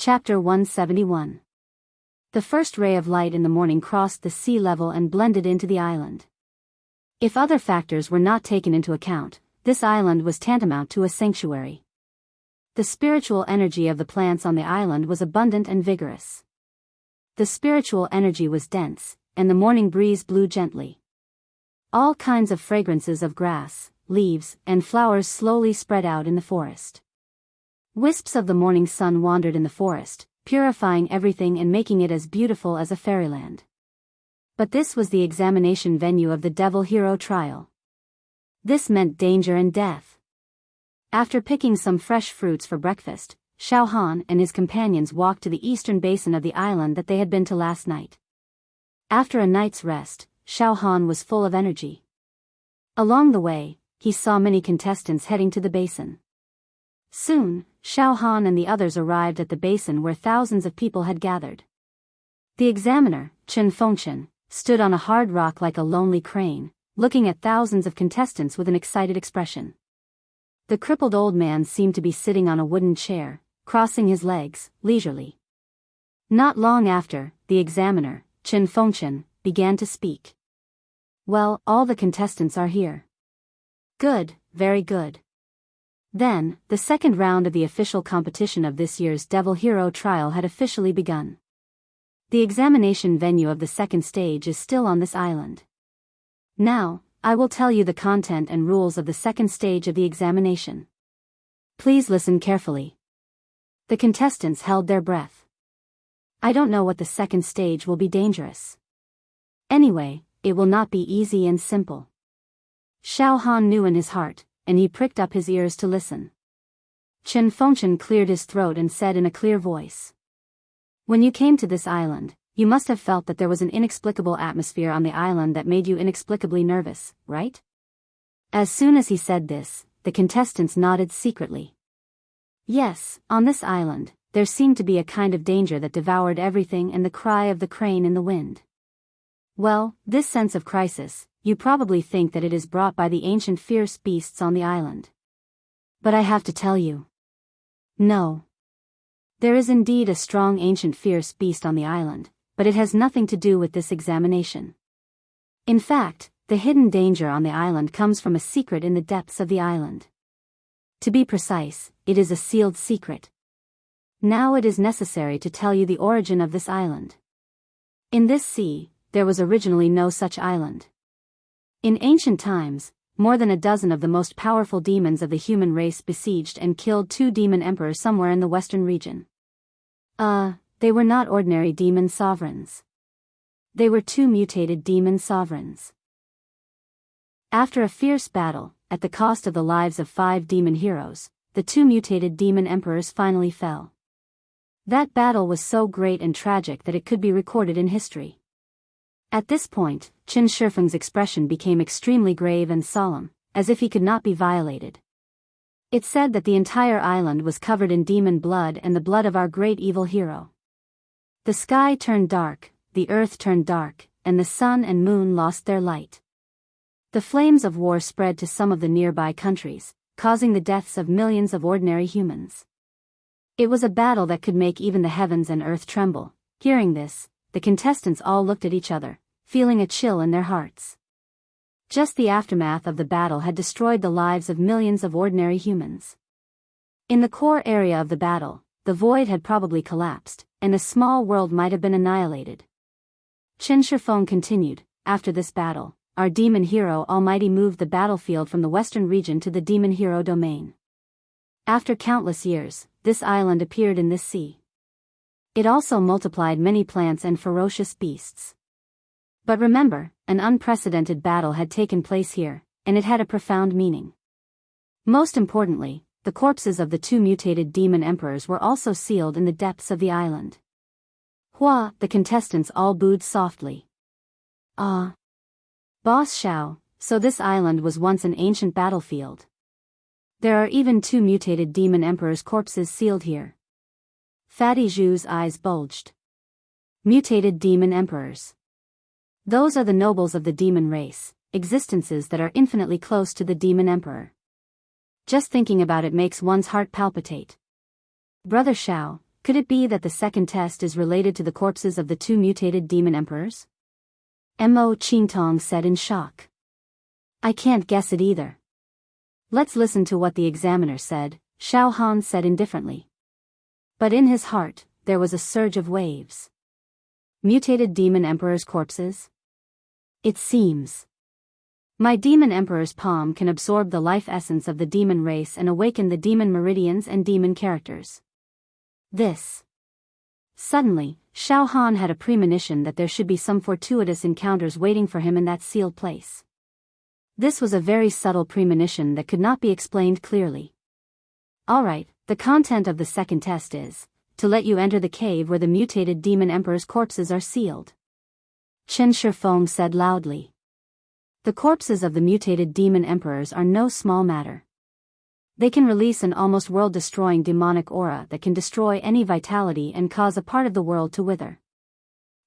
Chapter 171. The first ray of light in the morning crossed the sea level and blended into the island. If other factors were not taken into account, this island was tantamount to a sanctuary. The spiritual energy of the plants on the island was abundant and vigorous. The spiritual energy was dense, and the morning breeze blew gently. All kinds of fragrances of grass, leaves, and flowers slowly spread out in the forest. Wisps of the morning sun wandered in the forest, purifying everything and making it as beautiful as a fairyland. But this was the examination venue of the devil hero trial. This meant danger and death. After picking some fresh fruits for breakfast, Xiao Han and his companions walked to the eastern basin of the island that they had been to last night. After a night's rest, Xiao Han was full of energy. Along the way, he saw many contestants heading to the basin. Soon, Xiao Han and the others arrived at the basin where thousands of people had gathered. The examiner, Chen Fengchen, stood on a hard rock like a lonely crane, looking at thousands of contestants with an excited expression. The crippled old man seemed to be sitting on a wooden chair, crossing his legs, leisurely. Not long after, the examiner, Chen Fengchen, began to speak. "Well, all the contestants are here." "Good, very good." Then, the second round of the official competition of this year's Devil Hero trial had officially begun. The examination venue of the second stage is still on this island. Now, I will tell you the content and rules of the second stage of the examination. Please listen carefully. The contestants held their breath. I don't know what the second stage will be dangerous. Anyway, it will not be easy and simple. Xiao Han knew in his heart, and he pricked up his ears to listen. Chen Fengchen cleared his throat and said in a clear voice. "When you came to this island, you must have felt that there was an inexplicable atmosphere on the island that made you inexplicably nervous, right?" As soon as he said this, the contestants nodded secretly. Yes, on this island, there seemed to be a kind of danger that devoured everything and the cry of the crane in the wind. Well, this sense of crisis, you probably think that it is brought by the ancient fierce beasts on the island. But I have to tell you. No. There is indeed a strong ancient fierce beast on the island, but it has nothing to do with this examination. In fact, the hidden danger on the island comes from a secret in the depths of the island. To be precise, it is a sealed secret. Now it is necessary to tell you the origin of this island. In this sea, there was originally no such island. In ancient times, more than a dozen of the most powerful demons of the human race besieged and killed 2 demon emperors somewhere in the western region. They were not ordinary demon sovereigns. They were 2 mutated demon sovereigns. After a fierce battle, at the cost of the lives of 5 demon heroes, the 2 mutated demon emperors finally fell. That battle was so great and tragic that it could be recorded in history. At this point, Qin Shifeng's expression became extremely grave and solemn, as if he could not be violated. It said that the entire island was covered in demon blood and the blood of our great evil hero. The sky turned dark, the earth turned dark, and the sun and moon lost their light. The flames of war spread to some of the nearby countries, causing the deaths of millions of ordinary humans. It was a battle that could make even the heavens and earth tremble. Hearing this, the contestants all looked at each other, feeling a chill in their hearts. Just the aftermath of the battle had destroyed the lives of millions of ordinary humans. In the core area of the battle, the void had probably collapsed, and a small world might have been annihilated. Qin Shifeng continued, "After this battle, our demon hero Almighty moved the battlefield from the western region to the demon hero domain. After countless years, this island appeared in this sea. It also multiplied many plants and ferocious beasts. But remember, an unprecedented battle had taken place here, and it had a profound meaning. Most importantly, the corpses of the 2 mutated demon emperors were also sealed in the depths of the island." Hua, the contestants all booed softly. "Ah. Boss Xiao, so this island was once an ancient battlefield. There are even 2 mutated demon emperors' corpses sealed here." Fatty Zhu's eyes bulged. Mutated demon emperors. Those are the nobles of the demon race, existences that are infinitely close to the demon emperor. Just thinking about it makes one's heart palpitate. Brother Xiao, Could it be that the second test is related to the corpses of the two mutated demon emperors? Mo Qingtong said in shock. I can't guess it either. Let's listen to what the examiner said, Xiao Han said indifferently. But in his heart, there was a surge of waves. Mutated demon emperors' corpses? It seems. My demon emperor's palm can absorb the life essence of the demon race and awaken the demon meridians and demon characters. This. Suddenly, Xiao Han had a premonition that there should be some fortuitous encounters waiting for him in that sealed place. This was a very subtle premonition that could not be explained clearly. Alright, the content of the second test is to let you enter the cave where the mutated demon emperor's corpses are sealed. Chen Shifeng said loudly. The corpses of the mutated demon emperors are no small matter. They can release an almost world-destroying demonic aura that can destroy any vitality and cause a part of the world to wither.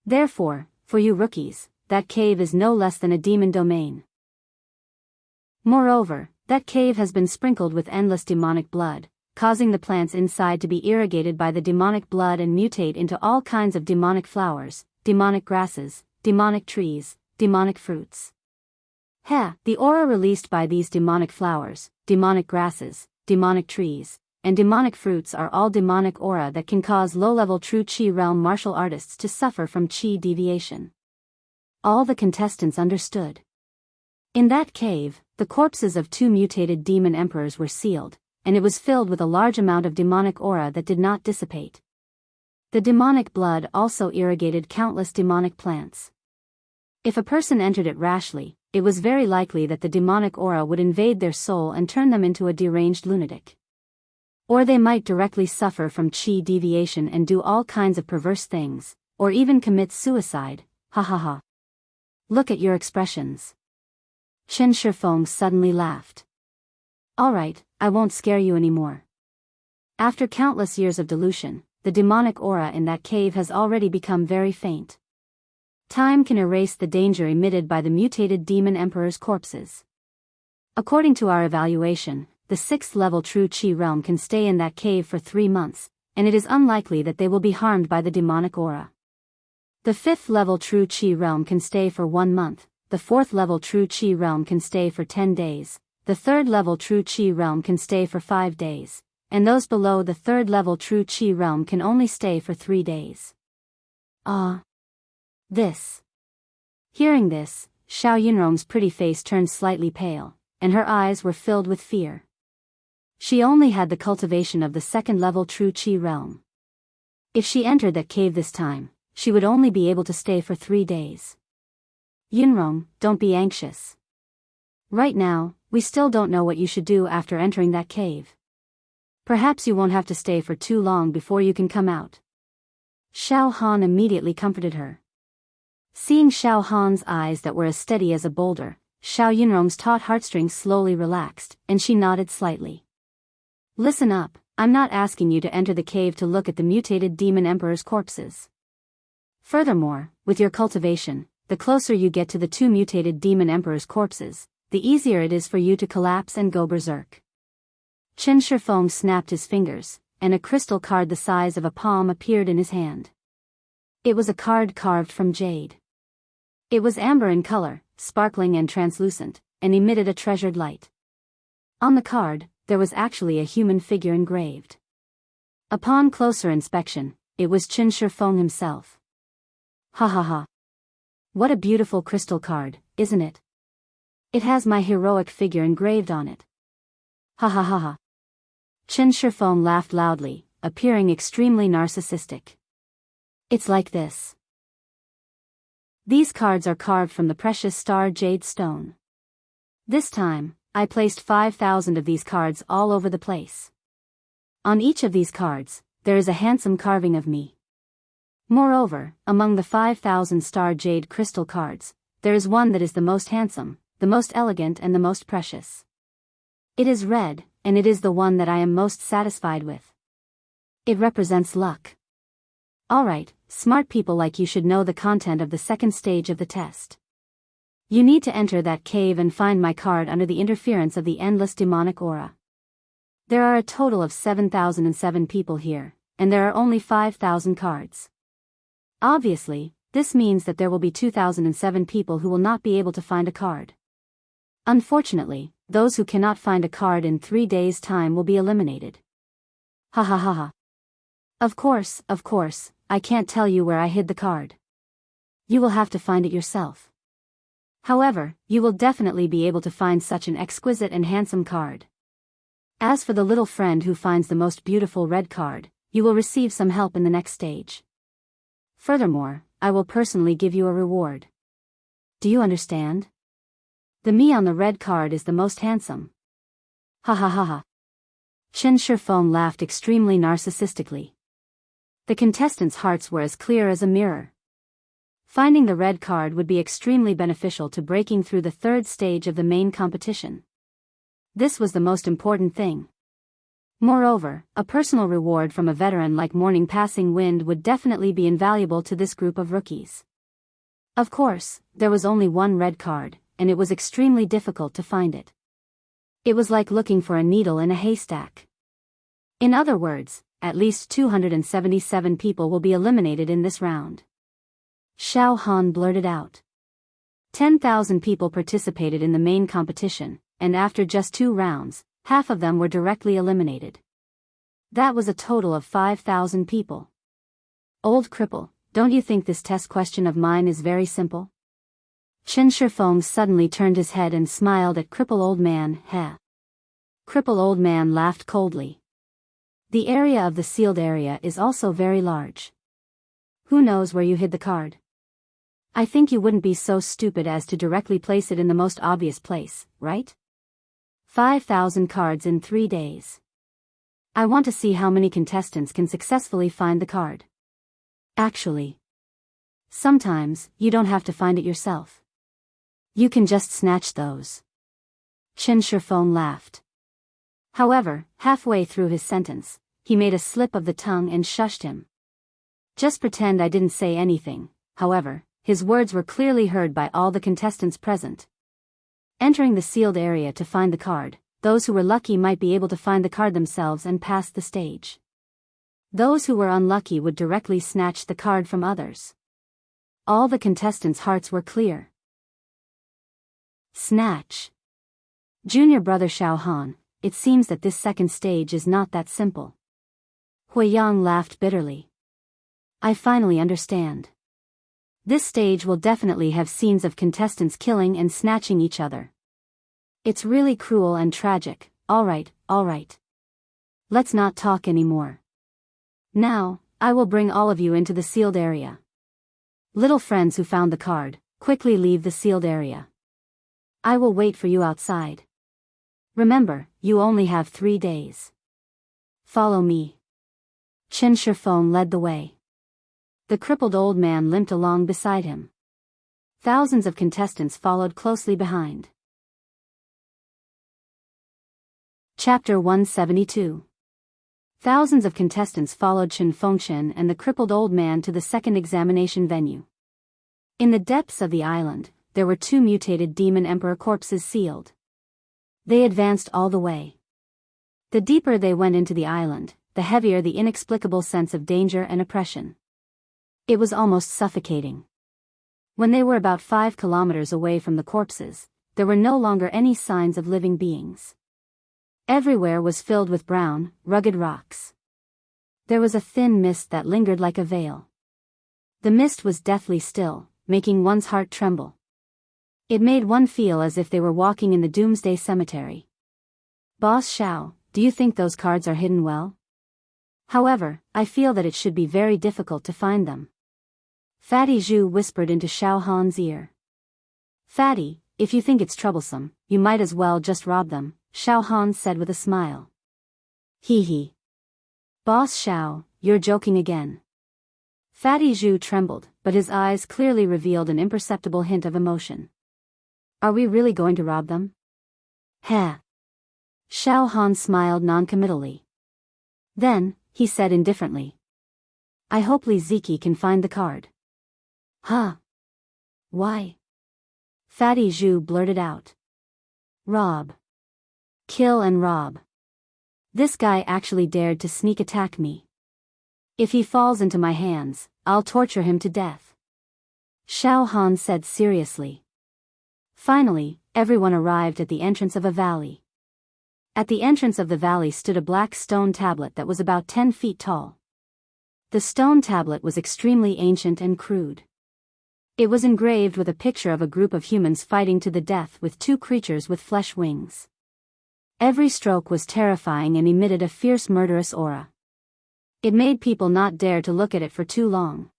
Therefore, for you rookies, that cave is no less than a demon domain. Moreover, that cave has been sprinkled with endless demonic blood, causing the plants inside to be irrigated by the demonic blood and mutate into all kinds of demonic flowers, demonic grasses, demonic trees, demonic fruits. The aura released by these demonic flowers, demonic grasses, demonic trees, and demonic fruits are all demonic aura that can cause low-level true Qi realm martial artists to suffer from Qi deviation. All the contestants understood. In that cave, the corpses of two mutated demon emperors were sealed, and it was filled with a large amount of demonic aura that did not dissipate. The demonic blood also irrigated countless demonic plants. If a person entered it rashly, it was very likely that the demonic aura would invade their soul and turn them into a deranged lunatic. Or they might directly suffer from Qi deviation and do all kinds of perverse things, or even commit suicide, ha ha ha. Look at your expressions. Chen Shifeng suddenly laughed. Alright, I won't scare you anymore. After countless years of dilution, the demonic aura in that cave has already become very faint. Time can erase the danger emitted by the mutated demon emperor's corpses. According to our evaluation, the 6th level true Qi realm can stay in that cave for 3 months, and it is unlikely that they will be harmed by the demonic aura. The 5th level true Qi realm can stay for 1 month, the 4th level true Qi realm can stay for 10 days, the 3rd level true Qi realm can stay for 5 days, and those below the 3rd level true Qi realm can only stay for 3 days. This. Hearing this, Xiao Yunrong's pretty face turned slightly pale, and her eyes were filled with fear. She only had the cultivation of the 2nd level true Qi realm. If she entered that cave this time, she would only be able to stay for 3 days. Yunrong, don't be anxious. Right now, we still don't know what you should do after entering that cave. Perhaps you won't have to stay for too long before you can come out. Xiao Han immediately comforted her. Seeing Xiao Han's eyes that were as steady as a boulder, Xiao Yunrong's taut heartstrings slowly relaxed, and she nodded slightly. Listen up, I'm not asking you to enter the cave to look at the mutated demon emperor's corpses. Furthermore, with your cultivation, the closer you get to the two mutated demon emperor's corpses, the easier it is for you to collapse and go berserk. Chen Shifeng snapped his fingers, and a crystal card the size of a palm appeared in his hand. It was a card carved from jade. It was amber in color, sparkling and translucent, and emitted a treasured light. On the card, there was actually a human figure engraved. Upon closer inspection, it was Chen Shifeng himself. Ha ha ha. What a beautiful crystal card, isn't it? It has my heroic figure engraved on it. Ha ha ha ha. Chen Shifeng laughed loudly, appearing extremely narcissistic. It's like this. These cards are carved from the precious star jade stone. This time, I placed 5,000 of these cards all over the place. On each of these cards, there is a handsome carving of me. Moreover, among the 5,000 star jade crystal cards, there is one that is the most handsome, the most elegant and the most precious. It is red, and it is the one that I am most satisfied with. It represents luck. Alright, smart people like you should know the content of the second stage of the test. You need to enter that cave and find my card under the interference of the endless demonic aura. There are a total of 7,007 people here, and there are only 5,000 cards. Obviously, this means that there will be 2,007 people who will not be able to find a card. Unfortunately, those who cannot find a card in 3 days' time will be eliminated. Ha ha ha ha. Of course, I can't tell you where I hid the card. You will have to find it yourself. However, you will definitely be able to find such an exquisite and handsome card. As for the little friend who finds the most beautiful red card, you will receive some help in the next stage. Furthermore, I will personally give you a reward. Do you understand? The me on the red card is the most handsome. Ha ha ha ha. Chen Shifeng laughed extremely narcissistically. The contestants' hearts were as clear as a mirror. Finding the red card would be extremely beneficial to breaking through the third stage of the main competition. This was the most important thing. Moreover, a personal reward from a veteran like Morning Passing Wind would definitely be invaluable to this group of rookies. Of course, there was only one red card, and it was extremely difficult to find it. It was like looking for a needle in a haystack. In other words, at least 277 people will be eliminated in this round. Xiao Han blurted out. 10,000 people participated in the main competition, and after just 2 rounds, half of them were directly eliminated. That was a total of 5,000 people. Old cripple, don't you think this test question of mine is very simple? Chen Shifeng suddenly turned his head and smiled at Cripple Old Man. Heh. Cripple Old Man laughed coldly. The area of the sealed area is also very large. Who knows where you hid the card? I think you wouldn't be so stupid as to directly place it in the most obvious place, right? 5,000 cards in 3 days. I want to see how many contestants can successfully find the card. Actually, sometimes you don't have to find it yourself. You can just snatch those. Chen Shifeng laughed. However, halfway through his sentence, he made a slip of the tongue and shushed him. Just pretend I didn't say anything. However, his words were clearly heard by all the contestants present. Entering the sealed area to find the card, those who were lucky might be able to find the card themselves and pass the stage. Those who were unlucky would directly snatch the card from others. All the contestants' hearts were clear. Snatch. Junior brother Xiao Han, it seems that this second stage is not that simple. Hui Yang laughed bitterly. I finally understand. This stage will definitely have scenes of contestants killing and snatching each other. It's really cruel and tragic. Alright. Let's not talk anymore. Now, I will bring all of you into the sealed area. Little friends who found the card, quickly leave the sealed area. I will wait for you outside. Remember, you only have 3 days. Follow me. Chen Shifeng led the way. The crippled old man limped along beside him. Thousands of contestants followed closely behind. Chapter 172. Thousands of contestants followed Chen Fengchen and the crippled old man to the second examination venue. In the depths of the island, there were 2 mutated demon emperor corpses sealed. They advanced all the way. The deeper they went into the island, the heavier the inexplicable sense of danger and oppression. It was almost suffocating. When they were about 5 kilometers away from the corpses, there were no longer any signs of living beings. Everywhere was filled with brown, rugged rocks. There was a thin mist that lingered like a veil. The mist was deathly still, making one's heart tremble. It made one feel as if they were walking in the doomsday cemetery. Boss Xiao, do you think those cards are hidden well? However, I feel that it should be very difficult to find them. Fatty Zhu whispered into Xiao Han's ear. Fatty, if you think it's troublesome, you might as well just rob them, Xiao Han said with a smile. Hee hee. Boss Xiao, you're joking again. Fatty Zhu trembled, but his eyes clearly revealed an imperceptible hint of emotion. Are we really going to rob them? Heh. Xiao Han smiled noncommittally. Then, he said indifferently. I hope Li Ziki can find the card. Huh? Why? Fatty Zhu blurted out. Rob. Kill and rob. This guy actually dared to sneak attack me. If he falls into my hands, I'll torture him to death," Xiao Han said seriously. Finally, everyone arrived at the entrance of a valley. At the entrance of the valley stood a black stone tablet that was about 10 feet tall. The stone tablet was extremely ancient and crude. It was engraved with a picture of a group of humans fighting to the death with two creatures with flesh wings. Every stroke was terrifying and emitted a fierce murderous aura. It made people not dare to look at it for too long.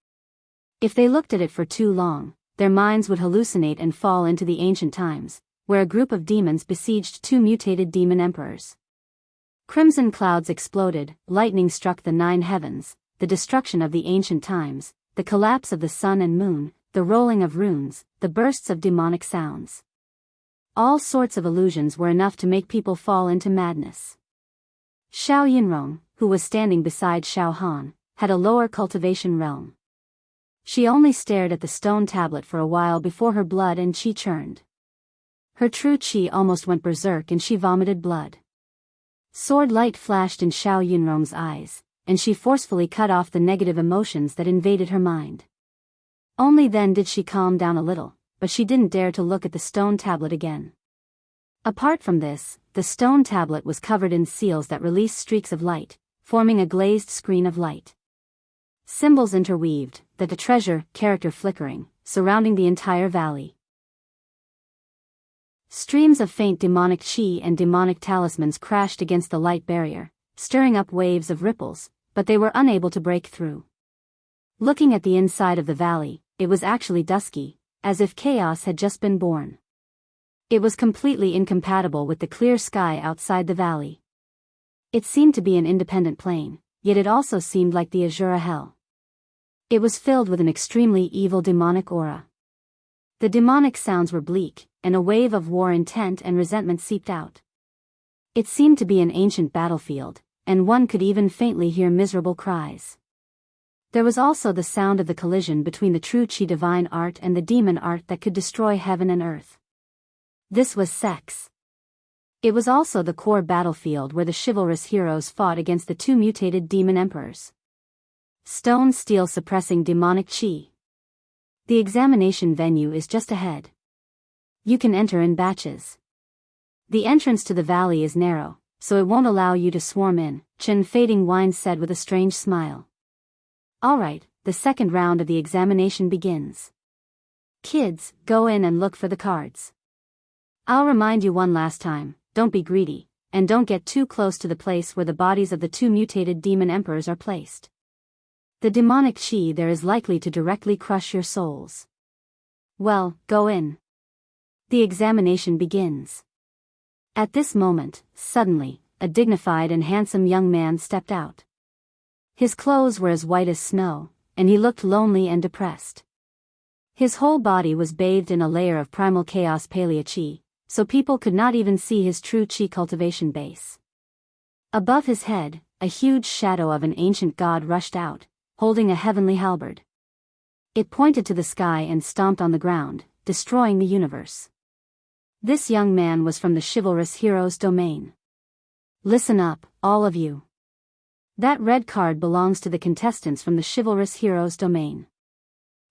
If they looked at it for too long, their minds would hallucinate and fall into the ancient times, where a group of demons besieged two mutated demon emperors. Crimson clouds exploded, lightning struck the 9 heavens, the destruction of the ancient times, the collapse of the sun and moon, the rolling of runes, the bursts of demonic sounds. All sorts of illusions were enough to make people fall into madness. Xiao Yinrong, who was standing beside Xiao Han, had a lower cultivation realm. She only stared at the stone tablet for a while before her blood and qi churned. Her true qi almost went berserk and she vomited blood. Sword light flashed in Xiao Yinrong's eyes, and she forcefully cut off the negative emotions that invaded her mind. Only then did she calm down a little, but she didn't dare to look at the stone tablet again. Apart from this, the stone tablet was covered in seals that released streaks of light, forming a glazed screen of light. Symbols interweaved, the treasure, character flickering, surrounding the entire valley. Streams of faint demonic qi and demonic talismans crashed against the light barrier, stirring up waves of ripples, but they were unable to break through. Looking at the inside of the valley, it was actually dusky, as if chaos had just been born. It was completely incompatible with the clear sky outside the valley. It seemed to be an independent plane, yet it also seemed like the Azura hell. It was filled with an extremely evil demonic aura. The demonic sounds were bleak, and a wave of war intent and resentment seeped out. It seemed to be an ancient battlefield, and one could even faintly hear miserable cries. There was also the sound of the collision between the true Qi divine art and the demon art that could destroy heaven and earth. This was sex. It was also the core battlefield where the chivalrous heroes fought against the two mutated demon emperors. Stone steel suppressing demonic Qi. The examination venue is just ahead. You can enter in batches. The entrance to the valley is narrow, so it won't allow you to swarm in, Chen Fading Wine said with a strange smile. Alright, the second round of the examination begins. Kids, go in and look for the cards. I'll remind you one last time, don't be greedy, and don't get too close to the place where the bodies of the two mutated demon emperors are placed. The demonic qi there is likely to directly crush your souls. Well, go in. The examination begins. At this moment, suddenly, a dignified and handsome young man stepped out. His clothes were as white as snow, and he looked lonely and depressed. His whole body was bathed in a layer of primal chaos palea qi, so people could not even see his true qi cultivation base. Above his head, a huge shadow of an ancient god rushed out, holding a heavenly halberd. It pointed to the sky and stomped on the ground, destroying the universe. This young man was from the chivalrous hero's domain. Listen up, all of you. That red card belongs to the contestants from the chivalrous hero's domain.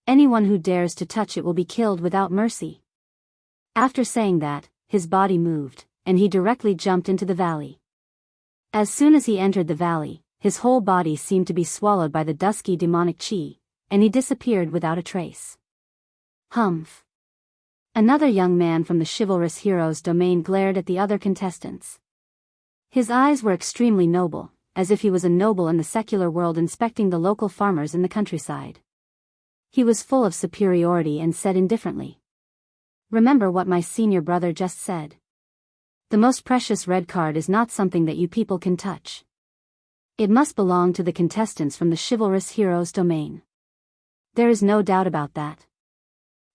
Anyone who dares to touch it will be killed without mercy. After saying that, his body moved, and he directly jumped into the valley. As soon as he entered the valley, his whole body seemed to be swallowed by the dusky demonic qi, and he disappeared without a trace. Humph. Another young man from the chivalrous hero's domain glared at the other contestants. His eyes were extremely noble, as if he was a noble in the secular world inspecting the local farmers in the countryside. He was full of superiority and said indifferently, "Remember what my senior brother just said. The most precious red card is not something that you people can touch. It must belong to the contestants from the chivalrous hero's domain. There is no doubt about that."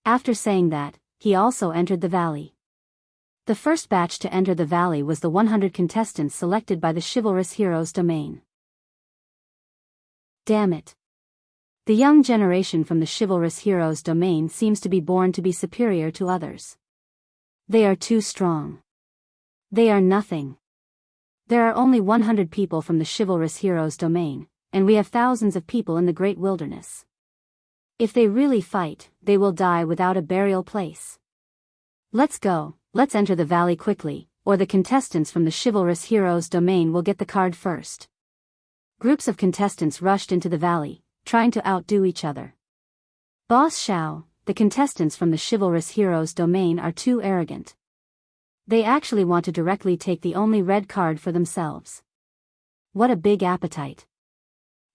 After saying that, he also entered the valley. The first batch to enter the valley was the 100 contestants selected by the chivalrous hero's domain. Damn it. The young generation from the chivalrous hero's domain seems to be born to be superior to others. They are too strong. They are nothing. There are only 100 people from the chivalrous hero's domain, and we have thousands of people in the great wilderness. If they really fight, they will die without a burial place. Let's go, let's enter the valley quickly, or the contestants from the chivalrous hero's domain will get the card first. Groups of contestants rushed into the valley, trying to outdo each other. Boss Xiao, the contestants from the chivalrous hero's domain are too arrogant. They actually want to directly take the only red card for themselves. What a big appetite.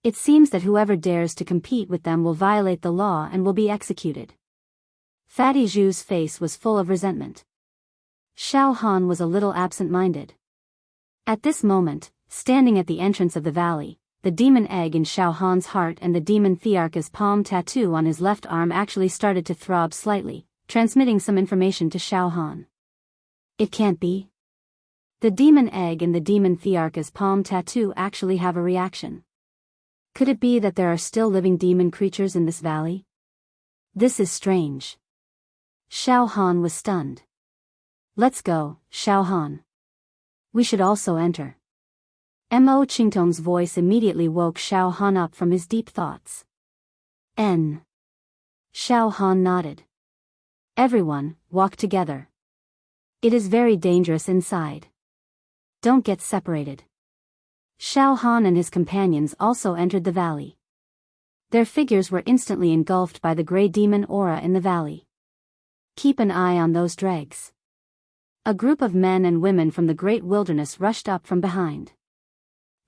It seems that whoever dares to compete with them will violate the law and will be executed. Fatty Zhu's face was full of resentment. Xiao Han was a little absent-minded. At this moment, standing at the entrance of the valley, the demon egg in Xiao Han's heart and the demon Thearka's palm tattoo on his left arm actually started to throb slightly, transmitting some information to Xiao Han. It can't be. The demon egg and the demon Thearka's palm tattoo actually have a reaction. Could it be that there are still living demon creatures in this valley? This is strange. Xiao Han was stunned. Let's go, Xiao Han. We should also enter. Mo Qingtong's voice immediately woke Xiao Han up from his deep thoughts. N. Xiao Han nodded. Everyone, walk together. It is very dangerous inside. Don't get separated. Xiao Han and his companions also entered the valley. Their figures were instantly engulfed by the grey demon aura in the valley. Keep an eye on those dregs. A group of men and women from the great wilderness rushed up from behind.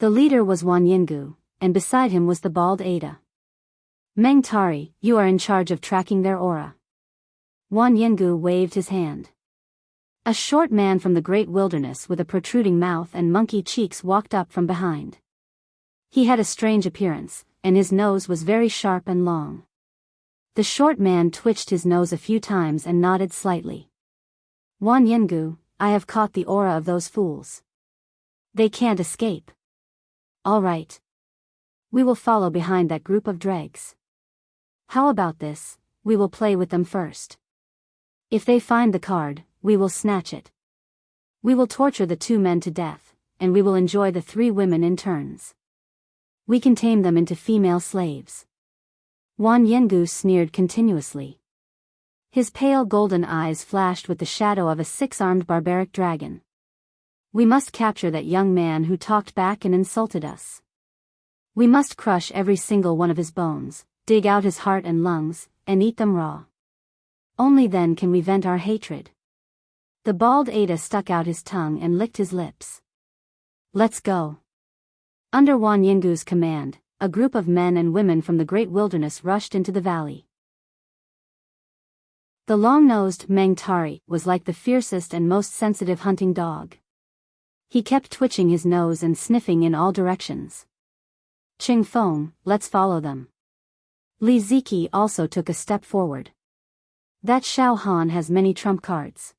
The leader was Wan Yingu, and beside him was the bald Ada. Meng Tari, you are in charge of tracking their aura. Wan Yingu waved his hand. A short man from the great wilderness with a protruding mouth and monkey cheeks walked up from behind. He had a strange appearance, and his nose was very sharp and long. The short man twitched his nose a few times and nodded slightly. Wan Yingu, I have caught the aura of those fools. They can't escape. All right. We will follow behind that group of dregs. How about this, we will play with them first. If they find the card, we will snatch it. We will torture the two men to death, and we will enjoy the three women in turns. We can tame them into female slaves. Wan Yingu sneered continuously. His pale golden eyes flashed with the shadow of a six-armed barbaric dragon. We must capture that young man who talked back and insulted us. We must crush every single one of his bones, dig out his heart and lungs, and eat them raw. Only then can we vent our hatred. The bald Ada stuck out his tongue and licked his lips. Let's go. Under Wan Yingu's command, a group of men and women from the great wilderness rushed into the valley. The long-nosed Meng Tari was like the fiercest and most sensitive hunting dog. He kept twitching his nose and sniffing in all directions. Qing Feng, let's follow them. Li Ziki also took a step forward. That Xiao Han has many trump cards.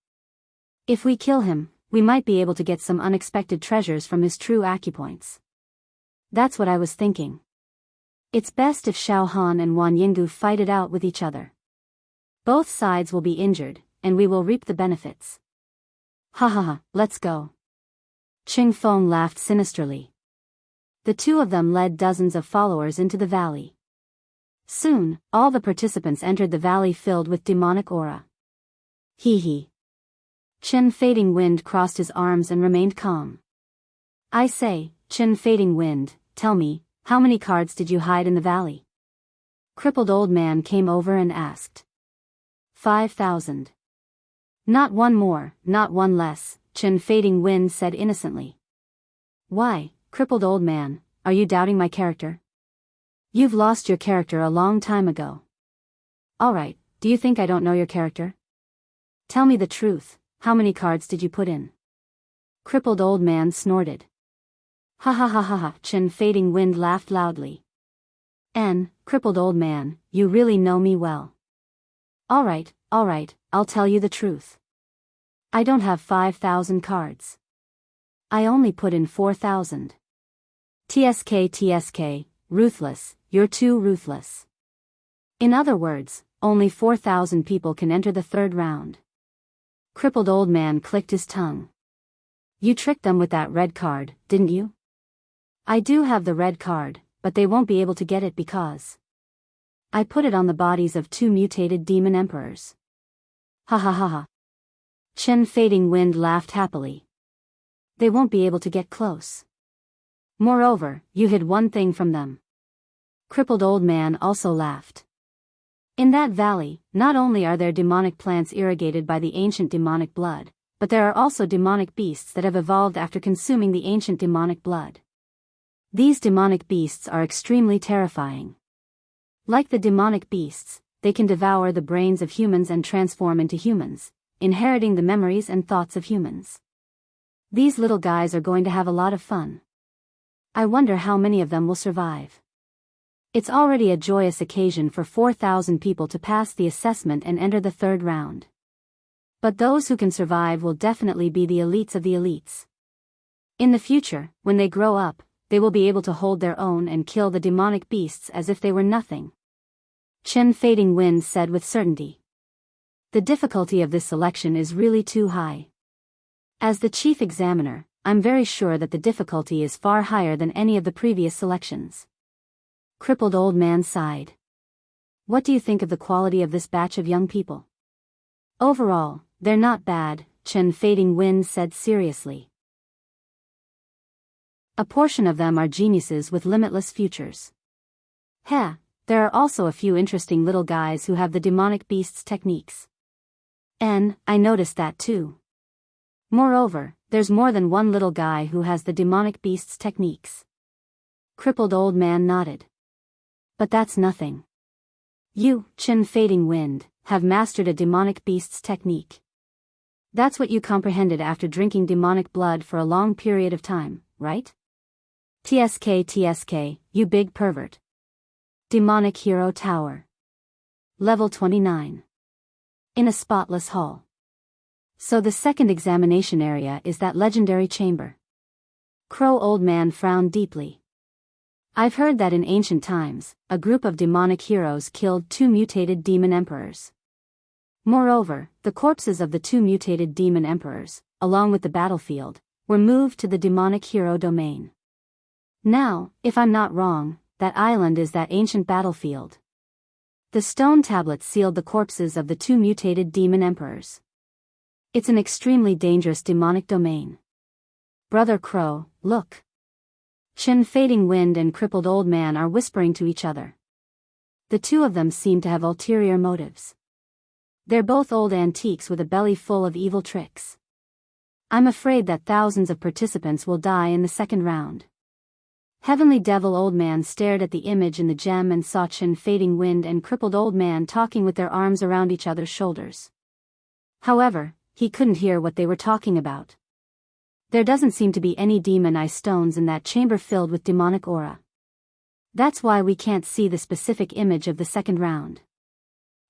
If we kill him, we might be able to get some unexpected treasures from his true acupoints. That's what I was thinking. It's best if Xiao Han and Wan Yingu fight it out with each other. Both sides will be injured, and we will reap the benefits. Ha ha ha, let's go. Qing Feng laughed sinisterly. The two of them led dozens of followers into the valley. Soon, all the participants entered the valley filled with demonic aura. Hee hee. Qin Fading Wind crossed his arms and remained calm. I say, Qin Fading Wind, tell me, how many cards did you hide in the valley? Crippled Old Man came over and asked. 5,000. Not one more, not one less, Qin Fading Wind said innocently. Why, Crippled Old Man, are you doubting my character? You've lost your character a long time ago. Alright, do you think I don't know your character? Tell me the truth, how many cards did you put in? Crippled Old Man snorted. Ha ha ha ha ha, Qin Fading Wind laughed loudly. Crippled Old Man, you really know me well. Alright, I'll tell you the truth. I don't have 5,000 cards. I only put in 4,000. TSK, ruthless, you're too ruthless. In other words, only 4,000 people can enter the third round. Crippled Old Man clicked his tongue. You tricked them with that red card, didn't you? I do have the red card, but they won't be able to get it because I put it on the bodies of 2 mutated demon emperors. Ha ha ha ha. Chen Fading Wind laughed happily. They won't be able to get close. Moreover, you hid one thing from them. Crippled Old Man also laughed. In that valley, not only are there demonic plants irrigated by the ancient demonic blood, but there are also demonic beasts that have evolved after consuming the ancient demonic blood. These demonic beasts are extremely terrifying. Like the demonic beasts, they can devour the brains of humans and transform into humans, inheriting the memories and thoughts of humans. These little guys are going to have a lot of fun. I wonder how many of them will survive. It's already a joyous occasion for 4,000 people to pass the assessment and enter the 3rd round. But those who can survive will definitely be the elites of the elites. In the future, when they grow up, they will be able to hold their own and kill the demonic beasts as if they were nothing. Chen Fading Wind said with certainty. The difficulty of this selection is really too high. As the chief examiner, I'm very sure that the difficulty is far higher than any of the previous selections. Crippled Old Man sighed. What do you think of the quality of this batch of young people? Overall, they're not bad, Chen Fading Wind said seriously. A portion of them are geniuses with limitless futures. Heh, there are also a few interesting little guys who have the demonic beast's techniques. I noticed that too. Moreover, there's more than one little guy who has the demonic beast's techniques. Crippled Old Man nodded. But that's nothing. You, Chen Fading Wind, have mastered a demonic beast's technique. That's what you comprehended after drinking demonic blood for a long period of time, right? TSK, you big pervert. Demonic Hero Tower. Level 29. In a spotless hall. So the 2nd examination area is that legendary chamber. Crow Old Man frowned deeply. I've heard that in ancient times, a group of demonic heroes killed 2 mutated demon emperors. Moreover, the corpses of the 2 mutated demon emperors, along with the battlefield, were moved to the demonic hero domain. Now, if I'm not wrong, that island is that ancient battlefield. The stone tablets sealed the corpses of the 2 mutated demon emperors. It's an extremely dangerous demonic domain. Brother Crow, look. Chen Fading Wind and Crippled Old Man are whispering to each other. The two of them seem to have ulterior motives. They're both old antiques with a belly full of evil tricks. I'm afraid that thousands of participants will die in the 2nd round. Heavenly Devil Old Man stared at the image in the gem and saw Chen Fading Wind and Crippled Old Man talking with their arms around each other's shoulders. However, he couldn't hear what they were talking about. There doesn't seem to be any demon eye stones in that chamber filled with demonic aura. That's why we can't see the specific image of the 2nd round.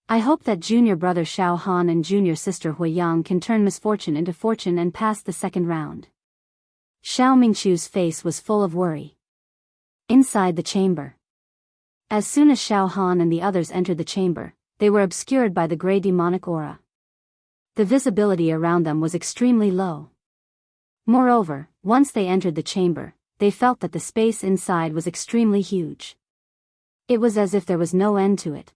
I hope that junior brother Xiao Han and junior sister Hui Yang can turn misfortune into fortune and pass the 2nd round. Xiao Mingchu's face was full of worry. Inside the chamber. As soon as Xiao Han and the others entered the chamber, they were obscured by the gray demonic aura. The visibility around them was extremely low. Moreover, once they entered the chamber, they felt that the space inside was extremely huge. It was as if there was no end to it.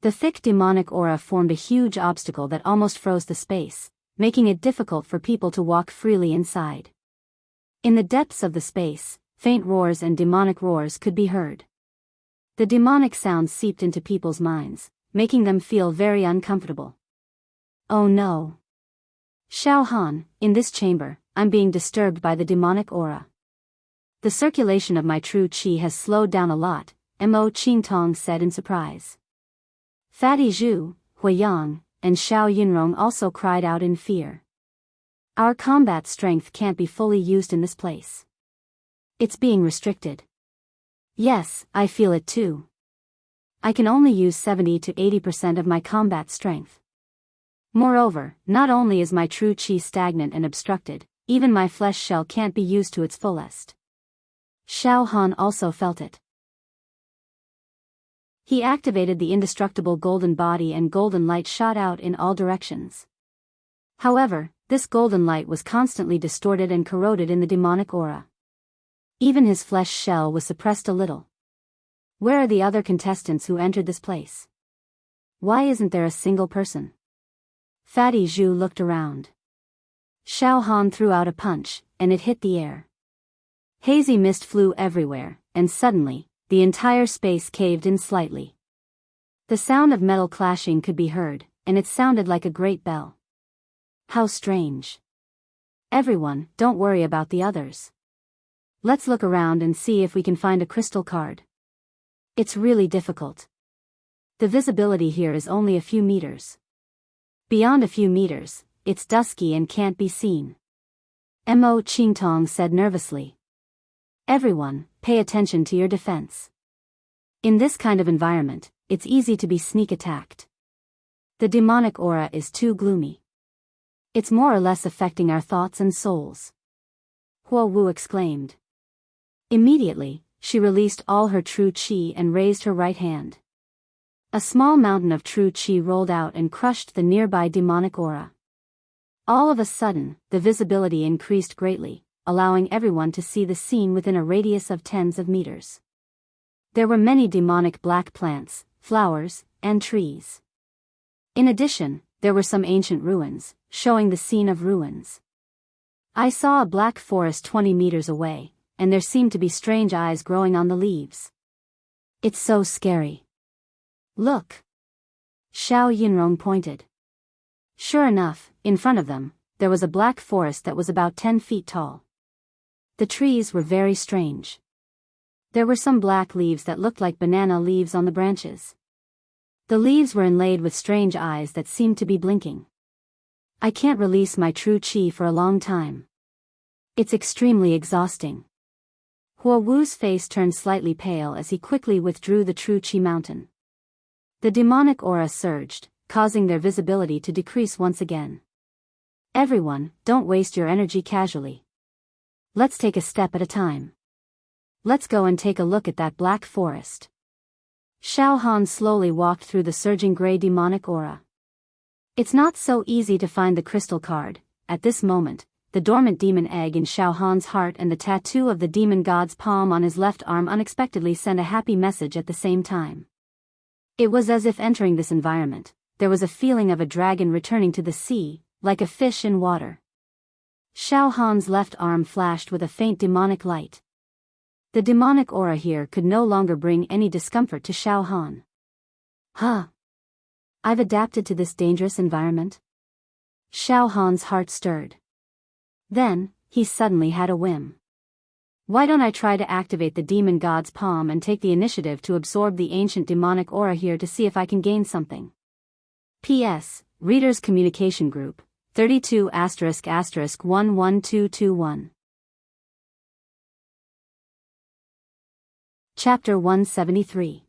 The thick demonic aura formed a huge obstacle that almost froze the space, making it difficult for people to walk freely inside. In the depths of the space, faint roars and demonic roars could be heard. The demonic sounds seeped into people's minds, making them feel very uncomfortable. Oh no. Xiao Han, in this chamber, I'm being disturbed by the demonic aura. The circulation of my true qi has slowed down a lot, Mo Qingtong said in surprise. Fatty Zhu, Hui Yang, and Xiao Yunrong also cried out in fear. Our combat strength can't be fully used in this place. It's being restricted. Yes, I feel it too. I can only use 70 to 80% of my combat strength. Moreover, not only is my true qi stagnant and obstructed, even my flesh shell can't be used to its fullest. Xiao Han also felt it. He activated the indestructible golden body and golden light shot out in all directions. However, this golden light was constantly distorted and corroded in the demonic aura. Even his flesh shell was suppressed a little. Where are the other contestants who entered this place? Why isn't there a single person? Fatty Zhu looked around. Xiao Han threw out a punch, and it hit the air. Hazy mist flew everywhere, and suddenly, the entire space caved in slightly. The sound of metal clashing could be heard, and it sounded like a great bell. How strange. Everyone, don't worry about the others. Let's look around and see if we can find a crystal card. It's really difficult. The visibility here is only a few meters. Beyond a few meters, it's dusky and can't be seen. Mo Qingtong said nervously. Everyone, pay attention to your defense. In this kind of environment, it's easy to be sneak attacked. The demonic aura is too gloomy. It's more or less affecting our thoughts and souls. Huo Wu exclaimed. Immediately, she released all her true qi and raised her right hand. A small mountain of true qi rolled out and crushed the nearby demonic aura. All of a sudden, the visibility increased greatly, allowing everyone to see the scene within a radius of tens of meters. There were many demonic black plants, flowers, and trees. In addition, there were some ancient ruins, showing the scene of ruins. I saw a black forest 20 meters away, and there seemed to be strange eyes growing on the leaves. It's so scary. Look. Xiao Yinrong pointed. Sure enough, in front of them, there was a black forest that was about 10 feet tall. The trees were very strange. There were some black leaves that looked like banana leaves on the branches. The leaves were inlaid with strange eyes that seemed to be blinking. I can't release my true qi for a long time. It's extremely exhausting. Huo Wu's face turned slightly pale as he quickly withdrew the true qi mountain. The demonic aura surged, causing their visibility to decrease once again. Everyone, don't waste your energy casually. Let's take a step at a time. Let's go and take a look at that black forest. Xiao Han slowly walked through the surging gray demonic aura. It's not so easy to find the crystal card. At this moment, the dormant demon egg in Xiao Han's heart and the tattoo of the demon god's palm on his left arm unexpectedly sent a happy message at the same time. It was as if entering this environment, there was a feeling of a dragon returning to the sea, like a fish in water. Xiao Han's left arm flashed with a faint demonic light. The demonic aura here could no longer bring any discomfort to Xiao Han. Huh. I've adapted to this dangerous environment? Xiao Han's heart stirred. Then, he suddenly had a whim. Why don't I try to activate the demon god's palm and take the initiative to absorb the ancient demonic aura here to see if I can gain something? P.S. Readers Communication Group, 32***11221. Chapter 173.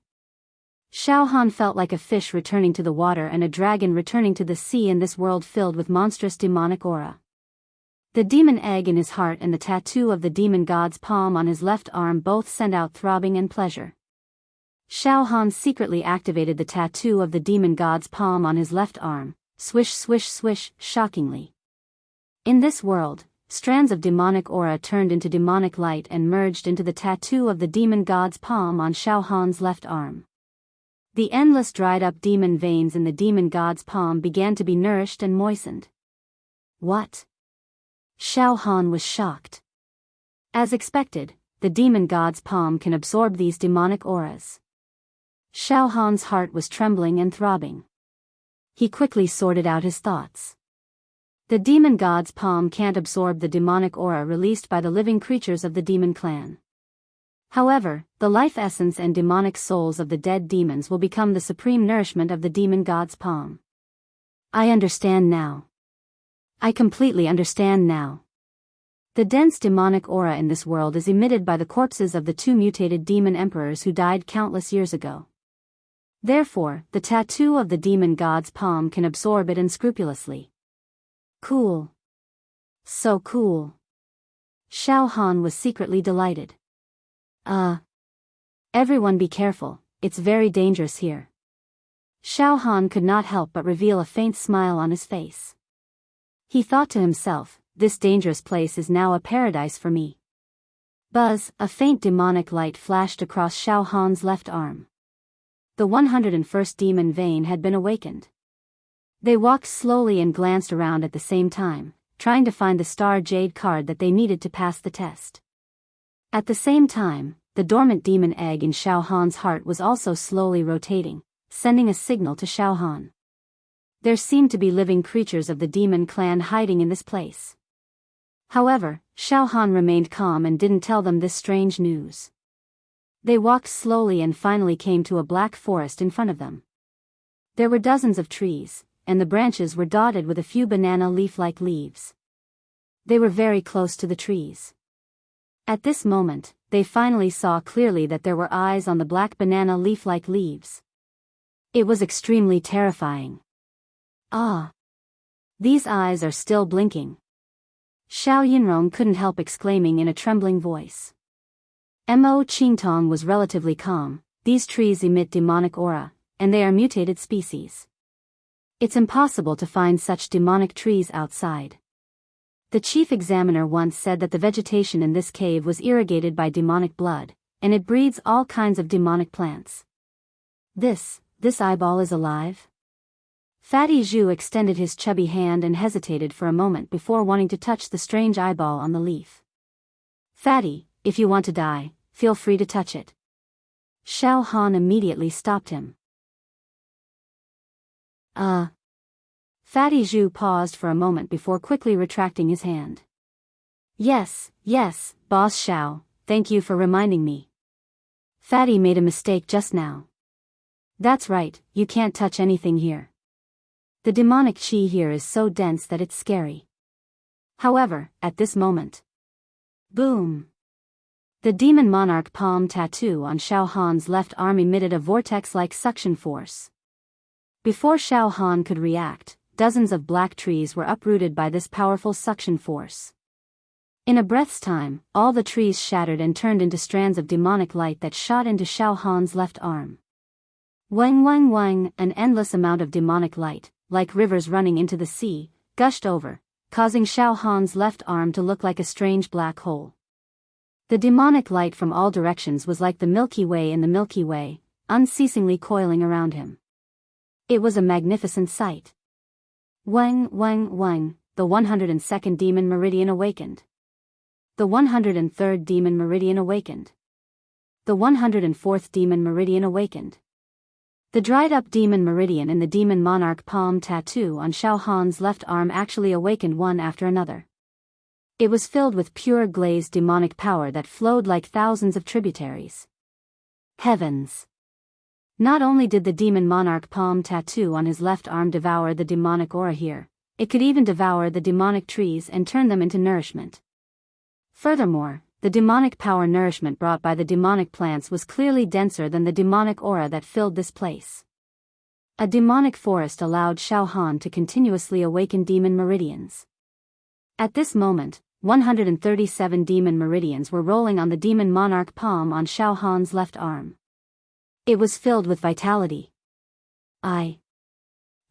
Xiao Han felt like a fish returning to the water and a dragon returning to the sea in this world filled with monstrous demonic aura. The demon egg in his heart and the tattoo of the demon god's palm on his left arm both sent out throbbing and pleasure. Xiao Han secretly activated the tattoo of the demon god's palm on his left arm, swish swish swish, shockingly. In this world, strands of demonic aura turned into demonic light and merged into the tattoo of the demon god's palm on Xiao Han's left arm. The endless dried-up demon veins in the demon god's palm began to be nourished and moistened. What? Xiao Han was shocked. As expected, the demon god's palm can absorb these demonic auras. Xiao Han's heart was trembling and throbbing. He quickly sorted out his thoughts. The demon god's palm can't absorb the demonic aura released by the living creatures of the demon clan. However, the life essence and demonic souls of the dead demons will become the supreme nourishment of the demon god's palm. I understand now. I completely understand now. The dense demonic aura in this world is emitted by the corpses of the two mutated demon emperors who died countless years ago. Therefore, the tattoo of the demon god's palm can absorb it unscrupulously. Cool. So cool. Xiao Han was secretly delighted. Everyone be careful, it's very dangerous here. Xiao Han could not help but reveal a faint smile on his face. He thought to himself, this dangerous place is now a paradise for me. Buzz, a faint demonic light flashed across Xiao Han's left arm. The 101st demon vein had been awakened. They walked slowly and glanced around at the same time, trying to find the star jade card that they needed to pass the test. At the same time, the dormant demon egg in Xiao Han's heart was also slowly rotating, sending a signal to Xiao Han. There seemed to be living creatures of the demon clan hiding in this place. However, Xiao Han remained calm and didn't tell them this strange news. They walked slowly and finally came to a black forest in front of them. There were dozens of trees, and the branches were dotted with a few banana leaf-like leaves. They were very close to the trees. At this moment, they finally saw clearly that there were eyes on the black banana leaf-like leaves. It was extremely terrifying. Ah! These eyes are still blinking. Xiao Yinrong couldn't help exclaiming in a trembling voice. Mo Qingtong was relatively calm. These trees emit demonic aura, and they are mutated species. It's impossible to find such demonic trees outside. The chief examiner once said that the vegetation in this cave was irrigated by demonic blood, and it breeds all kinds of demonic plants. This eyeball is alive? Fatty Zhu extended his chubby hand and hesitated for a moment before wanting to touch the strange eyeball on the leaf. Fatty, if you want to die, feel free to touch it. Xiao Han immediately stopped him. Fatty Zhu paused for a moment before quickly retracting his hand. Yes, Boss Xiao, thank you for reminding me. Fatty made a mistake just now. That's right, you can't touch anything here. The demonic chi here is so dense that it's scary. However, at this moment. Boom! The demon monarch palm tattoo on Xiao Han's left arm emitted a vortex-like suction force. Before Xiao Han could react, dozens of black trees were uprooted by this powerful suction force. In a breath's time, all the trees shattered and turned into strands of demonic light that shot into Xiao Han's left arm. Wang wang wang, an endless amount of demonic light, like rivers running into the sea, gushed over, causing Xiao Han's left arm to look like a strange black hole. The demonic light from all directions was like the Milky Way in the Milky Way, unceasingly coiling around him. It was a magnificent sight. Wang wang wang, the 102nd demon meridian awakened. The 103rd demon meridian awakened. The 104th demon meridian awakened. The dried-up demon meridian and the demon monarch palm tattoo on Xiao Han's left arm actually awakened one after another. It was filled with pure glazed demonic power that flowed like thousands of tributaries. Heavens! Not only did the demon monarch palm tattoo on his left arm devour the demonic aura here, it could even devour the demonic trees and turn them into nourishment. Furthermore, the demonic power nourishment brought by the demonic plants was clearly denser than the demonic aura that filled this place. A demonic forest allowed Xiao Han to continuously awaken demon meridians. At this moment, 137 demon meridians were rolling on the demon monarch palm on Xiao Han's left arm. It was filled with vitality. I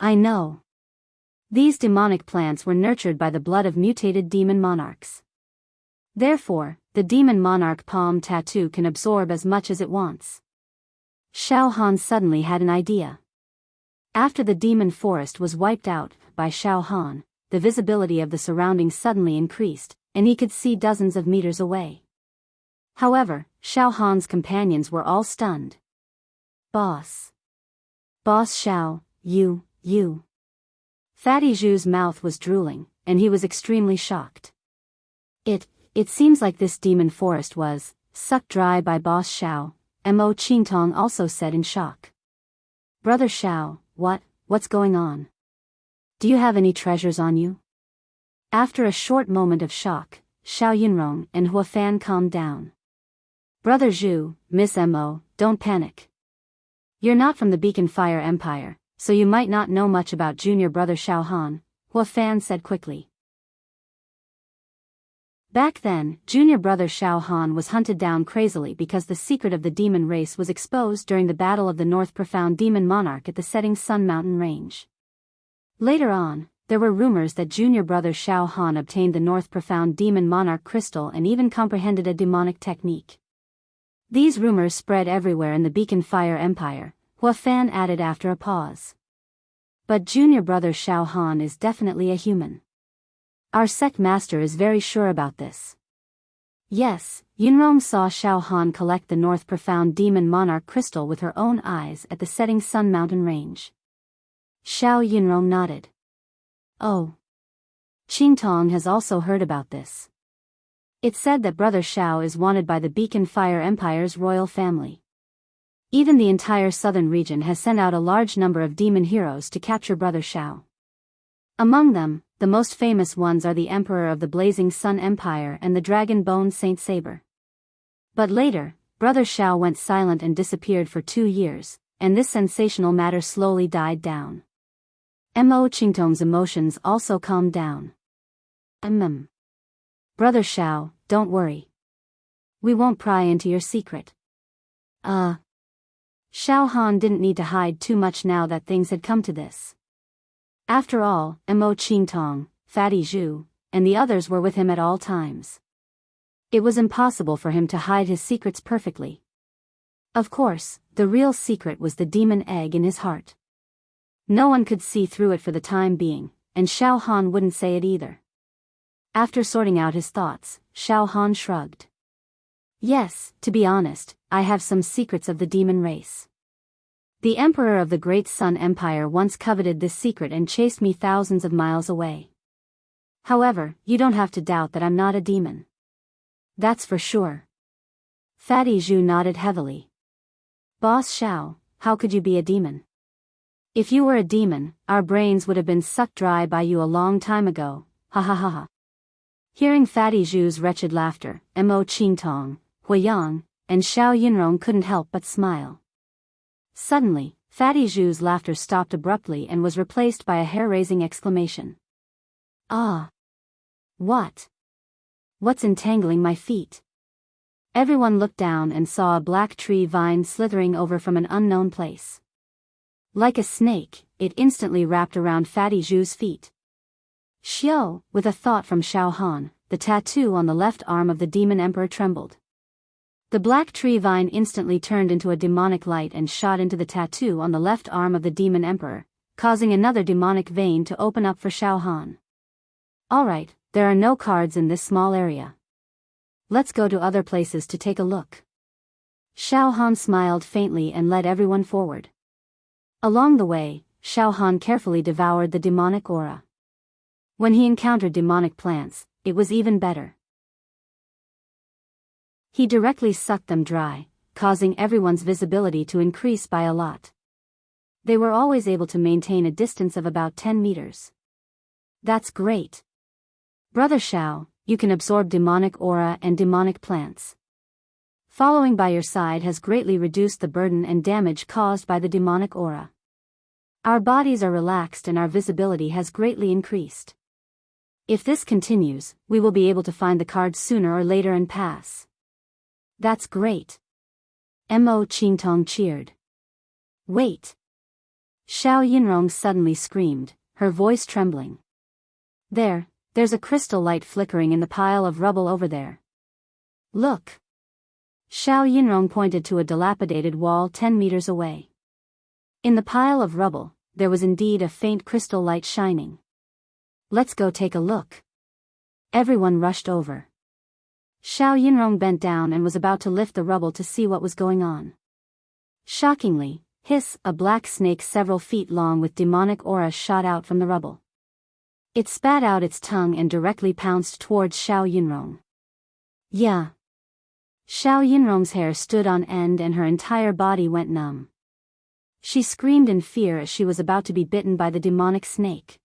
know. These demonic plants were nurtured by the blood of mutated demon monarchs. Therefore, the demon monarch palm tattoo can absorb as much as it wants. Xiao Han suddenly had an idea. After the demon forest was wiped out by Xiao Han, the visibility of the surroundings suddenly increased, and he could see dozens of meters away. However, Xiao Han's companions were all stunned. Boss Xiao, you. Fatty Zhu's mouth was drooling, and he was extremely shocked. It seems like this demon forest was sucked dry by Boss Xiao, Mo Qingtong also said in shock. Brother Xiao, what's going on? Do you have any treasures on you? After a short moment of shock, Xiao Yinrong and Hua Fan calmed down. Brother Zhu, Miss Mo, don't panic. You're not from the Beacon Fire Empire, so you might not know much about junior brother Xiao Han, Hua Fan said quickly. Back then, junior brother Xiao Han was hunted down crazily because the secret of the demon race was exposed during the Battle of the North Profound Demon Monarch at the setting Sun Mountain Range. Later on, there were rumors that junior brother Shao Han obtained the North Profound Demon Monarch Crystal and even comprehended a demonic technique. These rumors spread everywhere in the Beacon Fire Empire, Hua Fan added after a pause. But junior brother Shao Han is definitely a human. Our sect master is very sure about this. Yes, Yunrong saw Shao Han collect the North Profound Demon Monarch Crystal with her own eyes at the setting Sun Mountain Range. Shao Yunrong nodded. Oh. Qingtong has also heard about this. It's said that brother Shao is wanted by the Beacon Fire Empire's royal family. Even the entire southern region has sent out a large number of demon heroes to capture brother Shao. Among them, the most famous ones are the Emperor of the Blazing Sun Empire and the Dragon Bone Saint Saber. But later, brother Shao went silent and disappeared for 2 years, and this sensational matter slowly died down. Mo Qingtong's emotions also calmed down. Brother Shao, don't worry. We won't pry into your secret. Shao Han didn't need to hide too much now that things had come to this. After all, Mo Qingtong, Fatty Zhu, and the others were with him at all times. It was impossible for him to hide his secrets perfectly. Of course, the real secret was the demon egg in his heart. No one could see through it for the time being, and Shao Han wouldn't say it either. After sorting out his thoughts, Shao Han shrugged. Yes, to be honest, I have some secrets of the demon race. The Emperor of the Great Sun Empire once coveted this secret and chased me thousands of miles away. However, you don't have to doubt that I'm not a demon. That's for sure. Fatty Zhu nodded heavily. Boss Shao, how could you be a demon? If you were a demon, our brains would have been sucked dry by you a long time ago, ha ha ha ha. Hearing Fatty Zhu's wretched laughter, Mo Qingtong, Huiyang, and Shao Yunrong couldn't help but smile. Suddenly, Fatty Zhu's laughter stopped abruptly and was replaced by a hair-raising exclamation. Ah! What? What's entangling my feet? Everyone looked down and saw a black tree vine slithering over from an unknown place. Like a snake, it instantly wrapped around Fatty Zhu's feet. Xiao, with a thought from Shao Han, the tattoo on the left arm of the demon emperor trembled. The black tree vine instantly turned into a demonic light and shot into the tattoo on the left arm of the demon emperor, causing another demonic vein to open up for Shao Han. Alright, there are no cards in this small area. Let's go to other places to take a look. Shao Han smiled faintly and led everyone forward. Along the way, Shao Han carefully devoured the demonic aura. When he encountered demonic plants, it was even better. He directly sucked them dry, causing everyone's visibility to increase by a lot. They were always able to maintain a distance of about 10 meters. That's great. Brother Shao, you can absorb demonic aura and demonic plants. Following by your side has greatly reduced the burden and damage caused by the demonic aura. Our bodies are relaxed and our visibility has greatly increased. If this continues, we will be able to find the cards sooner or later and pass. That's great. Mo Qingtong cheered. Wait. Shao Yunrong suddenly screamed, her voice trembling. There's a crystal light flickering in the pile of rubble over there. Look. Shao Yunrong pointed to a dilapidated wall 10 meters away. In the pile of rubble, there was indeed a faint crystal light shining. Let's go take a look. Everyone rushed over. Shao Yunrong bent down and was about to lift the rubble to see what was going on. Shockingly, a black snake several feet long with demonic aura shot out from the rubble. It spat out its tongue and directly pounced towards Shao Yunrong. Yeah. Shao Yunrong's hair stood on end and her entire body went numb. She screamed in fear as she was about to be bitten by the demonic snake.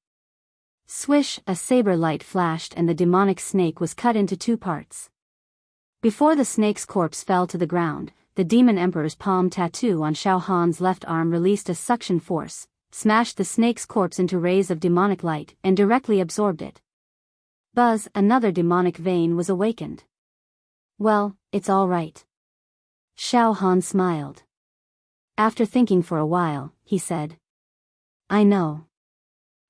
Swish, a saber light flashed and the demonic snake was cut into 2 parts. Before the snake's corpse fell to the ground, the demon emperor's palm tattoo on Shao Han's left arm released a suction force, smashed the snake's corpse into rays of demonic light and directly absorbed it. Buzz, another demonic vein was awakened. Well, it's all right. Shao Han smiled. After thinking for a while, he said, I know.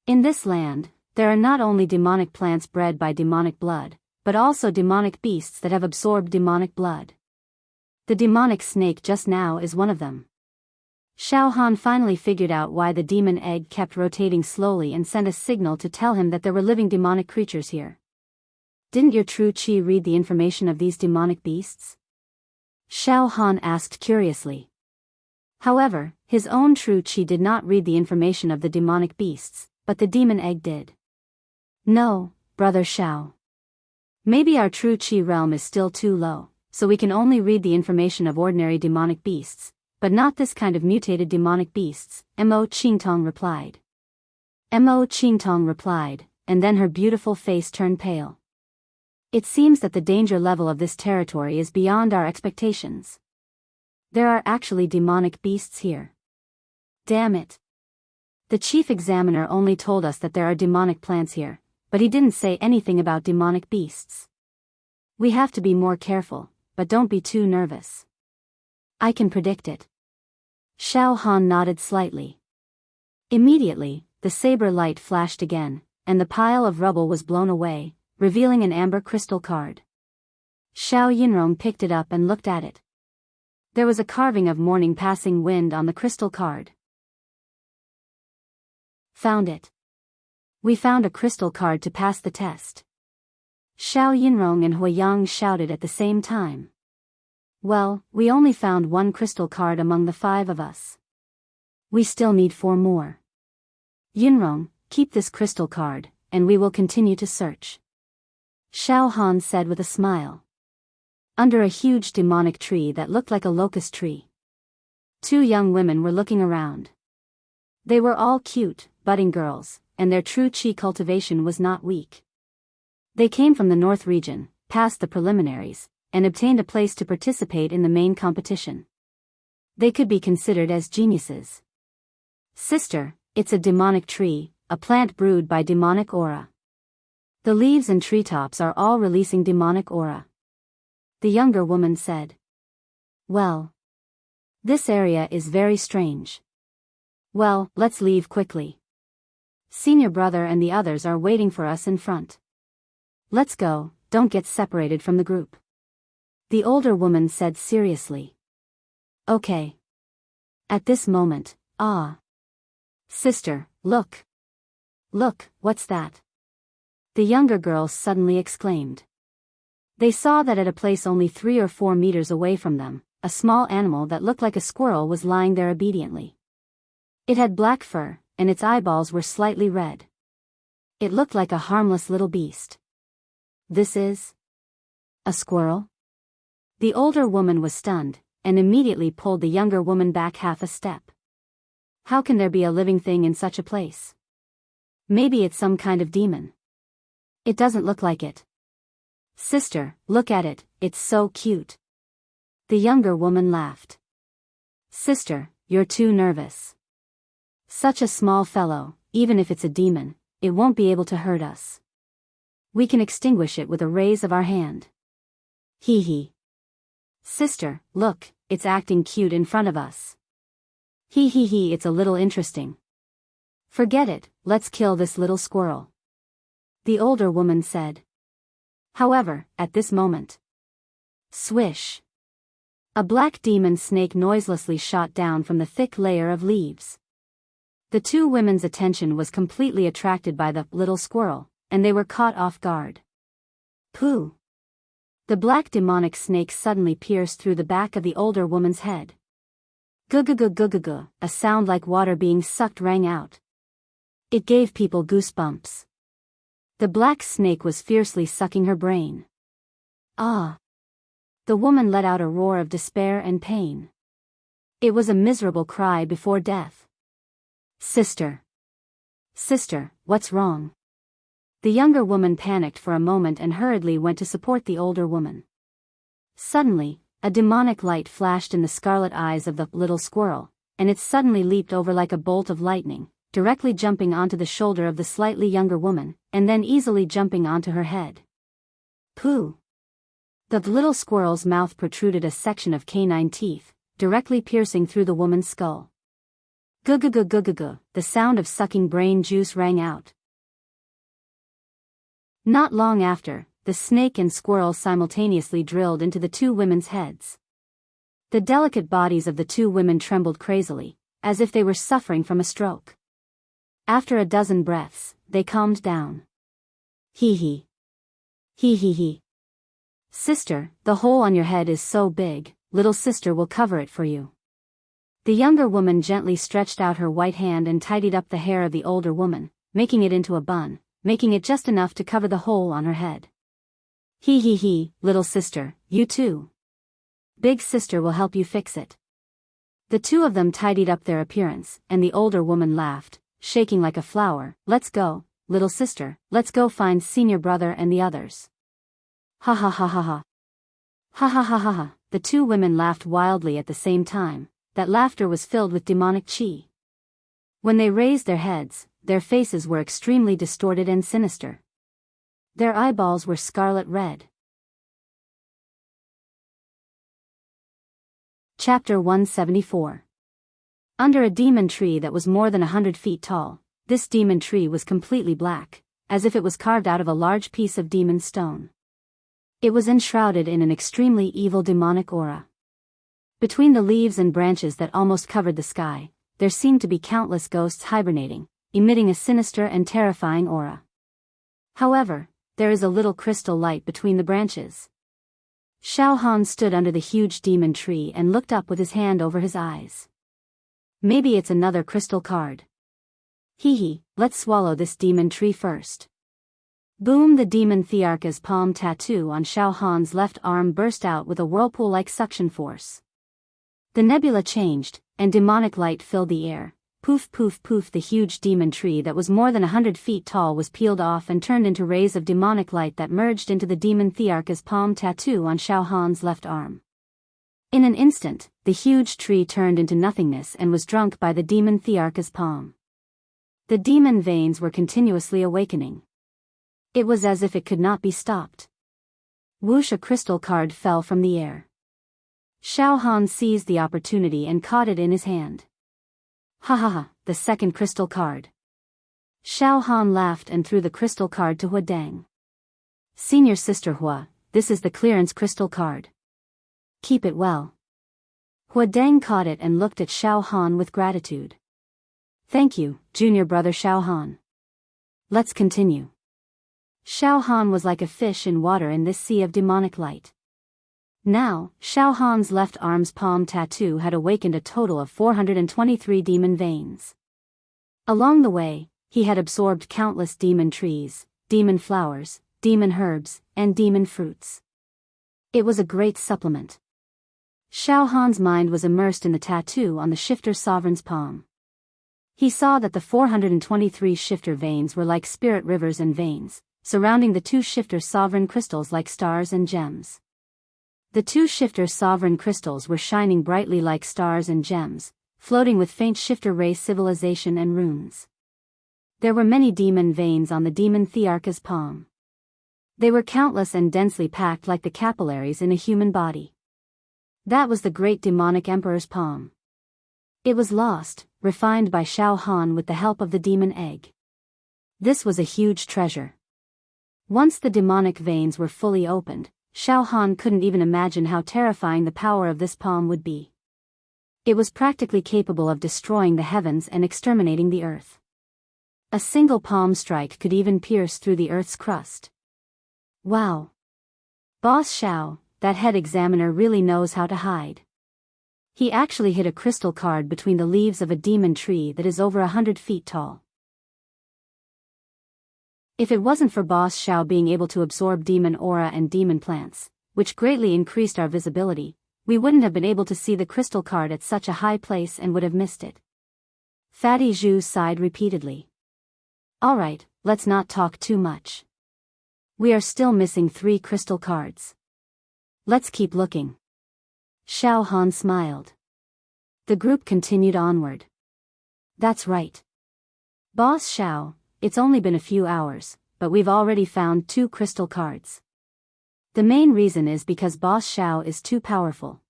In this land, There are not only demonic plants bred by demonic blood, but also demonic beasts that have absorbed demonic blood. The demonic snake just now is one of them. Xiao Han finally figured out why the demon egg kept rotating slowly and sent a signal to tell him that there were living demonic creatures here. Didn't your true Qi read the information of these demonic beasts? Xiao Han asked curiously. However, his own true Qi did not read the information of the demonic beasts, but the demon egg did. No, Brother Xiao. Maybe our true Qi realm is still too low, so we can only read the information of ordinary demonic beasts, but not this kind of mutated demonic beasts, Mo Qingtong replied. Mo Qingtong replied, and then her beautiful face turned pale. It seems that the danger level of this territory is beyond our expectations. There are actually demonic beasts here. Damn it. The chief examiner only told us that there are demonic plants here, but he didn't say anything about demonic beasts. We have to be more careful, but don't be too nervous. I can predict it. Xiao Han nodded slightly. Immediately, the saber light flashed again, and the pile of rubble was blown away, revealing an amber crystal card. Xiao Yinrong picked it up and looked at it. There was a carving of morning passing wind on the crystal card. Found it. We found a crystal card to pass the test. Xiao Yinrong and Huiyang shouted at the same time. Well, we only found one crystal card among the 5 of us. We still need 4 more. Yinrong, keep this crystal card, and we will continue to search. Xiao Han said with a smile. Under a huge demonic tree that looked like a locust tree, 2 young women were looking around. They were all cute, budding girls, and their true Qi cultivation was not weak. They came from the North region, passed the preliminaries, and obtained a place to participate in the main competition. They could be considered as geniuses. Sister, it's a demonic tree, a plant brewed by demonic aura. The leaves and treetops are all releasing demonic aura. The younger woman said. Well, this area is very strange. Well, let's leave quickly. Senior brother and the others are waiting for us in front. Let's go, don't get separated from the group. The older woman said seriously. Okay. At this moment, Sister, look. Look, what's that? The younger girls suddenly exclaimed. They saw that at a place only 3 or 4 meters away from them, a small animal that looked like a squirrel was lying there obediently. It had black fur, and its eyeballs were slightly red. It looked like a harmless little beast. This is a squirrel? The older woman was stunned, and immediately pulled the younger woman back half a step. How can there be a living thing in such a place? Maybe it's some kind of demon. It doesn't look like it. Sister, look at it, it's so cute. The younger woman laughed. Sister, you're too nervous. Such a small fellow, even if it's a demon, it won't be able to hurt us. We can extinguish it with a raise of our hand. Hee hee. Sister, look, it's acting cute in front of us. Hee hee hee, it's a little interesting. Forget it, let's kill this little squirrel. The older woman said. However, at this moment. Swish. A black demon snake noiselessly shot down from the thick layer of leaves. The 2 women's attention was completely attracted by the little squirrel, and they were caught off guard. Pooh! The black demonic snake suddenly pierced through the back of the older woman's head. Gu-gu-gu-gu-gu-gu, a sound like water being sucked rang out. It gave people goosebumps. The black snake was fiercely sucking her brain. Ah! The woman let out a roar of despair and pain. It was a miserable cry before death. Sister! Sister, what's wrong? The younger woman panicked for a moment and hurriedly went to support the older woman. Suddenly, a demonic light flashed in the scarlet eyes of the little squirrel, and it suddenly leaped over like a bolt of lightning, directly jumping onto the shoulder of the slightly younger woman, and then easily jumping onto her head. Pooh! The little squirrel's mouth protruded a section of canine teeth, directly piercing through the woman's skull. Gu-gu-gu-gu-gu-gu, the sound of sucking brain juice rang out. Not long after, the snake and squirrel simultaneously drilled into the two women's heads. The delicate bodies of the two women trembled crazily, as if they were suffering from a stroke. After a dozen breaths, they calmed down. Hee hee. Hee hee hee. Sister, the hole on your head is so big, little sister will cover it for you. The younger woman gently stretched out her white hand and tidied up the hair of the older woman, making it into a bun, making it just enough to cover the hole on her head. Hee hee hee, little sister, you too. Big sister will help you fix it. The two of them tidied up their appearance, and the older woman laughed, shaking like a flower. Let's go, little sister, let's go find senior brother and the others. Ha ha ha ha ha. Ha ha ha ha ha. The two women laughed wildly at the same time. That laughter was filled with demonic chi. When they raised their heads, their faces were extremely distorted and sinister. Their eyeballs were scarlet red. Chapter 174. Under a demon tree that was more than 100 feet tall, this demon tree was completely black, as if it was carved out of a large piece of demon stone. It was enshrouded in an extremely evil demonic aura. Between the leaves and branches that almost covered the sky, there seemed to be countless ghosts hibernating, emitting a sinister and terrifying aura. However, there is a little crystal light between the branches. Xiao Han stood under the huge demon tree and looked up with his hand over his eyes. Maybe it's another crystal card. Hee hee, let's swallow this demon tree first. Boom! The demon Thearka's palm tattoo on Xiao Han's left arm burst out with a whirlpool-like suction force. The nebula changed, and demonic light filled the air. Poof poof poof. The huge demon tree that was more than 100 feet tall was peeled off and turned into rays of demonic light that merged into the demon Thearka's palm tattoo on Xiao Han's left arm. In an instant, the huge tree turned into nothingness and was drunk by the demon Thearka's palm. The demon veins were continuously awakening. It was as if it could not be stopped. Whoosh! A crystal card fell from the air. Xiao Han seized the opportunity and caught it in his hand. Ha ha ha, the second crystal card. Xiao Han laughed and threw the crystal card to Huadeng. Senior sister Hua, this is the clearance crystal card. Keep it well. Huadeng caught it and looked at Xiao Han with gratitude. Thank you, junior brother Xiao Han. Let's continue. Xiao Han was like a fish in water in this sea of demonic light. Now, Xiao Han's left arm's palm tattoo had awakened a total of 423 demon veins. Along the way, he had absorbed countless demon trees, demon flowers, demon herbs, and demon fruits. It was a great supplement. Xiao Han's mind was immersed in the tattoo on the shifter sovereign's palm. He saw that the 423 shifter veins were like spirit rivers and veins, surrounding the two shifter sovereign crystals like stars and gems. The two shifter sovereign crystals were shining brightly like stars and gems, floating with faint shifter ray civilization and runes. There were many demon veins on the demon Thearka's palm. They were countless and densely packed like the capillaries in a human body. That was the great demonic emperor's palm. It was lost, refined by Xiao Han with the help of the demon egg. This was a huge treasure. Once the demonic veins were fully opened, Xiao Han couldn't even imagine how terrifying the power of this palm would be. It was practically capable of destroying the heavens and exterminating the earth. A single palm strike could even pierce through the earth's crust. Wow! Boss Xiao, that head examiner really knows how to hide. He actually hid a crystal card between the leaves of a demon tree that is over 100 feet tall. If it wasn't for Boss Xiao being able to absorb demon aura and demon plants, which greatly increased our visibility, we wouldn't have been able to see the crystal card at such a high place and would have missed it. Fatty Zhu sighed repeatedly. Alright, let's not talk too much. We are still missing 3 crystal cards. Let's keep looking. Xiao Han smiled. The group continued onward. That's right. Boss Xiao, it's only been a few hours, but we've already found 2 crystal cards. The main reason is because Boss Xiao is too powerful.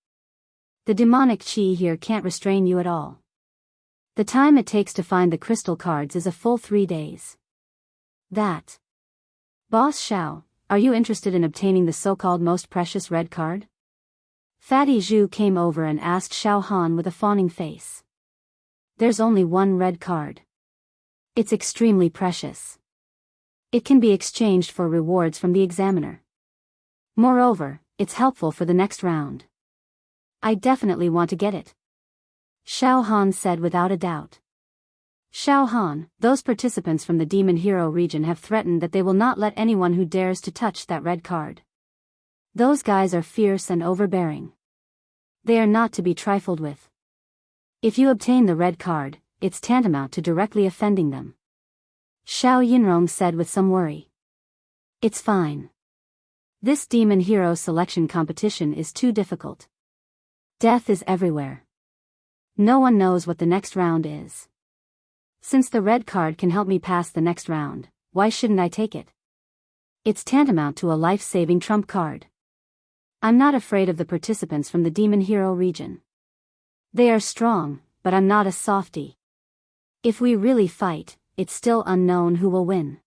The demonic chi here can't restrain you at all. The time it takes to find the crystal cards is a full 3 days. That Boss Xiao, are you interested in obtaining the so-called most precious red card? Fatty Zhu came over and asked Xiao Han with a fawning face. There's only one red card. It's extremely precious. It can be exchanged for rewards from the examiner. Moreover, it's helpful for the next round. I definitely want to get it. Xiao Han said without a doubt. Xiao Han, those participants from the Demon Hero region have threatened that they will not let anyone who dares to touch that red card. Those guys are fierce and overbearing. They are not to be trifled with. If you obtain the red card, it's tantamount to directly offending them. Xiao Yinrong said with some worry. It's fine. This Demon Hero selection competition is too difficult. Death is everywhere. No one knows what the next round is. Since the red card can help me pass the next round, why shouldn't I take it? It's tantamount to a life-saving trump card. I'm not afraid of the participants from the Demon Hero region. They are strong, but I'm not a softie. If we really fight, it's still unknown who will win.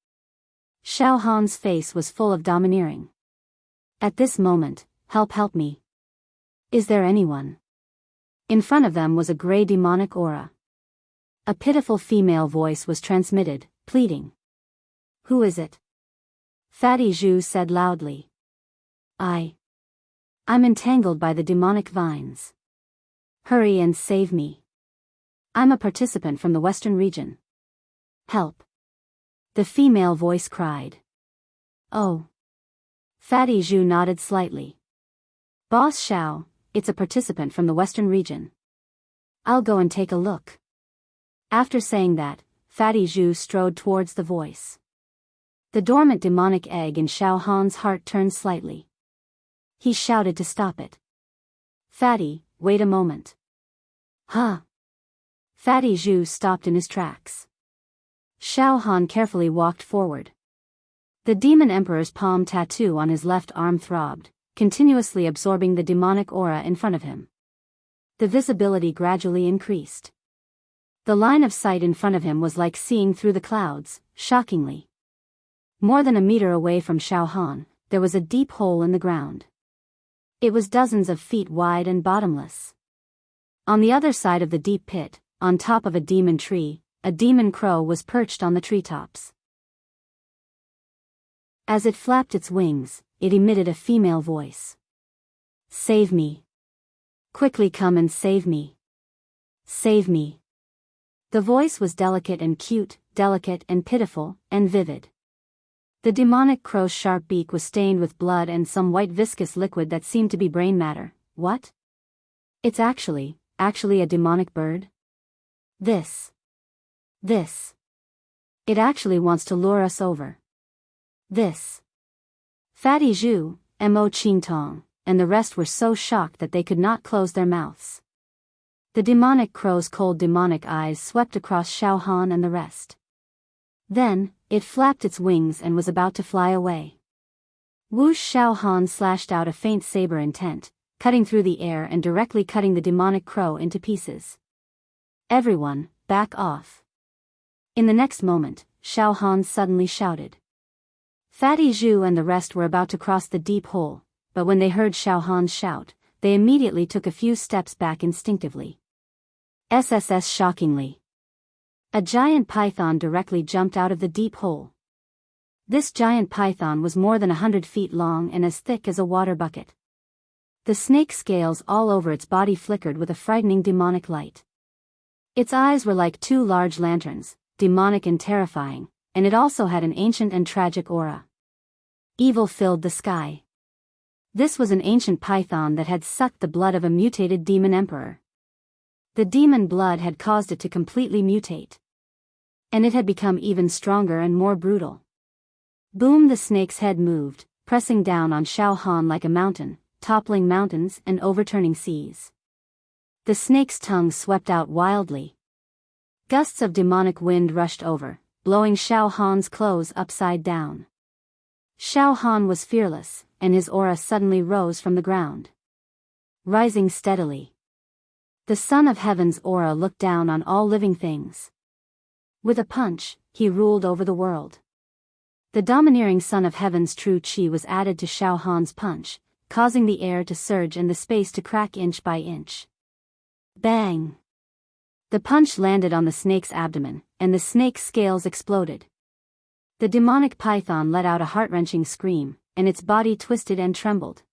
Xiao Han's face was full of domineering. At this moment, help me. Is there anyone? In front of them was a gray demonic aura. A pitiful female voice was transmitted, pleading. Who is it? Fatty Zhu said loudly. I'm entangled by the demonic vines. Hurry and save me. I'm a participant from the Western region. Help. The female voice cried. Oh. Fatty Zhu nodded slightly. Boss Xiao, it's a participant from the Western region. I'll go and take a look. After saying that, Fatty Zhu strode towards the voice. The dormant demonic egg in Xiao Han's heart turned slightly. He shouted to stop it. Fatty, wait a moment. Huh? Fatty Zhu stopped in his tracks. Xiao Han carefully walked forward. The Demon Emperor's palm tattoo on his left arm throbbed, continuously absorbing the demonic aura in front of him. The visibility gradually increased. The line of sight in front of him was like seeing through the clouds, shockingly. More than a meter away from Xiao Han, there was a deep hole in the ground. It was dozens of feet wide and bottomless. On the other side of the deep pit, on top of a demon tree, a demon crow was perched on the treetops. As it flapped its wings, it emitted a female voice. Save me. Quickly come and save me. Save me. The voice was delicate and cute, delicate and pitiful, and vivid. The demonic crow's sharp beak was stained with blood and some white viscous liquid that seemed to be brain matter. What? It's actually a demonic bird? This. It actually wants to lure us over. This. Fatty Zhu, Mo Qingtong, and the rest were so shocked that they could not close their mouths. The demonic crow's cold demonic eyes swept across Xiao Han and the rest. Then, it flapped its wings and was about to fly away. Whoosh! Xiao Han slashed out a faint saber intent, cutting through the air and directly cutting the demonic crow into pieces. Everyone, back off. In the next moment, Xiao Han suddenly shouted. Fatty Zhu and the rest were about to cross the deep hole, but when they heard Xiao Han's shout, they immediately took a few steps back instinctively. SSS shockingly. A giant python directly jumped out of the deep hole. This giant python was more than 100 feet long and as thick as a water bucket. The snake scales all over its body flickered with a frightening demonic light. Its eyes were like two large lanterns, demonic and terrifying, and it also had an ancient and tragic aura. Evil filled the sky. This was an ancient python that had sucked the blood of a mutated demon emperor. The demon blood had caused it to completely mutate. And it had become even stronger and more brutal. Boom! The snake's head moved, pressing down on Xiao Han like a mountain, toppling mountains and overturning seas. The snake's tongue swept out wildly. Gusts of demonic wind rushed over, blowing Xiao Han's clothes upside down. Xiao Han was fearless, and his aura suddenly rose from the ground. Rising steadily. The Son of Heaven's aura looked down on all living things. With a punch, he ruled over the world. The domineering son of heaven's true chi was added to Xiao Han's punch, causing the air to surge and the space to crack inch by inch. Bang! The punch landed on the snake's abdomen, and the snake's scales exploded. The demonic python let out a heart-wrenching scream, and its body twisted and trembled.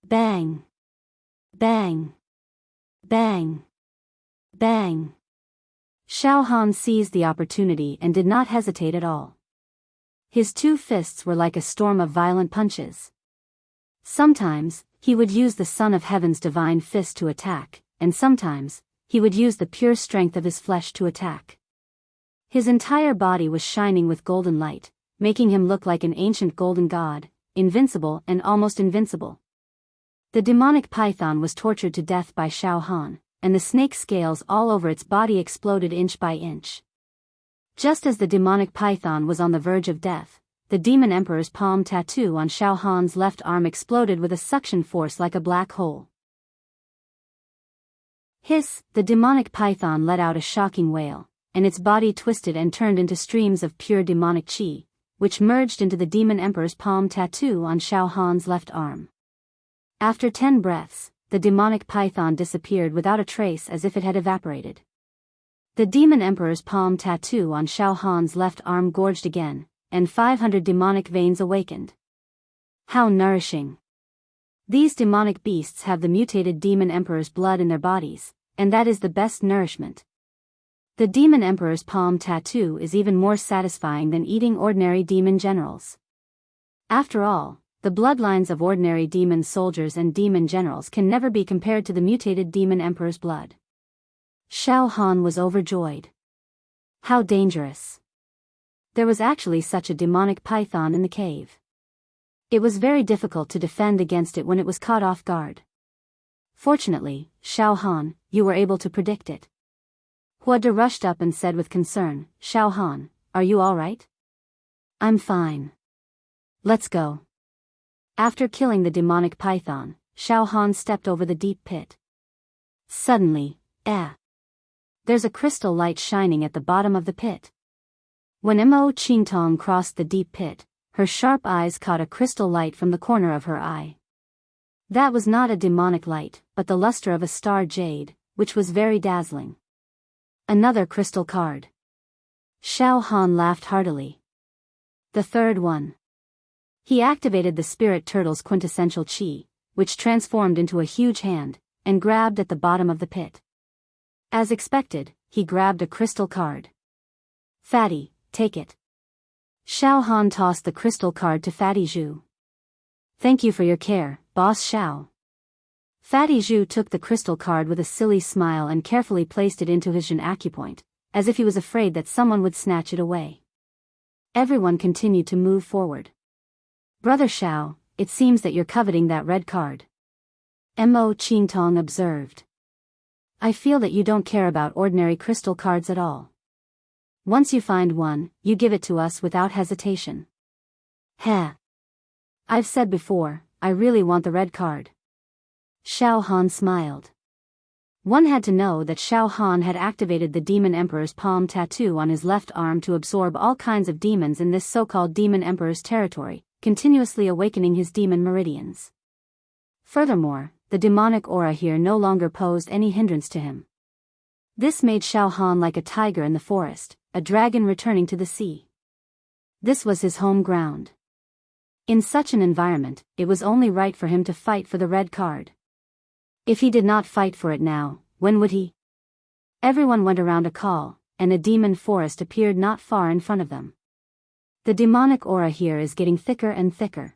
Bang! Bang! Bang! Bang! Xiao Han seized the opportunity and did not hesitate at all. His two fists were like a storm of violent punches. Sometimes, he would use the Son of Heaven's divine fist to attack, and sometimes, he would use the pure strength of his flesh to attack. His entire body was shining with golden light, making him look like an ancient golden god, invincible and almost invincible. The demonic python was tortured to death by Xiao Han, and the snake scales all over its body exploded inch by inch. Just as the demonic python was on the verge of death, the demon emperor's palm tattoo on Xiao Han's left arm exploded with a suction force like a black hole. Hiss! The demonic python let out a shocking wail, and its body twisted and turned into streams of pure demonic chi, which merged into the demon emperor's palm tattoo on Xiao Han's left arm. After 10 breaths, the demonic python disappeared without a trace as if it had evaporated. The demon emperor's palm tattoo on Xiao Han's left arm gorged again, and 500 demonic veins awakened. How nourishing! These demonic beasts have the mutated demon emperor's blood in their bodies, and that is the best nourishment. The demon emperor's palm tattoo is even more satisfying than eating ordinary demon generals. After all, the bloodlines of ordinary demon soldiers and demon generals can never be compared to the mutated demon emperor's blood. Xiao Han was overjoyed. How dangerous! There was actually such a demonic python in the cave. It was very difficult to defend against it when it was caught off guard. Fortunately, Xiao Han, you were able to predict it. Huada rushed up and said with concern, Xiao Han, are you all right? I'm fine. Let's go. After killing the demonic python, Xiao Han stepped over the deep pit. Suddenly, there's a crystal light shining at the bottom of the pit. When Mo Qingtong crossed the deep pit, her sharp eyes caught a crystal light from the corner of her eye. That was not a demonic light, but the luster of a star jade, which was very dazzling. Another crystal card. Xiao Han laughed heartily. The third one. He activated the spirit turtle's quintessential chi, which transformed into a huge hand, and grabbed at the bottom of the pit. As expected, he grabbed a crystal card. Fatty, take it. Xiao Han tossed the crystal card to Fatty Zhu. Thank you for your care, Boss Xiao. Fatty Zhu took the crystal card with a silly smile and carefully placed it into his Jin acupoint, as if he was afraid that someone would snatch it away. Everyone continued to move forward. Brother Xiao, it seems that you're coveting that red card. Mo Qingtong observed. I feel that you don't care about ordinary crystal cards at all. Once you find one, you give it to us without hesitation. Heh. I've said before, I really want the red card. Xiao Han smiled. One had to know that Xiao Han had activated the Demon Emperor's palm tattoo on his left arm to absorb all kinds of demons in this so-called Demon Emperor's territory, continuously awakening his demon meridians. Furthermore, the demonic aura here no longer posed any hindrance to him. This made Xiao Han like a tiger in the forest, a dragon returning to the sea. This was his home ground. In such an environment, it was only right for him to fight for the red card. If he did not fight for it now, when would he? Everyone went around a call, and a demon forest appeared not far in front of them. The demonic aura here is getting thicker and thicker.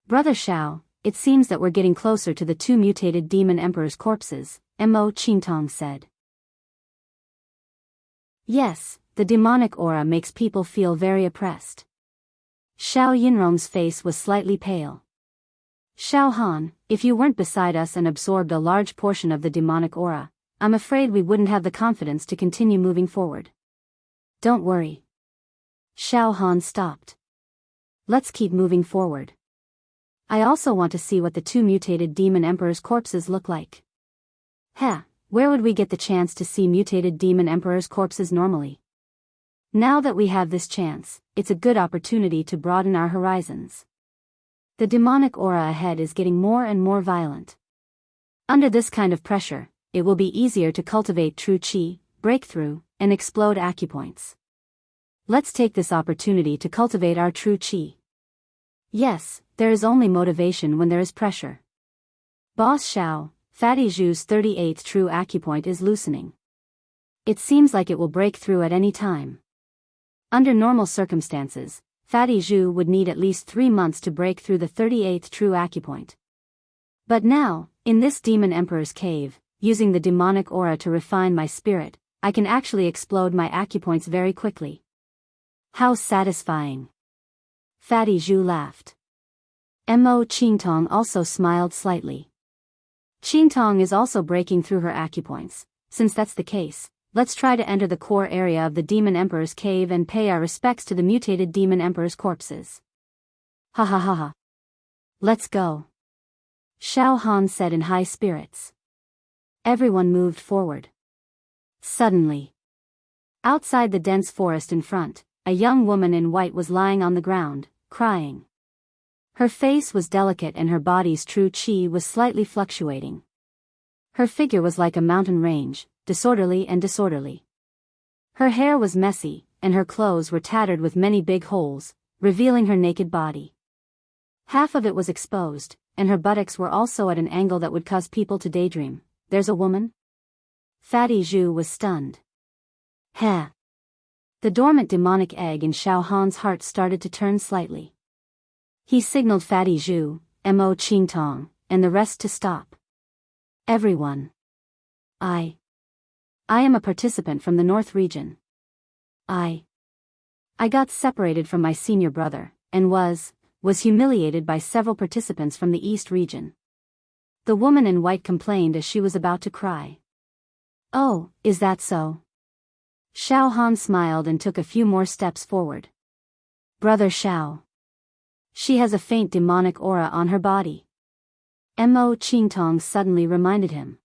Brother Xiao, it seems that we're getting closer to the 2 mutated demon emperor's corpses, Mo Qingtong said. Yes, the demonic aura makes people feel very oppressed. Xiao Yinrong's face was slightly pale. Xiao Han, if you weren't beside us and absorbed a large portion of the demonic aura, I'm afraid we wouldn't have the confidence to continue moving forward. Don't worry. Xiao Han stopped. Let's keep moving forward. I also want to see what the 2 mutated demon emperor's corpses look like. Where would we get the chance to see mutated demon emperor's corpses normally? Now that we have this chance, it's a good opportunity to broaden our horizons. The demonic aura ahead is getting more and more violent. Under this kind of pressure, it will be easier to cultivate true chi, break through, and explode acupoints. Let's take this opportunity to cultivate our true chi. Yes, there is only motivation when there is pressure. Boss Xiao, Fatty Zhu's 38th true acupoint is loosening. It seems like it will break through at any time. Under normal circumstances, Fatty Zhu would need at least 3 months to break through the 38th true acupoint. But now, in this Demon Emperor's cave, using the demonic aura to refine my spirit, I can actually explode my acupoints very quickly. How satisfying! Fatty Zhu laughed. Mo Qingtong also smiled slightly. Qingtong is also breaking through her acupoints. Since that's the case, let's try to enter the core area of the Demon Emperor's cave and pay our respects to the mutated Demon Emperor's corpses. Ha ha ha ha. Let's go. Xiao Han said in high spirits. Everyone moved forward. Suddenly, outside the dense forest in front, a young woman in white was lying on the ground, crying. Her face was delicate and her body's true chi was slightly fluctuating. Her figure was like a mountain range, disorderly and disorderly. Her hair was messy, and her clothes were tattered with many big holes, revealing her naked body. Half of it was exposed, and her buttocks were also at an angle that would cause people to daydream. There's a woman? Fatty Zhu was stunned. Heh. The dormant demonic egg in Xiao Han's heart started to turn slightly. He signaled Fatty Zhu, Mo Qingtong, and the rest to stop. Everyone. I am a participant from the North region. I got separated from my senior brother, and was humiliated by several participants from the East region. The woman in white complained as she was about to cry. Oh, is that so? Xiao Han smiled and took a few more steps forward. Brother Xiao. She has a faint demonic aura on her body. Mo Qingtong suddenly reminded him.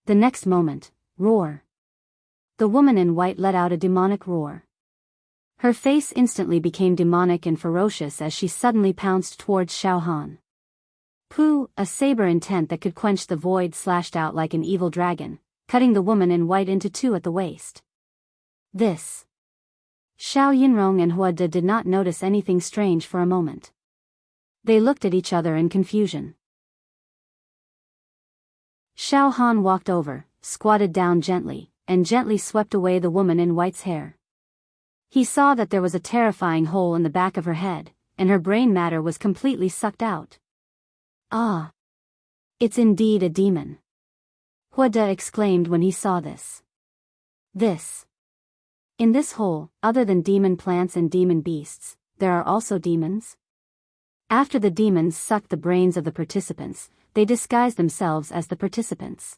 The next moment, roar. The woman in white let out a demonic roar. Her face instantly became demonic and ferocious as she suddenly pounced towards Xiao Han. Pooh, a saber intent that could quench the void slashed out like an evil dragon, cutting the woman in white into two at the waist. This. Xiao Yinrong and Hua De did not notice anything strange for a moment. They looked at each other in confusion. Xiao Han walked over, squatted down gently, and gently swept away the woman in white's hair. He saw that there was a terrifying hole in the back of her head, and her brain matter was completely sucked out. Ah! It's indeed a demon. Hua De exclaimed when he saw this. In this hole, other than demon plants and demon beasts, there are also demons? After the demons sucked the brains of the participants, they disguised themselves as the participants.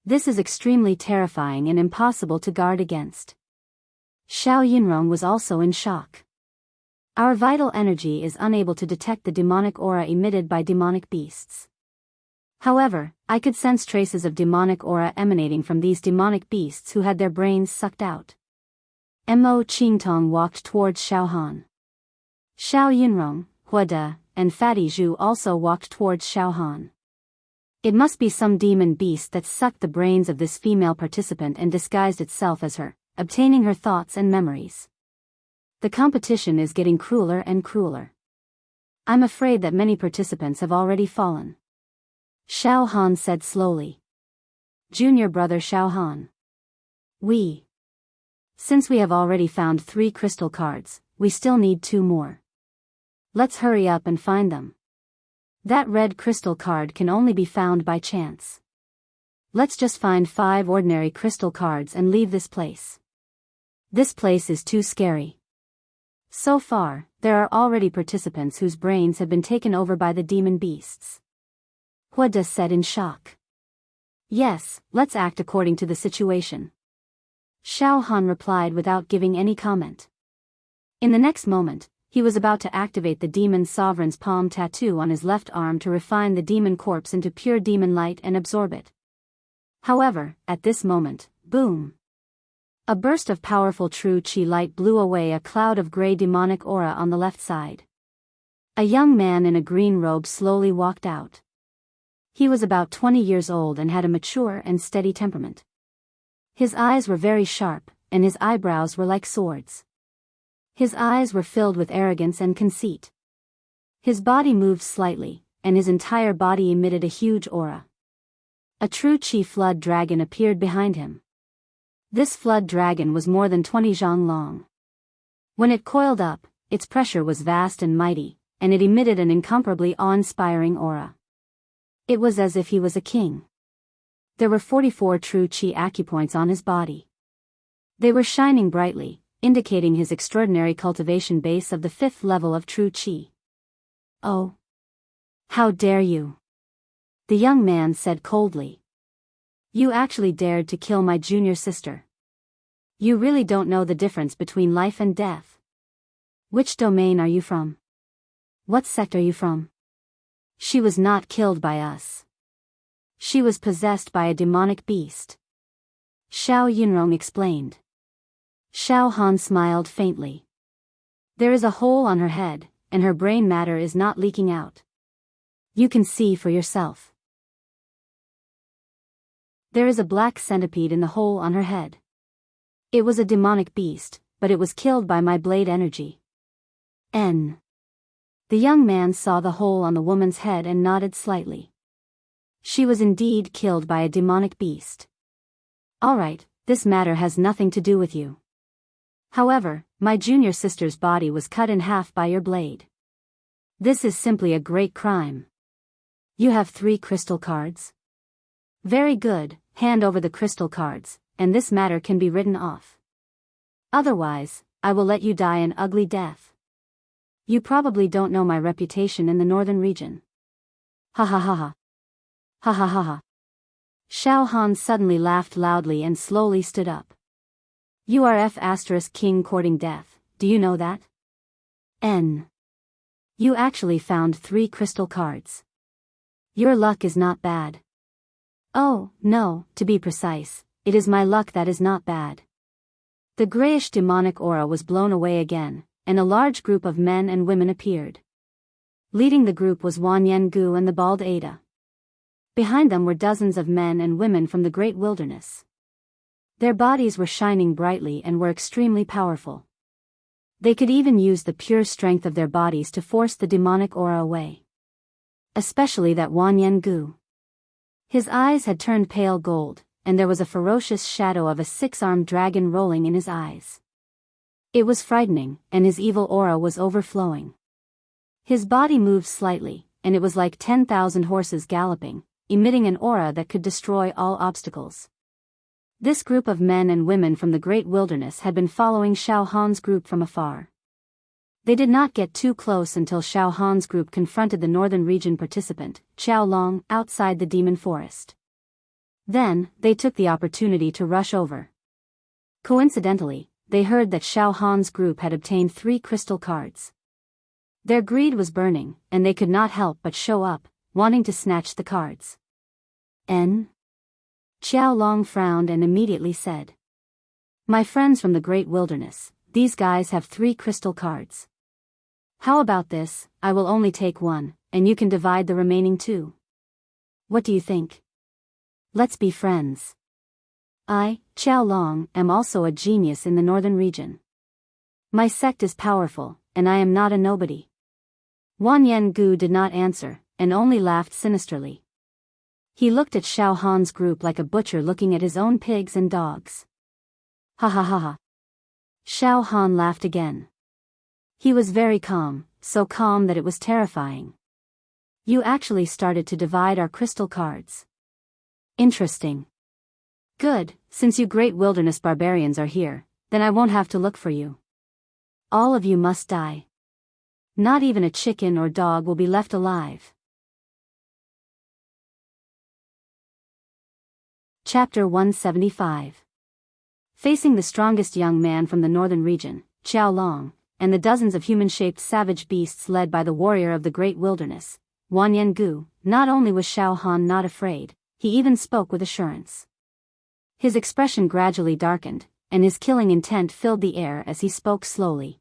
This is extremely terrifying and impossible to guard against. Xiao Yinrong was also in shock. Our vital energy is unable to detect the demonic aura emitted by demonic beasts. However, I could sense traces of demonic aura emanating from these demonic beasts who had their brains sucked out. Mo Qingtong walked towards Xiao Han. Xiao Yinrong, Hua De, and Fatty Zhu also walked towards Xiao Han. It must be some demon beast that sucked the brains of this female participant and disguised itself as her, obtaining her thoughts and memories. The competition is getting crueler and crueler. I'm afraid that many participants have already fallen. Xiao Han said slowly. Junior brother Xiao Han. Since we have already found 3 crystal cards, we still need 2 more. Let's hurry up and find them. That red crystal card can only be found by chance. Let's just find 5 ordinary crystal cards and leave this place. This place is too scary. So far, there are already participants whose brains have been taken over by the demon beasts. Hua De said in shock. Yes, let's act according to the situation. Xiao Han replied without giving any comment. In the next moment, he was about to activate the demon sovereign's palm tattoo on his left arm to refine the demon corpse into pure demon light and absorb it. However, at this moment, boom! A burst of powerful true chi light blew away a cloud of gray demonic aura on the left side. A young man in a green robe slowly walked out. He was about 20 years old and had a mature and steady temperament. His eyes were very sharp, and his eyebrows were like swords. His eyes were filled with arrogance and conceit. His body moved slightly, and his entire body emitted a huge aura. A true chi flood dragon appeared behind him. This flood dragon was more than 20 zhang long. When it coiled up, its pressure was vast and mighty, and it emitted an incomparably awe-inspiring aura. It was as if he was a king. There were 44 true chi acupoints on his body. They were shining brightly, indicating his extraordinary cultivation base of the 5th level of true chi. "Oh! How dare you?" the young man said coldly. "You actually dared to kill my junior sister. You really don't know the difference between life and death. Which domain are you from? What sect are you from? She was not killed by us. She was possessed by a demonic beast," Xiao Yunrong explained. Xiao Han smiled faintly. "There is a hole on her head, and her brain matter is not leaking out. You can see for yourself. There is a black centipede in the hole on her head. It was a demonic beast, but it was killed by my blade energy." The young man saw the hole on the woman's head and nodded slightly. She was indeed killed by a demonic beast. "All right, this matter has nothing to do with you. However, my junior sister's body was cut in half by your blade. This is simply a great crime. You have 3 crystal cards? Very good, hand over the crystal cards, and this matter can be written off. Otherwise, I will let you die an ugly death. You probably don't know my reputation in the northern region." "Ha ha ha ha. Ha ha ha ha." Xiao Han suddenly laughed loudly and slowly stood up. "You are King courting death, do you know that? You actually found 3 crystal cards. Your luck is not bad." "Oh, no, to be precise, it is my luck that is not bad." The grayish demonic aura was blown away again, and a large group of men and women appeared. Leading the group was Wan Yengu and the bald Ada. Behind them were dozens of men and women from the great wilderness. Their bodies were shining brightly and were extremely powerful. They could even use the pure strength of their bodies to force the demonic aura away. Especially that Wan Yengu. His eyes had turned pale gold, and there was a ferocious shadow of a 6-armed dragon rolling in his eyes. It was frightening, and his evil aura was overflowing. His body moved slightly, and it was like 10,000 horses galloping, emitting an aura that could destroy all obstacles. This group of men and women from the great wilderness had been following Xiao Han's group from afar. They did not get too close until Xiao Han's group confronted the northern region participant, Xiao Long, outside the demon forest. Then, they took the opportunity to rush over. Coincidentally, they heard that Xiao Han's group had obtained 3 crystal cards. Their greed was burning, and they could not help but show up, wanting to snatch the cards. Xiao Long frowned and immediately said, "My friends from the great wilderness, these guys have 3 crystal cards. How about this, I will only take 1, and you can divide the remaining 2. What do you think? Let's be friends. I, Xiao Long, am also a genius in the northern region. My sect is powerful, and I am not a nobody." Wan Yengu did not answer, and only laughed sinisterly. He looked at Xiao Han's group like a butcher looking at his own pigs and dogs. "Ha ha ha ha." Xiao Han laughed again. He was very calm, so calm that it was terrifying. "You actually started to divide our crystal cards. Interesting. Good, since you great wilderness barbarians are here, then I won't have to look for you. All of you must die. Not even a chicken or dog will be left alive." Chapter 175. Facing the strongest young man from the northern region, Xiao Long, and the dozens of human-shaped savage beasts led by the warrior of the great wilderness, Wan Yengu, not only was Xiao Han not afraid, he even spoke with assurance. His expression gradually darkened, and his killing intent filled the air as he spoke slowly.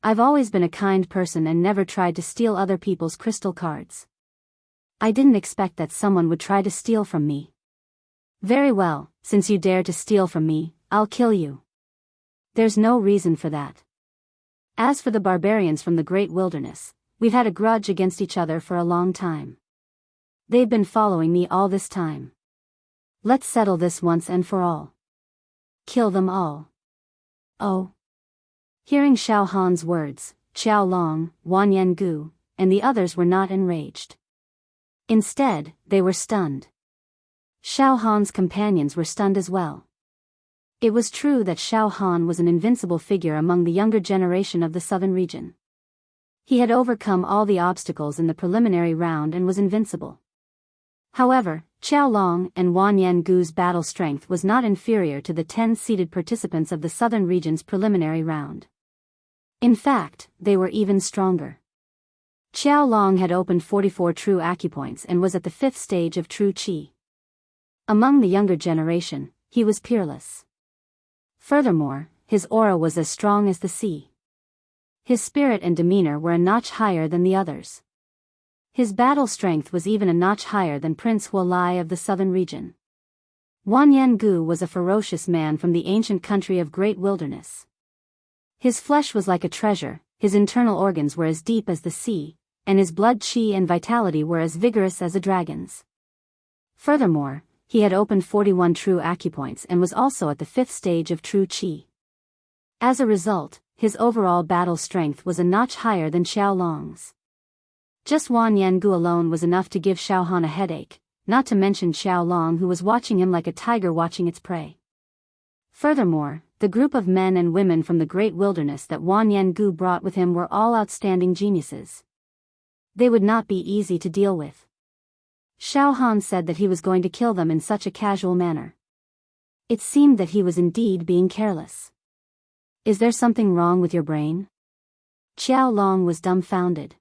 I've always been a kind person and never tried to steal other people's crystal cards. I didn't expect that someone would try to steal from me. Very well, since you dare to steal from me, I'll kill you. There's no reason for that. As for the barbarians from the great wilderness, we've had a grudge against each other for a long time. They've been following me all this time. Let's settle this once and for all. Kill them all. Oh. Hearing Xiao Han's words, Xiao Long, Wan Yengu, and the others were not enraged. Instead, they were stunned. Xiao Han's companions were stunned as well. It was true that Xiao Han was an invincible figure among the younger generation of the southern region. He had overcome all the obstacles in the preliminary round and was invincible. However, Xiao Long and Wan Yengu's battle strength was not inferior to the 10 seeded participants of the southern region's preliminary round. In fact, they were even stronger. Xiao Long had opened 44 true acupoints and was at the 5th stage of true qi. Among the younger generation, he was peerless. Furthermore, his aura was as strong as the sea. His spirit and demeanor were a notch higher than the others. His battle strength was even a notch higher than Prince Huolai of the southern region. Wan Yengu was a ferocious man from the ancient country of Great Wilderness. His flesh was like a treasure, his internal organs were as deep as the sea, and his blood qi and vitality were as vigorous as a dragon's. Furthermore, he had opened 41 true acupoints and was also at the 5th stage of true qi. As a result, his overall battle strength was a notch higher than Xiao Long's. Just Wan Yengu alone was enough to give Xiao Han a headache, not to mention Xiao Long, who was watching him like a tiger watching its prey. Furthermore, the group of men and women from the great wilderness that Wan Yengu brought with him were all outstanding geniuses. They would not be easy to deal with. Xiao Han said that he was going to kill them in such a casual manner. It seemed that he was indeed being careless. Is there something wrong with your brain? Xiao Long was dumbfounded.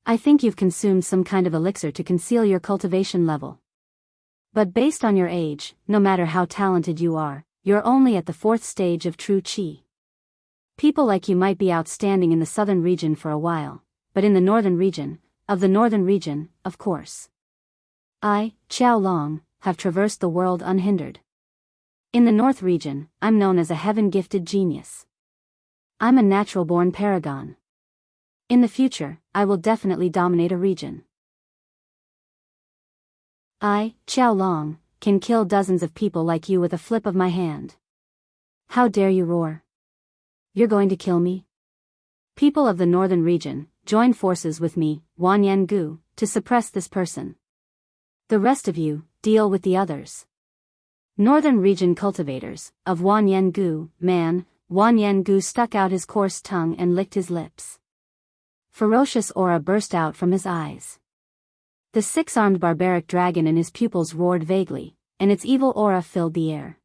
I think you've consumed some kind of elixir to conceal your cultivation level. But based on your age, no matter how talented you are, you're only at the 4th stage of true qi. People like you might be outstanding in the southern region for a while, but in the northern region, of course. I, Xiao Long, have traversed the world unhindered. In the north region, I'm known as a heaven-gifted genius. I'm a natural-born paragon. In the future, I will definitely dominate a region. I, Xiao Long, can kill dozens of people like you with a flip of my hand. How dare you roar? You're going to kill me? People of the northern region, join forces with me, Wan Yengu, to suppress this person. The rest of you, deal with the others. Northern region cultivators, of Wan Yengu, man, Wan Yengu stuck out his coarse tongue and licked his lips. Ferocious aura burst out from his eyes. The 6-armed barbaric dragon in his pupils roared vaguely, and its evil aura filled the air.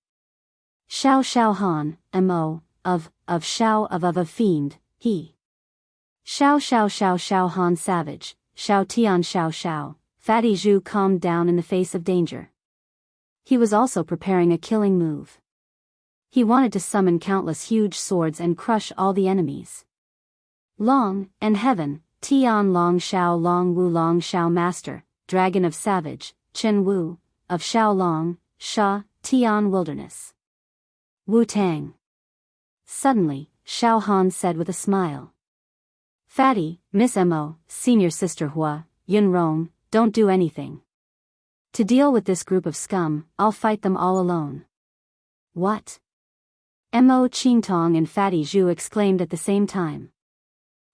Xiao Xiao Han, M.O., of Xiao of fiend, he. Xiao Xiao Xiao Xiao Han savage, Xiao Tian Xiao Xiao, Fatty Zhu calmed down in the face of danger. He was also preparing a killing move. He wanted to summon countless huge swords and crush all the enemies. Long, and heaven, Tian Long Xiao Long Wu Long Xiao Master, Dragon of Savage, Chen Wu, of Xiao Long, Sha, Tian Wilderness. Wu Tang. Suddenly, Xiao Han said with a smile. Fatty, Miss Mo, Senior Sister Hua, Yun Rong, don't do anything. To deal with this group of scum, I'll fight them all alone. What? Mo Qingtong and Fatty Zhu exclaimed at the same time.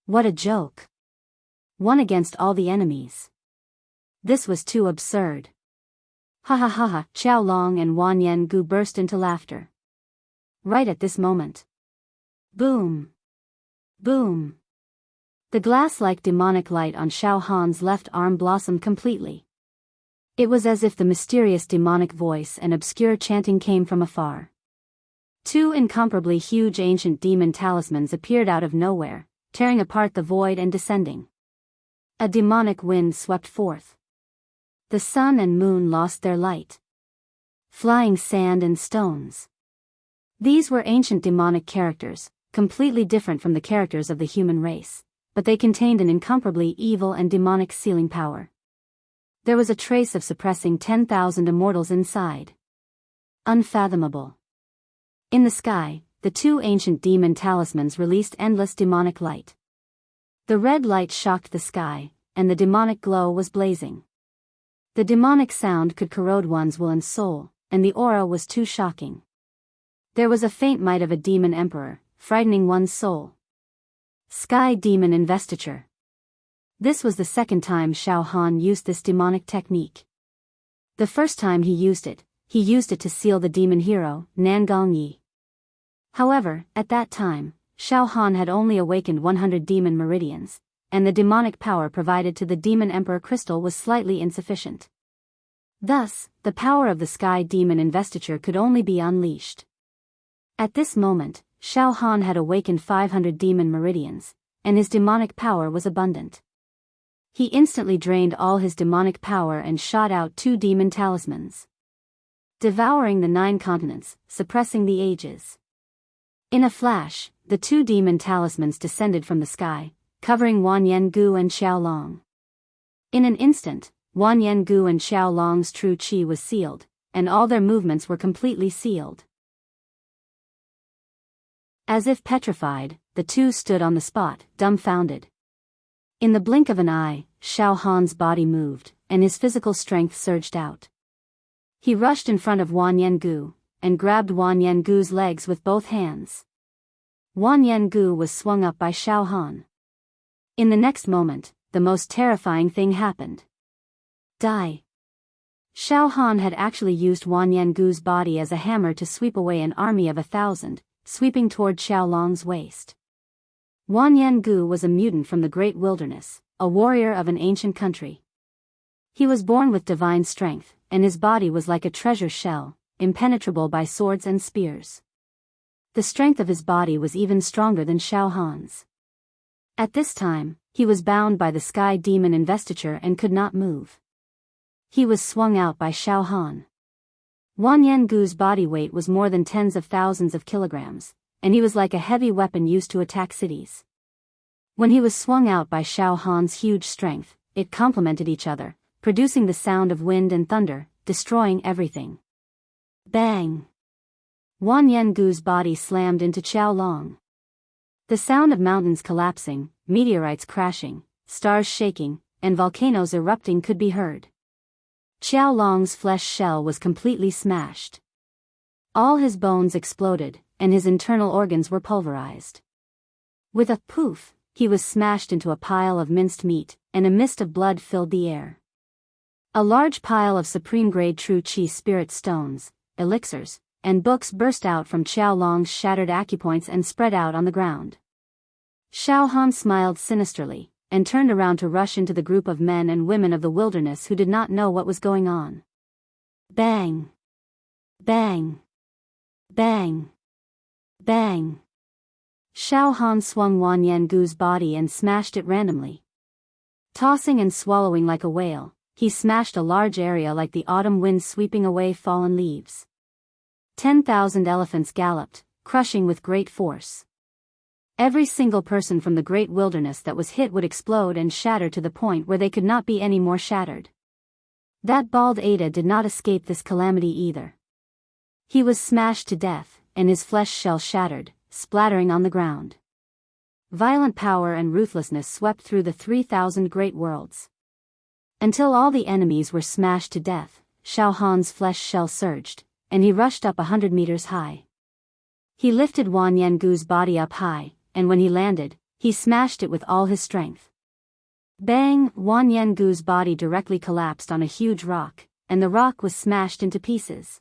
What a joke. One against all the enemies. This was too absurd. Ha ha ha ha, Xiao Long and Wan Yengu burst into laughter. Right at this moment. Boom. Boom. The glass-like demonic light on Xiao Han's left arm blossomed completely. It was as if the mysterious demonic voice and obscure chanting came from afar. 2 incomparably huge ancient demon talismans appeared out of nowhere, tearing apart the void and descending. A demonic wind swept forth. The sun and moon lost their light. Flying sand and stones. These were ancient demonic characters, completely different from the characters of the human race, but they contained an incomparably evil and demonic sealing power. There was a trace of suppressing 10,000 immortals inside. Unfathomable. In the sky, the two ancient demon talismans released endless demonic light. The red light shocked the sky, and the demonic glow was blazing. The demonic sound could corrode one's will and soul, and the aura was too shocking. There was a faint might of a demon emperor, frightening one's soul. Sky Demon Investiture. This was the second time Xiao Han used this demonic technique. The first time he used it to seal the demon hero, Nangang Yi. However, at that time, Xiao Han had only awakened 100 demon meridians, and the demonic power provided to the Demon Emperor crystal was slightly insufficient. Thus, the power of the Sky Demon Investiture could only be unleashed. At this moment, Xiao Han had awakened 500 demon meridians, and his demonic power was abundant. He instantly drained all his demonic power and shot out 2 demon talismans, devouring the 9 continents, suppressing the ages. In a flash, the 2 demon talismans descended from the sky, covering Wan Yengu and Xiaolong. In an instant, Wan Yengu and Xiaolong's true qi was sealed, and all their movements were completely sealed. As if petrified, the two stood on the spot, dumbfounded. In the blink of an eye, Xiao Han's body moved, and his physical strength surged out. He rushed in front of Wan Yengu, and grabbed Wan Yengu's legs with both hands. Wan Yengu was swung up by Xiao Han. In the next moment, the most terrifying thing happened. Die. Xiao Han had actually used Wan Yengu's body as a hammer to sweep away an army of 1,000, sweeping toward Xiaolong's waist. Wan Yengu was a mutant from the great wilderness, a warrior of an ancient country. He was born with divine strength, and his body was like a treasure shell, impenetrable by swords and spears. The strength of his body was even stronger than Xiao Han's. At this time, he was bound by the Sky Demon Investiture and could not move. He was swung out by Xiao Han. Wan Yengu's body weight was more than tens of thousands of kilograms, and he was like a heavy weapon used to attack cities. When he was swung out by Xiao Han's huge strength, it complemented each other, producing the sound of wind and thunder, destroying everything. Bang! Wan Yengu's body slammed into Xiaolong. The sound of mountains collapsing, meteorites crashing, stars shaking, and volcanoes erupting could be heard. Xiaolong's flesh shell was completely smashed. All his bones exploded, and his internal organs were pulverized. With a poof, he was smashed into a pile of minced meat, and a mist of blood filled the air. A large pile of supreme-grade true qi spirit stones, elixirs, and books burst out from Xiaolong's shattered acupoints and spread out on the ground. Xiao Han smiled sinisterly, and turned around to rush into the group of men and women of the wilderness who did not know what was going on. Bang! Bang! Bang! Bang! Xiao Han swung Wan Yengu's body and smashed it randomly. Tossing and swallowing like a whale, he smashed a large area like the autumn wind sweeping away fallen leaves. 10,000 elephants galloped, crushing with great force. Every single person from the great wilderness that was hit would explode and shatter to the point where they could not be any more shattered. That bald Ada did not escape this calamity either. He was smashed to death, and his flesh shell shattered, splattering on the ground. Violent power and ruthlessness swept through the 3,000 great worlds. Until all the enemies were smashed to death, Xiao Han's flesh shell surged, and he rushed up 100 meters high. He lifted Wan Yengu's body up high, and when he landed, he smashed it with all his strength. Bang! Wan Yengu's body directly collapsed on a huge rock, and the rock was smashed into pieces.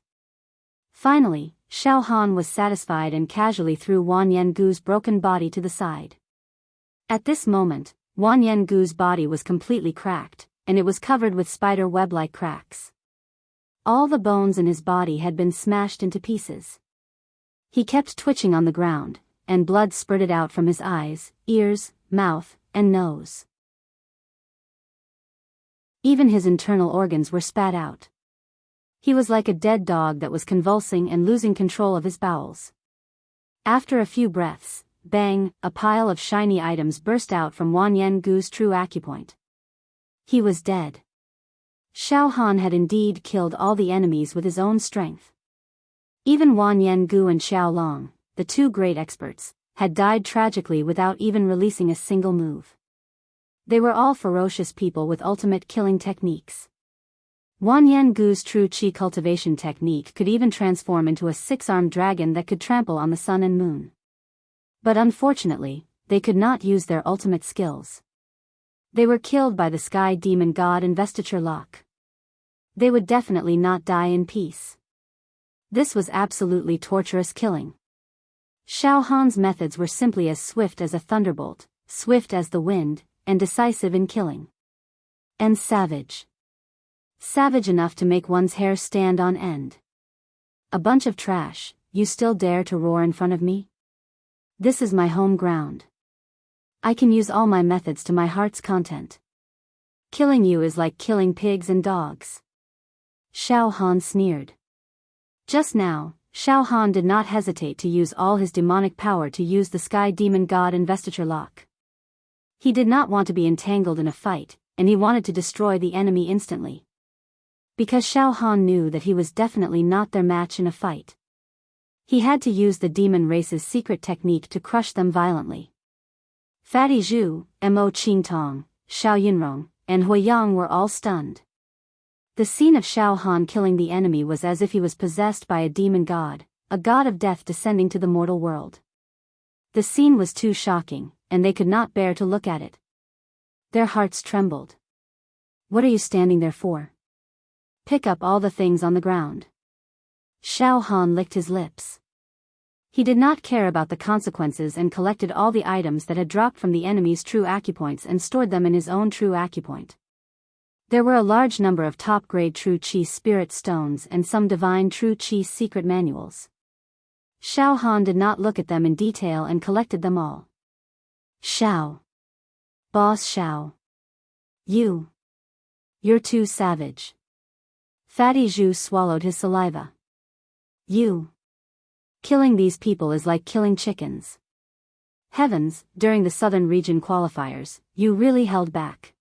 Finally, Xiao Han was satisfied and casually threw Wan Yengu's broken body to the side. At this moment, Wan Yengu's body was completely cracked, and it was covered with spider web-like cracks. All the bones in his body had been smashed into pieces. He kept twitching on the ground, and blood spurted out from his eyes, ears, mouth, and nose. Even his internal organs were spat out. He was like a dead dog that was convulsing and losing control of his bowels. After a few breaths, bang, a pile of shiny items burst out from Wan Yengu's true acupoint. He was dead. Xiao Han had indeed killed all the enemies with his own strength. Even Wan Yengu and Xiao Long, the two great experts, had died tragically without even releasing a single move. They were all ferocious people with ultimate killing techniques. Wan Yengu's true qi cultivation technique could even transform into a six-armed dragon that could trample on the sun and moon. But unfortunately, they could not use their ultimate skills. They were killed by the Sky Demon God Investiture Lock. They would definitely not die in peace. This was absolutely torturous killing. Xiao Han's methods were simply as swift as a thunderbolt, swift as the wind, and decisive in killing. And savage. Savage enough to make one's hair stand on end. A bunch of trash, you still dare to roar in front of me? This is my home ground. I can use all my methods to my heart's content. Killing you is like killing pigs and dogs. Xiao Han sneered. Just now, Xiao Han did not hesitate to use all his demonic power to use the Sky Demon God Investiture Lock. He did not want to be entangled in a fight, and he wanted to destroy the enemy instantly. Because Xiao Han knew that he was definitely not their match in a fight. He had to use the demon race's secret technique to crush them violently. Fatty Zhu, Mo Qingtong, Xiao Yinrong, and Hui Yang were all stunned. The scene of Xiao Han killing the enemy was as if he was possessed by a demon god, a god of death descending to the mortal world. The scene was too shocking, and they could not bear to look at it. Their hearts trembled. What are you standing there for? Pick up all the things on the ground. Xiao Han licked his lips. He did not care about the consequences and collected all the items that had dropped from the enemy's true acupoints and stored them in his own true acupoint. There were a large number of top-grade True Qi spirit stones and some divine True Qi secret manuals. Xiao Han did not look at them in detail and collected them all. Xiao. Boss Xiao. You're too savage. Fatty Zhu swallowed his saliva. Killing these people is like killing chickens. Heavens, during the Southern Region qualifiers, you really held back.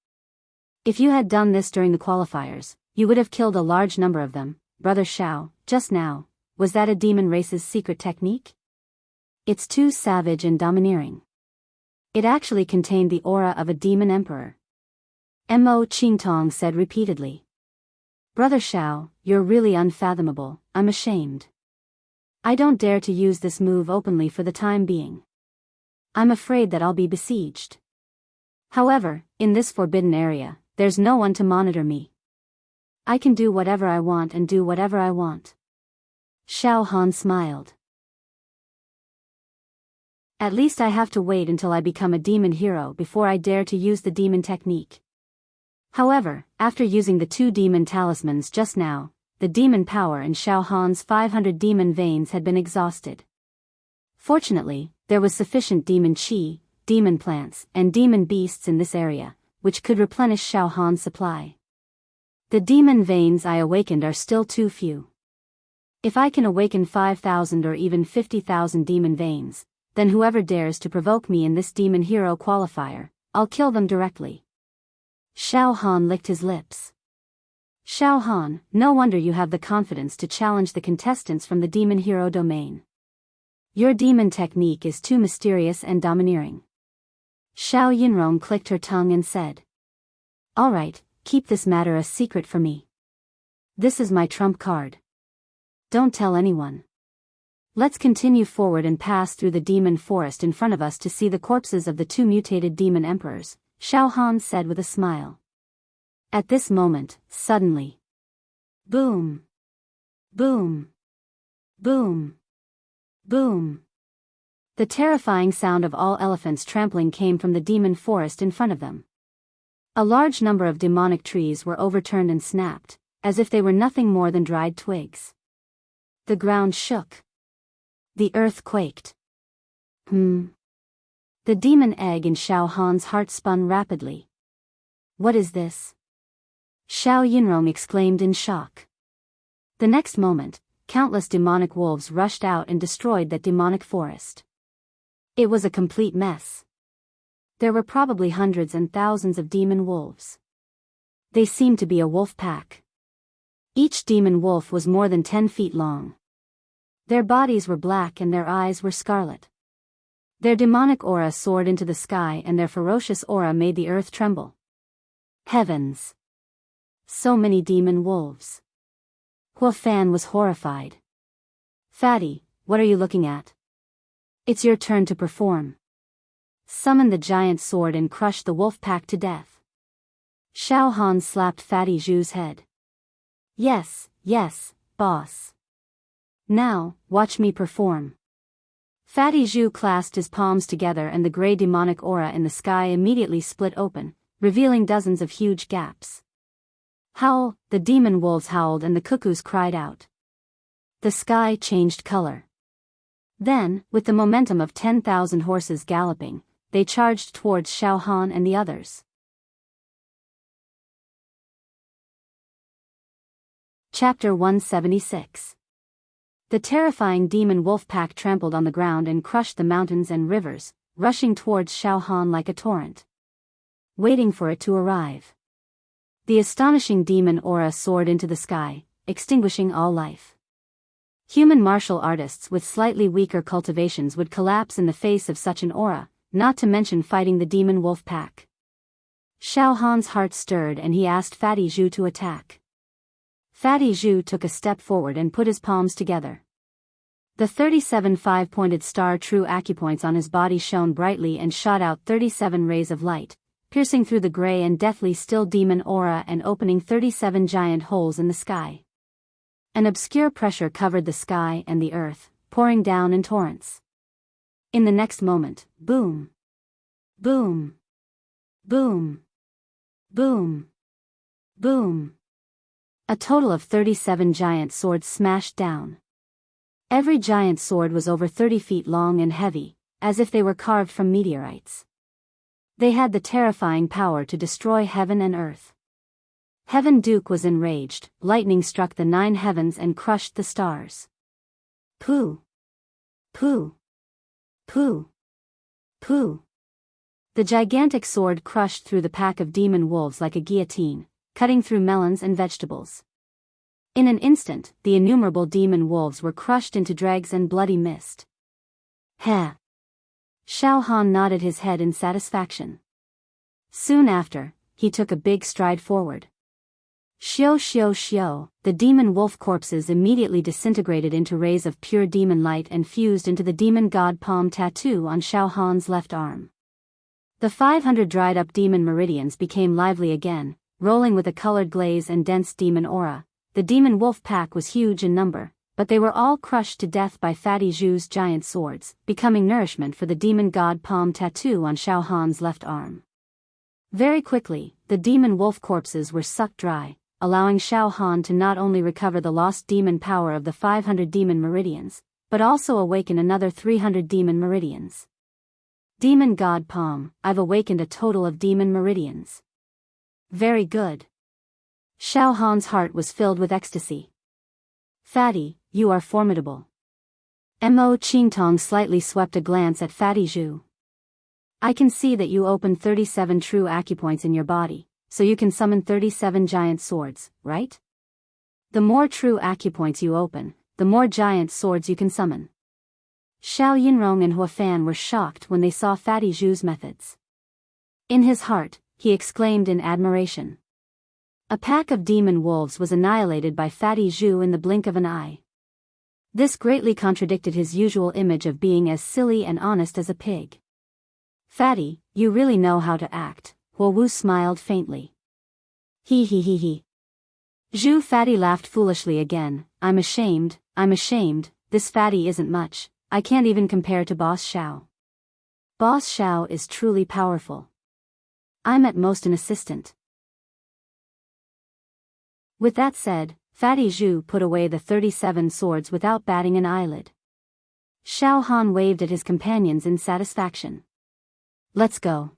If you had done this during the qualifiers, you would have killed a large number of them, Brother Xiao. Just now, was that a demon race's secret technique? It's too savage and domineering. It actually contained the aura of a demon emperor. Mo Qingtong said repeatedly. Brother Xiao, you're really unfathomable, I'm ashamed. I don't dare to use this move openly for the time being. I'm afraid that I'll be besieged. However, in this forbidden area, there's no one to monitor me. I can do whatever I want and do whatever I want. Xiao Han smiled. At least I have to wait until I become a demon hero before I dare to use the demon technique. However, after using the 2 demon talismans just now, the demon power in Xiao Han's 500 demon veins had been exhausted. Fortunately, there was sufficient demon qi, demon plants, and demon beasts in this area, which could replenish Xiao Han's supply. The demon veins I awakened are still too few. If I can awaken 5,000 or even 50,000 demon veins, then whoever dares to provoke me in this demon hero qualifier, I'll kill them directly. Xiao Han licked his lips. Xiao Han, no wonder you have the confidence to challenge the contestants from the demon hero domain. Your demon technique is too mysterious and domineering. Xiao Yinrong clicked her tongue and said. Alright, keep this matter a secret for me. This is my trump card. Don't tell anyone. Let's continue forward and pass through the demon forest in front of us to see the corpses of the 2 mutated demon emperors, Xiao Han said with a smile. At this moment, suddenly. Boom. Boom. Boom. Boom. The terrifying sound of all elephants trampling came from the demon forest in front of them. A large number of demonic trees were overturned and snapped, as if they were nothing more than dried twigs. The ground shook. The earth quaked. The demon egg in Xiao Han's heart spun rapidly. What is this? Xiao Yinrong exclaimed in shock. The next moment, countless demonic wolves rushed out and destroyed that demonic forest. It was a complete mess. There were probably hundreds and thousands of demon wolves. They seemed to be a wolf pack. Each demon wolf was more than 10 feet long. Their bodies were black and their eyes were scarlet. Their demonic aura soared into the sky and their ferocious aura made the earth tremble. Heavens! So many demon wolves. Hua Fan was horrified. Fatty, what are you looking at? It's your turn to perform. Summon the giant sword and crush the wolf pack to death. Xiao Han slapped Fatty Zhu's head. Yes, boss. Now, watch me perform. Fatty Zhu clasped his palms together and the gray demonic aura in the sky immediately split open, revealing dozens of huge gaps. Howl, the demon wolves howled and the cuckoos cried out. The sky changed color. Then, with the momentum of 10,000 horses galloping, they charged towards Xiao Han and the others. Chapter 176. The terrifying demon wolf pack trampled on the ground and crushed the mountains and rivers, rushing towards Xiao Han like a torrent. Waiting for it to arrive. The astonishing demon aura soared into the sky, extinguishing all life. Human martial artists with slightly weaker cultivations would collapse in the face of such an aura, not to mention fighting the demon wolf pack. Xiao Han's heart stirred and he asked Fatty Zhu to attack. Fatty Zhu took a step forward and put his palms together. The 37 five-pointed star true acupoints on his body shone brightly and shot out 37 rays of light, piercing through the gray and deathly still demon aura and opening 37 giant holes in the sky. An obscure pressure covered the sky and the earth, pouring down in torrents. In the next moment, boom! Boom! Boom! Boom! Boom! A total of 37 giant swords smashed down. Every giant sword was over 30 feet long and heavy, as if they were carved from meteorites. They had the terrifying power to destroy heaven and earth. Heaven Duke was enraged, lightning struck the 9 heavens and crushed the stars. Pooh! Pooh! Pooh! Pooh! The gigantic sword crushed through the pack of demon wolves like a guillotine, cutting through melons and vegetables. In an instant, the innumerable demon wolves were crushed into dregs and bloody mist. Heh! Xiao Han nodded his head in satisfaction. Soon after, he took a big stride forward. Xiao xiao xiao, the demon wolf corpses immediately disintegrated into rays of pure demon light and fused into the demon god palm tattoo on Xiao Han's left arm. The 500 dried-up demon meridians became lively again, rolling with a colored glaze and dense demon aura. The demon wolf pack was huge in number, but they were all crushed to death by Fatty Zhu's giant swords, becoming nourishment for the demon god palm tattoo on Xiao Han's left arm. Very quickly, the demon wolf corpses were sucked dry, allowing Xiao Han to not only recover the lost demon power of the 500 demon meridians, but also awaken another 300 demon meridians. Demon god palm, I've awakened a total of demon meridians. Very good. Xiao Han's heart was filled with ecstasy. Fatty, you are formidable. Mo Qingtong slightly swept a glance at Fatty Zhu. I can see that you opened 37 true acupoints in your body, so you can summon 37 giant swords, right? The more true acupoints you open, the more giant swords you can summon. Xiao Yinrong and Hua Fan were shocked when they saw Fatty Zhu's methods. In his heart, he exclaimed in admiration. A pack of demon wolves was annihilated by Fatty Zhu in the blink of an eye. This greatly contradicted his usual image of being as silly and honest as a pig. Fatty, you really know how to act, Hua Wu smiled faintly. He. Zhu Fatty laughed foolishly again. I'm ashamed, this Fatty isn't much, I can't even compare to Boss Xiao. Boss Xiao is truly powerful. I'm at most an assistant. With that said, Fatty Zhu put away the 37 swords without batting an eyelid. Xiao Han waved at his companions in satisfaction. Let's go.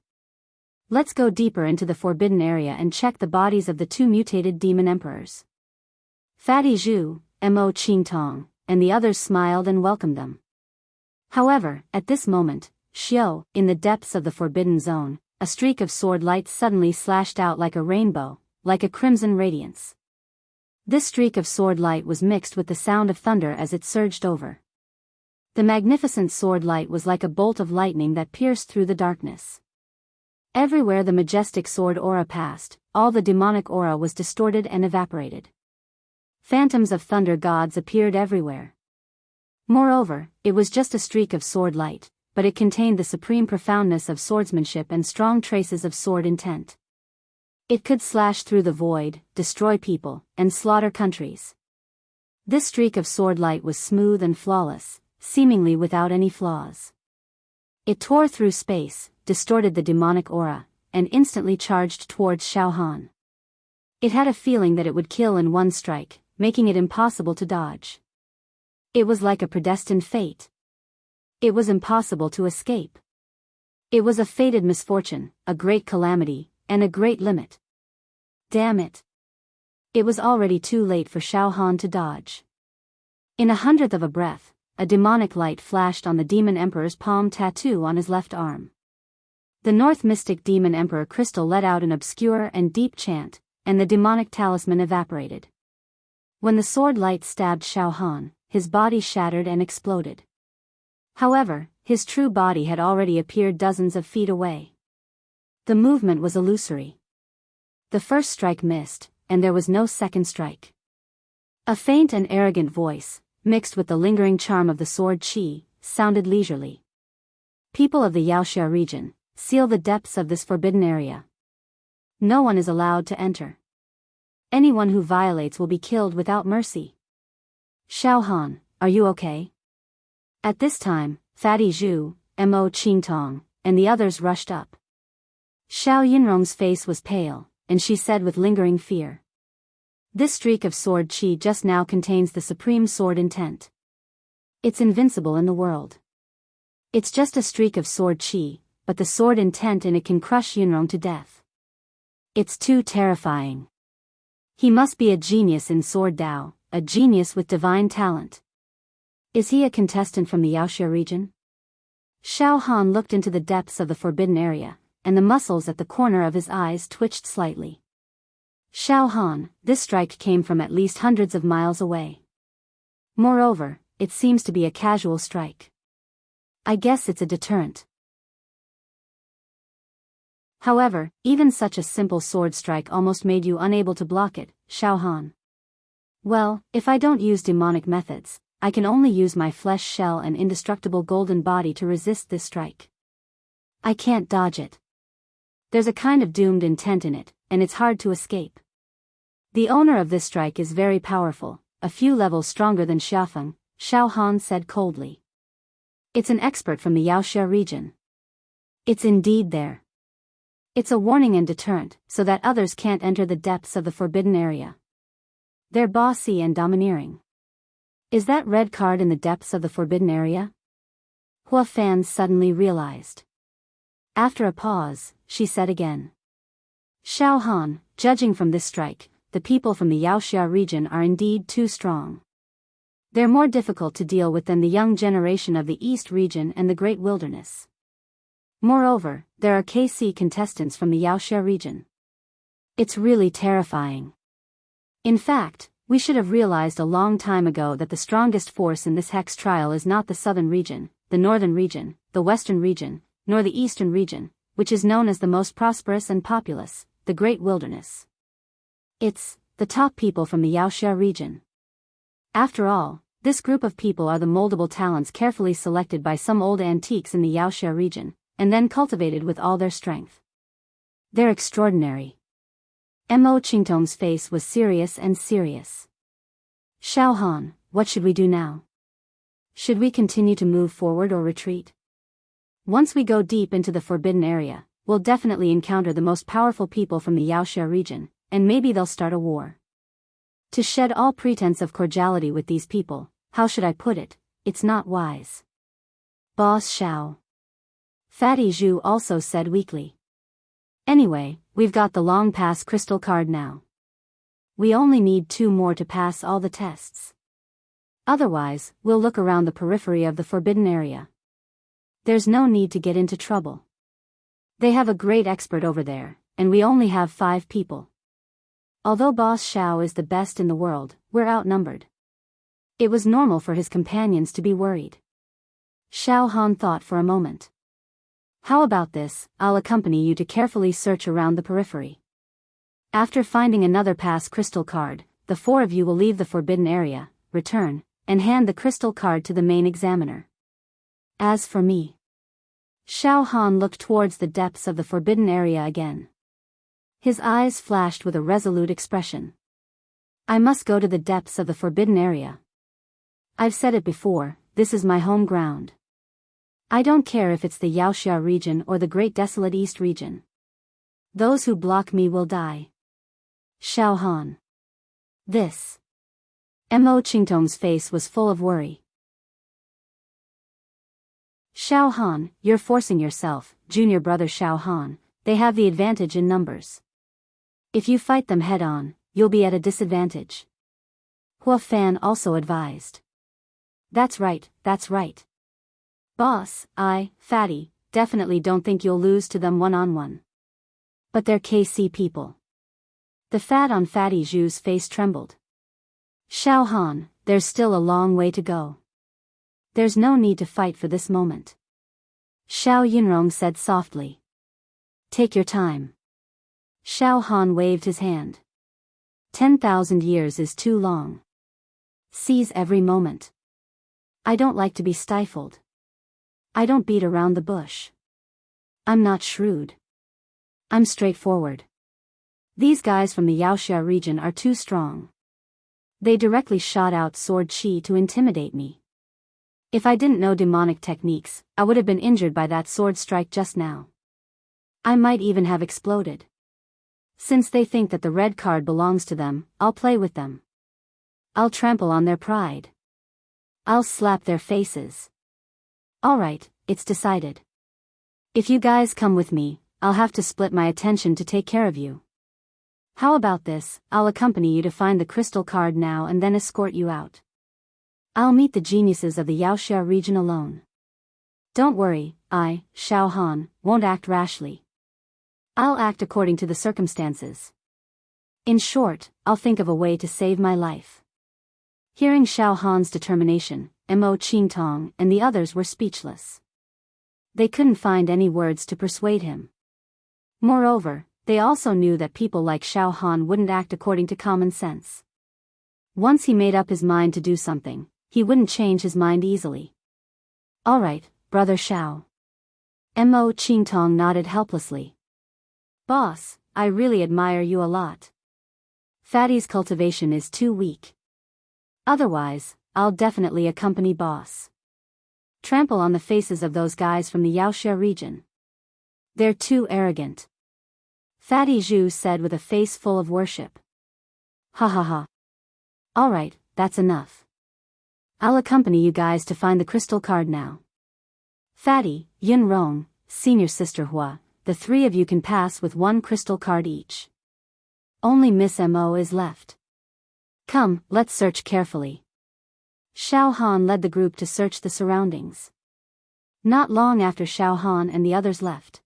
Let's go deeper into the forbidden area and check the bodies of the 2 mutated demon emperors. Fatty Zhu, Mo Qingtong, and the others smiled and welcomed them. However, at this moment, Xiao, in the depths of the forbidden zone, a streak of sword light suddenly slashed out like a rainbow, like a crimson radiance. This streak of sword light was mixed with the sound of thunder as it surged over. The magnificent sword light was like a bolt of lightning that pierced through the darkness. Everywhere the majestic sword aura passed, all the demonic aura was distorted and evaporated. Phantoms of thunder gods appeared everywhere. Moreover, it was just a streak of sword light, but it contained the supreme profoundness of swordsmanship and strong traces of sword intent. It could slash through the void, destroy people, and slaughter countries. This streak of sword light was smooth and flawless, seemingly without any flaws. It tore through space, distorted the demonic aura, and instantly charged towards Xiao Han. It had a feeling that it would kill in one strike, making it impossible to dodge. It was like a predestined fate. It was impossible to escape. It was a fated misfortune, a great calamity, and a great limit. Damn it. It was already too late for Xiao Han to dodge. In a hundredth of a breath, a demonic light flashed on the Demon Emperor's palm tattoo on his left arm. The North Mystic Demon Emperor crystal let out an obscure and deep chant, and the demonic talisman evaporated. When the sword light stabbed Xiao Han, his body shattered and exploded. However, his true body had already appeared dozens of feet away. The movement was illusory. The first strike missed, and there was no second strike. A faint and arrogant voice, mixed with the lingering charm of the sword qi, sounded leisurely. People of the Yaoxia region, seal the depths of this forbidden area. No one is allowed to enter. Anyone who violates will be killed without mercy. Xiao Han, are you okay? At this time, Fatty Zhu, Mo Qingtong, and the others rushed up. Xiao Yinrong's face was pale, and she said with lingering fear. This streak of sword qi just now contains the supreme sword intent. It's invincible in the world. It's just a streak of sword qi, but the sword intent in it can crush Yinrong to death. It's too terrifying. He must be a genius in sword Dao, a genius with divine talent. Is he a contestant from the Yaoxia region? Xiao Han looked into the depths of the forbidden area, and the muscles at the corner of his eyes twitched slightly. Xiao Han, this strike came from at least hundreds of miles away. Moreover, it seems to be a casual strike. I guess it's a deterrent. However, even such a simple sword strike almost made you unable to block it, Xiao Han. Well, if I don't use demonic methods, I can only use my flesh shell and indestructible golden body to resist this strike. I can't dodge it. There's a kind of doomed intent in it, and it's hard to escape. The owner of this strike is very powerful, a few levels stronger than Xiafeng, Xiao Han said coldly. It's an expert from the Yaoxia region. It's indeed there. It's a warning and deterrent, so that others can't enter the depths of the forbidden area. They're bossy and domineering. Is that red card in the depths of the forbidden area? Hua Fan suddenly realized. After a pause, she said again. Xiao Han, judging from this strike, the people from the Yaoxia region are indeed too strong. They're more difficult to deal with than the young generation of the East region and the Great Wilderness. Moreover, there are KC contestants from the Yaoxia region. It's really terrifying. In fact, we should have realized a long time ago that the strongest force in this hex trial is not the southern region, the northern region, the western region, nor the eastern region, which is known as the most prosperous and populous, the Great Wilderness. It's the top people from the Yaoxia region. After all, this group of people are the moldable talents carefully selected by some old antiques in the Yaoxia region, and then cultivated with all their strength. They're extraordinary. Mo Qingtong's face was serious and serious. Xiao Han, what should we do now? Should we continue to move forward or retreat? Once we go deep into the forbidden area, we'll definitely encounter the most powerful people from the Yaoxia region, and maybe they'll start a war. To shed all pretense of cordiality with these people, how should I put it, it's not wise. Boss Xiao. Fatty Zhu also said weakly. Anyway, we've got the long pass crystal card now. We only need 2 more to pass all the tests. Otherwise, we'll look around the periphery of the forbidden area. There's no need to get into trouble. They have a great expert over there, and we only have 5 people. Although Boss Xiao is the best in the world, we're outnumbered. It was normal for his companions to be worried. Xiao Han thought for a moment. How about this, I'll accompany you to carefully search around the periphery. After finding another pass crystal card, the 4 of you will leave the forbidden area, return, and hand the crystal card to the main examiner. As for me. Xiao Han looked towards the depths of the forbidden area again. His eyes flashed with a resolute expression. I must go to the depths of the forbidden area. I've said it before, this is my home ground. I don't care if it's the Yaoxia region or the Great Desolate East region. Those who block me will die. Xiao Han. This. Mo Qingtong's face was full of worry. Xiao Han, you're forcing yourself, junior brother Xiao Han, they have the advantage in numbers. If you fight them head-on, you'll be at a disadvantage. Hua Fan also advised. That's right, that's right. Boss, Fatty, definitely don't think you'll lose to them one-on-one. But they're KC people. The fat on Fatty Zhu's face trembled. Xiao Han, there's still a long way to go. There's no need to fight for this moment. Xiao Yunrong said softly. Take your time. Xiao Han waved his hand. 10,000 years is too long. Seize every moment. I don't like to be stifled. I don't beat around the bush. I'm not shrewd. I'm straightforward. These guys from the Yaoxia region are too strong. They directly shot out sword chi to intimidate me. If I didn't know demonic techniques, I would have been injured by that sword strike just now. I might even have exploded. Since they think that the red card belongs to them, I'll play with them. I'll trample on their pride. I'll slap their faces. Alright, it's decided. If you guys come with me, I'll have to split my attention to take care of you. How about this, I'll accompany you to find the crystal card now and then escort you out. I'll meet the geniuses of the Yaoxia region alone. Don't worry, Xiao Han, won't act rashly. I'll act according to the circumstances. In short, I'll think of a way to save my life. Hearing Xiao Han's determination, Mo Qingtong and the others were speechless. They couldn't find any words to persuade him. Moreover, they also knew that people like Xiao Han wouldn't act according to common sense. Once he made up his mind to do something, he wouldn't change his mind easily. Alright, brother Xiao. Mo Qingtong nodded helplessly. Boss, I really admire you a lot. Fatty's cultivation is too weak. Otherwise, I'll definitely accompany Boss. Trample on the faces of those guys from the Yaoxia region. They're too arrogant. Fatty Zhu said with a face full of worship. Ha ha ha. Alright, that's enough. I'll accompany you guys to find the crystal card now. Fatty, Yun Rong, senior sister Hua, the 3 of you can pass with 1 crystal card each. Only Miss Mo is left. Come, let's search carefully. Xiao Han led the group to search the surroundings. Not long after Xiao Han and the others left,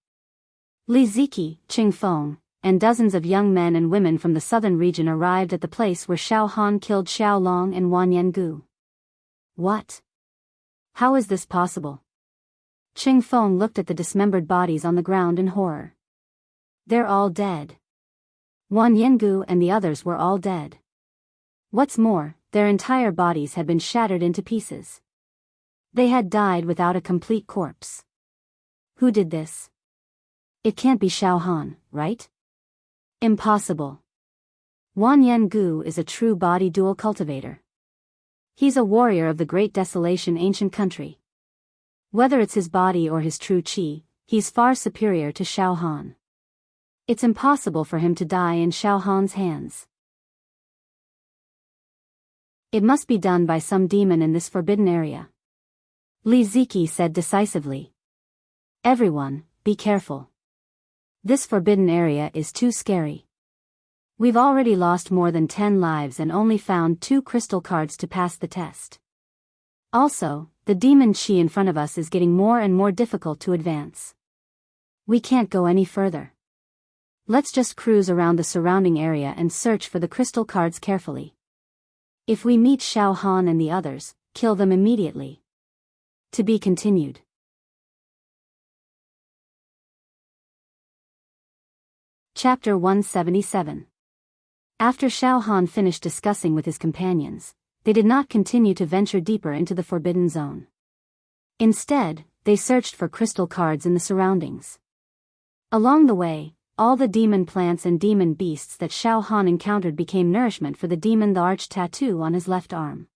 Li Ziki, Qing Feng, and dozens of young men and women from the southern region arrived at the place where Xiao Han killed Xiao Long and Wan Yengu. What? How is this possible? Qing Feng looked at the dismembered bodies on the ground in horror. They're all dead. Wan Yengu and the others were all dead. What's more, their entire bodies had been shattered into pieces. They had died without a complete corpse. Who did this? It can't be Xiao Han, right? Impossible. Wan Yengu is a true body dual cultivator. He's a warrior of the Great Desolation ancient country. Whether it's his body or his true chi, he's far superior to Xiao Han. It's impossible for him to die in Xiao Han's hands. It must be done by some demon in this forbidden area. Li Ziki said decisively. Everyone, be careful. This forbidden area is too scary. We've already lost more than 10 lives and only found 2 crystal cards to pass the test. Also, the demon chi in front of us is getting more and more difficult to advance. We can't go any further. Let's just cruise around the surrounding area and search for the crystal cards carefully. If we meet Xiao Han and the others, kill them immediately. To be continued. Chapter 177. After Xiao Han finished discussing with his companions, they did not continue to venture deeper into the forbidden zone. Instead, they searched for crystal cards in the surroundings. Along the way, all the demon plants and demon beasts that Xiao Han encountered became nourishment for the demon the arch tattoo on his left arm.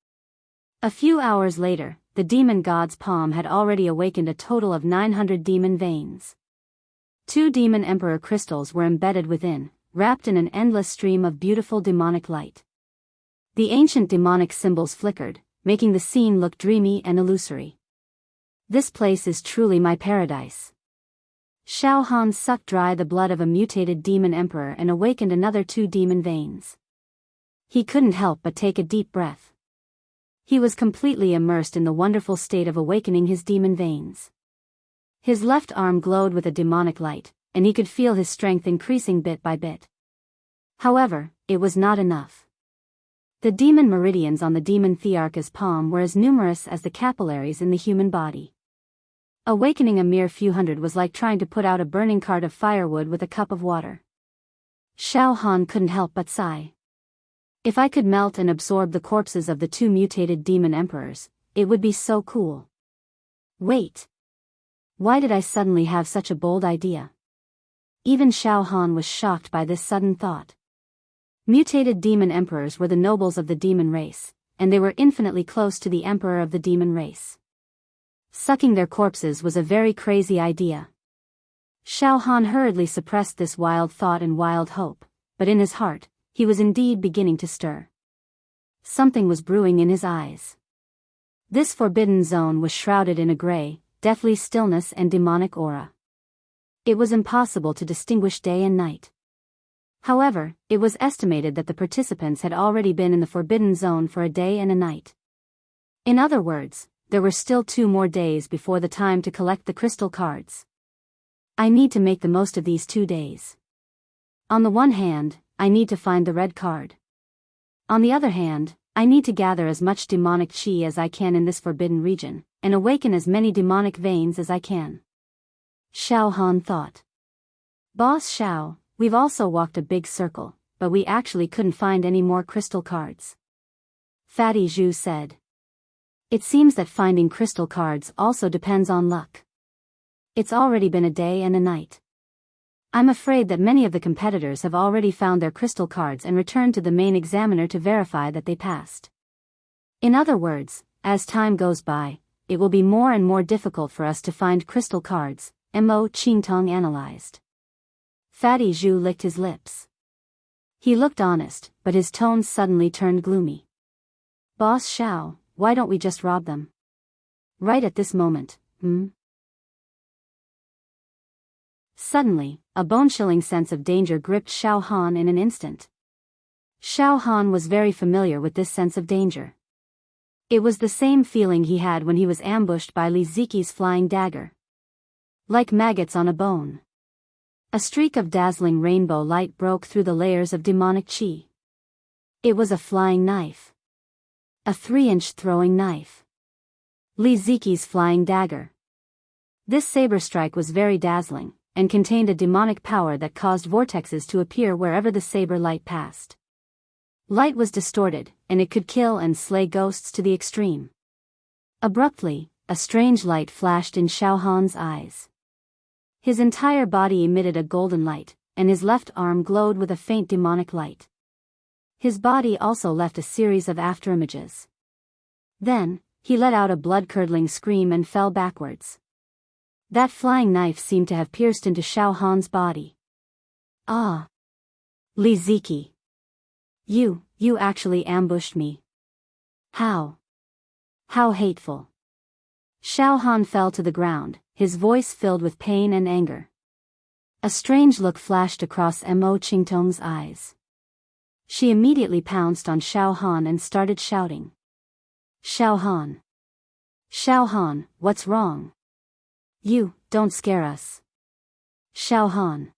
A few hours later, the demon god's palm had already awakened a total of 900 demon veins. 2 demon emperor crystals were embedded within, wrapped in an endless stream of beautiful demonic light. The ancient demonic symbols flickered, making the scene look dreamy and illusory. This place is truly my paradise. Xiao Han sucked dry the blood of a mutated demon emperor and awakened another 2 demon veins. He couldn't help but take a deep breath. He was completely immersed in the wonderful state of awakening his demon veins. His left arm glowed with a demonic light, and he could feel his strength increasing bit by bit. However, it was not enough. The demon meridians on the demon thearcha's palm were as numerous as the capillaries in the human body. Awakening a mere few hundred was like trying to put out a burning cart of firewood with a cup of water. Xiao Han couldn't help but sigh. If I could melt and absorb the corpses of the 2 mutated demon emperors, it would be so cool. Wait. Why did I suddenly have such a bold idea? Even Xiao Han was shocked by this sudden thought. Mutated demon emperors were the nobles of the demon race, and they were infinitely close to the emperor of the demon race. Sucking their corpses was a very crazy idea. Xiao Han hurriedly suppressed this wild thought and wild hope, but in his heart, he was indeed beginning to stir. Something was brewing in his eyes. This forbidden zone was shrouded in a gray, deathly stillness and demonic aura. It was impossible to distinguish day and night. However, it was estimated that the participants had already been in the forbidden zone for a day and a night. In other words, there were still 2 more days before the time to collect the crystal cards. I need to make the most of these 2 days. On the one hand, I need to find the red card. On the other hand, I need to gather as much demonic chi as I can in this forbidden region, and awaken as many demonic veins as I can. Xiao Han thought. Boss Xiao, we've also walked a big circle, but we actually couldn't find any more crystal cards. Fatty Zhu said. It seems that finding crystal cards also depends on luck. It's already been a day and a night. I'm afraid that many of the competitors have already found their crystal cards and returned to the main examiner to verify that they passed. In other words, as time goes by, it will be more and more difficult for us to find crystal cards, Mo Qingtong analyzed. Fatty Zhu licked his lips. He looked honest, but his tones suddenly turned gloomy. Boss Xiao, why don't we just rob them? Right at this moment, Suddenly, a bone-chilling sense of danger gripped Xiao Han in an instant. Xiao Han was very familiar with this sense of danger. It was the same feeling he had when he was ambushed by Li Ziqi's flying dagger. Like maggots on a bone. A streak of dazzling rainbow light broke through the layers of demonic chi. It was a flying knife. A 3-inch throwing knife. Li Ziqi's flying dagger. This saber strike was very dazzling, and contained a demonic power that caused vortexes to appear wherever the saber light passed. Light was distorted, and it could kill and slay ghosts to the extreme. Abruptly, a strange light flashed in Xiao Han's eyes. His entire body emitted a golden light, and his left arm glowed with a faint demonic light. His body also left a series of afterimages. Then, he let out a blood-curdling scream and fell backwards. That flying knife seemed to have pierced into Xiao Han's body. Ah! Li Ziqi. You actually ambushed me. How? How hateful. Xiao Han fell to the ground, his voice filled with pain and anger. A strange look flashed across Mo Qingtong's eyes. She immediately pounced on Xiao Han and started shouting. Xiao Han. Xiao Han, what's wrong? You, don't scare us. Xiao Han.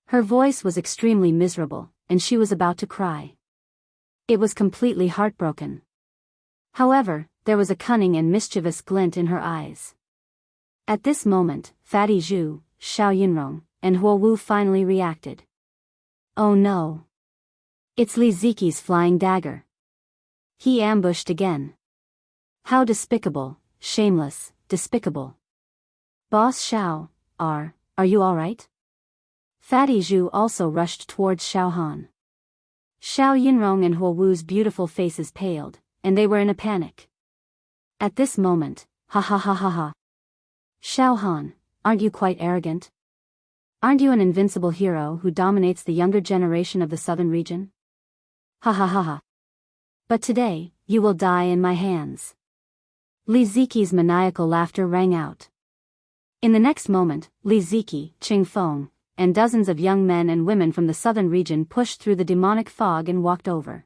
Her voice was extremely miserable, and she was about to cry. It was completely heartbroken. However, there was a cunning and mischievous glint in her eyes. At this moment, Fatty Zhu, Xiao Yinrong, and Huo Wu finally reacted. Oh no. It's Li Ziqi's flying dagger. He ambushed again. How despicable, shameless, despicable. Boss Xiao, are you alright? Fatty Zhu also rushed towards Xiao Han. Xiao Yinrong and Huo Wu's beautiful faces paled, and they were in a panic. At this moment, ha ha ha ha ha. Xiao Han, aren't you quite arrogant? Aren't you an invincible hero who dominates the younger generation of the southern region? Ha ha ha ha. But today, you will die in my hands. Li Ziqi's maniacal laughter rang out. In the next moment, Li Ziqi, Qing Feng, and dozens of young men and women from the southern region pushed through the demonic fog and walked over.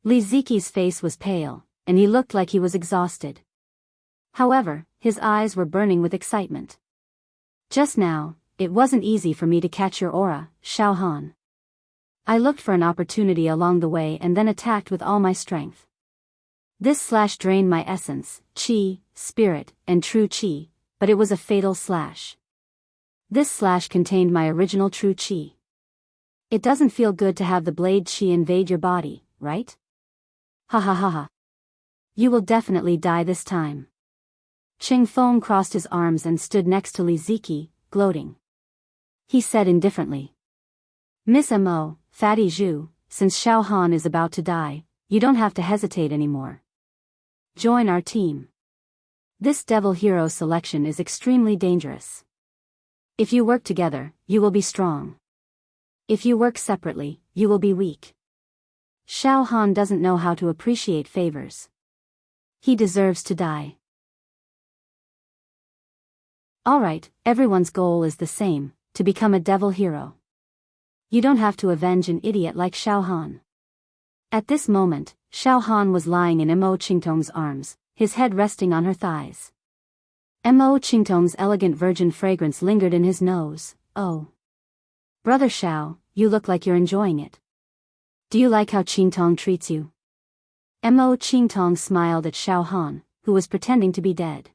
Li Ziqi's face was pale, and he looked like he was exhausted. However, his eyes were burning with excitement. Just now, it wasn't easy for me to catch your aura, Xiao Han. I looked for an opportunity along the way and then attacked with all my strength. This slash drained my essence, qi, spirit, and true qi, but it was a fatal slash. This slash contained my original true qi. It doesn't feel good to have the blade qi invade your body, right? Ha ha ha ha. You will definitely die this time. Qing Feng crossed his arms and stood next to Li Ziqi, gloating. He said indifferently. Miss Mo, Fatty Zhu, since Xiao Han is about to die, you don't have to hesitate anymore. Join our team. This devil hero selection is extremely dangerous. If you work together, you will be strong. If you work separately, you will be weak. Xiao Han doesn't know how to appreciate favors. He deserves to die. Alright, everyone's goal is the same, to become a devil hero. You don't have to avenge an idiot like Xiao Han. At this moment, Xiao Han was lying in Mo Qingtong's arms, his head resting on her thighs. Mo Qingtong's elegant virgin fragrance lingered in his nose. Oh. Brother Xiao, you look like you're enjoying it. Do you like how Qingtong treats you? Mo Qingtong smiled at Xiao Han, who was pretending to be dead.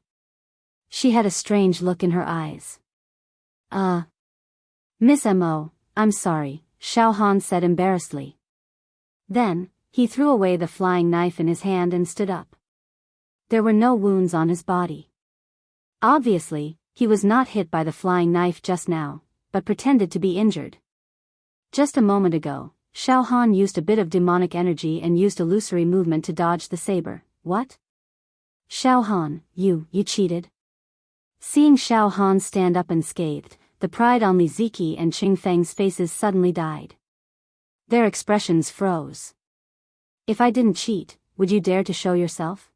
She had a strange look in her eyes. Miss Mo, I'm sorry, Xiao Han said embarrassedly. Then, he threw away the flying knife in his hand and stood up. There were no wounds on his body. Obviously, he was not hit by the flying knife just now, but pretended to be injured. Just a moment ago, Xiao Han used a bit of demonic energy and used illusory movement to dodge the saber. What? Xiao Han, you cheated? Seeing Xiao Han stand up unscathed, the pride on Li Ziqi and Qing Feng's faces suddenly died. Their expressions froze. If I didn't cheat, would you dare to show yourself?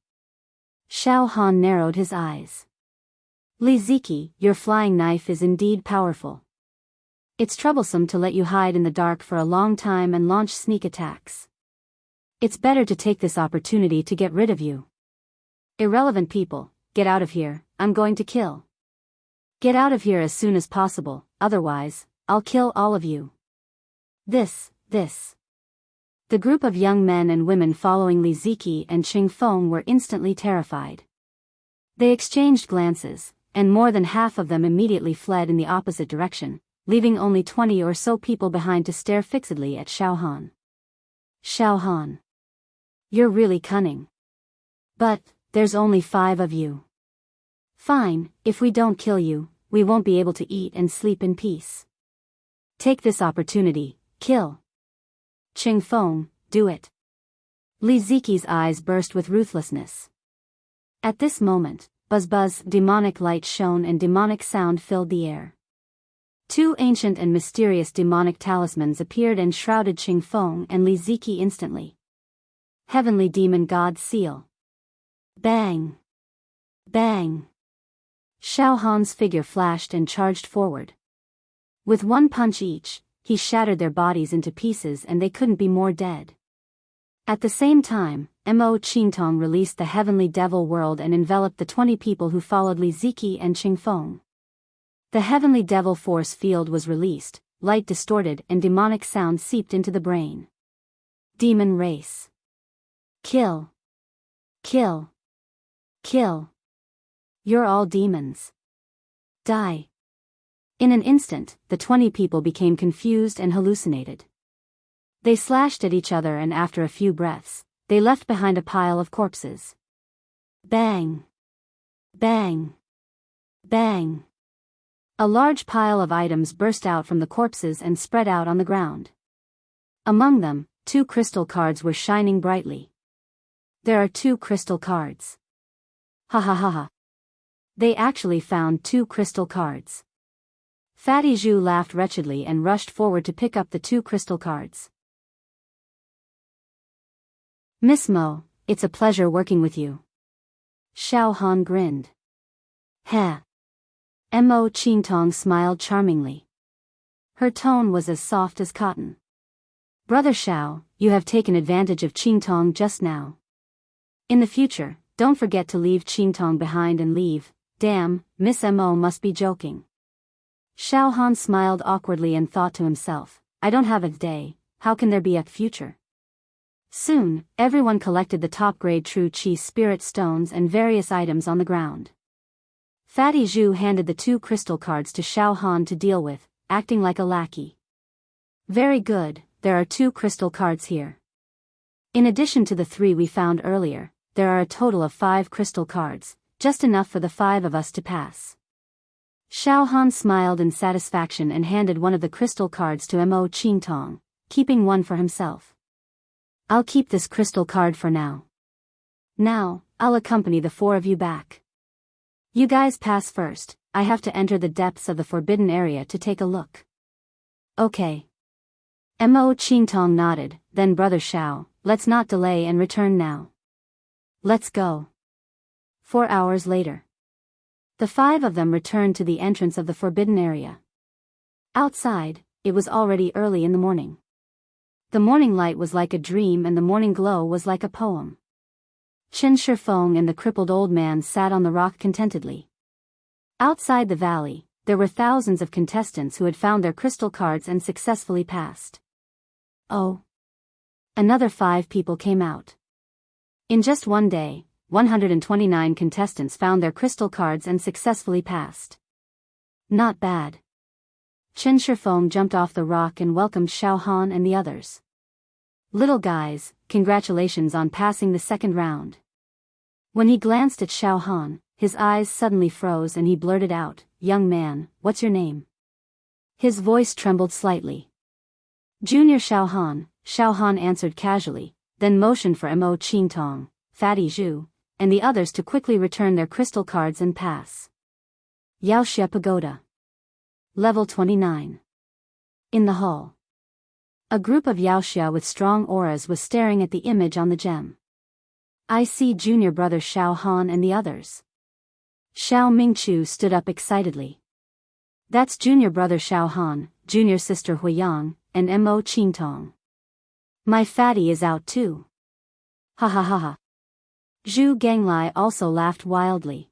Xiao Han narrowed his eyes. Li Ziqi, your flying knife is indeed powerful. It's troublesome to let you hide in the dark for a long time and launch sneak attacks. It's better to take this opportunity to get rid of you. Irrelevant people, get out of here, I'm going to kill. Get out of here as soon as possible, otherwise, I'll kill all of you. This. The group of young men and women following Li Ziqi and Qing Feng were instantly terrified. They exchanged glances, and more than half of them immediately fled in the opposite direction, leaving only 20 or so people behind to stare fixedly at Xiao Han. Xiao Han. You're really cunning. But, there's only 5 of you. Fine, if we don't kill you, we won't be able to eat and sleep in peace. Take this opportunity, kill. Qing Feng, do it. Li Ziqi's eyes burst with ruthlessness. At this moment, buzz, demonic light shone and demonic sound filled the air. 2 ancient and mysterious demonic talismans appeared and shrouded Qing Feng and Li Ziqi instantly. Heavenly Demon God Seal. Bang! Bang! Xiao Han's figure flashed and charged forward. With 1 punch each, he shattered their bodies into pieces and they couldn't be more dead. At the same time, Mo Qingtong released the Heavenly Devil World and enveloped the 20 people who followed Li Ziki and Qingfeng. The Heavenly Devil Force field was released, light distorted and demonic sound seeped into the brain. Demon race. Kill. Kill. Kill. You're all demons. Die. In an instant, the 20 people became confused and hallucinated. They slashed at each other and after a few breaths, they left behind a pile of corpses. Bang. Bang. Bang. A large pile of items burst out from the corpses and spread out on the ground. Among them, 2 crystal cards were shining brightly. There are 2 crystal cards. Ha ha ha ha. They actually found 2 crystal cards. Fatty Zhu laughed wretchedly and rushed forward to pick up the 2 crystal cards. Miss Mo, it's a pleasure working with you. Xiao Han grinned. Heh. Mo Qingtong smiled charmingly. Her tone was as soft as cotton. Brother Xiao, you have taken advantage of Qingtong just now. In the future, don't forget to leave Qingtong behind and leave. Damn, Miss Mo must be joking. Xiao Han smiled awkwardly and thought to himself, I don't have a day, how can there be a future? Soon, everyone collected the top-grade True Qi spirit stones and various items on the ground. Fatty Zhu handed the 2 crystal cards to Xiao Han to deal with, acting like a lackey. Very good, there are 2 crystal cards here. In addition to the 3 we found earlier, there are a total of 5 crystal cards, just enough for the 5 of us to pass. Xiao Han smiled in satisfaction and handed one of the crystal cards to Mo Qingtong, keeping one for himself. I'll keep this crystal card for now. Now, I'll accompany the 4 of you back. You guys pass first, I have to enter the depths of the forbidden area to take a look. Okay. Mo Qingtong nodded, then Brother Xiao, let's not delay and return now. Let's go. 4 hours later. The 5 of them returned to the entrance of the forbidden area. Outside, it was already early in the morning. The morning light was like a dream and the morning glow was like a poem. Chen Shifeng and the crippled old man sat on the rock contentedly. Outside the valley, there were thousands of contestants who had found their crystal cards and successfully passed. Oh. Another 5 people came out. In just one day, 129 contestants found their crystal cards and successfully passed. Not bad. Chen Shifeng jumped off the rock and welcomed Xiao Han and the others. Little guys, congratulations on passing the second round. When he glanced at Xiao Han, his eyes suddenly froze and he blurted out, Young man, what's your name? His voice trembled slightly. Junior Xiao Han answered casually, then motioned for Mo Qingtong, Fatty Zhu, and the others to quickly return their crystal cards and pass. Yaoxia Pagoda. Level 29. In the hall. A group of Yaoxia with strong auras was staring at the image on the gem. I see junior brother Xiao Han and the others. Xiao Mingchu stood up excitedly. That's junior brother Xiao Han, junior sister Huiyang, and Mo Qingtong. My fatty is out too. Ha ha ha ha. Zhu Ganglai also laughed wildly.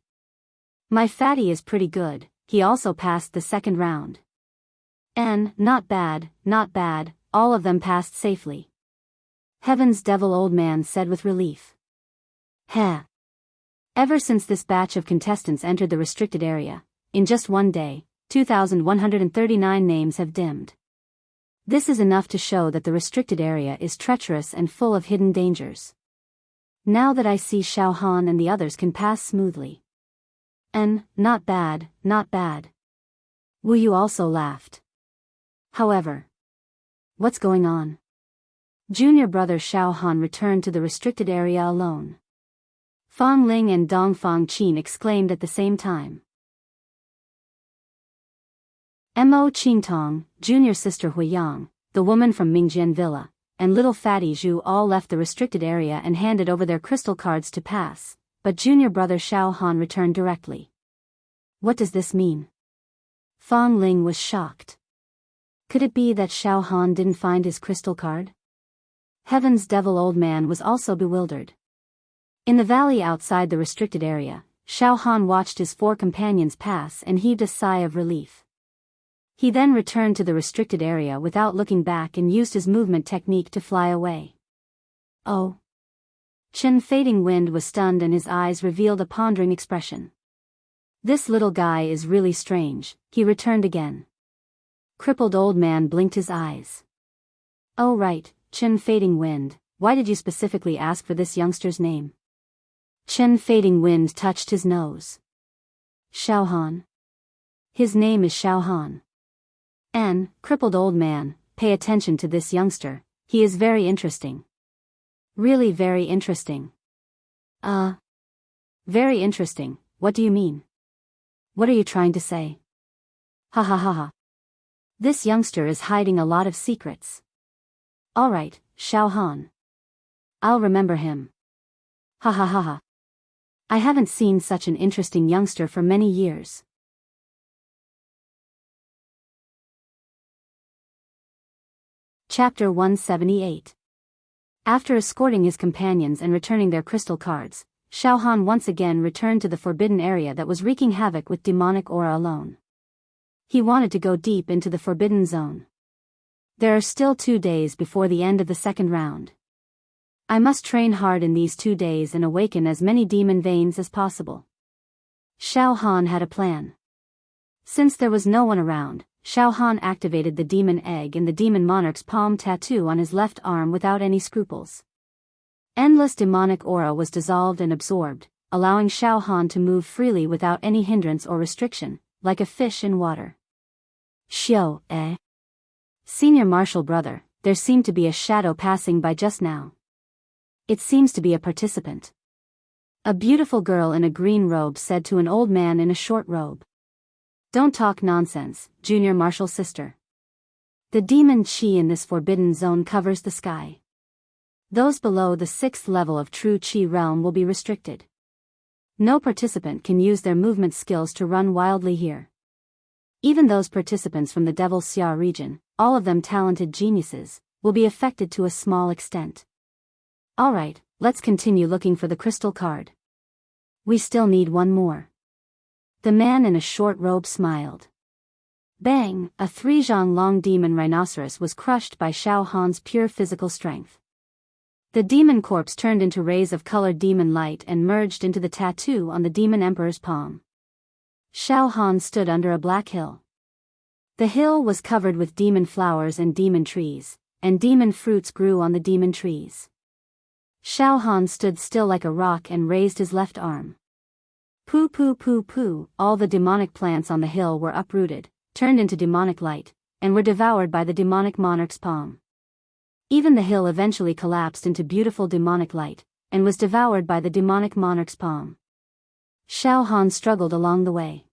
My fatty is pretty good, he also passed the second round. Not bad, all of them passed safely. Heaven's devil old man said with relief. Heh. Ever since this batch of contestants entered the restricted area, in just one day, 2,139 names have dimmed. This is enough to show that the restricted area is treacherous and full of hidden dangers. Now that I see Xiao Han and the others can pass smoothly. Not bad. Wu Yu also laughed. However. What's going on? Junior brother Xiao Han returned to the restricted area alone. Fang Ling and Dong Fang Qin exclaimed at the same time. Mo Qingtong, junior sister Huiyang, the woman from Mingjian Villa, and little fatty Zhu all left the restricted area and handed over their crystal cards to pass, but junior brother Xiao Han returned directly. What does this mean? Fang Ling was shocked. Could it be that Xiao Han didn't find his crystal card? Heaven's devil old man was also bewildered. In the valley outside the restricted area, Xiao Han watched his 4 companions pass and heaved a sigh of relief. He then returned to the restricted area without looking back and used his movement technique to fly away. Oh. Chen Fading Wind was stunned and his eyes revealed a pondering expression. This little guy is really strange, he returned again. Crippled old man blinked his eyes. Oh right, Chen Fading Wind, why did you specifically ask for this youngster's name? Chen Fading Wind touched his nose. Xiao Han. His name is Xiao Han. Crippled old man, pay attention to this youngster, he is very interesting. Really very interesting. Very interesting, what do you mean? What are you trying to say? Ha ha ha ha. This youngster is hiding a lot of secrets. Alright, Xiao Han. I'll remember him. Ha ha ha ha. I haven't seen such an interesting youngster for many years. Chapter 178. After escorting his companions and returning their crystal cards, Xiao Han once again returned to the forbidden area that was wreaking havoc with demonic aura alone. He wanted to go deep into the forbidden zone. There are still 2 days before the end of the second round. I must train hard in these 2 days and awaken as many demon veins as possible. Xiao Han had a plan. Since there was no one around, Xiao Han activated the demon egg in the demon monarch's palm tattoo on his left arm without any scruples. Endless demonic aura was dissolved and absorbed, allowing Xiao Han to move freely without any hindrance or restriction, like a fish in water. Xiao, Senior Marshal Brother, there seemed to be a shadow passing by just now. It seems to be a participant. A beautiful girl in a green robe said to an old man in a short robe. Don't talk nonsense, Junior Marshal Sister. The demon chi in this forbidden zone covers the sky. Those below the 6th level of true chi realm will be restricted. No participant can use their movement skills to run wildly here. Even those participants from the Devil Xia region, all of them talented geniuses, will be affected to a small extent. Alright, let's continue looking for the crystal card. We still need one more. The man in a short robe smiled. Bang! A 3-zhang long demon rhinoceros was crushed by Xiao Han's pure physical strength. The demon corpse turned into rays of colored demon light and merged into the tattoo on the demon emperor's palm. Xiao Han stood under a black hill. The hill was covered with demon flowers and demon trees, and demon fruits grew on the demon trees. Xiao Han stood still like a rock and raised his left arm. Poo poo poo poo, all the demonic plants on the hill were uprooted, turned into demonic light, and were devoured by the demonic monarch's palm. Even the hill eventually collapsed into beautiful demonic light, and was devoured by the demonic monarch's palm. Xiao Han struggled along the way.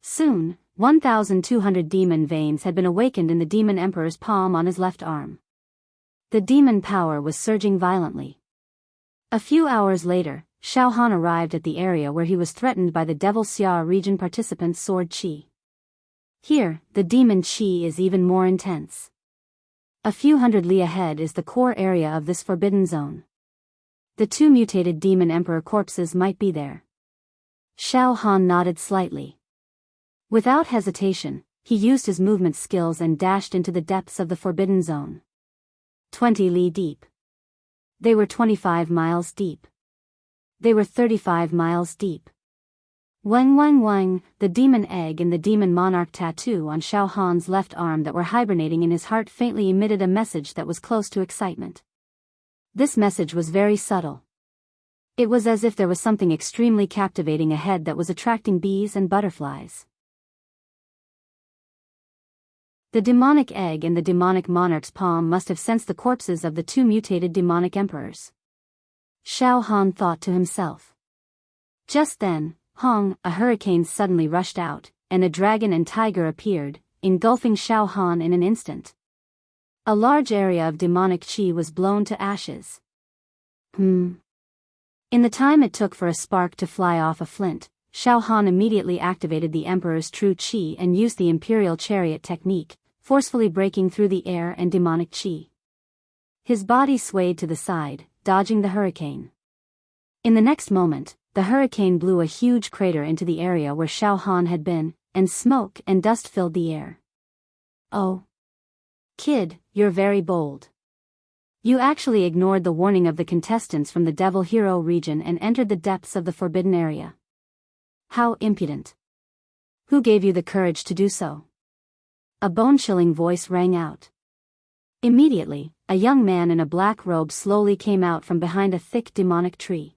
Soon, 1,200 demon veins had been awakened in the demon emperor's palm on his left arm. The demon power was surging violently. A few hours later, Xiao Han arrived at the area where he was threatened by the Devil Xia region participant's sword chi. Here, the demon chi is even more intense. A few hundred li ahead is the core area of this forbidden zone. The 2 mutated demon emperor corpses might be there. Xiao Han nodded slightly. Without hesitation, he used his movement skills and dashed into the depths of the forbidden zone. 20 li deep. They were 25 miles deep. They were 35 miles deep. Wang wang wang, the demon egg and the demon monarch tattoo on Xiao Han's left arm that were hibernating in his heart faintly emitted a message that was close to excitement. This message was very subtle. It was as if there was something extremely captivating ahead that was attracting bees and butterflies. The demonic egg and the demonic monarch's palm must have sensed the corpses of the 2 mutated demonic emperors. Xiao Han thought to himself. Just then, Hong, a hurricane suddenly rushed out, and a dragon and tiger appeared, engulfing Xiao Han in an instant. A large area of demonic chi was blown to ashes. In the time it took for a spark to fly off a flint, Xiao Han immediately activated the Emperor's true chi and used the Imperial Chariot technique, forcefully breaking through the air and demonic chi. His body swayed to the side, dodging the hurricane. In the next moment, the hurricane blew a huge crater into the area where Xiao Han had been, and smoke and dust filled the air. Oh. Kid, you're very bold. You actually ignored the warning of the contestants from the Devil Hero region and entered the depths of the forbidden area. How impudent. Who gave you the courage to do so? A bone-chilling voice rang out. Immediately, a young man in a black robe slowly came out from behind a thick demonic tree.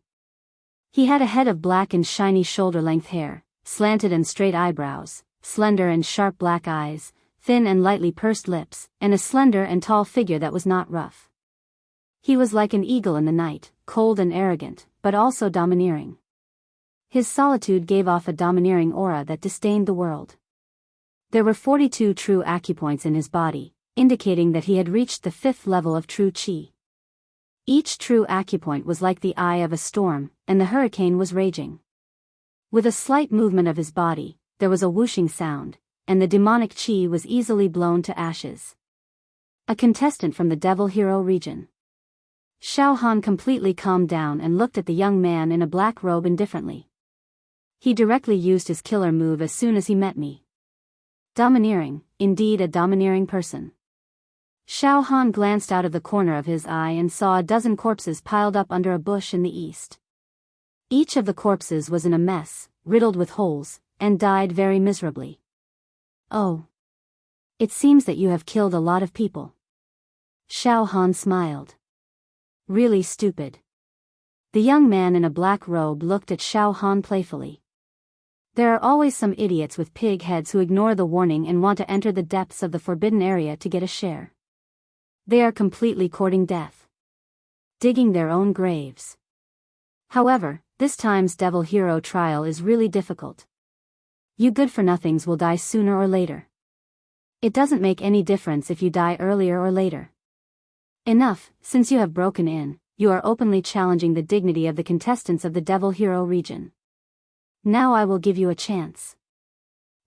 He had a head of black and shiny shoulder-length hair, slanted and straight eyebrows, slender and sharp black eyes, thin and lightly pursed lips, and a slender and tall figure that was not rough. He was like an eagle in the night, cold and arrogant, but also domineering. His solitude gave off a domineering aura that disdained the world. There were 42 true acupoints in his body, indicating that he had reached the 5th level of true qi. Each true acupoint was like the eye of a storm, and the hurricane was raging. With a slight movement of his body, there was a whooshing sound, and the demonic qi was easily blown to ashes. A contestant from the Devil Hero region. Xiao Han completely calmed down and looked at the young man in a black robe indifferently. He directly used his killer move as soon as he met me. Domineering, indeed a domineering person. Xiao Han glanced out of the corner of his eye and saw a dozen corpses piled up under a bush in the east. Each of the corpses was in a mess, riddled with holes, and died very miserably. Oh. It seems that you have killed a lot of people. Xiao Han smiled. Really stupid. The young man in a black robe looked at Xiao Han playfully. There are always some idiots with pig heads who ignore the warning and want to enter the depths of the forbidden area to get a share. They are completely courting death. Digging their own graves. However, this time's Devil Hero trial is really difficult. You good-for-nothings will die sooner or later. It doesn't make any difference if you die earlier or later. Enough, since you have broken in, you are openly challenging the dignity of the contestants of the Devil Hero region. Now I will give you a chance.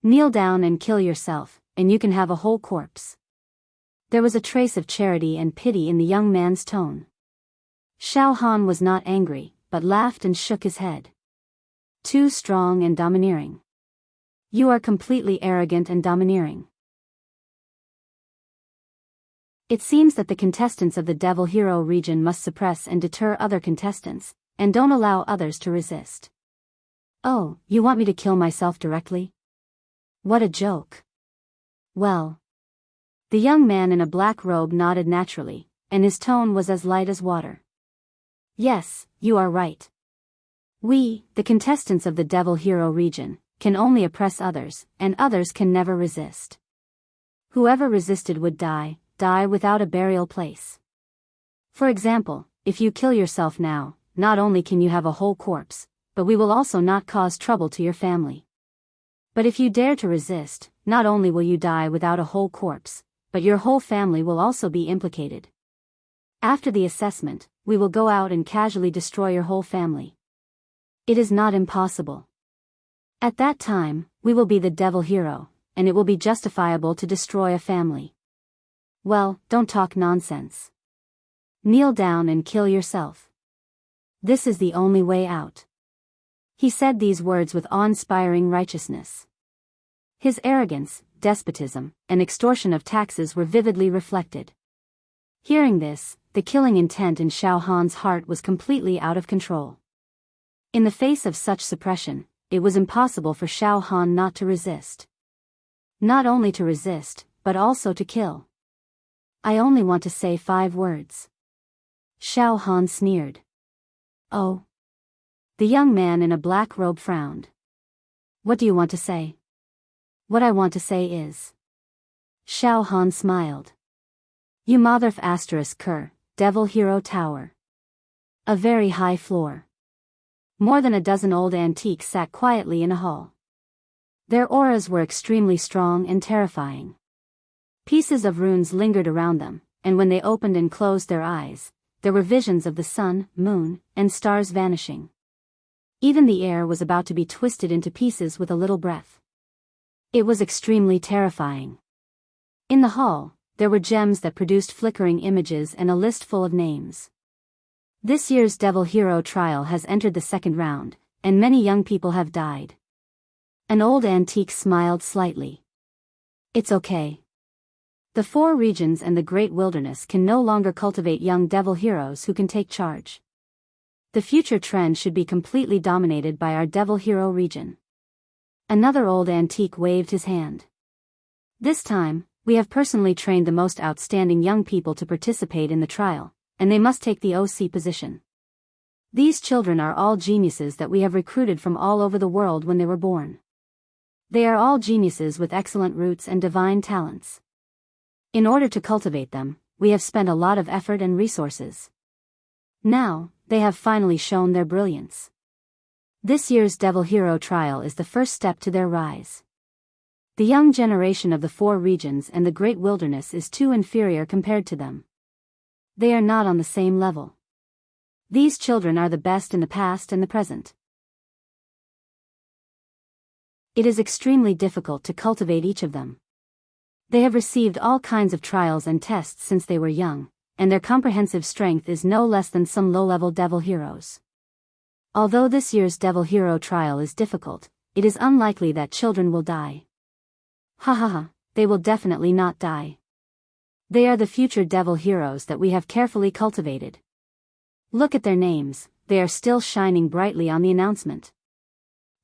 Kneel down and kill yourself, and you can have a whole corpse. There was a trace of charity and pity in the young man's tone. Xiao Han was not angry, but laughed and shook his head. Too strong and domineering. You are completely arrogant and domineering. It seems that the contestants of the Devil Hero region must suppress and deter other contestants, and don't allow others to resist. Oh, you want me to kill myself directly? What a joke. Well. The young man in a black robe nodded naturally, and his tone was as light as water. Yes, you are right. We, the contestants of the Devil Hero region, can only oppress others, and others can never resist. Whoever resisted would die without a burial place. For example, if you kill yourself now, not only can you have a whole corpse, but we will also not cause trouble to your family. But if you dare to resist, not only will you die without a whole corpse, but your whole family will also be implicated. After the assessment, we will go out and casually destroy your whole family. It is not impossible. At that time, we will be the Devil Hero, and it will be justifiable to destroy a family. Well, don't talk nonsense. Kneel down and kill yourself. This is the only way out. He said these words with awe-inspiring righteousness. His arrogance, despotism, and extortion of taxes were vividly reflected. Hearing this, the killing intent in Xiao Han's heart was completely out of control. In the face of such suppression, it was impossible for Xiao Han not to resist. Not only to resist, but also to kill. I only want to say 5 words. Xiao Han sneered. Oh. The young man in a black robe frowned. What do you want to say? What I want to say is. Xiao Han smiled. You motherf *Ker, Devil Hero Tower. A very high floor. More than a dozen old antiques sat quietly in a hall. Their auras were extremely strong and terrifying. Pieces of runes lingered around them, and when they opened and closed their eyes, there were visions of the sun, moon, and stars vanishing. Even the air was about to be twisted into pieces with a little breath. It was extremely terrifying. In the hall, there were gems that produced flickering images and a list full of names. This year's Devil Hero trial has entered the second round, and many young people have died. An old antique smiled slightly. It's okay. The 4 regions and the Great Wilderness can no longer cultivate young devil heroes who can take charge. The future trend should be completely dominated by our Devil Hero region. Another old antique waved his hand. This time, we have personally trained the most outstanding young people to participate in the trial, and they must take the OC position. These children are all geniuses that we have recruited from all over the world when they were born. They are all geniuses with excellent roots and divine talents. In order to cultivate them, we have spent a lot of effort and resources. Now, they have finally shown their brilliance. This year's Devil Hero trial is the first step to their rise. The young generation of the 4 regions and the Great Wilderness is too inferior compared to them. They are not on the same level. These children are the best in the past and the present. It is extremely difficult to cultivate each of them. They have received all kinds of trials and tests since they were young, and their comprehensive strength is no less than some low-level devil heroes. Although this year's Devil Hero trial is difficult, it is unlikely that children will die. Ha ha ha, they will definitely not die. They are the future devil heroes that we have carefully cultivated. Look at their names, they are still shining brightly on the announcement.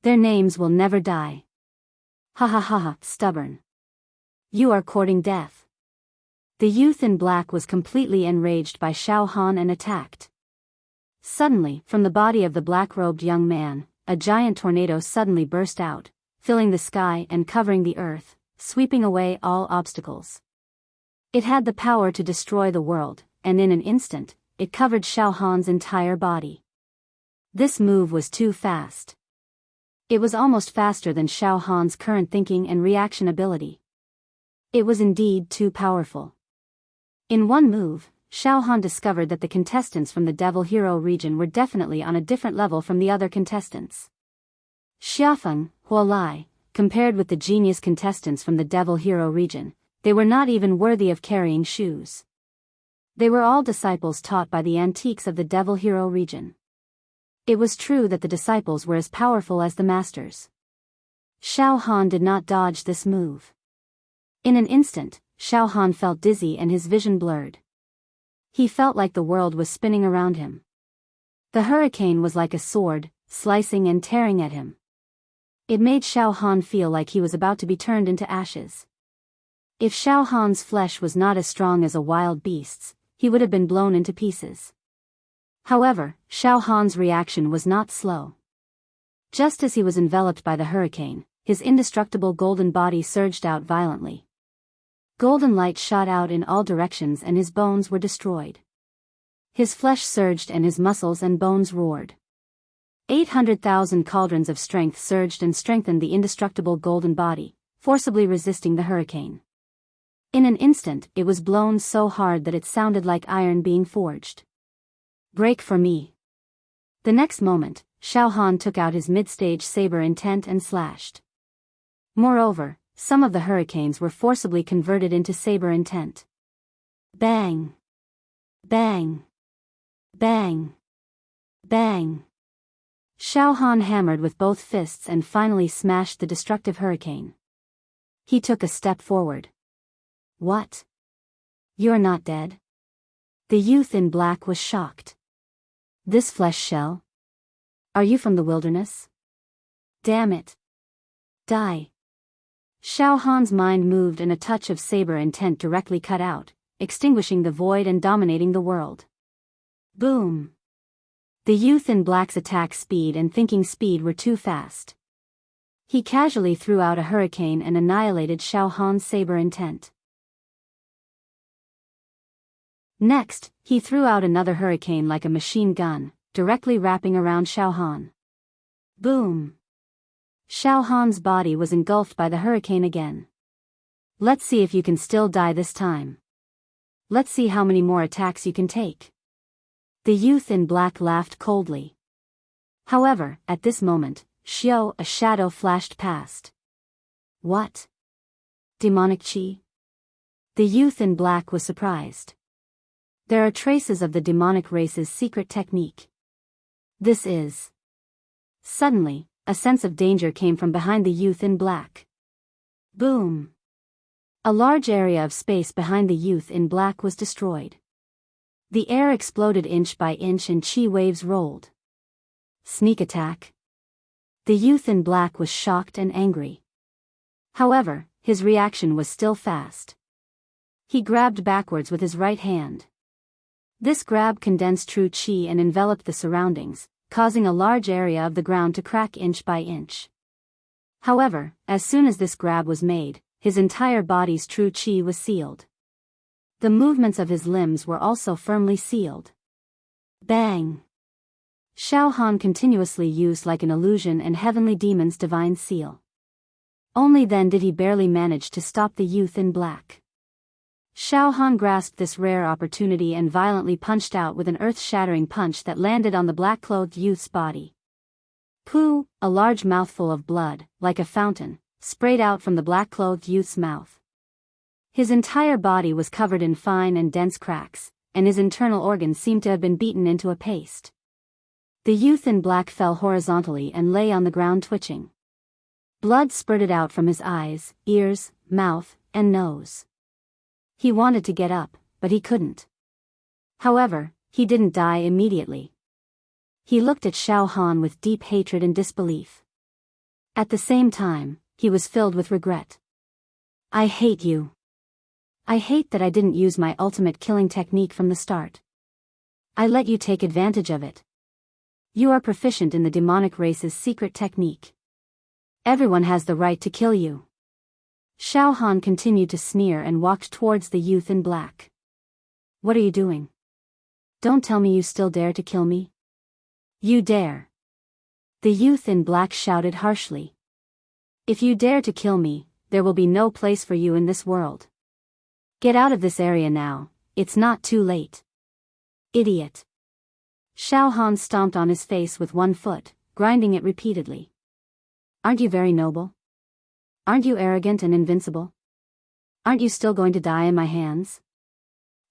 Their names will never die. Ha ha ha ha, stubborn. You are courting death. The youth in black was completely enraged by Xiao Han and attacked. Suddenly, from the body of the black-robed young man, a giant tornado suddenly burst out, filling the sky and covering the earth, sweeping away all obstacles. It had the power to destroy the world, and in an instant, it covered Xiao Han's entire body. This move was too fast. It was almost faster than Xiao Han's current thinking and reaction ability. It was indeed too powerful. In one move, Xiao Han discovered that the contestants from the Devil Hero region were definitely on a different level from the other contestants. Xiafeng, Huolai, compared with the genius contestants from the Devil Hero region, they were not even worthy of carrying shoes. They were all disciples taught by the antiques of the Devil Hero region. It was true that the disciples were as powerful as the masters. Xiao Han did not dodge this move. In an instant, Xiao Han felt dizzy and his vision blurred. He felt like the world was spinning around him. The hurricane was like a sword, slicing and tearing at him. It made Xiao Han feel like he was about to be turned into ashes. If Xiao Han's flesh was not as strong as a wild beast's, he would have been blown into pieces. However, Xiao Han's reaction was not slow. Just as he was enveloped by the hurricane, his indestructible golden body surged out violently. Golden light shot out in all directions and his bones were destroyed. His flesh surged and his muscles and bones roared. 800,000 cauldrons of strength surged and strengthened the indestructible golden body, forcibly resisting the hurricane. In an instant, it was blown so hard that it sounded like iron being forged. Break for me. The next moment, Xiao Han took out his mid-stage saber intent and slashed. Moreover, some of the hurricanes were forcibly converted into saber intent. Bang! Bang! Bang! Bang! Xiao Han hammered with both fists and finally smashed the destructive hurricane. He took a step forward. What? You're not dead? The youth in black was shocked. This flesh shell? Are you from the wilderness? Damn it. Die. Xiao Han's mind moved and a touch of saber intent directly cut out, extinguishing the void and dominating the world. Boom! The youth in black's attack speed and thinking speed were too fast. He casually threw out a hurricane and annihilated Xiao Han's saber intent. Next, he threw out another hurricane like a machine gun, directly wrapping around Xiao Han. Boom! Xiao Han's body was engulfed by the hurricane again. Let's see if you can still die this time. Let's see how many more attacks you can take. The youth in black laughed coldly. However, at this moment, Xiao, a shadow flashed past. What? Demonic chi? The youth in black was surprised. There are traces of the demonic race's secret technique. This is... Suddenly, a sense of danger came from behind the youth in black. Boom! A large area of space behind the youth in black was destroyed. The air exploded inch by inch and chi waves rolled. Sneak attack. The youth in black was shocked and angry. However, his reaction was still fast. He grabbed backwards with his right hand. This grab condensed true chi and enveloped the surroundings, causing a large area of the ground to crack inch by inch. However, as soon as this grab was made, his entire body's true chi was sealed. The movements of his limbs were also firmly sealed. Bang! Xiao Han continuously used like an illusion and heavenly demon's divine seal. Only then did he barely manage to stop the youth in black. Xiao Han grasped this rare opportunity and violently punched out with an earth-shattering punch that landed on the black-clothed youth's body. Pooh! A large mouthful of blood, like a fountain, sprayed out from the black-clothed youth's mouth. His entire body was covered in fine and dense cracks, and his internal organs seemed to have been beaten into a paste. The youth in black fell horizontally and lay on the ground twitching. Blood spurted out from his eyes, ears, mouth, and nose. He wanted to get up, but he couldn't. However, he didn't die immediately. He looked at Xiao Han with deep hatred and disbelief. At the same time, he was filled with regret. I hate you. I hate that I didn't use my ultimate killing technique from the start. I let you take advantage of it. You are proficient in the demonic race's secret technique. Everyone has the right to kill you. Xiao Han continued to sneer and walked towards the youth in black. What are you doing? Don't tell me you still dare to kill me. You dare. The youth in black shouted harshly. If you dare to kill me, there will be no place for you in this world. Get out of this area now, it's not too late. Idiot. Xiao Han stomped on his face with one foot, grinding it repeatedly. Aren't you very noble? Aren't you arrogant and invincible? Aren't you still going to die in my hands?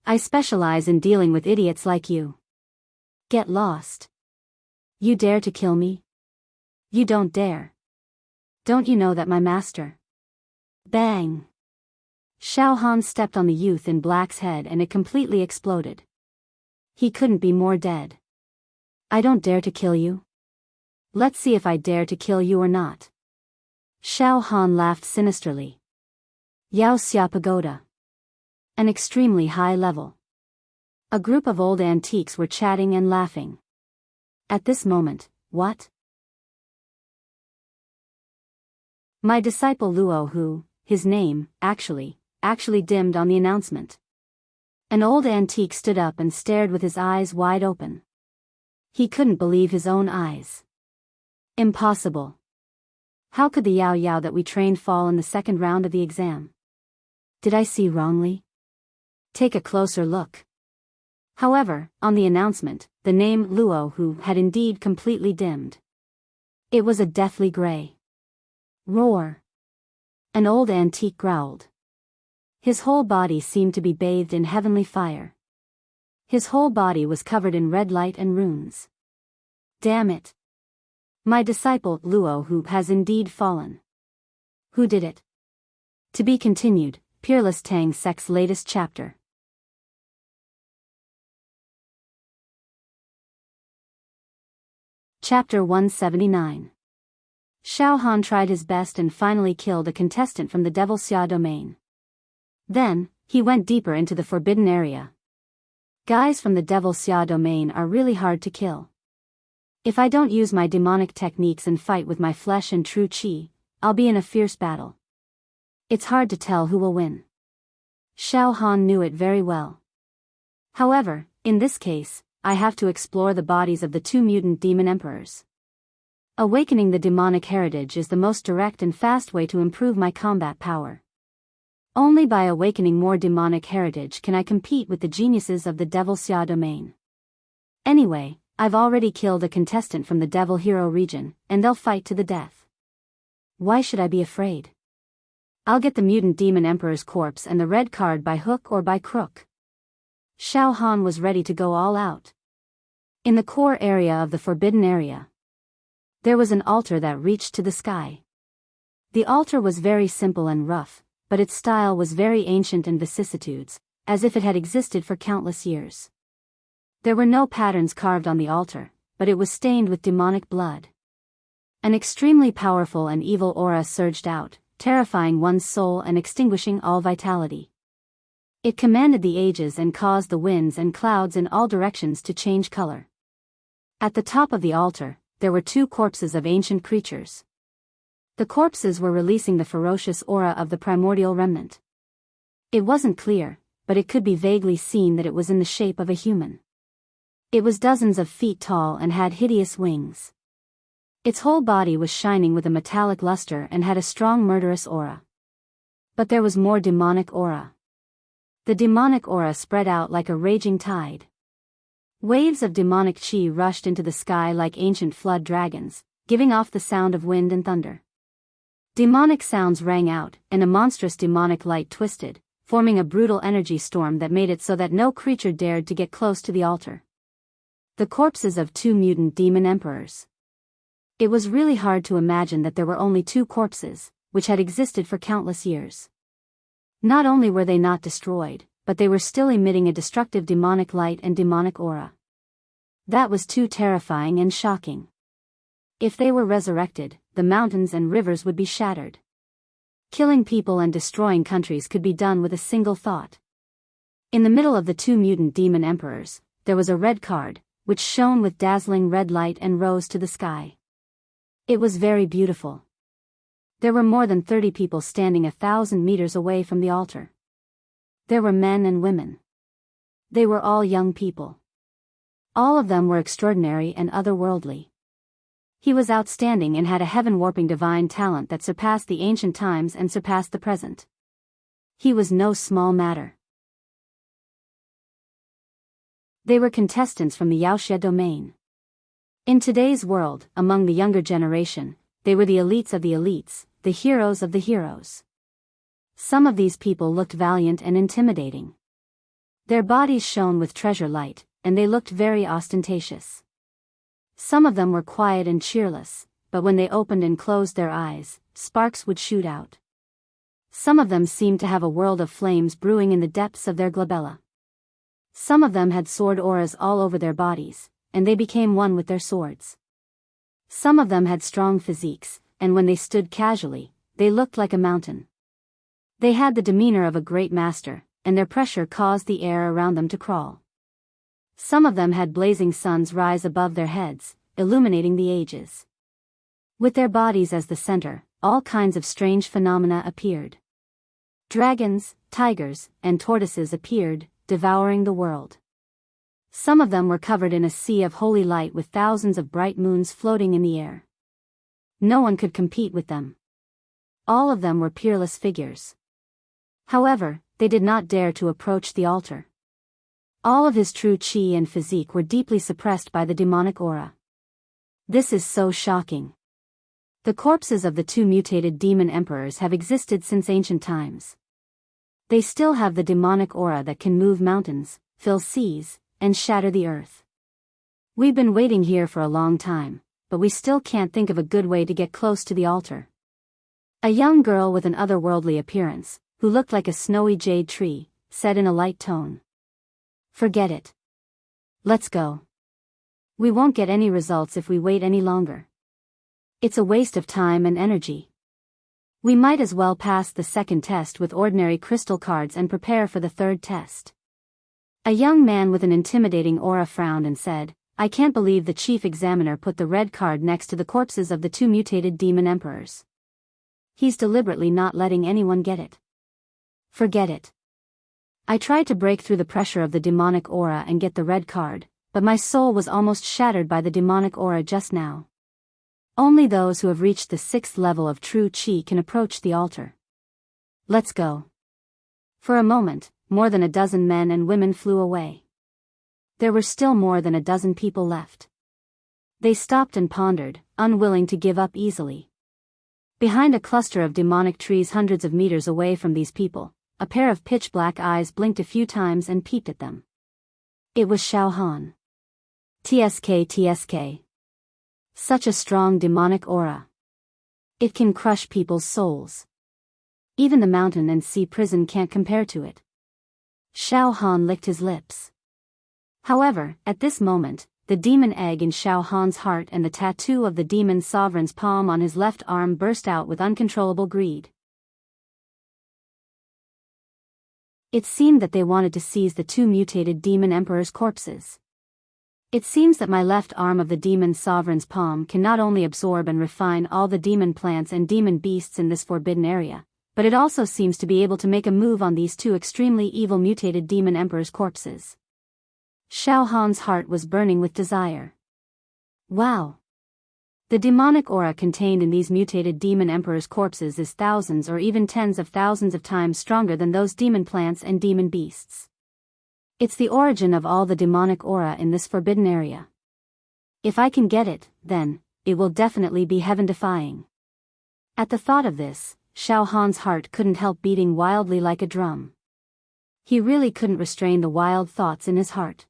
I specialize in dealing with idiots like you. Get lost. You dare to kill me? You don't dare. Don't you know that my master? Bang! Xiao Han stepped on the youth in black's head and it completely exploded. He couldn't be more dead. I don't dare to kill you. Let's see if I dare to kill you or not. Xiao Han laughed sinisterly. Yao Xia Pagoda. An extremely high level. A group of old antiques were chatting and laughing. At this moment, what? My disciple Luo who, his name, actually dimmed on the announcement. An old antique stood up and stared with his eyes wide open. He couldn't believe his own eyes. Impossible. How could the Yao Yao that we trained fall in the second round of the exam? Did I see wrongly? Take a closer look. However, on the announcement, the name Luo Hu had indeed completely dimmed. It was a deathly gray. Roar. An old antique growled. His whole body seemed to be bathed in heavenly fire. His whole body was covered in red light and runes. Damn it. My disciple Luo Hu has indeed fallen. Who did it? To be continued, Peerless Tang Sec's latest chapter. Chapter 179. Xiao Han tried his best and finally killed a contestant from the Devil Xia domain. Then, he went deeper into the forbidden area. Guys from the Devil Xia domain are really hard to kill. If I don't use my demonic techniques and fight with my flesh and true chi, I'll be in a fierce battle. It's hard to tell who will win. Xiao Han knew it very well. However, in this case, I have to explore the bodies of the two mutant demon emperors. Awakening the demonic heritage is the most direct and fast way to improve my combat power. Only by awakening more demonic heritage can I compete with the geniuses of the Devil Xia domain. Anyway, I've already killed a contestant from the Devil Hero region, and they'll fight to the death. Why should I be afraid? I'll get the mutant demon emperor's corpse and the red card by hook or by crook. Xiao Han was ready to go all out. In the core area of the forbidden area, there was an altar that reached to the sky. The altar was very simple and rough, but its style was very ancient and vicissitudes, as if it had existed for countless years. There were no patterns carved on the altar, but it was stained with demonic blood. An extremely powerful and evil aura surged out, terrifying one's soul and extinguishing all vitality. It commanded the ages and caused the winds and clouds in all directions to change color. At the top of the altar, there were 2 corpses of ancient creatures. The corpses were releasing the ferocious aura of the primordial remnant. It wasn't clear, but it could be vaguely seen that it was in the shape of a human. It was dozens of feet tall and had hideous wings. Its whole body was shining with a metallic luster and had a strong murderous aura. But there was more demonic aura. The demonic aura spread out like a raging tide. Waves of demonic chi rushed into the sky like ancient flood dragons, giving off the sound of wind and thunder. Demonic sounds rang out, and a monstrous demonic light twisted, forming a brutal energy storm that made it so that no creature dared to get close to the altar. The corpses of 2 mutant demon emperors. It was really hard to imagine that there were only 2 corpses, which had existed for countless years. Not only were they not destroyed, but they were still emitting a destructive demonic light and demonic aura. That was too terrifying and shocking. If they were resurrected, the mountains and rivers would be shattered. Killing people and destroying countries could be done with a single thought. In the middle of the 2 mutant demon emperors, there was a red card, which shone with dazzling red light and rose to the sky. It was very beautiful. There were more than 30 people standing 1,000 meters away from the altar. There were men and women. They were all young people. All of them were extraordinary and otherworldly. He was outstanding and had a heaven-warping divine talent that surpassed the ancient times and surpassed the present. He was no small matter. They were contestants from the Yaoxia domain. In today's world, among the younger generation, they were the elites of the elites, the heroes of the heroes. Some of these people looked valiant and intimidating. Their bodies shone with treasure light, and they looked very ostentatious. Some of them were quiet and cheerless, but when they opened and closed their eyes, sparks would shoot out. Some of them seemed to have a world of flames brewing in the depths of their glabella. Some of them had sword auras all over their bodies, and they became one with their swords. Some of them had strong physiques, and when they stood casually, they looked like a mountain. They had the demeanor of a great master, and their pressure caused the air around them to crawl. Some of them had blazing suns rise above their heads, illuminating the ages. With their bodies as the center, all kinds of strange phenomena appeared. Dragons, tigers, and tortoises appeared, devouring the world. Some of them were covered in a sea of holy light with thousands of bright moons floating in the air. No one could compete with them. All of them were peerless figures. However, they did not dare to approach the altar. All of his true chi and physique were deeply suppressed by the demonic aura. This is so shocking. The corpses of the 2 mutated demon emperors have existed since ancient times. They still have the demonic aura that can move mountains, fill seas, and shatter the earth. We've been waiting here for a long time, but we still can't think of a good way to get close to the altar. A young girl with an otherworldly appearance, who looked like a snowy jade tree, said in a light tone. Forget it. Let's go. We won't get any results if we wait any longer. It's a waste of time and energy. We might as well pass the second test with ordinary crystal cards and prepare for the third test. A young man with an intimidating aura frowned and said, I can't believe the chief examiner put the red card next to the corpses of the 2 mutated demon emperors. He's deliberately not letting anyone get it. Forget it. I tried to break through the pressure of the demonic aura and get the red card, but my soul was almost shattered by the demonic aura just now. Only those who have reached the 6th level of true chi can approach the altar. Let's go. For a moment, more than a dozen men and women flew away. There were still more than a dozen people left. They stopped and pondered, unwilling to give up easily. Behind a cluster of demonic trees hundreds of meters away from these people, a pair of pitch-black eyes blinked a few times and peeped at them. It was Xiao Han. TSK. Such a strong demonic aura. It can crush people's souls. Even the mountain and sea prison can't compare to it. Xiao Han licked his lips. However, at this moment, the demon egg in Xiao Han's heart and the tattoo of the demon sovereign's palm on his left arm burst out with uncontrollable greed. It seemed that they wanted to seize the two mutated demon emperor's corpses. It seems that my left arm of the demon sovereign's palm can not only absorb and refine all the demon plants and demon beasts in this forbidden area, but it also seems to be able to make a move on these two extremely evil mutated demon emperor's corpses. Xiao Han's heart was burning with desire. Wow! The demonic aura contained in these mutated demon emperor's corpses is thousands or even tens of thousands of times stronger than those demon plants and demon beasts. It's the origin of all the demonic aura in this forbidden area. If I can get it, then, it will definitely be heaven-defying. At the thought of this, Xiao Han's heart couldn't help beating wildly like a drum. He really couldn't restrain the wild thoughts in his heart.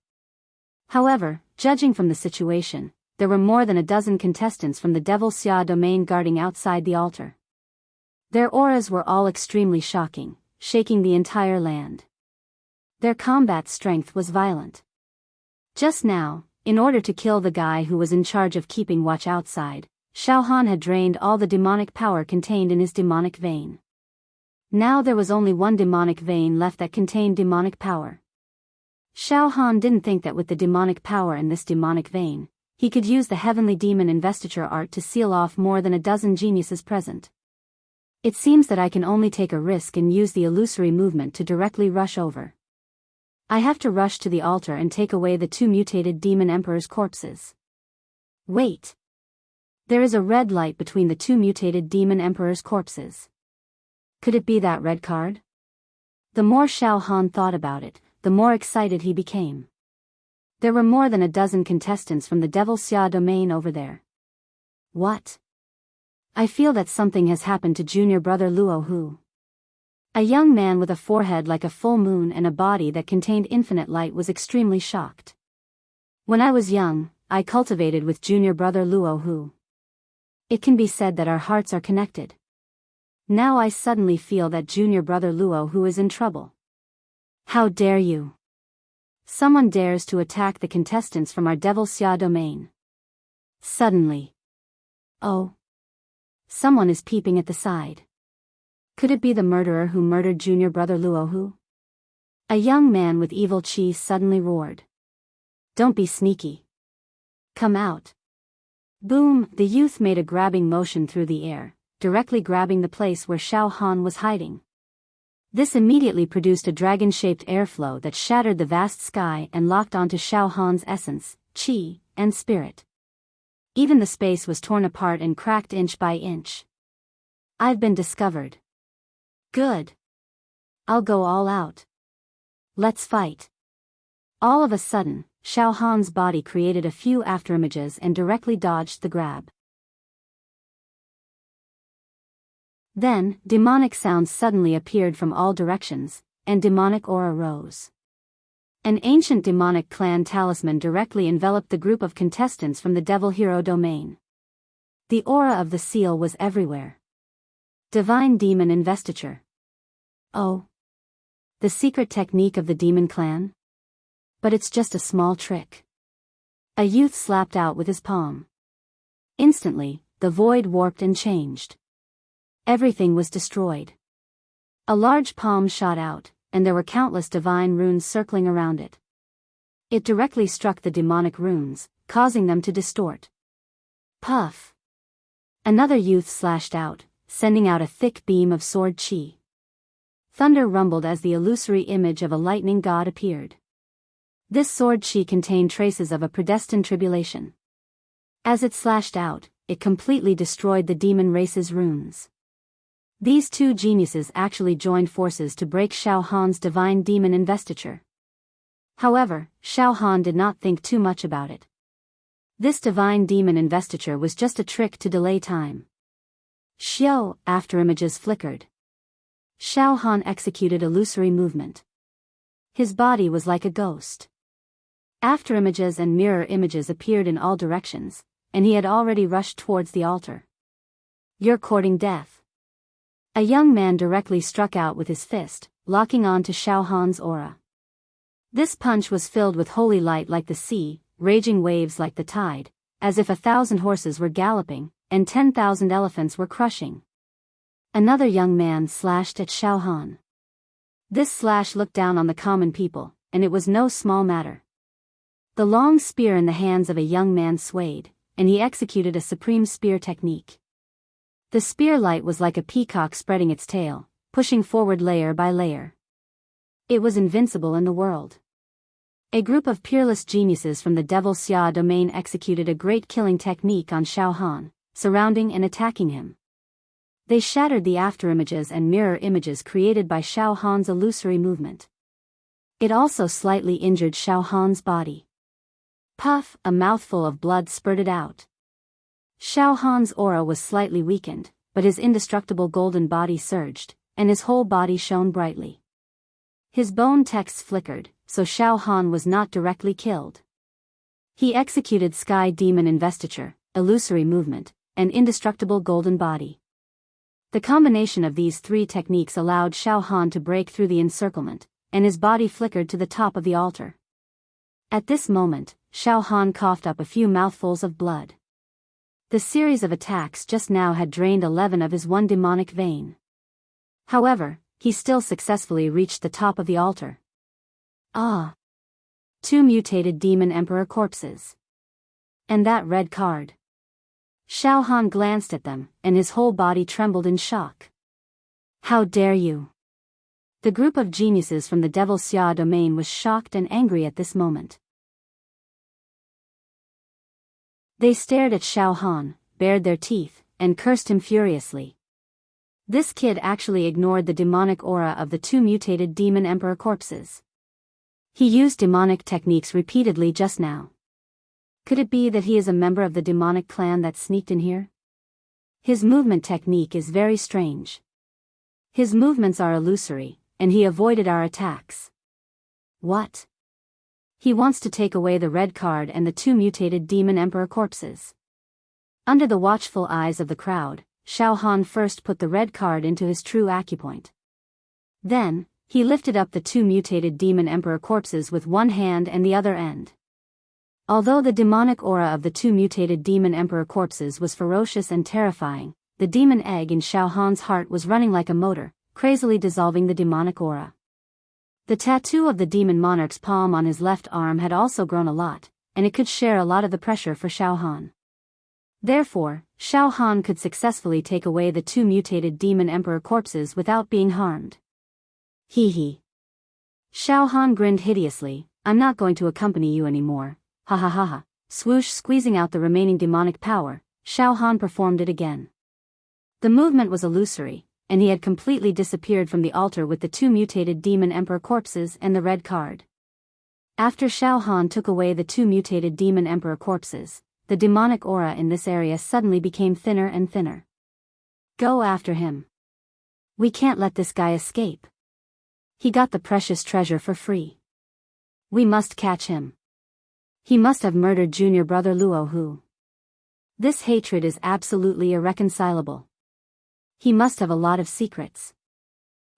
However, judging from the situation, there were more than a dozen contestants from the Devil Xia domain guarding outside the altar. Their auras were all extremely shocking, shaking the entire land. Their combat strength was violent. Just now, in order to kill the guy who was in charge of keeping watch outside, Xiao Han had drained all the demonic power contained in his demonic vein. Now there was only one demonic vein left that contained demonic power. Xiao Han didn't think that with the demonic power in this demonic vein, he could use the heavenly demon investiture art to seal off more than a dozen geniuses present. It seems that I can only take a risk and use the illusory movement to directly rush over. I have to rush to the altar and take away the two mutated demon emperor's corpses. Wait! There is a red light between the two mutated demon emperor's corpses. Could it be that red card? The more Xiao Han thought about it, the more excited he became. There were more than a dozen contestants from the Devil Xia domain over there. What? I feel that something has happened to junior brother Luo Hu. A young man with a forehead like a full moon and a body that contained infinite light was extremely shocked. When I was young, I cultivated with junior brother Luo Hu. It can be said that our hearts are connected. Now I suddenly feel that junior brother Luo Hu is in trouble. How dare you? Someone dares to attack the contestants from our Devil Xia domain. Suddenly. Oh. Someone is peeping at the side. Could it be the murderer who murdered junior brother Luo Hu? A young man with evil chi suddenly roared. Don't be sneaky. Come out. Boom! The youth made a grabbing motion through the air, directly grabbing the place where Xiao Han was hiding. This immediately produced a dragon-shaped airflow that shattered the vast sky and locked onto Xiao Han's essence, chi, and spirit. Even the space was torn apart and cracked inch by inch. I've been discovered. Good. I'll go all out. Let's fight. All of a sudden, Xiao Han's body created a few afterimages and directly dodged the grab. Then, demonic sounds suddenly appeared from all directions, and demonic aura rose. An ancient demonic clan talisman directly enveloped the group of contestants from the Devil Hero domain. The aura of the seal was everywhere. Divine demon investiture. Oh. The secret technique of the demon clan? But it's just a small trick. A youth slapped out with his palm. Instantly, the void warped and changed. Everything was destroyed. A large palm shot out, and there were countless divine runes circling around it. It directly struck the demonic runes, causing them to distort. Puff! Another youth slashed out, sending out a thick beam of sword chi. Thunder rumbled as the illusory image of a lightning god appeared. This sword chi contained traces of a predestined tribulation. As it slashed out, it completely destroyed the demon race's runes. These two geniuses actually joined forces to break Xiao Han's divine demon investiture. However, Xiao Han did not think too much about it. This divine demon investiture was just a trick to delay time. Xiao, afterimages flickered. Xiao Han executed illusory movement. His body was like a ghost. Afterimages and mirror images appeared in all directions, and he had already rushed towards the altar. You're courting death. A young man directly struck out with his fist, locking on to Xiao Han's aura. This punch was filled with holy light like the sea, raging waves like the tide, as if 1,000 horses were galloping, and 10,000 elephants were crushing. Another young man slashed at Xiao Han. This slash looked down on the common people, and it was no small matter. The long spear in the hands of a young man swayed, and he executed a supreme spear technique. The spear light was like a peacock spreading its tail, pushing forward layer by layer. It was invincible in the world. A group of peerless geniuses from the Devil Xia domain executed a great killing technique on Xiao Han, surrounding and attacking him. They shattered the afterimages and mirror images created by Xiao Han's illusory movement. It also slightly injured Xiao Han's body. Puff, a mouthful of blood spurted out. Xiao Han's aura was slightly weakened, but his indestructible golden body surged, and his whole body shone brightly. His bone texts flickered, so Xiao Han was not directly killed. He executed Sky Demon Investiture, illusory movement, and indestructible golden body. The combination of these three techniques allowed Xiao Han to break through the encirclement, and his body flickered to the top of the altar. At this moment, Xiao Han coughed up a few mouthfuls of blood. The series of attacks just now had drained 11 of his one demonic vein. However, he still successfully reached the top of the altar. Ah! 2 mutated demon emperor corpses. And that red card. Xiao Han glanced at them, and his whole body trembled in shock. How dare you! The group of geniuses from the Devil Xia domain was shocked and angry at this moment. They stared at Xiao Han, bared their teeth, and cursed him furiously. This kid actually ignored the demonic aura of the 2 mutated demon emperor corpses. He used demonic techniques repeatedly just now. Could it be that he is a member of the demonic clan that sneaked in here? His movement technique is very strange. His movements are illusory, and he avoided our attacks. What? He wants to take away the red card and the 2 mutated demon emperor corpses. Under the watchful eyes of the crowd, Xiao Han first put the red card into his true acupoint. Then, he lifted up the 2 mutated demon emperor corpses with one hand and the other end. Although the demonic aura of the 2 mutated demon emperor corpses was ferocious and terrifying, the demon egg in Xiao Han's heart was running like a motor, crazily dissolving the demonic aura. The tattoo of the demon monarch's palm on his left arm had also grown a lot, and it could share a lot of the pressure for Xiao Han. Therefore, Xiao Han could successfully take away the 2 mutated demon emperor corpses without being harmed. Hee hee. Xiao Han grinned hideously. I'm not going to accompany you anymore. Ha ha ha ha. Swoosh, squeezing out the remaining demonic power, Xiao Han performed it again. The movement was illusory, and he had completely disappeared from the altar with the 2 mutated demon emperor corpses and the red card. After Xiao Han took away the 2 mutated demon emperor corpses, the demonic aura in this area suddenly became thinner and thinner. Go after him. We can't let this guy escape. He got the precious treasure for free. We must catch him. He must have murdered junior brother Luo Hu. This hatred is absolutely irreconcilable. He must have a lot of secrets.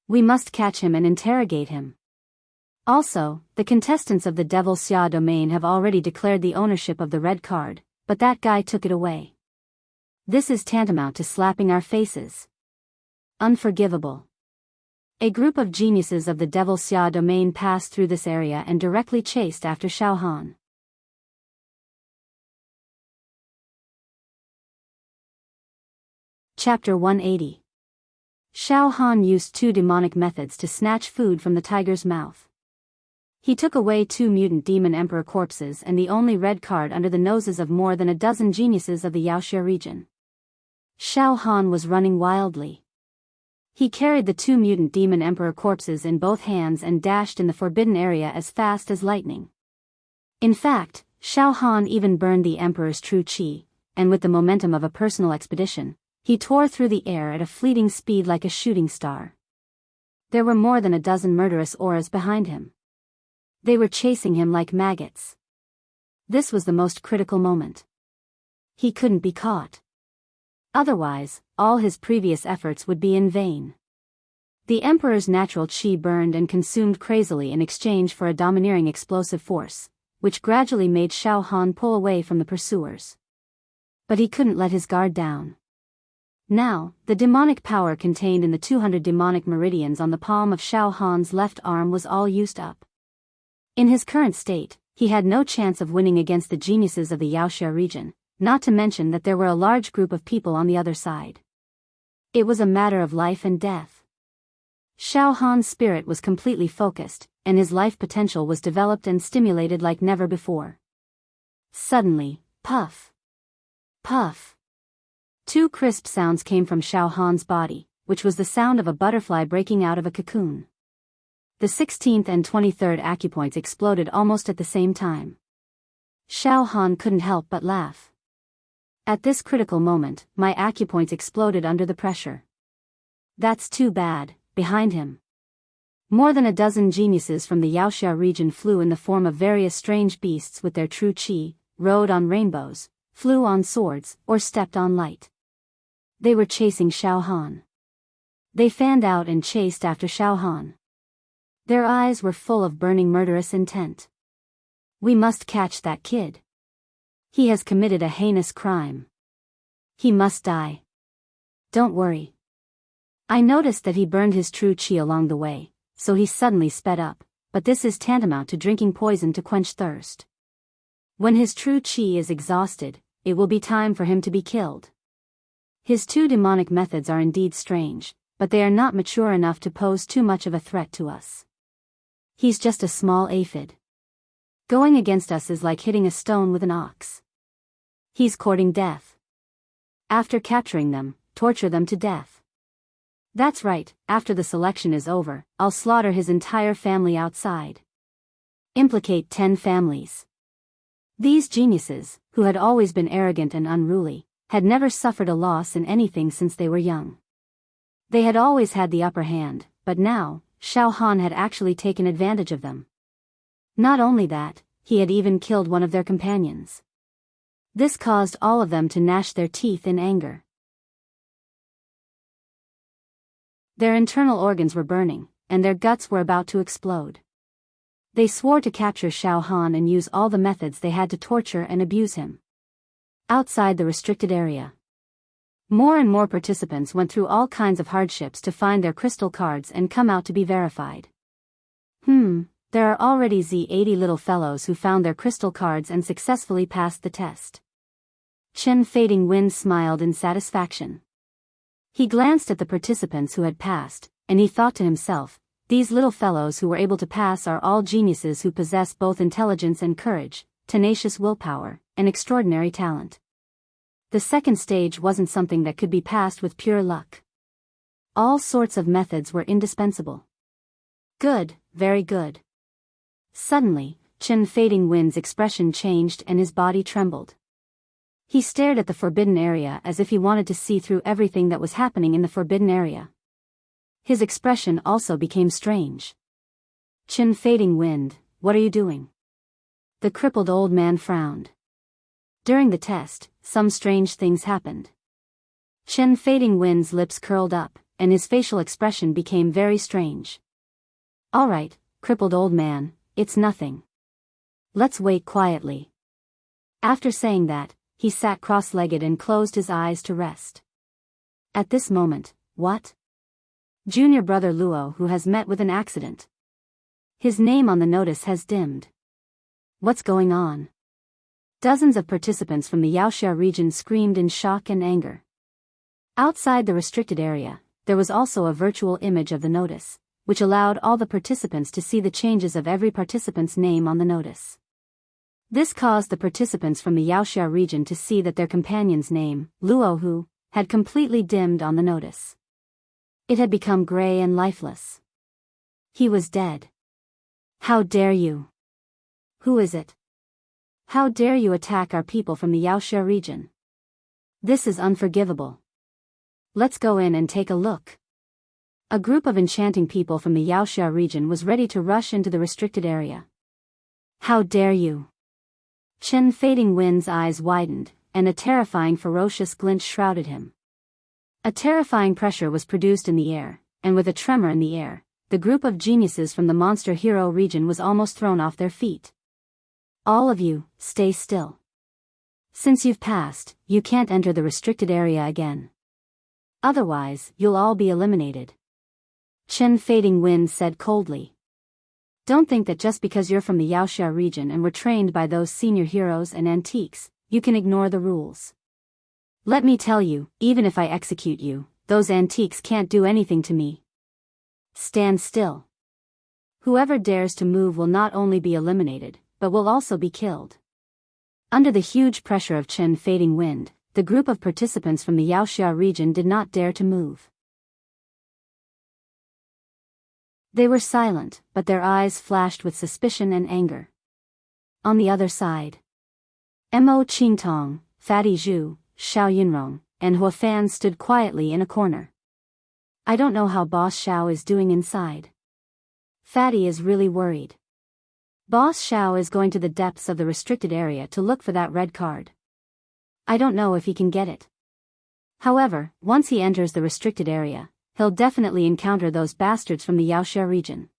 We must catch him and interrogate him. Also, the contestants of the Devil Xia domain have already declared the ownership of the red card, but that guy took it away. This is tantamount to slapping our faces. Unforgivable. A group of geniuses of the Devil Xia domain passed through this area and directly chased after Xiao Han. Chapter 180. Xiao Han used 2 demonic methods to snatch food from the tiger's mouth. He took away 2 mutant demon emperor corpses and the only red card under the noses of more than a dozen geniuses of the Yaoxia region. Xiao Han was running wildly. He carried the 2 mutant demon emperor corpses in both hands and dashed in the forbidden area as fast as lightning. In fact, Xiao Han even burned the emperor's true qi, and with the momentum of a personal expedition, He tore through the air at a fleeting speed like a shooting star. There were more than a dozen murderous auras behind him. They were chasing him like maggots. This was the most critical moment. He couldn't be caught. Otherwise, all his previous efforts would be in vain. The Emperor's natural chi burned and consumed crazily in exchange for a domineering explosive force, which gradually made Xiao Han pull away from the pursuers. But he couldn't let his guard down. Now, the demonic power contained in the 200 demonic meridians on the palm of Xiao Han's left arm was all used up. In his current state, he had no chance of winning against the geniuses of the Yaoxia region, not to mention that there were a large group of people on the other side. It was a matter of life and death. Xiao Han's spirit was completely focused, and his life potential was developed and stimulated like never before. Suddenly, puff! Puff! Two crisp sounds came from Xiao Han's body, which was the sound of a butterfly breaking out of a cocoon. The 16th and 23rd acupoints exploded almost at the same time. Xiao Han couldn't help but laugh. At this critical moment, my acupoints exploded under the pressure. That's too bad. Behind him, more than a dozen geniuses from the Yaoxia region flew in the form of various strange beasts with their true chi, rode on rainbows, flew on swords, or stepped on light. They were chasing Xiao Han. They fanned out and chased after Xiao Han. Their eyes were full of burning murderous intent. We must catch that kid. He has committed a heinous crime. He must die. Don't worry. I noticed that he burned his true chi along the way, so he suddenly sped up, but this is tantamount to drinking poison to quench thirst. When his true chi is exhausted, it will be time for him to be killed. His two demonic methods are indeed strange, but they are not mature enough to pose too much of a threat to us. He's just a small aphid. Going against us is like hitting a stone with an ox. He's courting death. After capturing them, torture them to death. That's right, after the selection is over, I'll slaughter his entire family outside. Implicate 10 families. These geniuses, who had always been arrogant and unruly, had never suffered a loss in anything since they were young. They had always had the upper hand, but now, Xiao Han had actually taken advantage of them. Not only that, he had even killed one of their companions. This caused all of them to gnash their teeth in anger. Their internal organs were burning, and their guts were about to explode. They swore to capture Xiao Han and use all the methods they had to torture and abuse him. Outside the restricted area, more and more participants went through all kinds of hardships to find their crystal cards and come out to be verified. There are already 80 little fellows who found their crystal cards and successfully passed the test. Chen Fading Wind smiled in satisfaction. He glanced at the participants who had passed, and he thought to himself, these little fellows who were able to pass are all geniuses who possess both intelligence and courage, tenacious willpower, and extraordinary talent. The second stage wasn't something that could be passed with pure luck. All sorts of methods were indispensable. Good, very good. Suddenly, Chen Fading Wind's expression changed and his body trembled. He stared at the forbidden area as if he wanted to see through everything that was happening in the forbidden area. His expression also became strange. Chen Fading Wind, what are you doing? The crippled old man frowned. During the test, some strange things happened. Chen Fading Wind's lips curled up, and his facial expression became very strange. All right, crippled old man, it's nothing. Let's wait quietly. After saying that, he sat cross-legged and closed his eyes to rest. At this moment, what? Junior brother Luo who has met with an accident. His name on the notice has dimmed. What's going on? Dozens of participants from the Yaoxia region screamed in shock and anger. Outside the restricted area, there was also a virtual image of the notice, which allowed all the participants to see the changes of every participant's name on the notice. This caused the participants from the Yaoxia region to see that their companion's name, Luohu, had completely dimmed on the notice. It had become gray and lifeless. He was dead. How dare you? Who is it? How dare you attack our people from the Yaoxia region? This is unforgivable. Let's go in and take a look. A group of enchanting people from the Yaoxia region was ready to rush into the restricted area. How dare you? Chen Fading Wind's eyes widened, and a terrifying ferocious glint shrouded him. A terrifying pressure was produced in the air, and with a tremor in the air, the group of geniuses from the monster hero region was almost thrown off their feet. All of you, stay still. Since you've passed, you can't enter the restricted area again. Otherwise, you'll all be eliminated. Chen Fading Wind said coldly. Don't think that just because you're from the Yaoxia region and were trained by those senior heroes and antiques, you can ignore the rules. Let me tell you, even if I execute you, those antiques can't do anything to me. Stand still. Whoever dares to move will not only be eliminated, but will also be killed. Under the huge pressure of Chen Fading Wind, the group of participants from the Yaoxia region did not dare to move. They were silent, but their eyes flashed with suspicion and anger. On the other side, Mo Qingtong, Fatty Zhu, Xiao Yunrong, and Hua Fan stood quietly in a corner. I don't know how Boss Xiao is doing inside. Fatty is really worried. Boss Xiao is going to the depths of the restricted area to look for that red card. I don't know if he can get it. However, once he enters the restricted area, he'll definitely encounter those bastards from the Yaoxia region.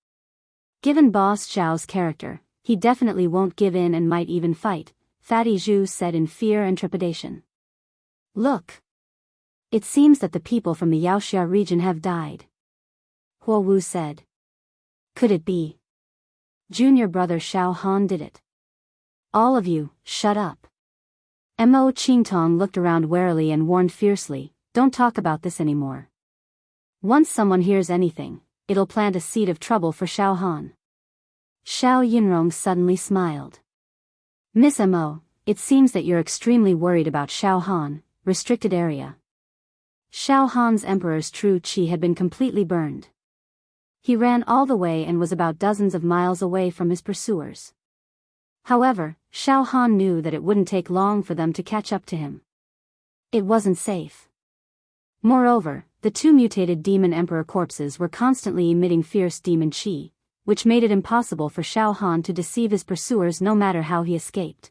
Given Boss Xiao's character, he definitely won't give in and might even fight, Fatty Zhu said in fear and trepidation. Look. It seems that the people from the Yaoxia region have died. Hua Wu said. Could it be? Junior brother Xiao Han did it. All of you, shut up. Mo Qingtong looked around warily and warned fiercely, don't talk about this anymore. Once someone hears anything, it'll plant a seed of trouble for Xiao Han. Xiao Yunrong suddenly smiled. Miss Mo, it seems that you're extremely worried about Xiao Han, restricted area. Xiao Han's emperor's true qi had been completely burned. He ran all the way and was about dozens of miles away from his pursuers. However, Xiao Han knew that it wouldn't take long for them to catch up to him. It wasn't safe. Moreover, the two mutated demon emperor corpses were constantly emitting fierce demon qi, which made it impossible for Xiao Han to deceive his pursuers no matter how he escaped.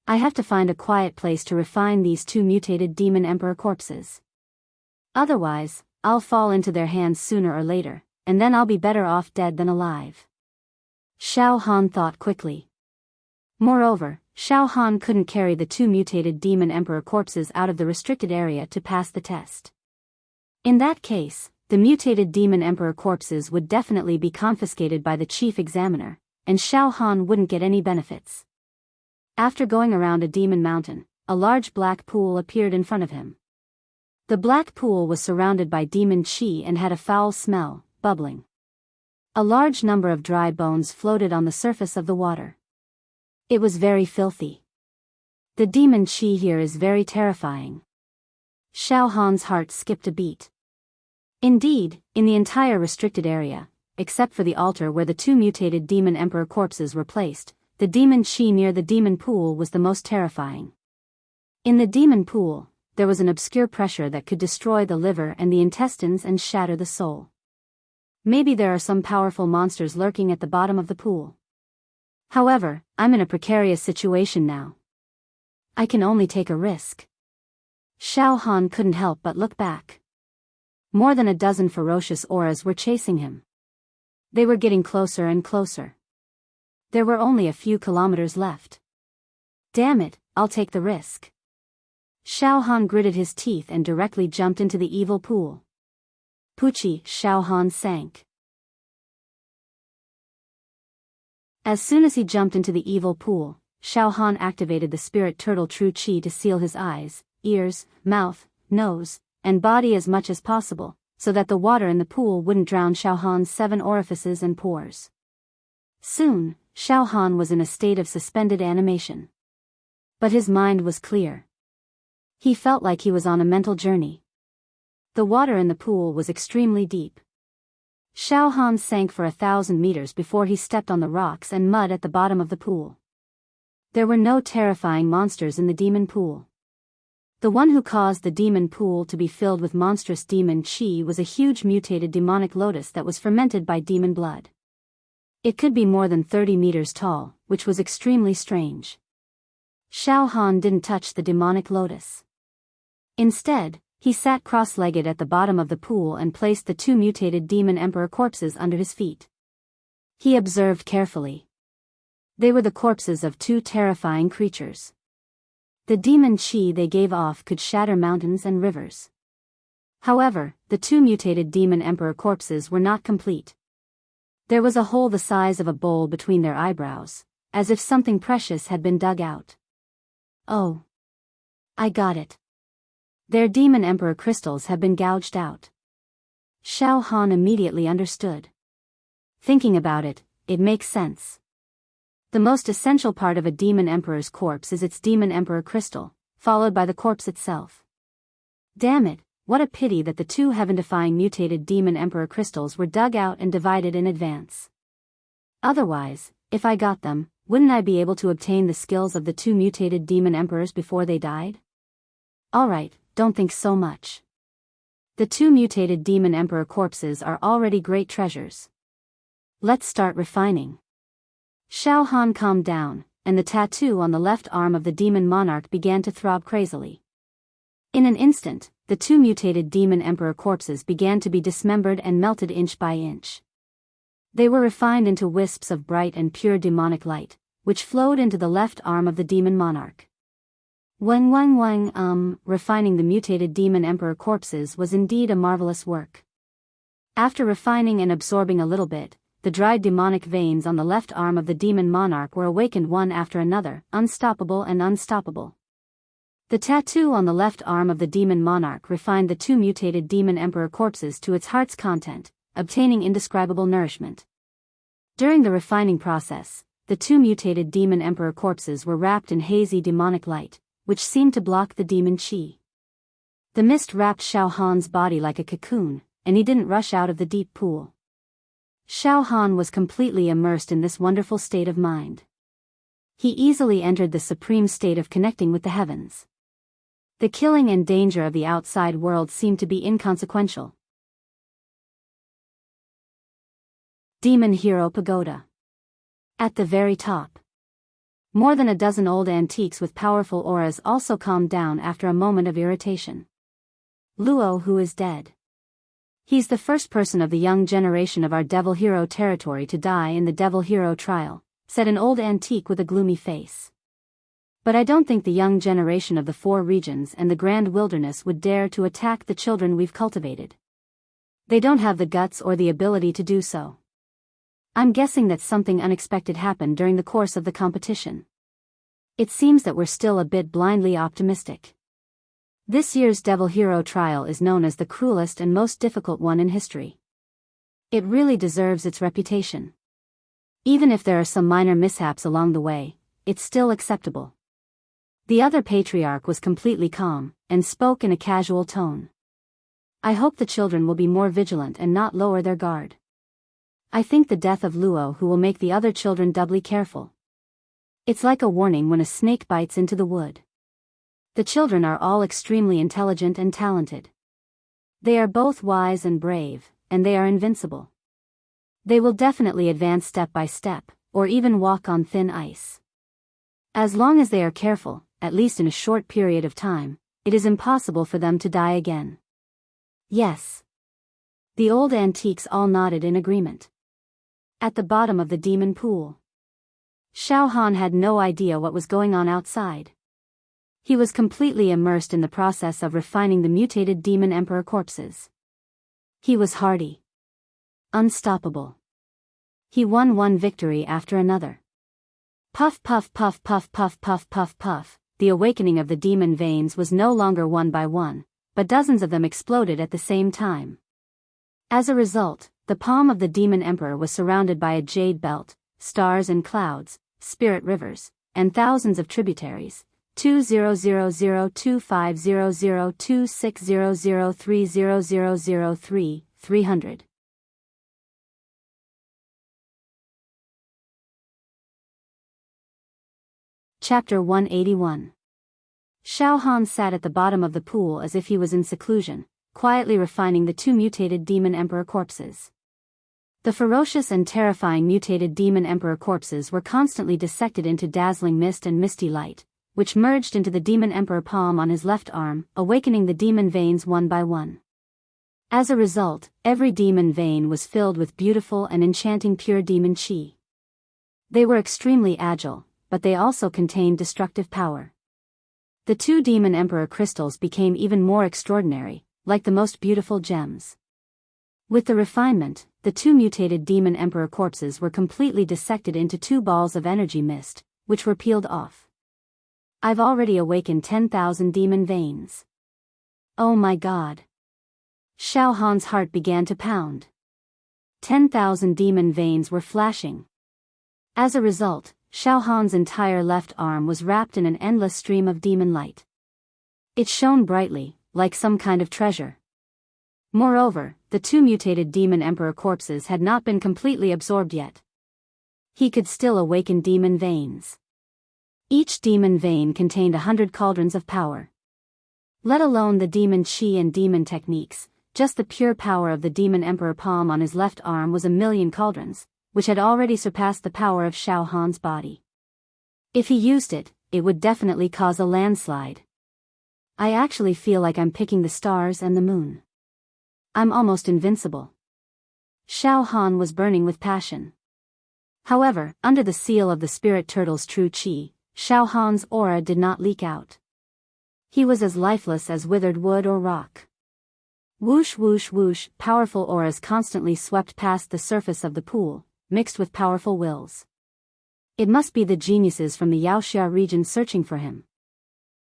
I have to find a quiet place to refine these two mutated demon emperor corpses. Otherwise, I'll fall into their hands sooner or later, and then I'll be better off dead than alive. Xiao Han thought quickly. Moreover, Xiao Han couldn't carry the two mutated demon emperor corpses out of the restricted area to pass the test. In that case, the mutated demon emperor corpses would definitely be confiscated by the chief examiner, and Xiao Han wouldn't get any benefits. After going around a demon mountain, a large black pool appeared in front of him. The black pool was surrounded by demon qi and had a foul smell, bubbling. A large number of dry bones floated on the surface of the water. It was very filthy. The demon qi here is very terrifying. Xiao Han's heart skipped a beat. Indeed, in the entire restricted area, except for the altar where the two mutated demon emperor corpses were placed, the demon qi near the demon pool was the most terrifying. In the demon pool, there was an obscure pressure that could destroy the liver and the intestines and shatter the soul. Maybe there are some powerful monsters lurking at the bottom of the pool. However, I'm in a precarious situation now. I can only take a risk. Xiao Han couldn't help but look back. More than a dozen ferocious auras were chasing him. They were getting closer and closer. There were only a few kilometers left. Damn it, I'll take the risk. Xiao Han gritted his teeth and directly jumped into the evil pool. Pucci, Xiao Han sank. As soon as he jumped into the evil pool, Xiao Han activated the spirit turtle true qi to seal his eyes, ears, mouth, nose, and body as much as possible, so that the water in the pool wouldn't drown Xiao Han's 7 orifices and pores. Soon, Xiao Han was in a state of suspended animation. But his mind was clear. He felt like he was on a mental journey. The water in the pool was extremely deep. Xiao Han sank for 1,000 meters before he stepped on the rocks and mud at the bottom of the pool. There were no terrifying monsters in the demon pool. The one who caused the demon pool to be filled with monstrous demon chi was a huge mutated demonic lotus that was fermented by demon blood. It could be more than 30 meters tall, which was extremely strange. Xiao Han didn't touch the demonic lotus. Instead, he sat cross-legged at the bottom of the pool and placed the two mutated demon emperor corpses under his feet. He observed carefully. They were the corpses of two terrifying creatures. The demon chi they gave off could shatter mountains and rivers. However, the two mutated demon emperor corpses were not complete. There was a hole the size of a bowl between their eyebrows, as if something precious had been dug out. Oh. I got it. Their demon emperor crystals have been gouged out. Xiao Han immediately understood. Thinking about it, it makes sense. The most essential part of a demon emperor's corpse is its demon emperor crystal, followed by the corpse itself. Damn it, what a pity that the two heaven-defying mutated demon emperor crystals were dug out and divided in advance. Otherwise, if I got them, wouldn't I be able to obtain the skills of the two mutated demon emperors before they died? Alright, don't think so much. The two mutated demon emperor corpses are already great treasures. Let's start refining. Xiao Han calmed down, and the tattoo on the left arm of the demon monarch began to throb crazily. In an instant, the two mutated demon emperor corpses began to be dismembered and melted inch by inch. They were refined into wisps of bright and pure demonic light, which flowed into the left arm of the demon monarch. Refining the mutated demon emperor corpses was indeed a marvelous work. After refining and absorbing a little bit, the dried demonic veins on the left arm of the demon monarch were awakened one after another, unstoppable and unstoppable. The tattoo on the left arm of the demon monarch refined the two mutated demon emperor corpses to its heart's content, obtaining indescribable nourishment. During the refining process, the two mutated demon emperor corpses were wrapped in hazy demonic light, which seemed to block the demon chi. The mist wrapped Xiao Han's body like a cocoon, and he didn't rush out of the deep pool. Xiao Han was completely immersed in this wonderful state of mind. He easily entered the supreme state of connecting with the heavens. The killing and danger of the outside world seemed to be inconsequential. Demon Hero Pagoda. At the very top. More than a dozen old antiques with powerful auras also calmed down after a moment of irritation. Luo, who is dead. He's the first person of the young generation of our Devil Hero territory to die in the Devil Hero trial, said an old antique with a gloomy face. But I don't think the young generation of the four regions and the Grand Wilderness would dare to attack the children we've cultivated. They don't have the guts or the ability to do so. I'm guessing that something unexpected happened during the course of the competition. It seems that we're still a bit blindly optimistic. This year's Devil Hero trial is known as the cruelest and most difficult one in history. It really deserves its reputation. Even if there are some minor mishaps along the way, it's still acceptable. The other patriarch was completely calm, and spoke in a casual tone. I hope the children will be more vigilant and not lower their guard. I think the death of Luo who will make the other children doubly careful. It's like a warning when a snake bites into the wood. The children are all extremely intelligent and talented. They are both wise and brave, and they are invincible. They will definitely advance step by step, or even walk on thin ice. As long as they are careful, at least in a short period of time, it is impossible for them to die again. Yes. The old antiques all nodded in agreement. At the bottom of the demon pool. Xiao Han had no idea what was going on outside. He was completely immersed in the process of refining the mutated demon emperor corpses. He was hardy. Unstoppable. He won one victory after another. Puff puff puff puff puff puff puff puff, the awakening of the demon veins was no longer one by one, but dozens of them exploded at the same time. As a result, the palm of the demon emperor was surrounded by a jade belt, stars and clouds, spirit rivers, and thousands of tributaries. 2000250026003003 300. Chapter 181. Xiao Han sat at the bottom of the pool as if he was in seclusion, quietly refining the two mutated demon emperor corpses. The ferocious and terrifying mutated demon emperor corpses were constantly dissected into dazzling mist and misty light, which merged into the demon emperor palm on his left arm, awakening the demon veins one by one. As a result, every demon vein was filled with beautiful and enchanting pure demon qi. They were extremely agile, but they also contained destructive power. The two demon emperor crystals became even more extraordinary, like the most beautiful gems. With the refinement, the two mutated demon emperor corpses were completely dissected into two balls of energy mist, which were peeled off. I've already awakened 10,000 demon veins. Oh my god. Xiao Han's heart began to pound. 10,000 demon veins were flashing. As a result, Xiao Han's entire left arm was wrapped in an endless stream of demon light. It shone brightly, like some kind of treasure. Moreover, the two mutated demon emperor corpses had not been completely absorbed yet. He could still awaken demon veins. Each demon vein contained 100 cauldrons of power. Let alone the demon qi and demon techniques, just the pure power of the demon emperor palm on his left arm was 1,000,000 cauldrons, which had already surpassed the power of Xiao Han's body. If he used it, it would definitely cause a landslide. I actually feel like I'm picking the stars and the moon. I'm almost invincible. Xiao Han was burning with passion. However, under the seal of the spirit turtle's true qi, Xiao Han's aura did not leak out. He was as lifeless as withered wood or rock. Whoosh whoosh whoosh, powerful auras constantly swept past the surface of the pool, mixed with powerful wills. It must be the geniuses from the Yaoxia region searching for him.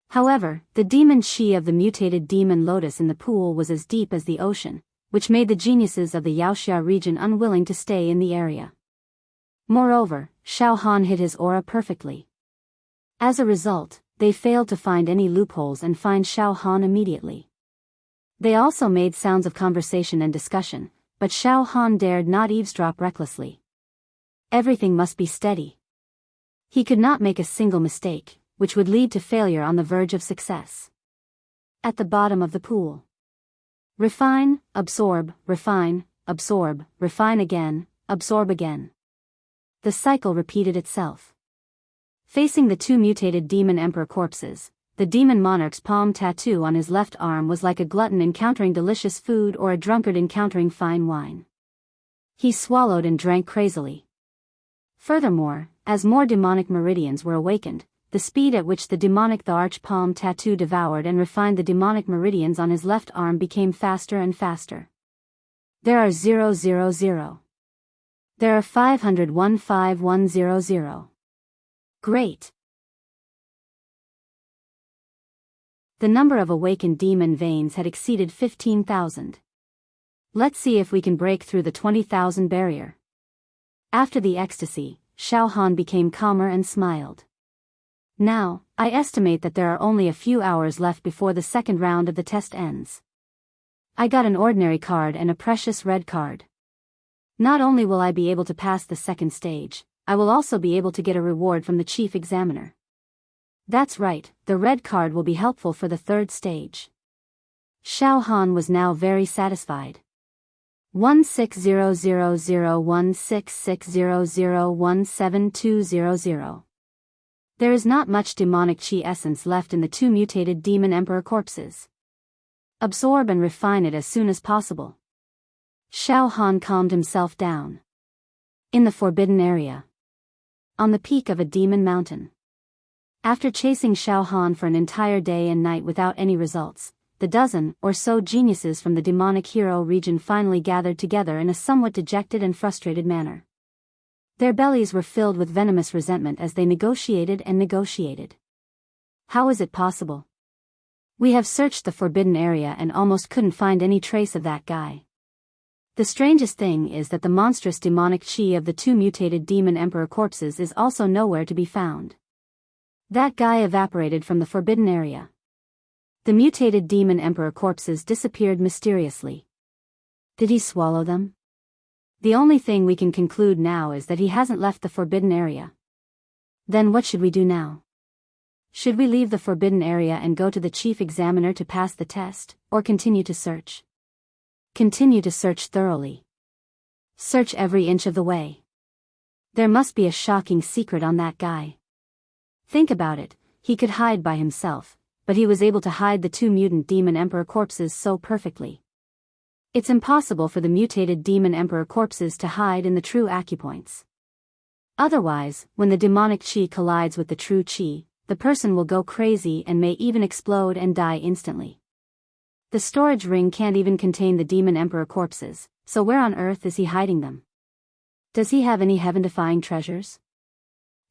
However, the demon qi of the mutated demon lotus in the pool was as deep as the ocean, which made the geniuses of the Yaoxia region unwilling to stay in the area. Moreover, Xiao Han hid his aura perfectly. As a result, they failed to find any loopholes and find Xiao Han immediately. They also made sounds of conversation and discussion, but Xiao Han dared not eavesdrop recklessly. Everything must be steady. He could not make a single mistake, which would lead to failure on the verge of success. At the bottom of the pool. Refine, absorb, refine, absorb, refine again, absorb again. The cycle repeated itself. Facing the two mutated demon emperor corpses, the demon monarch's palm tattoo on his left arm was like a glutton encountering delicious food or a drunkard encountering fine wine. He swallowed and drank crazily. Furthermore, as more demonic meridians were awakened, the speed at which the demonic the arch palm tattoo devoured and refined the demonic meridians on his left arm became faster and faster. There are 000. There are 500,15100. Great. The number of awakened demon veins had exceeded 15,000. Let's see if we can break through the 20,000 barrier. After the ecstasy, Xiao Han became calmer and smiled. Now, I estimate that there are only a few hours left before the second round of the test ends. I got an ordinary card and a precious red card. Not only will I be able to pass the second stage, I will also be able to get a reward from the chief examiner. That's right, the red card will be helpful for the third stage. Xiao Han was now very satisfied. 16001660017200. There is not much demonic qi essence left in the two mutated demon emperor corpses. Absorb and refine it as soon as possible. Xiao Han calmed himself down. In the forbidden area. On the peak of a demon mountain. After chasing Xiao Han for an entire day and night without any results, the dozen or so geniuses from the demonic hero region finally gathered together in a somewhat dejected and frustrated manner. Their bellies were filled with venomous resentment as they negotiated and negotiated. How is it possible? We have searched the forbidden area and almost couldn't find any trace of that guy. The strangest thing is that the monstrous demonic qi of the two mutated demon emperor corpses is also nowhere to be found. That guy evaporated from the forbidden area. The mutated demon emperor corpses disappeared mysteriously. Did he swallow them? The only thing we can conclude now is that he hasn't left the forbidden area. Then what should we do now? Should we leave the forbidden area and go to the chief examiner to pass the test, or continue to search? Continue to search thoroughly. Search every inch of the way. There must be a shocking secret on that guy. Think about it, he could hide by himself, but he was able to hide the 2 mutant demon emperor corpses so perfectly. It's impossible for the mutated demon emperor corpses to hide in the true acupoints. Otherwise, when the demonic chi collides with the true chi, the person will go crazy and may even explode and die instantly. The storage ring can't even contain the demon emperor corpses, so where on earth is he hiding them? Does he have any heaven-defying treasures?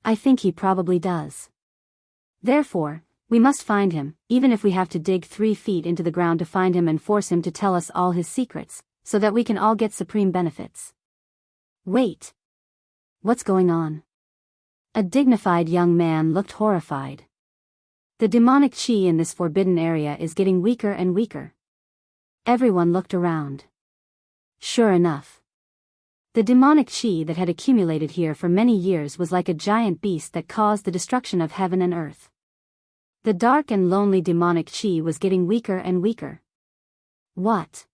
I think he probably does. Therefore, we must find him, even if we have to dig 3 feet into the ground to find him and force him to tell us all his secrets, so that we can all get supreme benefits. Wait. What's going on? A dignified young man looked horrified. The demonic chi in this forbidden area is getting weaker and weaker. Everyone looked around. Sure enough. The demonic chi that had accumulated here for many years was like a giant beast that caused the destruction of heaven and earth. The dark and lonely demonic chi was getting weaker and weaker. What?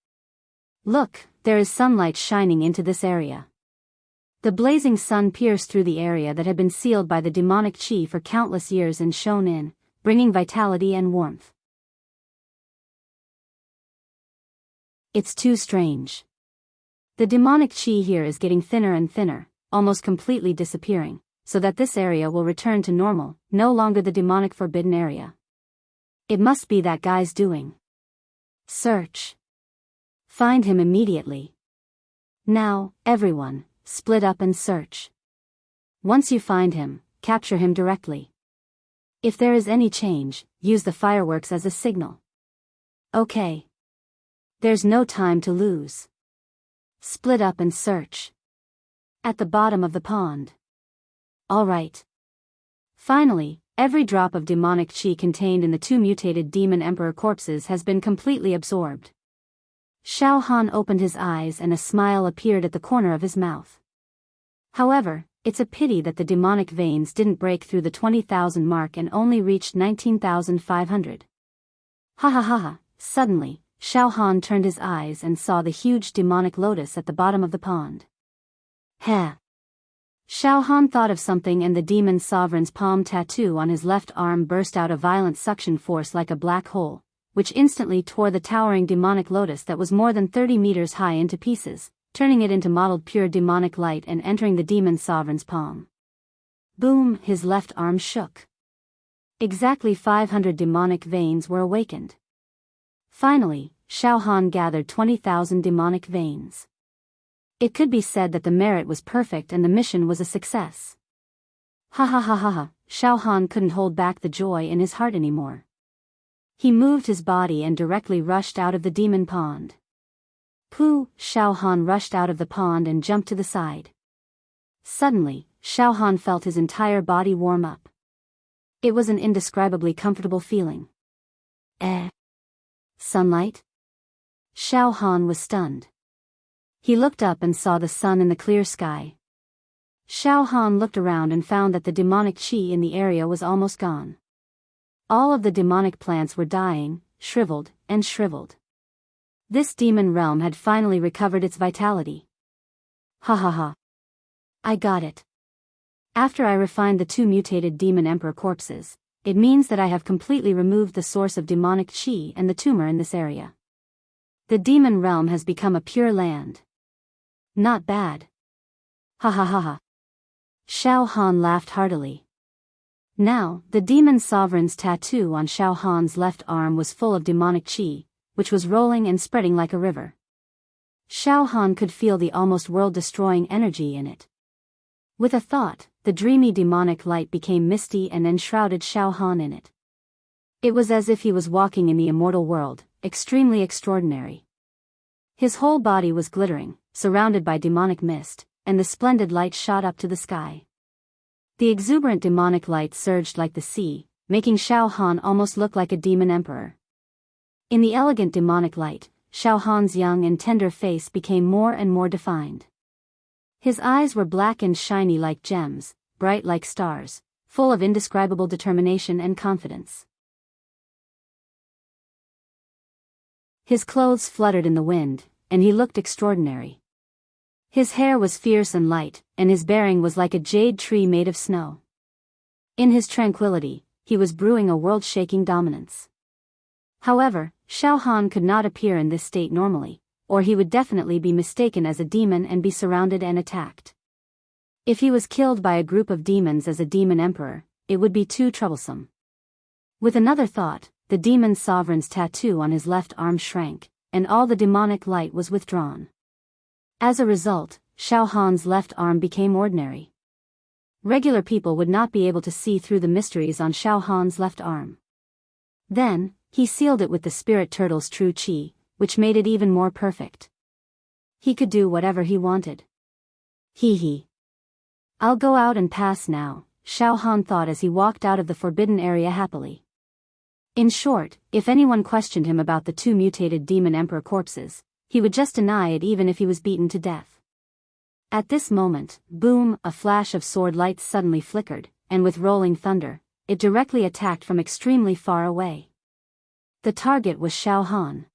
Look, there is sunlight shining into this area. The blazing sun pierced through the area that had been sealed by the demonic chi for countless years and shone in, bringing vitality and warmth. It's too strange. The demonic chi here is getting thinner and thinner, almost completely disappearing, so that this area will return to normal, no longer the demonic forbidden area. It must be that guy's doing. Search. Find him immediately. Now, everyone, split up and search. Once you find him, capture him directly. If there is any change, use the fireworks as a signal. Okay. There's no time to lose. Split up and search. At the bottom of the pond. All right. Finally, every drop of demonic chi contained in the 2 mutated demon emperor corpses has been completely absorbed. Xiao Han opened his eyes and a smile appeared at the corner of his mouth. However, it's a pity that the demonic veins didn't break through the 20,000 mark and only reached 19,500. Ha ha ha ha. Suddenly, Xiao Han turned his eyes and saw the huge demonic lotus at the bottom of the pond. Heh. Xiao Han thought of something and the demon sovereign's palm tattoo on his left arm burst out a violent suction force like a black hole, which instantly tore the towering demonic lotus that was more than 30 meters high into pieces, turning it into mottled pure demonic light and entering the demon sovereign's palm. Boom, his left arm shook. Exactly 500 demonic veins were awakened. Finally, Xiao Han gathered 20,000 demonic veins. It could be said that the merit was perfect and the mission was a success. Ha ha ha ha ha, Xiao Han couldn't hold back the joy in his heart anymore. He moved his body and directly rushed out of the demon pond. Pooh, Xiao Han rushed out of the pond and jumped to the side. Suddenly, Xiao Han felt his entire body warm up. It was an indescribably comfortable feeling. Sunlight? Xiao Han was stunned. He looked up and saw the sun in the clear sky. Xiao Han looked around and found that the demonic chi in the area was almost gone. All of the demonic plants were dying, shriveled, and shriveled. This demon realm had finally recovered its vitality. Ha ha ha. I got it. After I refined the 2 mutated demon emperor corpses, it means that I have completely removed the source of demonic chi and the tumor in this area. The demon realm has become a pure land. Not bad. Ha ha ha ha. Xiao Han laughed heartily. Now, the demon sovereign's tattoo on Xiao Han's left arm was full of demonic chi, which was rolling and spreading like a river. Xiao Han could feel the almost world-destroying energy in it. With a thought, the dreamy demonic light became misty and enshrouded Xiao Han in it. It was as if he was walking in the immortal world, extremely extraordinary. His whole body was glittering, surrounded by demonic mist, and the splendid light shot up to the sky. The exuberant demonic light surged like the sea, making Xiao Han almost look like a demon emperor. In the elegant demonic light, Xiao Han's young and tender face became more and more defined. His eyes were black and shiny like gems, bright like stars, full of indescribable determination and confidence. His clothes fluttered in the wind, and he looked extraordinary. His hair was fierce and light, and his bearing was like a jade tree made of snow. In his tranquility, he was brewing a world-shaking dominance. However, Xiao Han could not appear in this state normally, or he would definitely be mistaken as a demon and be surrounded and attacked. If he was killed by a group of demons as a demon emperor, it would be too troublesome. With another thought, the demon sovereign's tattoo on his left arm shrank, and all the demonic light was withdrawn. As a result, Xiao Han's left arm became ordinary. Regular people would not be able to see through the mysteries on Xiao Han's left arm. Then, he sealed it with the spirit turtle's true qi, which made it even more perfect. He could do whatever he wanted. Hee. I'll go out and pass now, Xiao Han thought as he walked out of the forbidden area happily. In short, if anyone questioned him about the two mutated demon emperor corpses, he would just deny it even if he was beaten to death. At this moment, boom, a flash of sword lights suddenly flickered, and with rolling thunder, it directly attacked from extremely far away. The target was Xiao Han.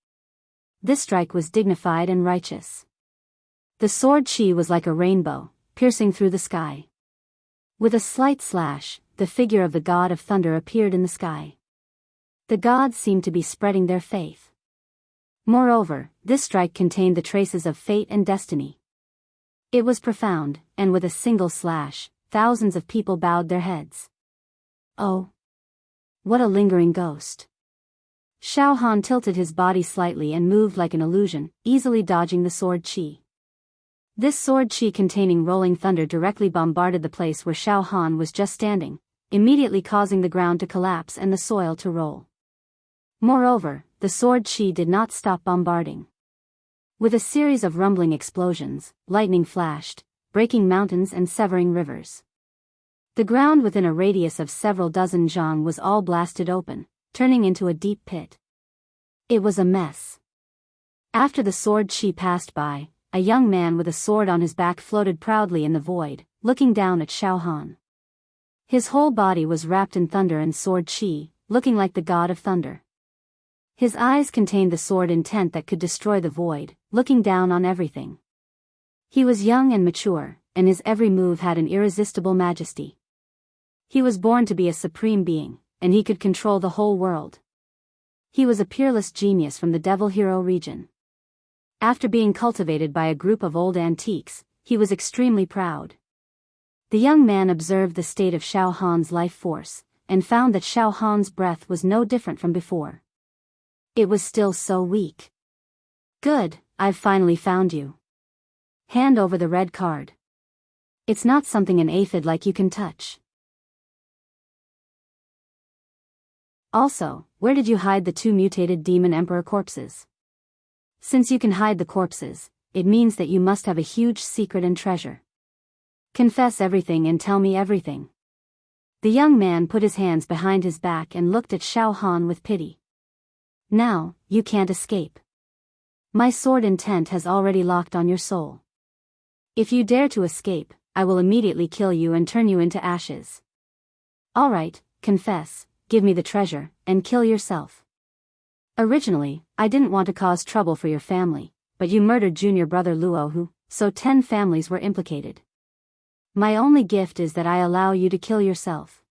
This strike was dignified and righteous. The sword qi was like a rainbow, piercing through the sky. With a slight slash, the figure of the god of thunder appeared in the sky. The gods seemed to be spreading their faith. Moreover, this strike contained the traces of fate and destiny. It was profound, and with a single slash, thousands of people bowed their heads. Oh! What a lingering ghost! Xiao Han tilted his body slightly and moved like an illusion, easily dodging the sword qi. This sword qi containing rolling thunder directly bombarded the place where Xiao Han was just standing, immediately causing the ground to collapse and the soil to roll. Moreover, the sword qi did not stop bombarding. With a series of rumbling explosions, lightning flashed, breaking mountains and severing rivers. The ground within a radius of several dozen zhang was all blasted open, turning into a deep pit. It was a mess. After the sword qi passed by, a young man with a sword on his back floated proudly in the void, looking down at Xiao Han. His whole body was wrapped in thunder and sword qi, looking like the god of thunder. His eyes contained the sword intent that could destroy the void, looking down on everything. He was young and mature, and his every move had an irresistible majesty. He was born to be a supreme being, and he could control the whole world. He was a peerless genius from the Devil Hero region. After being cultivated by a group of old antiques, he was extremely proud. The young man observed the state of Xiao Han's life force, and found that Xiao Han's breath was no different from before. It was still so weak. Good, I've finally found you. Hand over the red card. It's not something an aphid like you can touch. Also, where did you hide the two mutated demon emperor corpses? Since you can hide the corpses, it means that you must have a huge secret and treasure. Confess everything and tell me everything. The young man put his hands behind his back and looked at Xiao Han with pity. Now, you can't escape. My sword intent has already locked on your soul. If you dare to escape, I will immediately kill you and turn you into ashes. All right, confess, give me the treasure, and kill yourself. Originally, I didn't want to cause trouble for your family, but you murdered junior brother Luo, so 10 families were implicated. My only gift is that I allow you to kill yourself.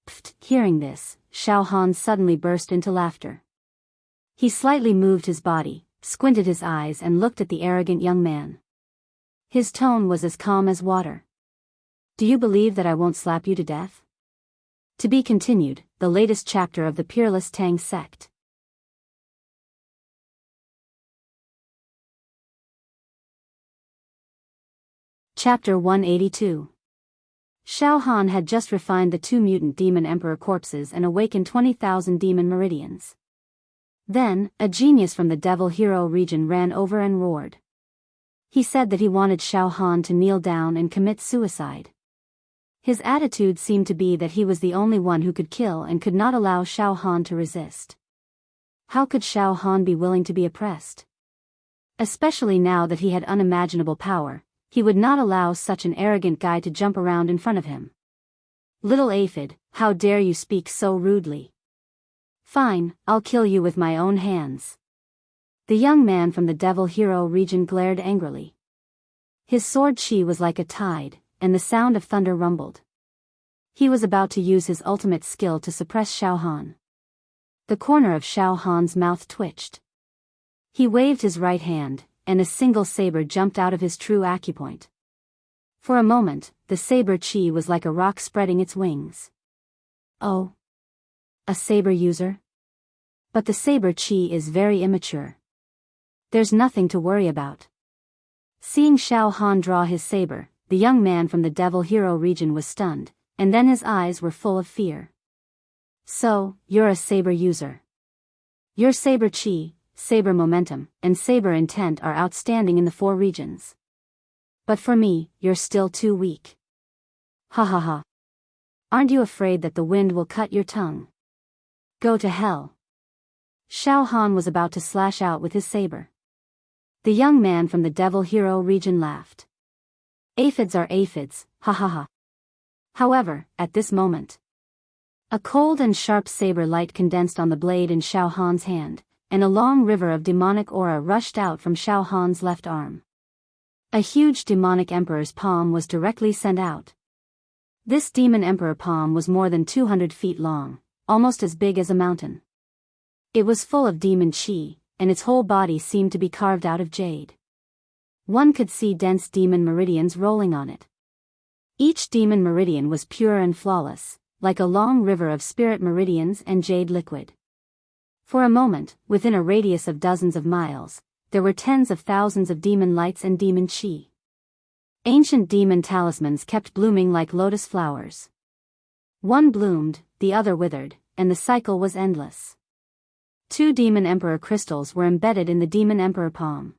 Pfft! Hearing this, Xiao Han suddenly burst into laughter. He slightly moved his body, squinted his eyes and looked at the arrogant young man. His tone was as calm as water. Do you believe that I won't slap you to death? To be continued, the latest chapter of the Peerless Tang sect. Chapter 182. Xiao Han had just refined the 2 mutant demon emperor corpses and awakened 20,000 demon meridians. Then, a genius from the Devil Hero region ran over and roared. He said that he wanted Xiao Han to kneel down and commit suicide. His attitude seemed to be that he was the only one who could kill and could not allow Xiao Han to resist. How could Xiao Han be willing to be oppressed? Especially now that he had unimaginable power, he would not allow such an arrogant guy to jump around in front of him. Little aphid, how dare you speak so rudely? Fine, I'll kill you with my own hands. The young man from the Devil Hero region glared angrily. His sword chi was like a tide, and the sound of thunder rumbled. He was about to use his ultimate skill to suppress Xiao Han. The corner of Xiao Han's mouth twitched. He waved his right hand, and a single saber jumped out of his true acupoint. For a moment, the saber chi was like a rock spreading its wings. Oh. A saber user? But the saber chi is very immature. There's nothing to worry about. Seeing Xiao Han draw his saber, the young man from the Devil Hero region was stunned, and then his eyes were full of fear. So, you're a saber user. Your saber chi, saber momentum, and saber intent are outstanding in the 4 regions. But for me, you're still too weak. Ha ha ha. Aren't you afraid that the wind will cut your tongue? Go to hell. Xiao Han was about to slash out with his saber. The young man from the Devil Hero region laughed. Aphids are aphids, ha ha ha. However, at this moment, a cold and sharp saber light condensed on the blade in Xiao Han's hand, and a long river of demonic aura rushed out from Xiao Han's left arm. A huge demonic emperor's palm was directly sent out. This demon emperor palm was more than 200 feet long, almost as big as a mountain. It was full of demon chi, and its whole body seemed to be carved out of jade. One could see dense demon meridians rolling on it. Each demon meridian was pure and flawless, like a long river of spirit meridians and jade liquid. For a moment, within a radius of dozens of miles, there were tens of thousands of demon lights and demon chi. Ancient demon talismans kept blooming like lotus flowers. One bloomed, the other withered, and the cycle was endless. 2 demon emperor crystals were embedded in the demon emperor palm.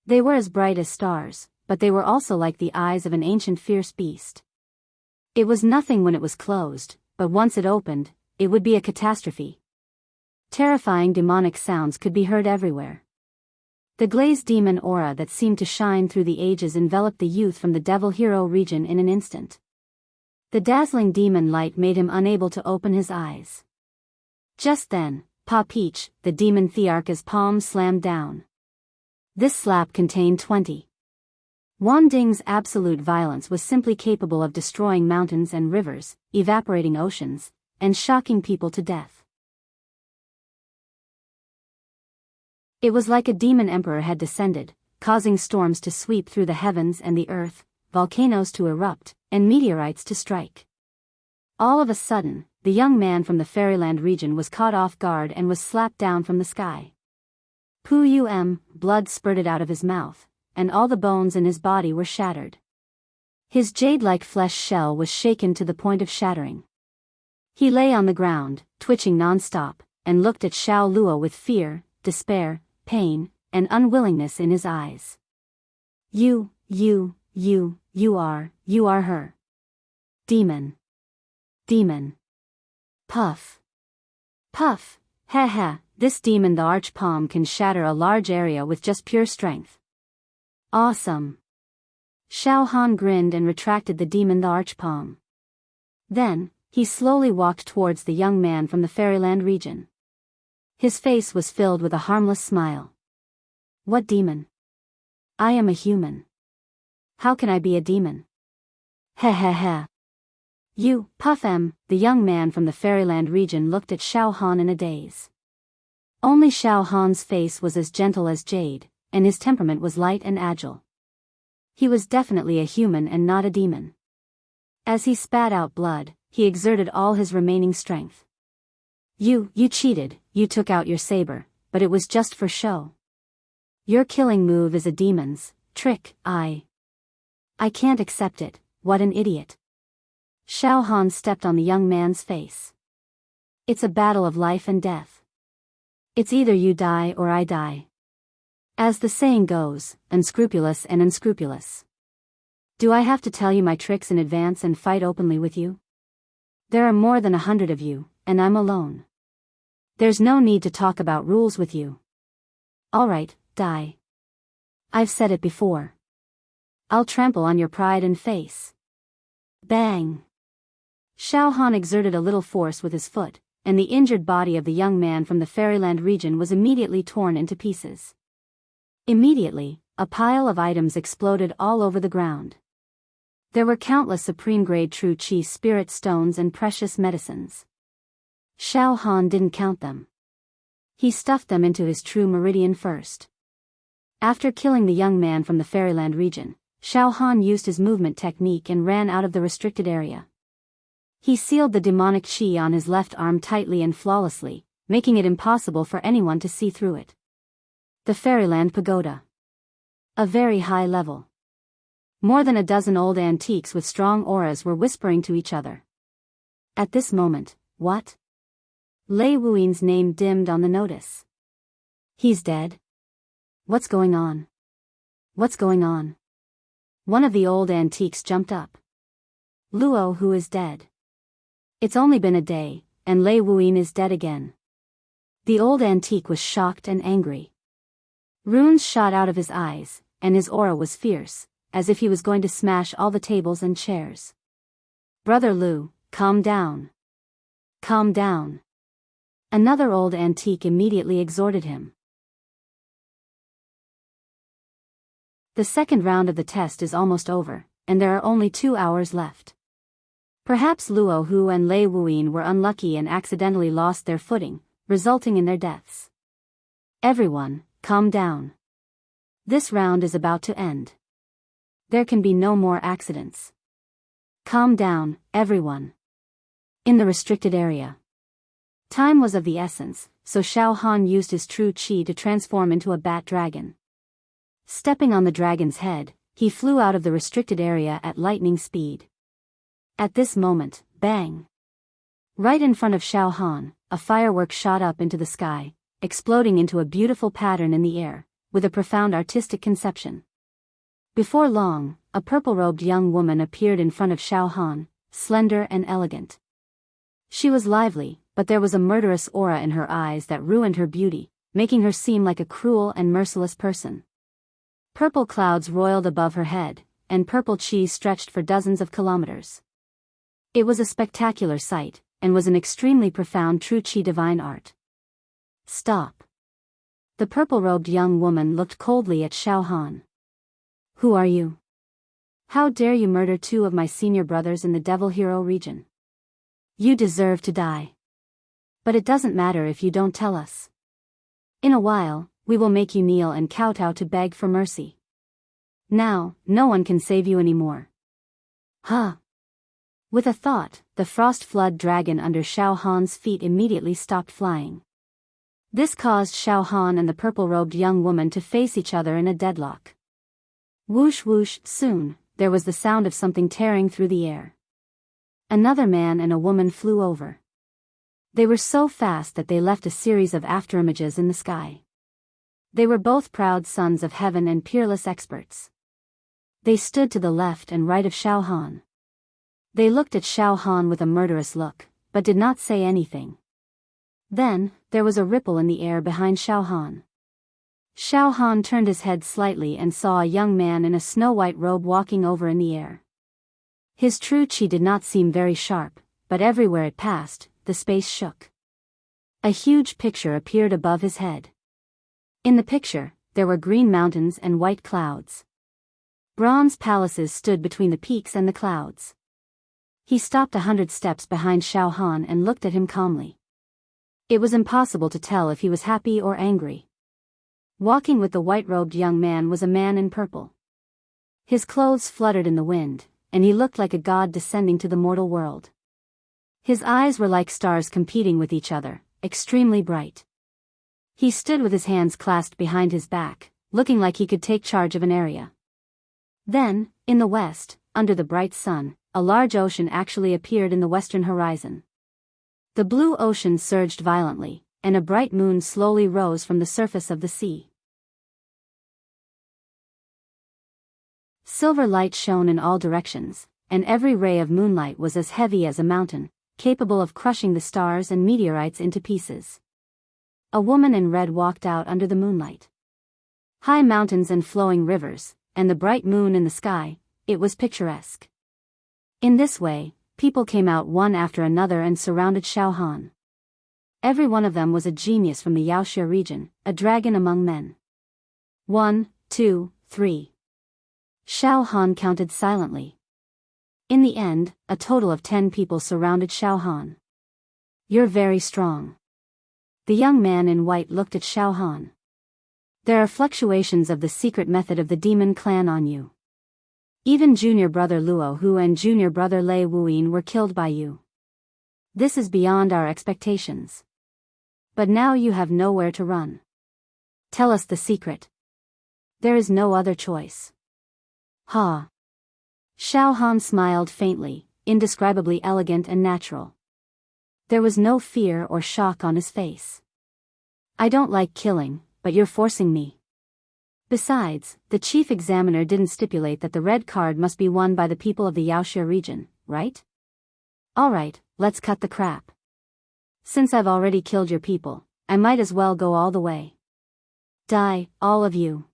They were as bright as stars, but they were also like the eyes of an ancient fierce beast. It was nothing when it was closed, but once it opened, it would be a catastrophe. Terrifying demonic sounds could be heard everywhere. The glazed demon aura that seemed to shine through the ages enveloped the youth from the Devil Hero region in an instant. The dazzling demon light made him unable to open his eyes. Just then, Pa Peach, the demon Thearcha's palm slammed down. This slap contained 20. Wanding's absolute violence was simply capable of destroying mountains and rivers, evaporating oceans, and shocking people to death. It was like a demon emperor had descended, causing storms to sweep through the heavens and the earth, volcanoes to erupt, and meteorites to strike. All of a sudden, the young man from the Fairyland region was caught off guard and was slapped down from the sky. Blood spurted out of his mouth, and all the bones in his body were shattered. His jade-like flesh shell was shaken to the point of shattering. He lay on the ground, twitching non-stop, and looked at Xiao Luo with fear, despair, pain, and unwillingness in his eyes. You are her. Demon. Demon. Puff. Puff, ha, this demon the arch palm can shatter a large area with just pure strength. Awesome. Xiao Han grinned and retracted the demon the arch palm. Then, he slowly walked towards the young man from the Fairyland region. His face was filled with a harmless smile. What demon? I am a human. How can I be a demon? Heh. You, Puff M, the young man from the Fairyland region looked at Xiao Han in a daze. Only Xiao Han's face was as gentle as jade, and his temperament was light and agile. He was definitely a human and not a demon. As he spat out blood, he exerted all his remaining strength. You cheated, you took out your saber, but it was just for show. Your killing move is a demon's trick, I can't accept it, what an idiot. Xiao Han stepped on the young man's face. It's a battle of life and death. It's either you die or I die. As the saying goes, unscrupulous and unscrupulous. Do I have to tell you my tricks in advance and fight openly with you? There are more than 100 of you, and I'm alone. There's no need to talk about rules with you. Alright, die. I've said it before. I'll trample on your pride and face. Bang. Xiao Han exerted a little force with his foot, and the injured body of the young man from the fairyland region was immediately torn into pieces. Immediately, a pile of items exploded all over the ground. There were countless supreme-grade true qi spirit stones and precious medicines. Xiao Han didn't count them. He stuffed them into his true meridian first. After killing the young man from the fairyland region, Xiao Han used his movement technique and ran out of the restricted area. He sealed the demonic qi on his left arm tightly and flawlessly, making it impossible for anyone to see through it. The Fairyland Pagoda. A very high level. More than a dozen old antiques with strong auras were whispering to each other. At this moment, what? Lei Wuyin's name dimmed on the notice. He's dead? What's going on? What's going on? One of the old antiques jumped up. Luo Hu is dead. It's only been a day, and Lei Wuyin is dead again. The old antique was shocked and angry. Runes shot out of his eyes, and his aura was fierce, as if he was going to smash all the tables and chairs. Brother Lu, calm down. Calm down. Another old antique immediately exhorted him. The second round of the test is almost over, and there are only 2 hours left. Perhaps Luo Hu and Lei Wuyin were unlucky and accidentally lost their footing, resulting in their deaths. Everyone, calm down. This round is about to end. There can be no more accidents. Calm down, everyone. In the restricted area. Time was of the essence, so Xiao Han used his true qi to transform into a bat dragon. Stepping on the dragon's head, he flew out of the restricted area at lightning speed. At this moment, bang! Right in front of Xiao Han, a firework shot up into the sky, exploding into a beautiful pattern in the air, with a profound artistic conception. Before long, a purple-robed young woman appeared in front of Xiao Han, slender and elegant. She was lively, but there was a murderous aura in her eyes that ruined her beauty, making her seem like a cruel and merciless person. Purple clouds roiled above her head, and purple qi stretched for dozens of kilometers. It was a spectacular sight, and was an extremely profound true qi divine art. Stop. The purple-robed young woman looked coldly at Xiao Han. Who are you? How dare you murder 2 of my senior brothers in the Devil Hero region? You deserve to die. But it doesn't matter if you don't tell us. In a while, we will make you kneel and kowtow to beg for mercy. Now, no one can save you anymore. Huh. With a thought, the frost flood dragon under Xiao Han's feet immediately stopped flying. This caused Xiao Han and the purple-robed young woman to face each other in a deadlock. Whoosh whoosh, soon, there was the sound of something tearing through the air. Another man and a woman flew over. They were so fast that they left a series of afterimages in the sky. They were both proud sons of heaven and peerless experts. They stood to the left and right of Xiao Han. They looked at Xiao Han with a murderous look, but did not say anything. Then, there was a ripple in the air behind Xiao Han. Xiao Han turned his head slightly and saw a young man in a snow-white robe walking over in the air. His true qi did not seem very sharp, but everywhere it passed, the space shook. A huge picture appeared above his head. In the picture, there were green mountains and white clouds. Bronze palaces stood between the peaks and the clouds. He stopped 100 steps behind Xiao Han and looked at him calmly. It was impossible to tell if he was happy or angry. Walking with the white-robed young man was a man in purple. His clothes fluttered in the wind, and he looked like a god descending to the mortal world. His eyes were like stars competing with each other, extremely bright. He stood with his hands clasped behind his back, looking like he could take charge of an area. Then, in the west, under the bright sun, a large ocean actually appeared in the western horizon. The blue ocean surged violently, and a bright moon slowly rose from the surface of the sea. Silver light shone in all directions, and every ray of moonlight was as heavy as a mountain, capable of crushing the stars and meteorites into pieces. A woman in red walked out under the moonlight. High mountains and flowing rivers, and the bright moon in the sky, it was picturesque. In this way, people came out one after another and surrounded Xiao Han. Every one of them was a genius from the Yaoxia region, a dragon among men. 1, 2, 3. Xiao Han counted silently. In the end, a total of 10 people surrounded Xiao Han. You're very strong. The young man in white looked at Xiao Han. There are fluctuations of the secret method of the demon clan on you. Even junior brother Luo Hu and junior brother Lei Wuyin were killed by you. This is beyond our expectations. But now you have nowhere to run. Tell us the secret. There is no other choice. Ha. Xiao Han smiled faintly, indescribably elegant and natural. There was no fear or shock on his face. I don't like killing, but you're forcing me. Besides, the chief examiner didn't stipulate that the red card must be won by the people of the Yaoxia region, right? Alright, let's cut the crap. Since I've already killed your people, I might as well go all the way. Die, all of you.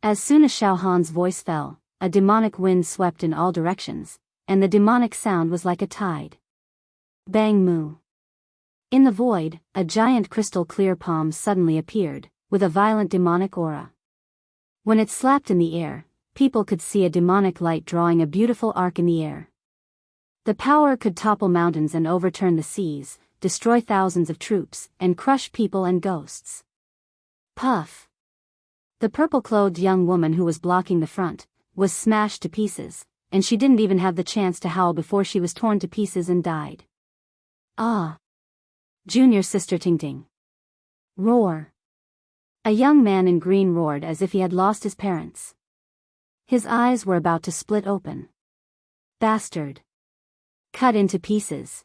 As soon as Xiao Han's voice fell, a demonic wind swept in all directions, and the demonic sound was like a tide. Bang moo. In the void, a giant crystal-clear palm suddenly appeared, with a violent demonic aura. When it slapped in the air, people could see a demonic light drawing a beautiful arc in the air. The power could topple mountains and overturn the seas, destroy thousands of troops, and crush people and ghosts. Puff. The purple-clothed young woman who was blocking the front was smashed to pieces, and she didn't even have the chance to howl before she was torn to pieces and died. Ah! Junior sister Tingting. Roar. A young man in green roared as if he had lost his parents. His eyes were about to split open. Bastard. Cut into pieces.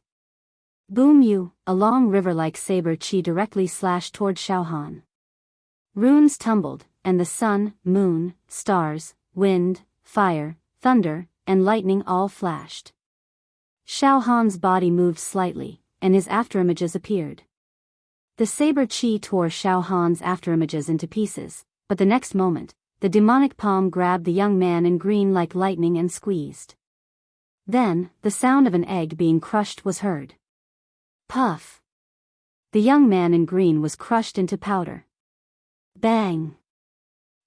Boom you, a long river-like saber chi directly slashed toward Xiao Han. Runes tumbled, and the sun, moon, stars, wind, fire, thunder, and lightning all flashed. Xiao Han's body moved slightly, and his afterimages appeared. The saber chi tore Xiao Han's afterimages into pieces, but the next moment, the demonic palm grabbed the young man in green like lightning and squeezed. Then, the sound of an egg being crushed was heard. Puff. The young man in green was crushed into powder. Bang.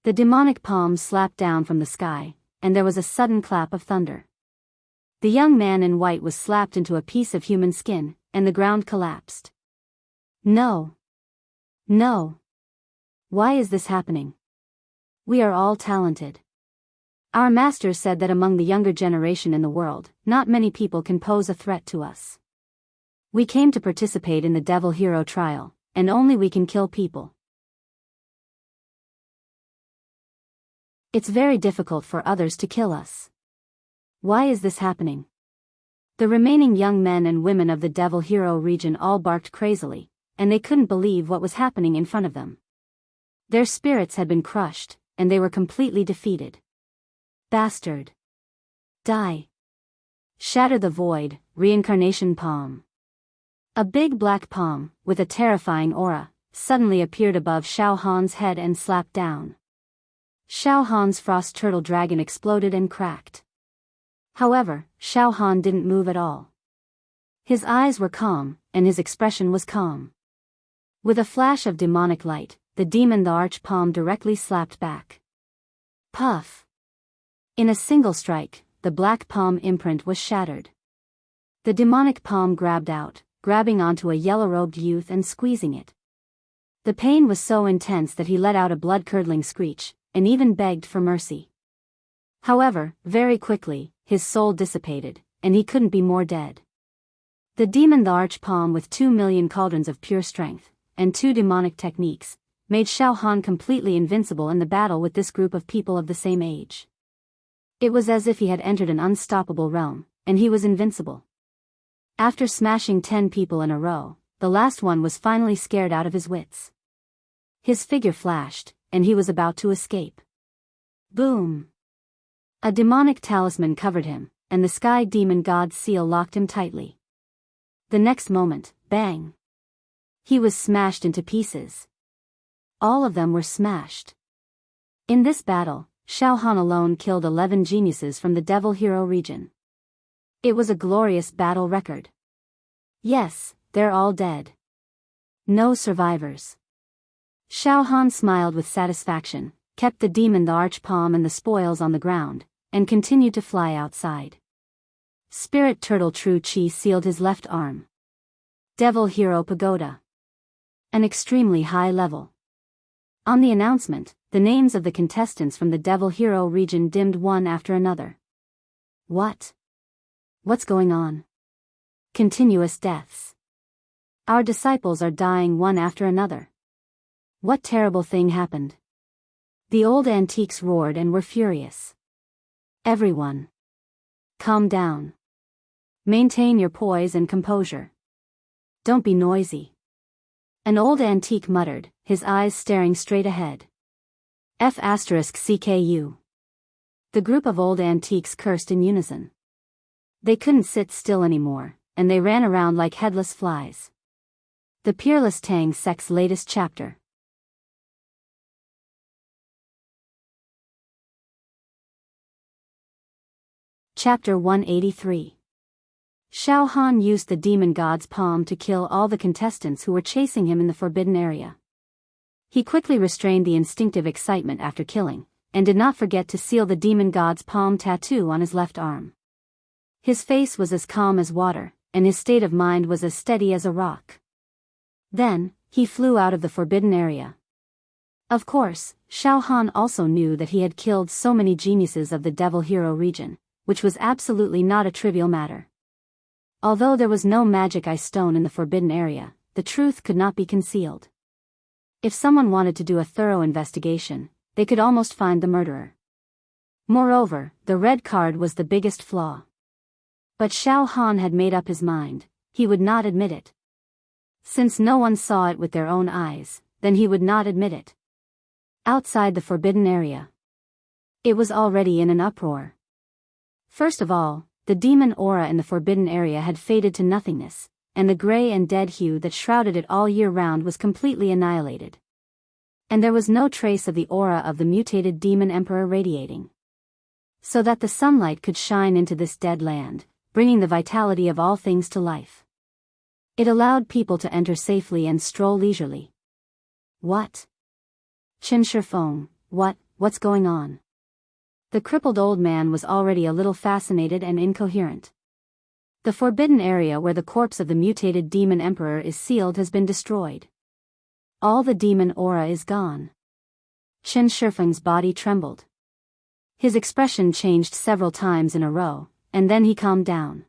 The demonic palm slapped down from the sky, and there was a sudden clap of thunder. The young man in white was slapped into a piece of human skin, and the ground collapsed. No. No. Why is this happening? We are all talented. Our master said that among the younger generation in the world, not many people can pose a threat to us. We came to participate in the devil hero trial, and only we can kill people. It's very difficult for others to kill us. Why is this happening? The remaining young men and women of the devil hero region all barked crazily, and they couldn't believe what was happening in front of them. Their spirits had been crushed, and they were completely defeated. Bastard. Die. Shatter the void, reincarnation palm. A big black palm, with a terrifying aura, suddenly appeared above Xiao Han's head and slapped down. Xiao Han's frost turtle dragon exploded and cracked. However, Xiao Han didn't move at all. His eyes were calm, and his expression was calm. With a flash of demonic light, the demon the arch palm directly slapped back. Puff. In a single strike, the black palm imprint was shattered. The demonic palm grabbed out, grabbing onto a yellow-robed youth and squeezing it. The pain was so intense that he let out a blood-curdling screech, and even begged for mercy. However, very quickly, his soul dissipated, and he couldn't be more dead. The demon the arch palm with 2 million cauldrons of pure strength, and 2 demonic techniques, made Xiao Han completely invincible in the battle with this group of people of the same age. It was as if he had entered an unstoppable realm, and he was invincible. After smashing 10 people in a row, the last one was finally scared out of his wits. His figure flashed, and he was about to escape. Boom! A demonic talisman covered him, and the sky demon god's seal locked him tightly. The next moment, bang! He was smashed into pieces. All of them were smashed. In this battle, Xiao Han alone killed 11 geniuses from the devil hero region. It was a glorious battle record. Yes, they're all dead. No survivors. Xiao Han smiled with satisfaction, kept the demon the archpalm and the spoils on the ground, and continued to fly outside. Spirit Turtle True Chi sealed his left arm. Devil Hero Pagoda. An extremely high level. On the announcement, the names of the contestants from the Devil Hero region dimmed one after another. What? What's going on? Continuous deaths. Our disciples are dying one after another. What terrible thing happened? The old antiques roared and were furious. Everyone. Calm down. Maintain your poise and composure. Don't be noisy. An old antique muttered, his eyes staring straight ahead. F*CKU. The group of old antiques cursed in unison. They couldn't sit still anymore, and they ran around like headless flies. The Peerless Tang Sect's latest chapter. Chapter 183. Xiao Han used the demon god's palm to kill all the contestants who were chasing him in the forbidden area. He quickly restrained the instinctive excitement after killing, and did not forget to seal the demon god's palm tattoo on his left arm. His face was as calm as water, and his state of mind was as steady as a rock. Then, he flew out of the forbidden area. Of course, Xiao Han also knew that he had killed so many geniuses of the Devil Hero region, which was absolutely not a trivial matter. Although there was no magic ice stone in the forbidden area, the truth could not be concealed. If someone wanted to do a thorough investigation, they could almost find the murderer. Moreover, the red card was the biggest flaw. But Xiao Han had made up his mind, he would not admit it. Since no one saw it with their own eyes, then he would not admit it. Outside the forbidden area, it was already in an uproar. First of all, the demon aura in the forbidden area had faded to nothingness, and the gray and dead hue that shrouded it all year round was completely annihilated. And there was no trace of the aura of the mutated demon emperor radiating. So that the sunlight could shine into this dead land, bringing the vitality of all things to life. It allowed people to enter safely and stroll leisurely. What? Qin Shifeng, what's going on? The crippled old man was already a little fascinated and incoherent. The forbidden area where the corpse of the mutated demon emperor is sealed has been destroyed. All the demon aura is gone. Qin Shifeng's body trembled. His expression changed several times in a row, and then he calmed down.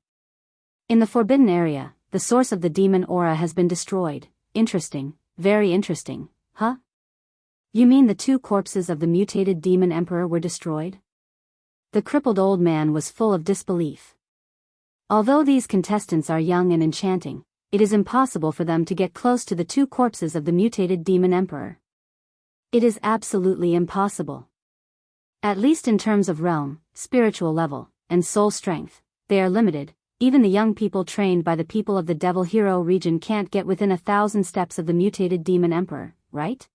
In the forbidden area, the source of the demon aura has been destroyed. Interesting, very interesting, huh? You mean the two corpses of the mutated demon emperor were destroyed? The crippled old man was full of disbelief. Although these contestants are young and enchanting, it is impossible for them to get close to the two corpses of the mutated demon emperor. It is absolutely impossible. At least in terms of realm, spiritual level, and soul strength, they are limited. Even the young people trained by the people of the Devil Hero region can't get within 1,000 steps of the mutated demon emperor, right?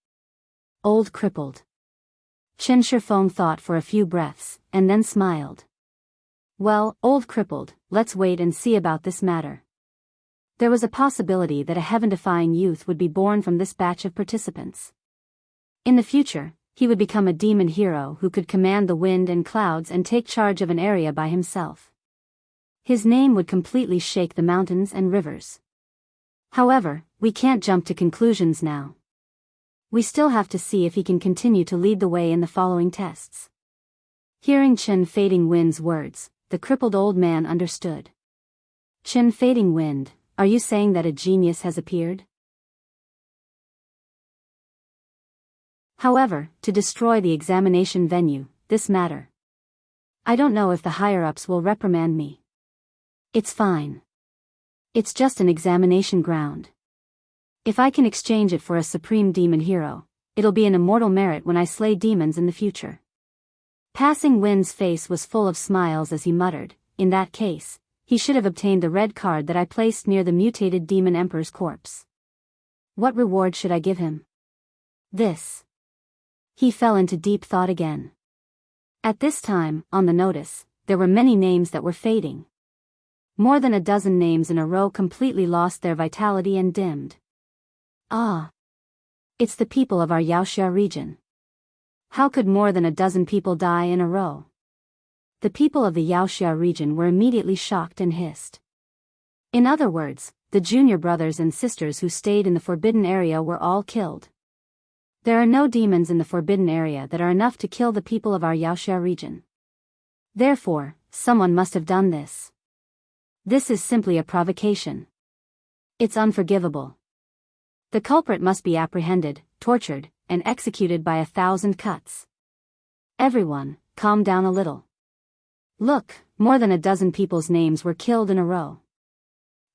Old crippled. Qin Shifeng thought for a few breaths, and then smiled. Well, old crippled, let's wait and see about this matter. There was a possibility that a heaven-defying youth would be born from this batch of participants. In the future, he would become a demon hero who could command the wind and clouds and take charge of an area by himself. His name would completely shake the mountains and rivers. However, we can't jump to conclusions now. We still have to see if he can continue to lead the way in the following tests. Hearing Qin Fading Wind's words, the crippled old man understood. Qin Fading Wind, are you saying that a genius has appeared? However, to destroy the examination venue, this matter. I don't know if the higher-ups will reprimand me. It's fine. It's just an examination ground. If I can exchange it for a supreme demon hero, it'll be an immortal merit when I slay demons in the future. Passing Wind's face was full of smiles as he muttered, in that case, he should have obtained the red card that I placed near the mutated demon emperor's corpse. What reward should I give him? This. He fell into deep thought again. At this time, on the notice, there were many names that were fading. More than a dozen names in a row completely lost their vitality and dimmed. Ah! It's the people of our Yaoxia region. How could more than a dozen people die in a row? The people of the Yaoxia region were immediately shocked and hissed. In other words, the junior brothers and sisters who stayed in the forbidden area were all killed. There are no demons in the forbidden area that are enough to kill the people of our Yaoxia region. Therefore, someone must have done this. This is simply a provocation. It's unforgivable. The culprit must be apprehended, tortured, and executed by 1,000 cuts. Everyone, calm down a little. Look, more than a dozen people's names were killed in a row.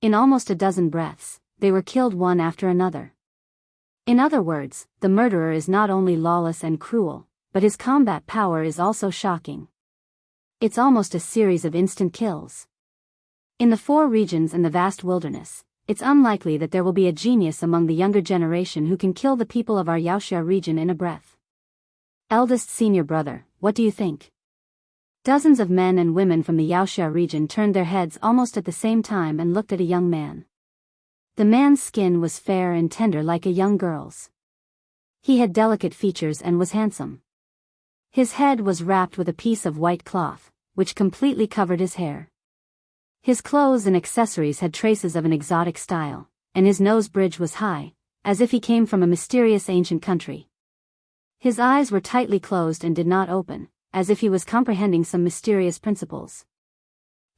In almost a dozen breaths, they were killed one after another. In other words, the murderer is not only lawless and cruel, but his combat power is also shocking. It's almost a series of instant kills. In the 4 regions and the vast wilderness, it's unlikely that there will be a genius among the younger generation who can kill the people of our Yaoxia region in a breath. Eldest senior brother, what do you think? Dozens of men and women from the Yaoxia region turned their heads almost at the same time and looked at a young man. The man's skin was fair and tender like a young girl's. He had delicate features and was handsome. His head was wrapped with a piece of white cloth, which completely covered his hair. His clothes and accessories had traces of an exotic style, and his nose bridge was high, as if he came from a mysterious ancient country. His eyes were tightly closed and did not open, as if he was comprehending some mysterious principles.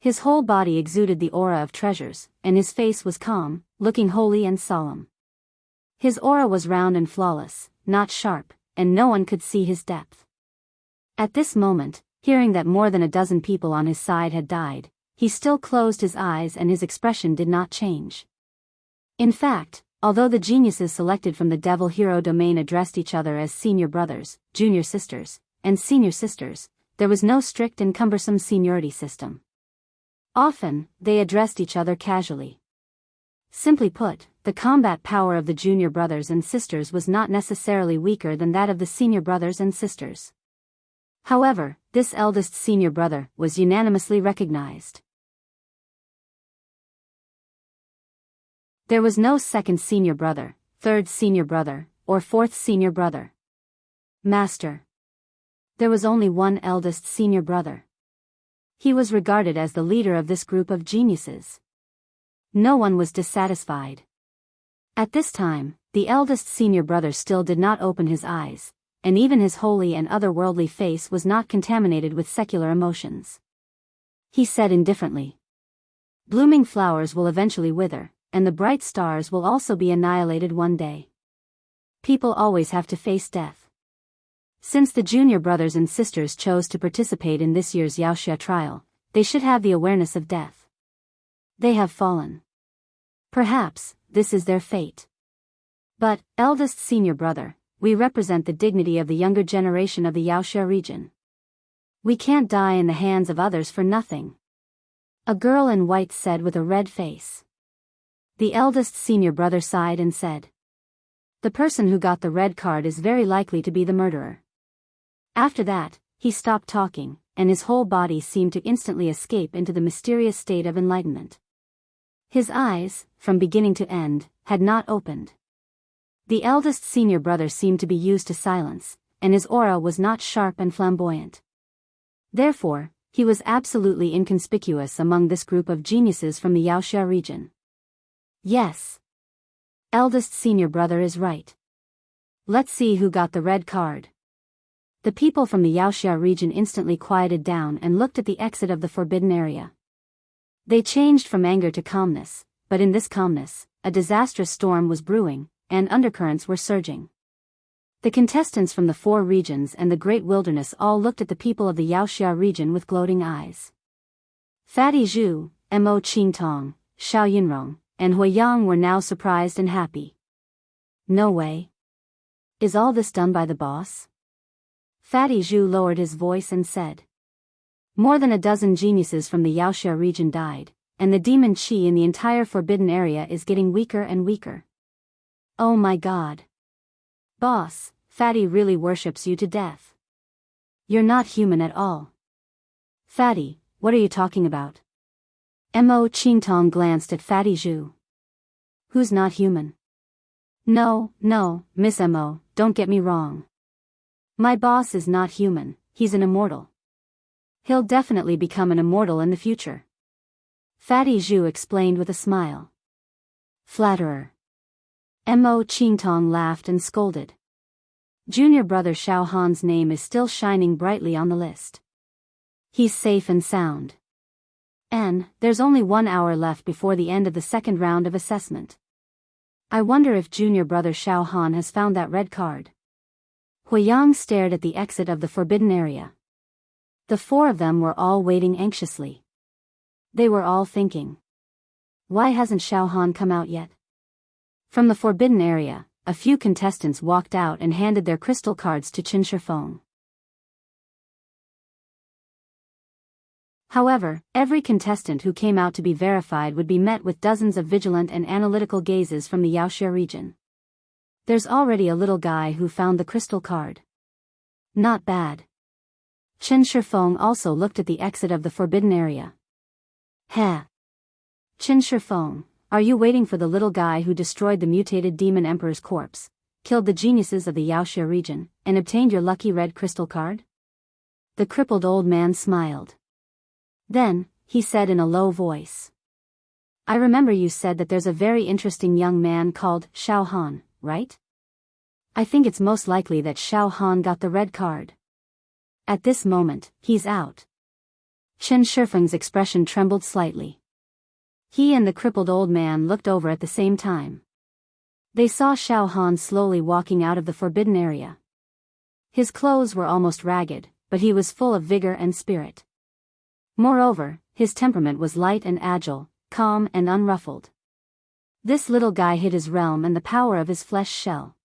His whole body exuded the aura of treasures, and his face was calm, looking holy and solemn. His aura was round and flawless, not sharp, and no one could see his depth. At this moment, hearing that more than a dozen people on his side had died, he still closed his eyes and his expression did not change. In fact, although the geniuses selected from the Devil Hero domain addressed each other as senior brothers, junior sisters, and senior sisters, there was no strict and cumbersome seniority system. Often, they addressed each other casually. Simply put, the combat power of the junior brothers and sisters was not necessarily weaker than that of the senior brothers and sisters. However, this eldest senior brother was unanimously recognized. There was no second senior brother, third senior brother, or fourth senior brother. Master. There was only one eldest senior brother. He was regarded as the leader of this group of geniuses. No one was dissatisfied. At this time, the eldest senior brother still did not open his eyes, and even his holy and otherworldly face was not contaminated with secular emotions. He said indifferently, "Blooming flowers will eventually wither, and the bright stars will also be annihilated one day. People always have to face death. Since the junior brothers and sisters chose to participate in this year's Yaoxia trial, they should have the awareness of death. They have fallen. Perhaps, this is their fate. But, eldest senior brother, we represent the dignity of the younger generation of the Yaoxia region. We can't die in the hands of others for nothing." A girl in white said with a red face. The eldest senior brother sighed and said, "The person who got the red card is very likely to be the murderer." After that, he stopped talking, and his whole body seemed to instantly escape into the mysterious state of enlightenment. His eyes, from beginning to end, had not opened. The eldest senior brother seemed to be used to silence, and his aura was not sharp and flamboyant. Therefore, he was absolutely inconspicuous among this group of geniuses from the Yaoxia region. Yes. Eldest senior brother is right. Let's see who got the red card. The people from the Yaoxia region instantly quieted down and looked at the exit of the forbidden area. They changed from anger to calmness, but in this calmness, a disastrous storm was brewing, and undercurrents were surging. The contestants from the 4 regions and the great wilderness all looked at the people of the Yaoxia region with gloating eyes. Fatty Zhu, Mo Qingtong, Xiao Yunrong, and Huiyang were now surprised and happy. No way. Is all this done by the boss? Fatty Zhu lowered his voice and said. More than a dozen geniuses from the Yaoxia region died, and the demon qi in the entire forbidden area is getting weaker and weaker. Oh my god. Boss, Fatty really worships you to death. You're not human at all. Fatty, what are you talking about? Mo Qingtong glanced at Fatty Zhu. Who's not human? No, Miss Mo, don't get me wrong. My boss is not human, he's an immortal. He'll definitely become an immortal in the future. Fatty Zhu explained with a smile. Flatterer. Mo Qingtong laughed and scolded. Junior brother Xiao Han's name is still shining brightly on the list. He's safe and sound. And there's only 1 hour left before the end of the second round of assessment. I wonder if junior brother Xiao Han has found that red card. Huiyang stared at the exit of the forbidden area. The four of them were all waiting anxiously. They were all thinking. Why hasn't Xiao Han come out yet? From the forbidden area, a few contestants walked out and handed their crystal cards to Qin Shifeng. However, every contestant who came out to be verified would be met with dozens of vigilant and analytical gazes from the Yaoxia region. There's already a little guy who found the crystal card. Not bad. Qin Shifeng also looked at the exit of the forbidden area. Heh. Qin Shifeng, are you waiting for the little guy who destroyed the mutated demon emperor's corpse, killed the geniuses of the Yaoxia region, and obtained your lucky red crystal card? The crippled old man smiled. Then, he said in a low voice. I remember you said that there's a very interesting young man called Xiao Han, right? I think it's most likely that Xiao Han got the red card. At this moment, he's out. Qin Shifeng's expression trembled slightly. He and the crippled old man looked over at the same time. They saw Xiao Han slowly walking out of the forbidden area. His clothes were almost ragged, but he was full of vigor and spirit. Moreover, his temperament was light and agile, calm and unruffled. This little guy hid his realm and the power of his flesh shell.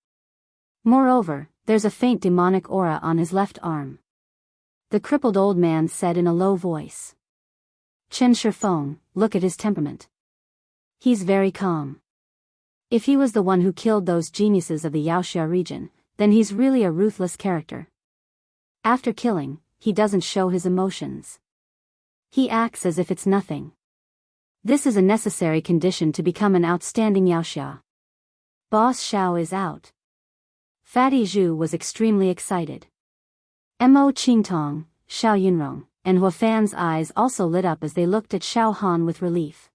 Moreover, there's a faint demonic aura on his left arm. The crippled old man said in a low voice. Qin Shifeng, look at his temperament. He's very calm. If he was the one who killed those geniuses of the Yaoxia region, then he's really a ruthless character. After killing, he doesn't show his emotions. He acts as if it's nothing. This is a necessary condition to become an outstanding Yaoxia. Boss Xiao is out. Fatty Zhu was extremely excited. Mo Qingtong, Xiao Yunrong, and Huafan's eyes also lit up as they looked at Xiao Han with relief.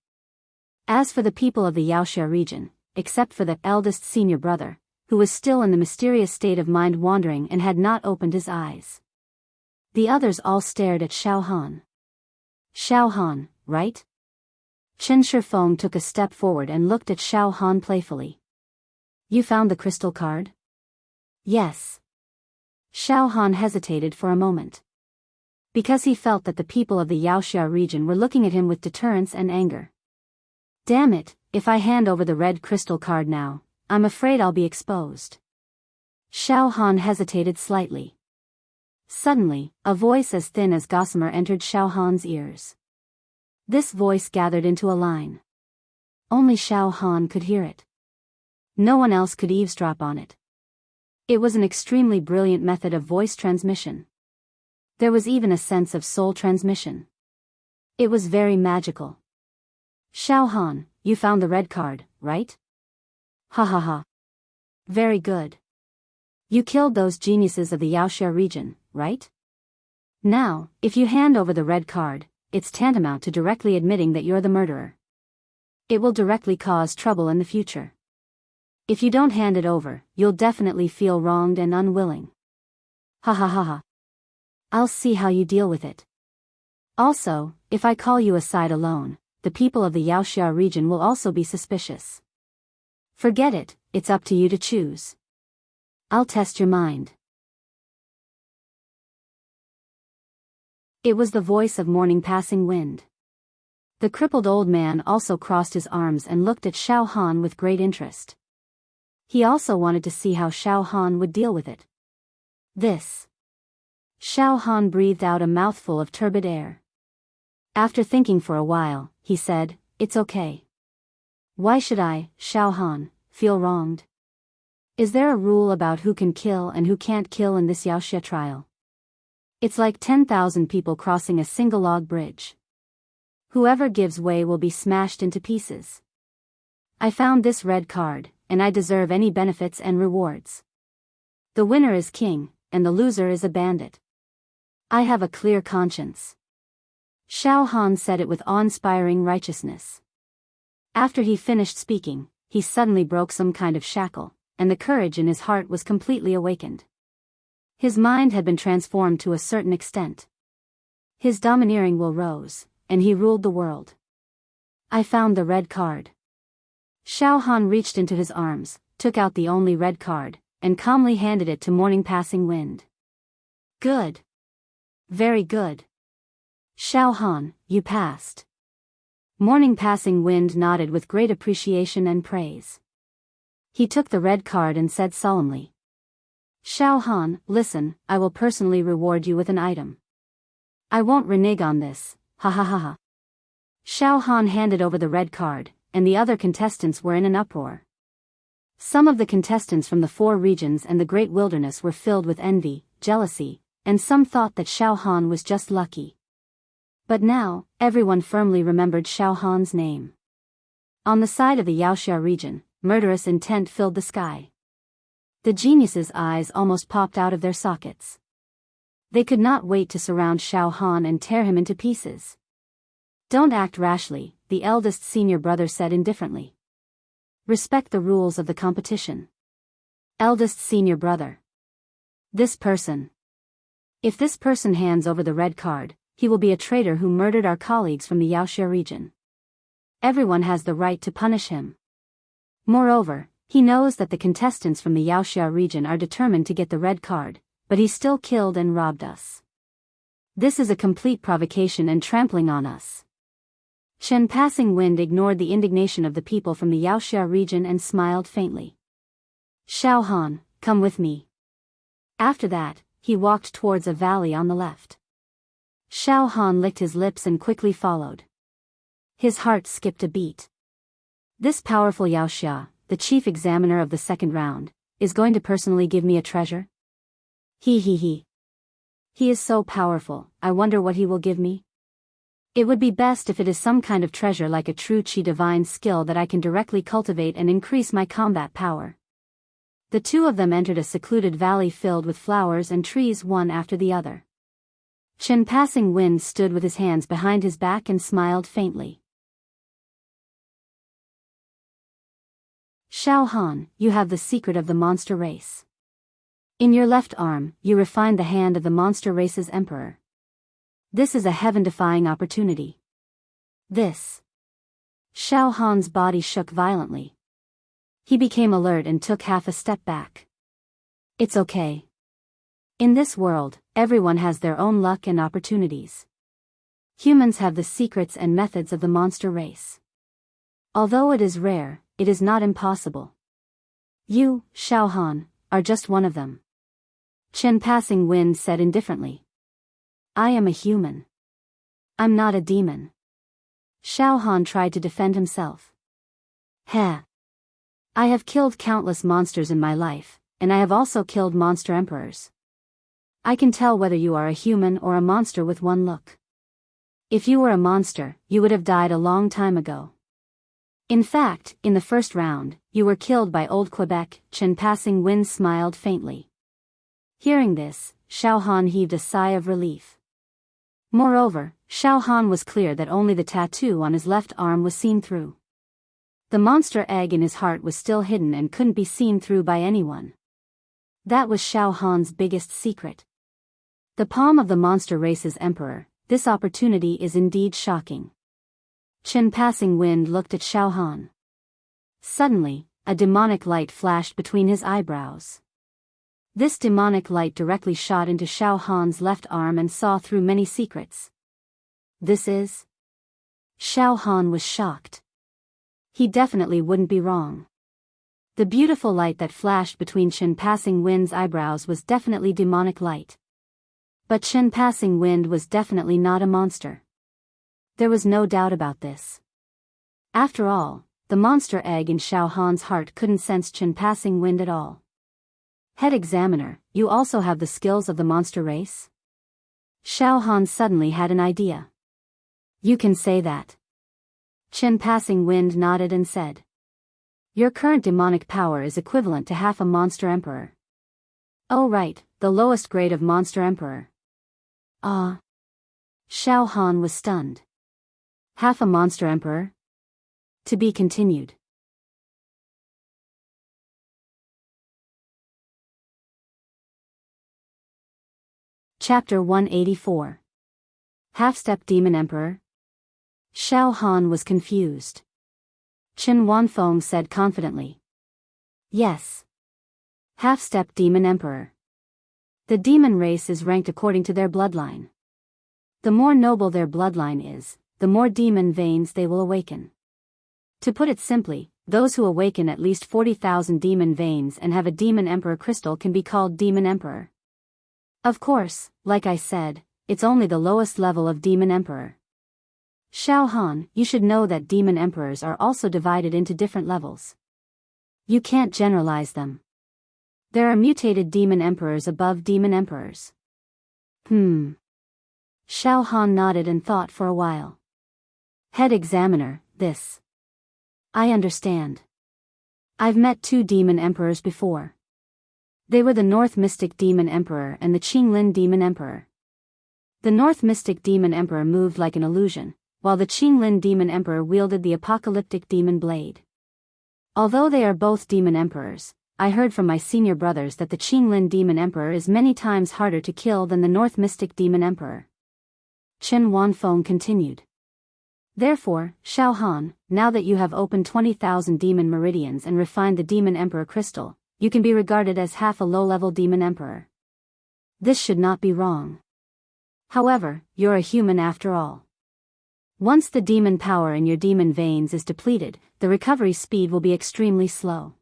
As for the people of the Yaoxia region, except for the eldest senior brother, who was still in the mysterious state of mind wandering and had not opened his eyes. The others all stared at Xiao Han. Xiao Han, right? Qin Shifeng took a step forward and looked at Xiao Han playfully. You found the crystal card? Yes. Xiao Han hesitated for a moment. Because he felt that the people of the Yaoxia region were looking at him with deterrence and anger. Damn it, if I hand over the red crystal card now, I'm afraid I'll be exposed. Xiao Han hesitated slightly. Suddenly, a voice as thin as gossamer entered Xiao Han's ears. This voice gathered into a line. Only Xiao Han could hear it. No one else could eavesdrop on it. It was an extremely brilliant method of voice transmission. There was even a sense of soul transmission. It was very magical. Xiao Han, you found the red card, right? Ha ha ha. Very good. You killed those geniuses of the Yaoxia region, right? Now, if you hand over the red card, it's tantamount to directly admitting that you're the murderer. It will directly cause trouble in the future. If you don't hand it over, you'll definitely feel wronged and unwilling. Ha ha ha ha. I'll see how you deal with it. Also, if I call you aside alone, the people of the Yaoxia region will also be suspicious. Forget it, it's up to you to choose. I'll test your mind. It was the voice of morning passing wind. The crippled old man also crossed his arms and looked at Xiao Han with great interest. He also wanted to see how Xiao Han would deal with it. This. Xiao Han breathed out a mouthful of turbid air. After thinking for a while, he said, It's okay. Why should I, Xiao Han, feel wronged? Is there a rule about who can kill and who can't kill in this Yaoxia trial? It's like 10,000 people crossing a single log bridge. Whoever gives way will be smashed into pieces. I found this red card, and I deserve any benefits and rewards. The winner is king, and the loser is a bandit. I have a clear conscience. Xiao Han said it with awe-inspiring righteousness. After he finished speaking, he suddenly broke some kind of shackle, and the courage in his heart was completely awakened. His mind had been transformed to a certain extent. His domineering will rose, and he ruled the world. I found the red card. Xiao Han reached into his arms, took out the only red card, and calmly handed it to Morning Passing Wind. Good. Very good. Xiao Han, you passed. Morning Passing Wind nodded with great appreciation and praise. He took the red card and said solemnly, Xiao Han, listen, I will personally reward you with an item. I won't renege on this, ha ha ha ha. Xiao Han handed over the red card, and the other contestants were in an uproar. Some of the contestants from the 4 regions and the Great Wilderness were filled with envy, jealousy, and some thought that Xiao Han was just lucky. But now, everyone firmly remembered Xiao Han's name. On the side of the Yaoxia region, murderous intent filled the sky. The geniuses' eyes almost popped out of their sockets. They could not wait to surround Xiao Han and tear him into pieces. Don't act rashly, the eldest senior brother said indifferently. Respect the rules of the competition. Eldest senior brother. This person. If this person hands over the red card, he will be a traitor who murdered our colleagues from the Yaoxia region. Everyone has the right to punish him. Moreover, he knows that the contestants from the Yaoxia region are determined to get the red card, but he still killed and robbed us. This is a complete provocation and trampling on us. Chen Passing Wind ignored the indignation of the people from the Yaoxia region and smiled faintly. Xiao Han, come with me. After that, he walked towards a valley on the left. Xiao Han licked his lips and quickly followed. His heart skipped a beat. This powerful Yaoxia, the chief examiner of the second round, is going to personally give me a treasure? He. He is so powerful, I wonder what he will give me? It would be best if it is some kind of treasure like a true Qi divine skill that I can directly cultivate and increase my combat power. The two of them entered a secluded valley filled with flowers and trees one after the other. Chen Passing Wind stood with his hands behind his back and smiled faintly. Xiao Han, you have the secret of the monster race. In your left arm, you refined the hand of the monster race's emperor. This is a heaven-defying opportunity. This. Xiao Han's body shook violently. He became alert and took half a step back. It's okay. In this world, everyone has their own luck and opportunities. Humans have the secrets and methods of the monster race. Although it is rare, it is not impossible. You, Xiao Han, are just one of them. Chen Passing Wind said indifferently. I am a human. I'm not a demon. Xiao Han tried to defend himself. Heh. I have killed countless monsters in my life, and I have also killed monster emperors. I can tell whether you are a human or a monster with one look. If you were a monster, you would have died a long time ago. In fact, in the first round, you were killed by Old Quebec. Chen Passing Wind smiled faintly. Hearing this, Xiao Han heaved a sigh of relief. Moreover, Xiao Han was clear that only the tattoo on his left arm was seen through. The monster egg in his heart was still hidden and couldn't be seen through by anyone. That was Xiao Han's biggest secret. The palm of the monster race's emperor, this opportunity is indeed shocking. Chen Passing Wind looked at Xiao Han. Suddenly, a demonic light flashed between his eyebrows. This demonic light directly shot into Xiao Han's left arm and saw through many secrets. This is... Xiao Han was shocked. He definitely wouldn't be wrong. The beautiful light that flashed between Chen Passing Wind's eyebrows was definitely demonic light. But Chen Passing Wind was definitely not a monster. There was no doubt about this. After all, the monster egg in Xiao Han's heart couldn't sense Chen Passing Wind at all. Head examiner, you also have the skills of the monster race? Xiao Han suddenly had an idea. You can say that. Qin Passing Wind nodded and said. Your current demonic power is equivalent to half a monster emperor. Oh right, the lowest grade of monster emperor. Ah. Xiao Han was stunned. Half a monster emperor? To be continued. Chapter 184. Half-Step Demon Emperor? Xiao Han was confused. Qin Wanfeng said confidently. Yes. Half-Step Demon Emperor. The demon race is ranked according to their bloodline. The more noble their bloodline is, the more demon veins they will awaken. To put it simply, those who awaken at least 40,000 demon veins and have a demon emperor crystal can be called demon emperor. Of course, like I said, it's only the lowest level of demon emperor. Xiao Han, you should know that demon emperors are also divided into different levels. You can't generalize them. There are mutated demon emperors above demon emperors. Xiao Han nodded and thought for a while. Head examiner, this. I understand. I've met 2 demon emperors before. They were the North Mystic Demon Emperor and the Qinglin Demon Emperor. The North Mystic Demon Emperor moved like an illusion, while the Qinglin Demon Emperor wielded the apocalyptic demon blade. Although they are both demon emperors, I heard from my senior brothers that the Qinglin Demon Emperor is many times harder to kill than the North Mystic Demon Emperor. Qin Wanfeng continued. Therefore, Xiao Han, now that you have opened 20,000 demon meridians and refined the Demon Emperor crystal, you can be regarded as half a low-level demon emperor. This should not be wrong. However, you're a human after all. Once the demon power in your demon veins is depleted, the recovery speed will be extremely slow.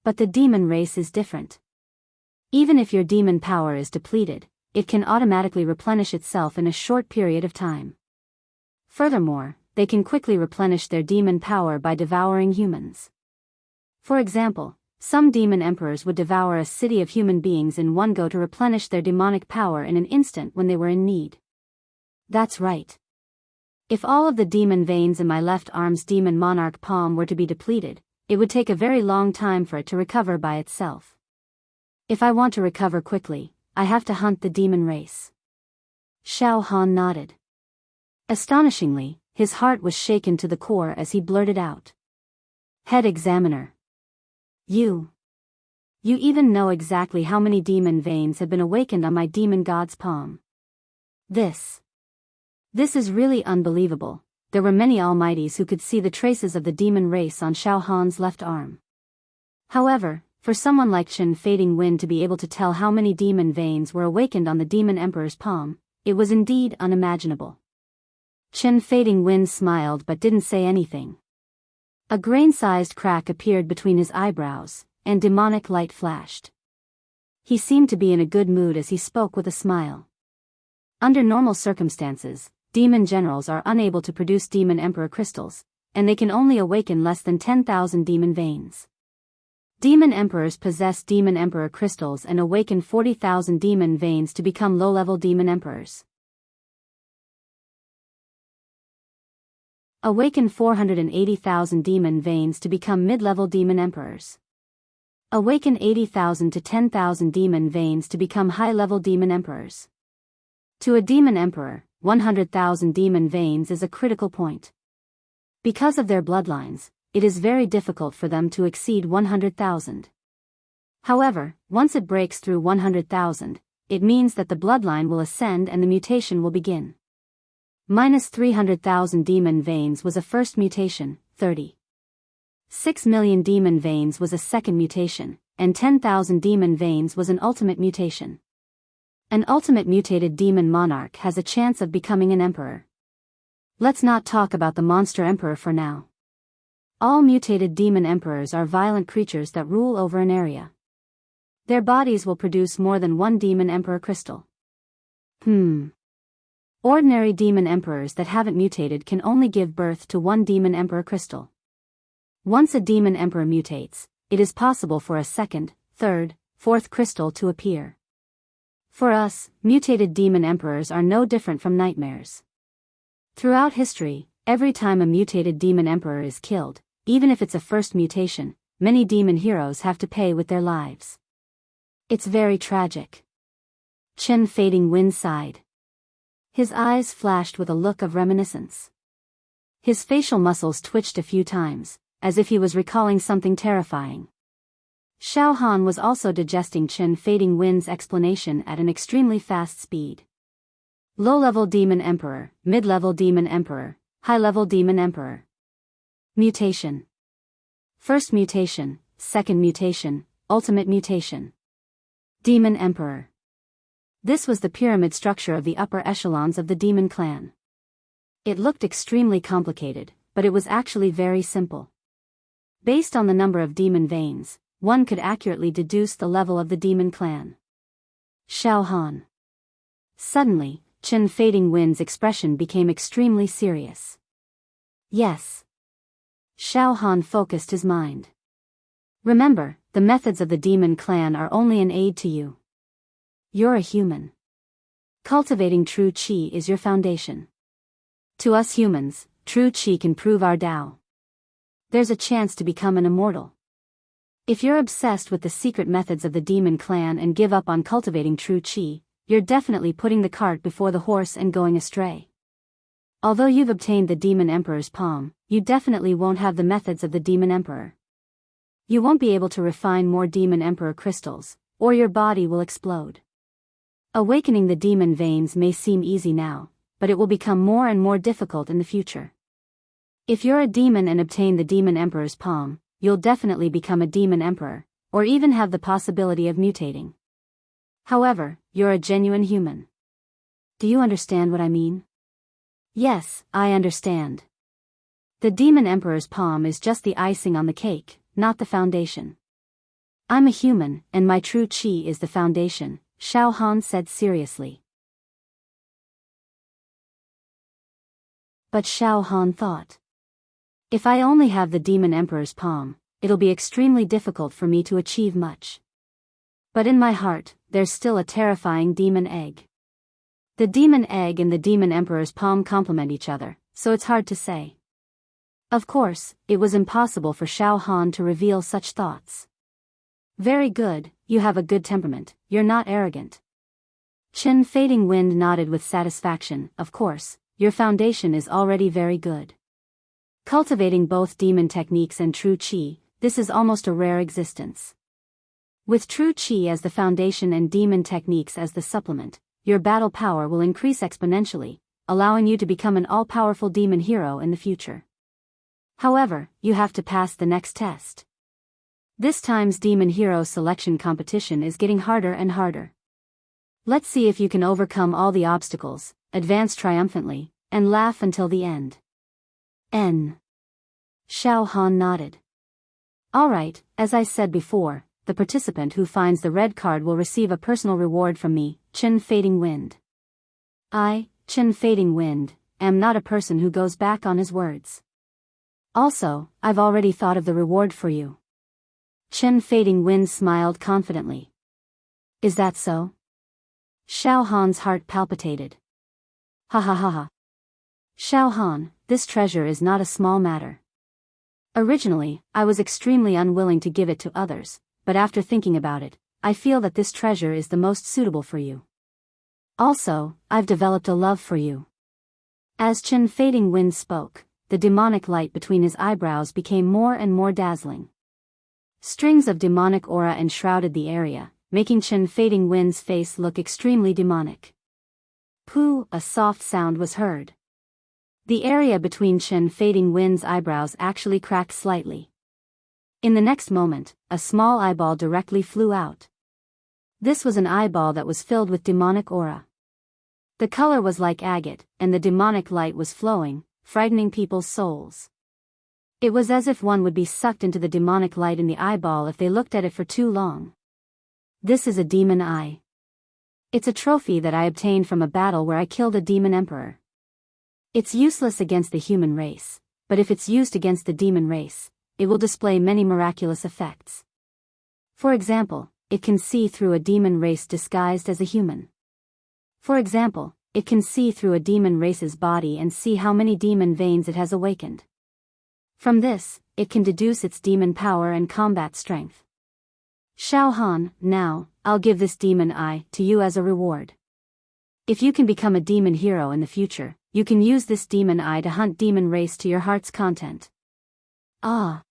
But the demon race is different. Even if your demon power is depleted, it can automatically replenish itself in a short period of time. Furthermore, they can quickly replenish their demon power by devouring humans. For example, some demon emperors would devour a city of human beings in one go to replenish their demonic power in an instant when they were in need. That's right. If all of the demon veins in my left arm's demon monarch palm were to be depleted, it would take a very long time for it to recover by itself. If I want to recover quickly, I have to hunt the demon race. Xiao Han nodded. Astonishingly, his heart was shaken to the core as he blurted out. Head examiner. You even know exactly how many demon veins have been awakened on my demon god's palm. This is really unbelievable. There were many almighties who could see the traces of the demon race on Xiao Han's left arm. However, for someone like Qin Fading Wind to be able to tell how many demon veins were awakened on the demon emperor's palm, it was indeed unimaginable. Qin Fading Wind smiled but didn't say anything. A grain-sized crack appeared between his eyebrows, and demonic light flashed. He seemed to be in a good mood as he spoke with a smile. Under normal circumstances, demon generals are unable to produce demon emperor crystals, and they can only awaken less than 10,000 demon veins. Demon emperors possess demon emperor crystals and awaken 40,000 demon veins to become low-level demon emperors. Awaken 480,000 demon veins to become mid-level demon emperors. Awaken 80,000 to 10,000 demon veins to become high-level demon emperors. To a demon emperor, 100,000 demon veins is a critical point. Because of their bloodlines, it is very difficult for them to exceed 100,000. However, once it breaks through 100,000, it means that the bloodline will ascend and the mutation will begin. Minus 300,000 demon veins was a first mutation, 36 million demon veins was a second mutation, and 10,000 demon veins was an ultimate mutation. An ultimate mutated demon monarch has a chance of becoming an emperor. Let's not talk about the monster emperor for now. All mutated demon emperors are violent creatures that rule over an area. Their bodies will produce more than one demon emperor crystal. Ordinary demon emperors that haven't mutated can only give birth to one demon emperor crystal. Once a demon emperor mutates, it is possible for a second, third, fourth crystal to appear. For us, mutated demon emperors are no different from nightmares. Throughout history, every time a mutated demon emperor is killed, even if it's a first mutation, many demon heroes have to pay with their lives. It's very tragic. Chen Fading Wind sighed. His eyes flashed with a look of reminiscence. His facial muscles twitched a few times, as if he was recalling something terrifying. Xiao Han was also digesting Chen Fading Wind's explanation at an extremely fast speed. Low-level demon emperor, mid-level demon emperor, high-level demon emperor. Mutation. First mutation, second mutation, ultimate mutation. Demon emperor. This was the pyramid structure of the upper echelons of the demon clan. It looked extremely complicated, but it was actually very simple. Based on the number of demon veins, one could accurately deduce the level of the demon clan. Xiao Han. Suddenly, Chen Fading Wind's expression became extremely serious. Yes. Xiao Han focused his mind. Remember, the methods of the demon clan are only an aid to you. You're a human. Cultivating true qi is your foundation. To us humans, true qi can prove our Tao. There's a chance to become an immortal. If you're obsessed with the secret methods of the demon clan and give up on cultivating true qi, you're definitely putting the cart before the horse and going astray. Although you've obtained the demon emperor's palm, you definitely won't have the methods of the demon emperor. You won't be able to refine more demon emperor crystals, or your body will explode. Awakening the demon veins may seem easy now, but it will become more and more difficult in the future. If you're a demon and obtain the demon emperor's palm, you'll definitely become a demon emperor, or even have the possibility of mutating. However, you're a genuine human. Do you understand what I mean? Yes, I understand. The demon emperor's palm is just the icing on the cake, not the foundation. I'm a human, and my true qi is the foundation, Xiao Han said seriously. But Xiao Han thought. If I only have the demon emperor's palm, it'll be extremely difficult for me to achieve much. But in my heart, there's still a terrifying demon egg. The demon egg and the demon emperor's palm complement each other, so it's hard to say. Of course, it was impossible for Xiao Han to reveal such thoughts. Very good, you have a good temperament, you're not arrogant. Chen Fading Wind nodded with satisfaction. Of course, your foundation is already very good. Cultivating both demon techniques and true qi, this is almost a rare existence. With true qi as the foundation and demon techniques as the supplement, your battle power will increase exponentially, allowing you to become an all-powerful demon hero in the future. However, you have to pass the next test. This time's demon hero selection competition is getting harder and harder. Let's see if you can overcome all the obstacles, advance triumphantly, and laugh until the end. Xiao Han nodded. Alright, as I said before, the participant who finds the red card will receive a personal reward from me, Chen Fading Wind. I, Chen Fading Wind, am not a person who goes back on his words. Also, I've already thought of the reward for you. Chen Fading Wind smiled confidently. Is that so? Xiao Han's heart palpitated. Ha ha ha ha. Xiao Han, this treasure is not a small matter. Originally, I was extremely unwilling to give it to others, but after thinking about it, I feel that this treasure is the most suitable for you. Also, I've developed a love for you. As Chen Fading Wind spoke, the demonic light between his eyebrows became more and more dazzling. Strings of demonic aura enshrouded the area, making Chen Fading Wind's face look extremely demonic. Pooh, a soft sound was heard. The area between Chen Fading Wind's eyebrows actually cracked slightly. In the next moment, a small eyeball directly flew out. This was an eyeball that was filled with demonic aura. The color was like agate, and the demonic light was flowing, frightening people's souls. It was as if one would be sucked into the demonic light in the eyeball if they looked at it for too long. This is a demon eye. It's a trophy that I obtained from a battle where I killed a demon emperor. It's useless against the human race, but if it's used against the demon race, it will display many miraculous effects. For example, it can see through a demon race disguised as a human. For example, it can see through a demon race's body and see how many demon veins it has awakened. From this, it can deduce its demon power and combat strength. Xiao Han, now, I'll give this demon eye to you as a reward. If you can become a demon hero in the future, you can use this demon eye to hunt demon race to your heart's content. Ah.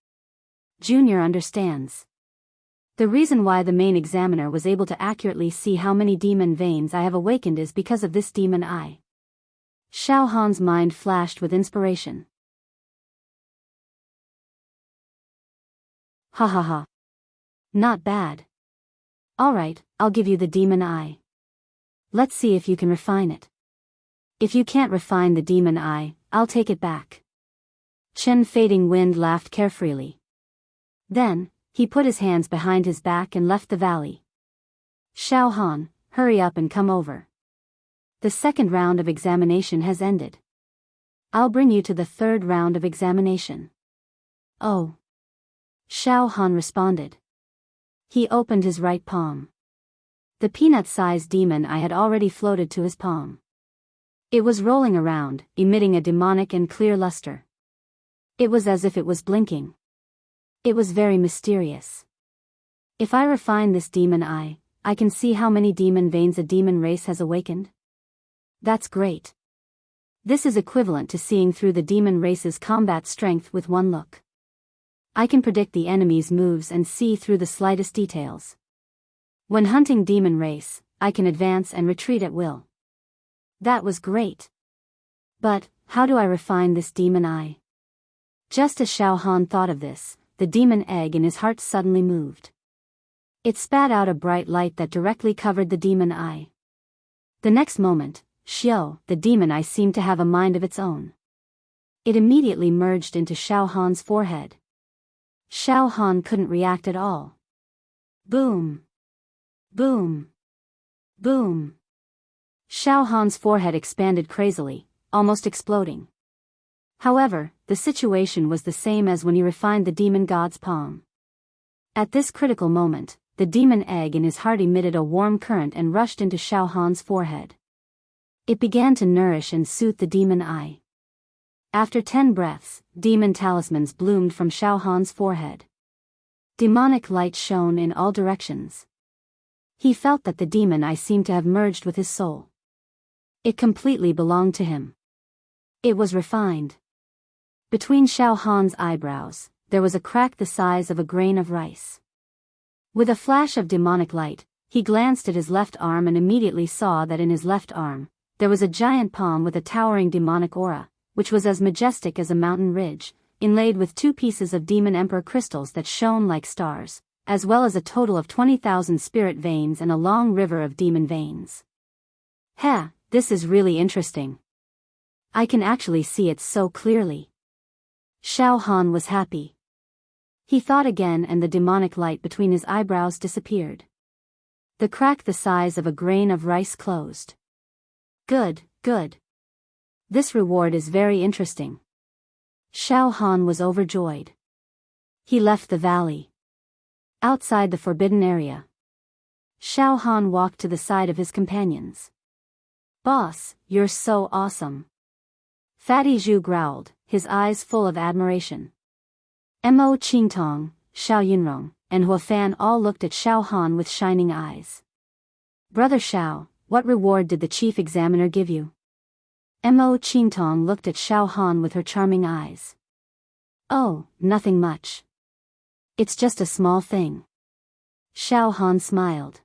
Junior understands. The reason why the main examiner was able to accurately see how many demon veins I have awakened is because of this demon eye. Xiao Han's mind flashed with inspiration. Ha ha ha. Not bad. Alright, I'll give you the demon eye. Let's see if you can refine it. If you can't refine the demon eye, I'll take it back. Chen Fading Wind laughed carefreely. Then, he put his hands behind his back and left the valley. Xiao Han, hurry up and come over. The second round of examination has ended. I'll bring you to the third round of examination. Oh. Xiao Han responded. He opened his right palm. The peanut-sized demon eye had already floated to his palm. It was rolling around, emitting a demonic and clear luster. It was as if it was blinking. It was very mysterious. If I refine this demon eye, I can see how many demon veins a demon race has awakened. That's great. This is equivalent to seeing through the demon race's combat strength with one look. I can predict the enemy's moves and see through the slightest details. When hunting demon race, I can advance and retreat at will. That was great. But, how do I refine this demon eye? Just as Xiao Han thought of this, the demon egg in his heart suddenly moved. It spat out a bright light that directly covered the demon eye. The next moment, Xiao, the demon eye, seemed to have a mind of its own. It immediately merged into Xiao Han's forehead. Xiao Han couldn't react at all. Boom. Boom. Boom. Xiao Han's forehead expanded crazily, almost exploding. However, the situation was the same as when he refined the demon god's palm. At this critical moment, the demon egg in his heart emitted a warm current and rushed into Xiao Han's forehead. It began to nourish and soothe the demon eye. After 10 breaths, demon talismans bloomed from Xiao Han's forehead. Demonic light shone in all directions. He felt that the demon eye seemed to have merged with his soul. It completely belonged to him. It was refined. Between Xiao Han's eyebrows, there was a crack the size of a grain of rice. With a flash of demonic light, he glanced at his left arm and immediately saw that in his left arm, there was a giant palm with a towering demonic aura, which was as majestic as a mountain ridge, inlaid with 2 pieces of demon emperor crystals that shone like stars, as well as a total of 20,000 spirit veins and a long river of demon veins. Heh, this is really interesting. I can actually see it so clearly. Xiao Han was happy. He thought again and the demonic light between his eyebrows disappeared. The crack the size of a grain of rice closed. Good, good. This reward is very interesting. Xiao Han was overjoyed. He left the valley. Outside the forbidden area, Xiao Han walked to the side of his companions. Boss, you're so awesome. Fatty Zhu growled, his eyes full of admiration. Mo Qingtong, Xiao Yunrong, and Huafan all looked at Xiao Han with shining eyes. Brother Xiao, what reward did the chief examiner give you? Mo Qingtong looked at Xiao Han with her charming eyes. Oh, nothing much. It's just a small thing. Xiao Han smiled.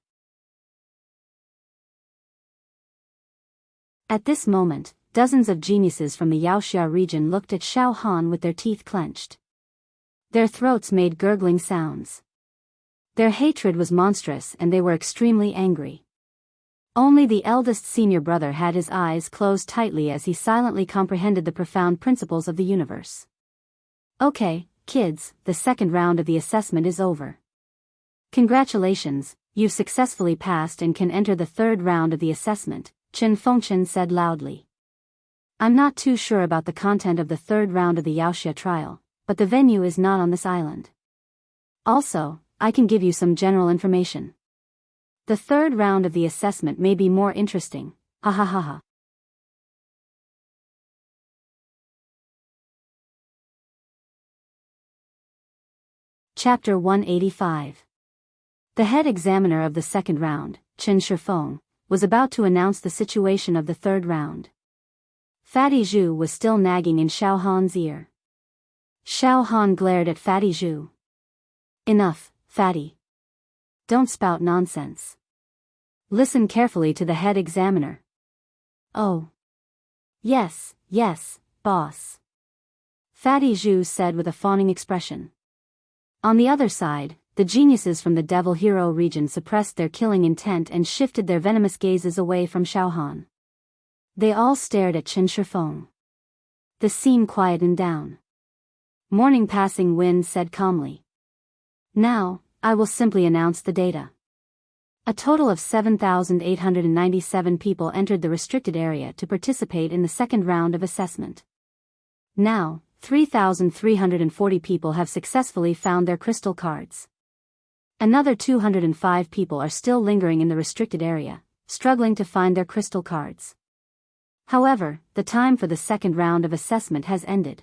At this moment, dozens of geniuses from the Yaoxia region looked at Xiao Han with their teeth clenched. Their throats made gurgling sounds. Their hatred was monstrous and they were extremely angry. Only the eldest senior brother had his eyes closed tightly as he silently comprehended the profound principles of the universe. Okay, kids, the second round of the assessment is over. Congratulations, you've successfully passed and can enter the third round of the assessment, Chen Fengchen said loudly. I'm not too sure about the content of the third round of the Yaoxia trial, but the venue is not on this island. Also, I can give you some general information. The third round of the assessment may be more interesting, ha ha ha ha. Chapter 185. The head examiner of the second round, Chen Shifeng, was about to announce the situation of the third round. Fatty Zhu was still nagging in Xiao Han's ear. Xiao Han glared at Fatty Zhu. Enough, Fatty. Don't spout nonsense. Listen carefully to the head examiner. Oh. Yes, boss. Fatty Zhu said with a fawning expression. On the other side, the geniuses from the Devil Hero region suppressed their killing intent and shifted their venomous gazes away from Xiao Han. They all stared at Chen Shifeng. The scene quietened down. Morning Passing Wind said calmly. Now, I will simply announce the data. A total of 7,897 people entered the restricted area to participate in the second round of assessment. Now, 3,340 people have successfully found their crystal cards. Another 205 people are still lingering in the restricted area, struggling to find their crystal cards. However, the time for the second round of assessment has ended.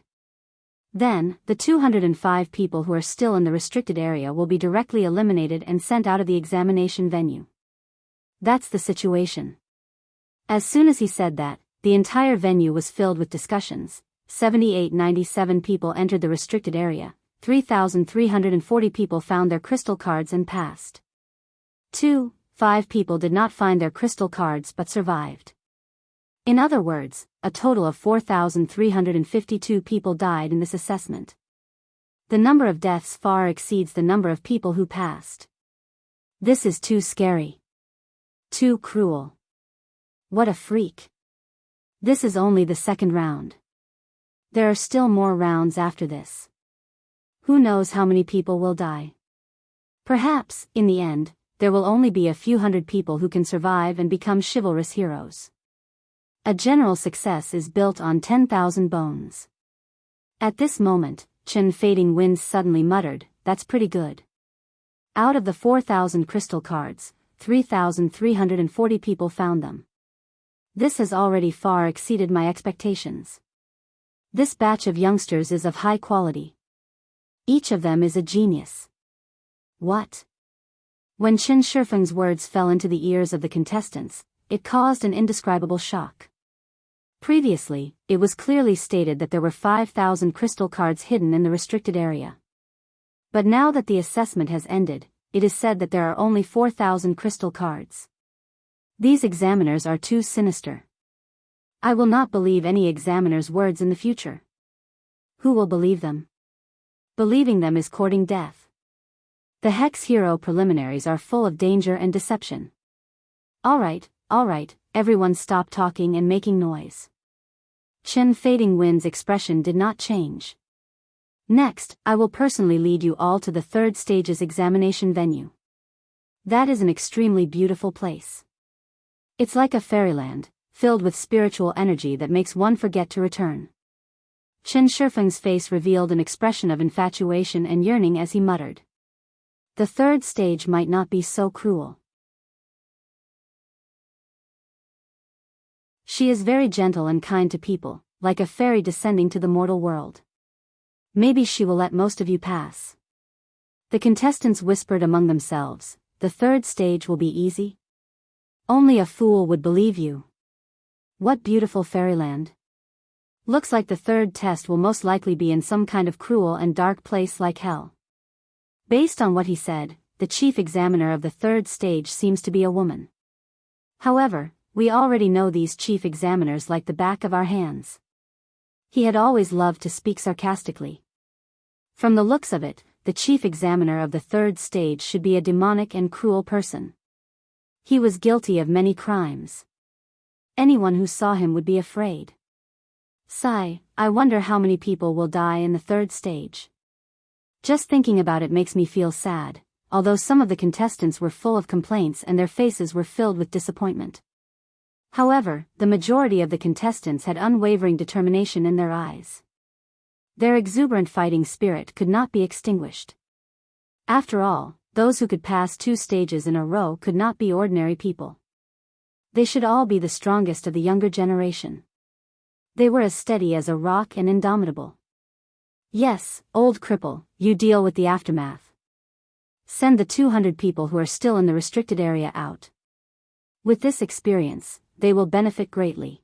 Then, the 205 people who are still in the restricted area will be directly eliminated and sent out of the examination venue. That's the situation. As soon as he said that, the entire venue was filled with discussions. 7,897 people entered the restricted area, 3,340 people found their crystal cards and passed. 5 people did not find their crystal cards but survived. In other words, a total of 4,352 people died in this assessment. The number of deaths far exceeds the number of people who passed. This is too scary. Too cruel. What a freak. This is only the second round. There are still more rounds after this. Who knows how many people will die? Perhaps, in the end, there will only be a few hundred people who can survive and become chivalrous heroes. A general success is built on 10,000 bones. At this moment, Chen Fading Winds suddenly muttered, "That's pretty good." Out of the 4,000 crystal cards, 3,340 people found them. This has already far exceeded my expectations. This batch of youngsters is of high quality. Each of them is a genius. What? When Chen Shifeng's words fell into the ears of the contestants, it caused an indescribable shock. Previously, it was clearly stated that there were 5,000 crystal cards hidden in the restricted area. But now that the assessment has ended, it is said that there are only 4,000 crystal cards. These examiners are too sinister. I will not believe any examiner's words in the future. Who will believe them? Believing them is courting death. The Hex Hero preliminaries are full of danger and deception. All right, everyone stop talking and making noise. Chen Fading Wind's expression did not change. Next, I will personally lead you all to the third stage's examination venue. That is an extremely beautiful place. It's like a fairyland, filled with spiritual energy that makes one forget to return. Chen Shifeng's face revealed an expression of infatuation and yearning as he muttered. The third stage might not be so cruel. She is very gentle and kind to people, like a fairy descending to the mortal world. Maybe she will let most of you pass. The contestants whispered among themselves, the third stage will be easy? Only a fool would believe you. What beautiful fairyland. Looks like the third test will most likely be in some kind of cruel and dark place like hell. Based on what he said, the chief examiner of the third stage seems to be a woman. However, we already know these chief examiners like the back of our hands. He had always loved to speak sarcastically. From the looks of it, the chief examiner of the third stage should be a demonic and cruel person. He was guilty of many crimes. Anyone who saw him would be afraid. Sigh, I wonder how many people will die in the third stage. Just thinking about it makes me feel sad, although some of the contestants were full of complaints and their faces were filled with disappointment. However, the majority of the contestants had unwavering determination in their eyes. Their exuberant fighting spirit could not be extinguished. After all, those who could pass 2 stages in a row could not be ordinary people. They should all be the strongest of the younger generation. They were as steady as a rock and indomitable. Yes, old cripple, you deal with the aftermath. Send the 200 people who are still in the restricted area out. With this experience, they will benefit greatly.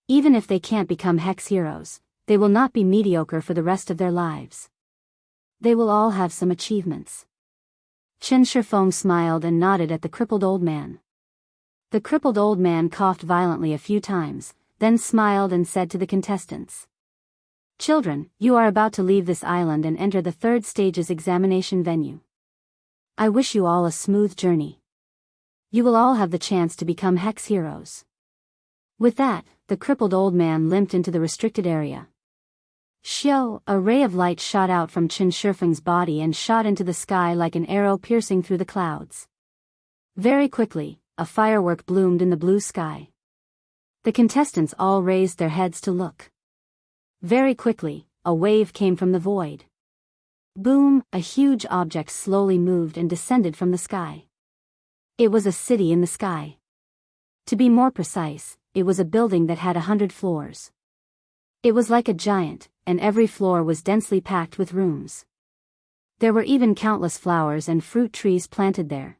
Even if they can't become hex heroes, they will not be mediocre for the rest of their lives. They will all have some achievements. Chen Shifeng smiled and nodded at the crippled old man. The crippled old man coughed violently a few times, then smiled and said to the contestants. Children, you are about to leave this island and enter the third stage's examination venue. I wish you all a smooth journey. You will all have the chance to become hex heroes. With that, the crippled old man limped into the restricted area. Xiao, a ray of light shot out from Chen Shifeng's body and shot into the sky like an arrow piercing through the clouds. Very quickly, a firework bloomed in the blue sky. The contestants all raised their heads to look. Very quickly, a wave came from the void. Boom, a huge object slowly moved and descended from the sky. It was a city in the sky. To be more precise, it was a building that had 100 floors. It was like a giant, and every floor was densely packed with rooms. There were even countless flowers and fruit trees planted there.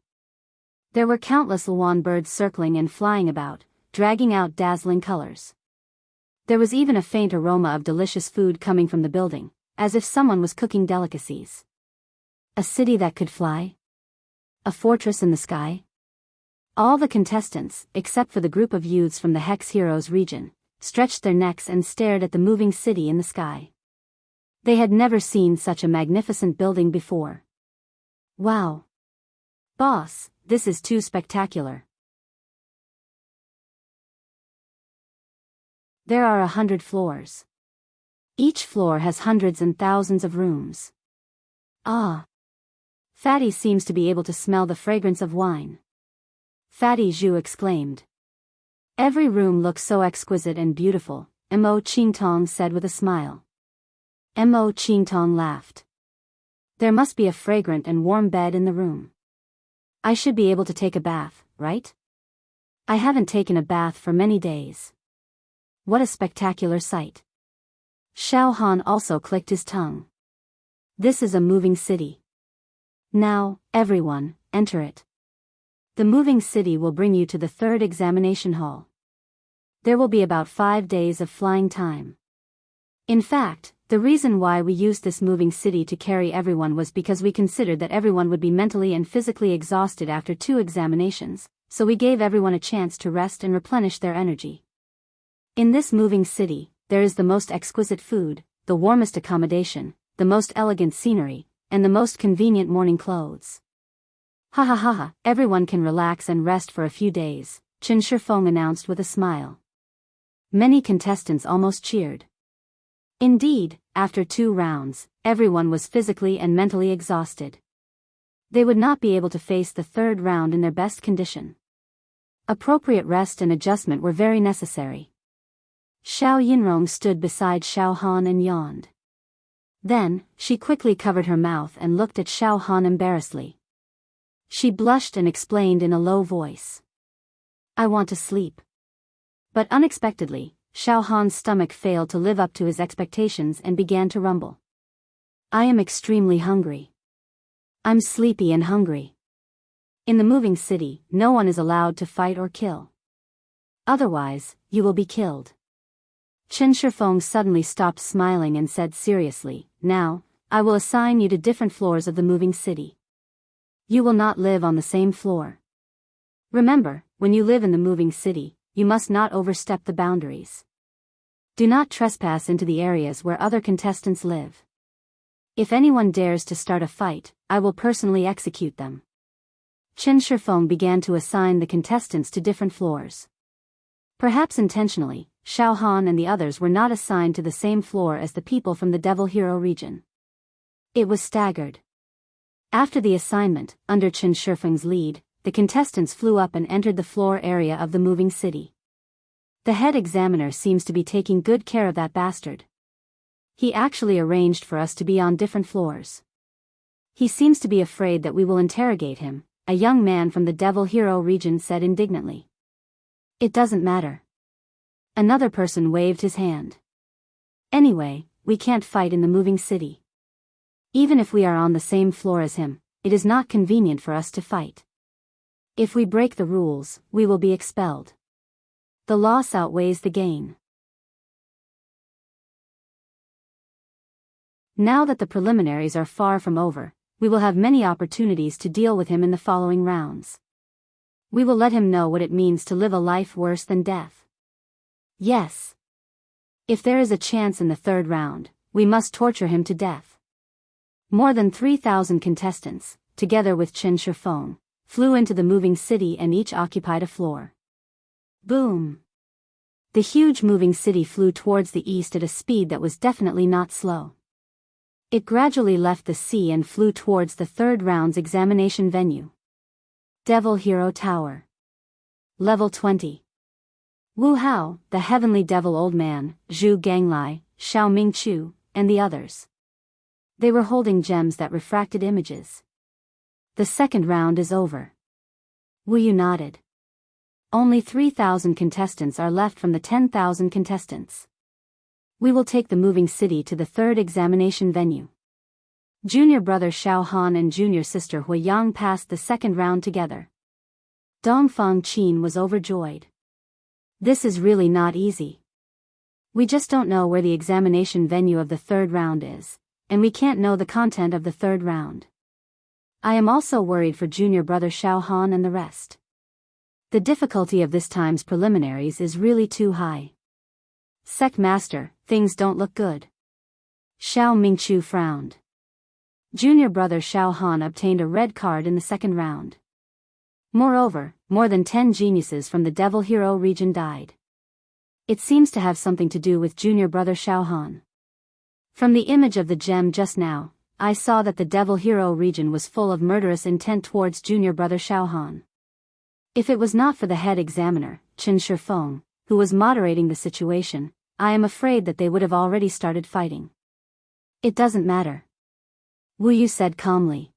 There were countless Luan birds circling and flying about, dragging out dazzling colors. There was even a faint aroma of delicious food coming from the building, as if someone was cooking delicacies. A city that could fly? A fortress in the sky? All the contestants, except for the group of youths from the Hex Heroes region, stretched their necks and stared at the moving city in the sky. They had never seen such a magnificent building before. Wow! Boss, this is too spectacular. There are 100 floors. Each floor has hundreds and thousands of rooms. Ah! Fatty seems to be able to smell the fragrance of wine. Fatty Zhu exclaimed. Every room looks so exquisite and beautiful, Mo Qingtong said with a smile. Mo Qingtong laughed. There must be a fragrant and warm bed in the room. I should be able to take a bath, right? I haven't taken a bath for many days. What a spectacular sight. Xiao Han also clicked his tongue. This is a moving city. Now, everyone, enter it. The moving city will bring you to the third examination hall. There will be about 5 days of flying time. In fact, the reason why we used this moving city to carry everyone was because we considered that everyone would be mentally and physically exhausted after 2 examinations, so we gave everyone a chance to rest and replenish their energy. In this moving city, there is the most exquisite food, the warmest accommodation, the most elegant scenery, and the most convenient morning clothes. Ha ha ha ha, everyone can relax and rest for a few days, Chen Shifeng announced with a smile. Many contestants almost cheered. Indeed, after 2 rounds, everyone was physically and mentally exhausted. They would not be able to face the 3rd round in their best condition. Appropriate rest and adjustment were very necessary. Xiao Yinrong stood beside Xiao Han and yawned. Then, she quickly covered her mouth and looked at Xiao Han embarrassedly. She blushed and explained in a low voice. I want to sleep. But unexpectedly, Xiao Han's stomach failed to live up to his expectations and began to rumble. I am extremely hungry. I'm sleepy and hungry. In the moving city, no one is allowed to fight or kill. Otherwise, you will be killed. Chen Shifeng suddenly stopped smiling and said seriously, Now, I will assign you to different floors of the moving city. You will not live on the same floor. Remember, when you live in the moving city, you must not overstep the boundaries. Do not trespass into the areas where other contestants live. If anyone dares to start a fight, I will personally execute them. Chen Shifeng began to assign the contestants to different floors. Perhaps intentionally, Xiao Han and the others were not assigned to the same floor as the people from the Devil Hero region. It was staggered. After the assignment, under Chen Shifeng's lead, the contestants flew up and entered the floor area of the moving city. The head examiner seems to be taking good care of that bastard. He actually arranged for us to be on different floors. He seems to be afraid that we will interrogate him, a young man from the Devil Hero region said indignantly. It doesn't matter. Another person waved his hand. Anyway, we can't fight in the moving city. Even if we are on the same floor as him, it is not convenient for us to fight. If we break the rules, we will be expelled. The loss outweighs the gain. Now that the preliminaries are far from over, we will have many opportunities to deal with him in the following rounds. We will let him know what it means to live a life worse than death. Yes. If there is a chance in the third round, we must torture him to death. More than 3,000 contestants, together with Chen Shifeng, flew into the moving city and each occupied a floor. Boom! The huge moving city flew towards the east at a speed that was definitely not slow. It gradually left the sea and flew towards the third round's examination venue. Devil Hero Tower. Level 20. Wu Hao, the heavenly devil old man, Zhu Ganglai, Xiao Mingchu, and the others. They were holding gems that refracted images. The second round is over. Wu Yu nodded. Only 3,000 contestants are left from the 10,000 contestants. We will take the moving city to the third examination venue. Junior brother Xiao Han and junior sister Hui Yang passed the second round together. Dongfang Qin was overjoyed. This is really not easy. We just don't know where the examination venue of the third round is, and we can't know the content of the third round. I am also worried for junior brother Xiao Han and the rest. The difficulty of this time's preliminaries is really too high. Sect Master, things don't look good. Xiao Mingchu frowned. Junior brother Xiao Han obtained a red card in the second round. Moreover, more than 10 geniuses from the Devil Hero region died. It seems to have something to do with junior brother Xiao Han. From the image of the gem just now, I saw that the Devil Hero region was full of murderous intent towards junior brother Xiao Han. If it was not for the head examiner, Chen Shifeng, who was moderating the situation, I am afraid that they would have already started fighting. It doesn't matter. Wu Yu said calmly.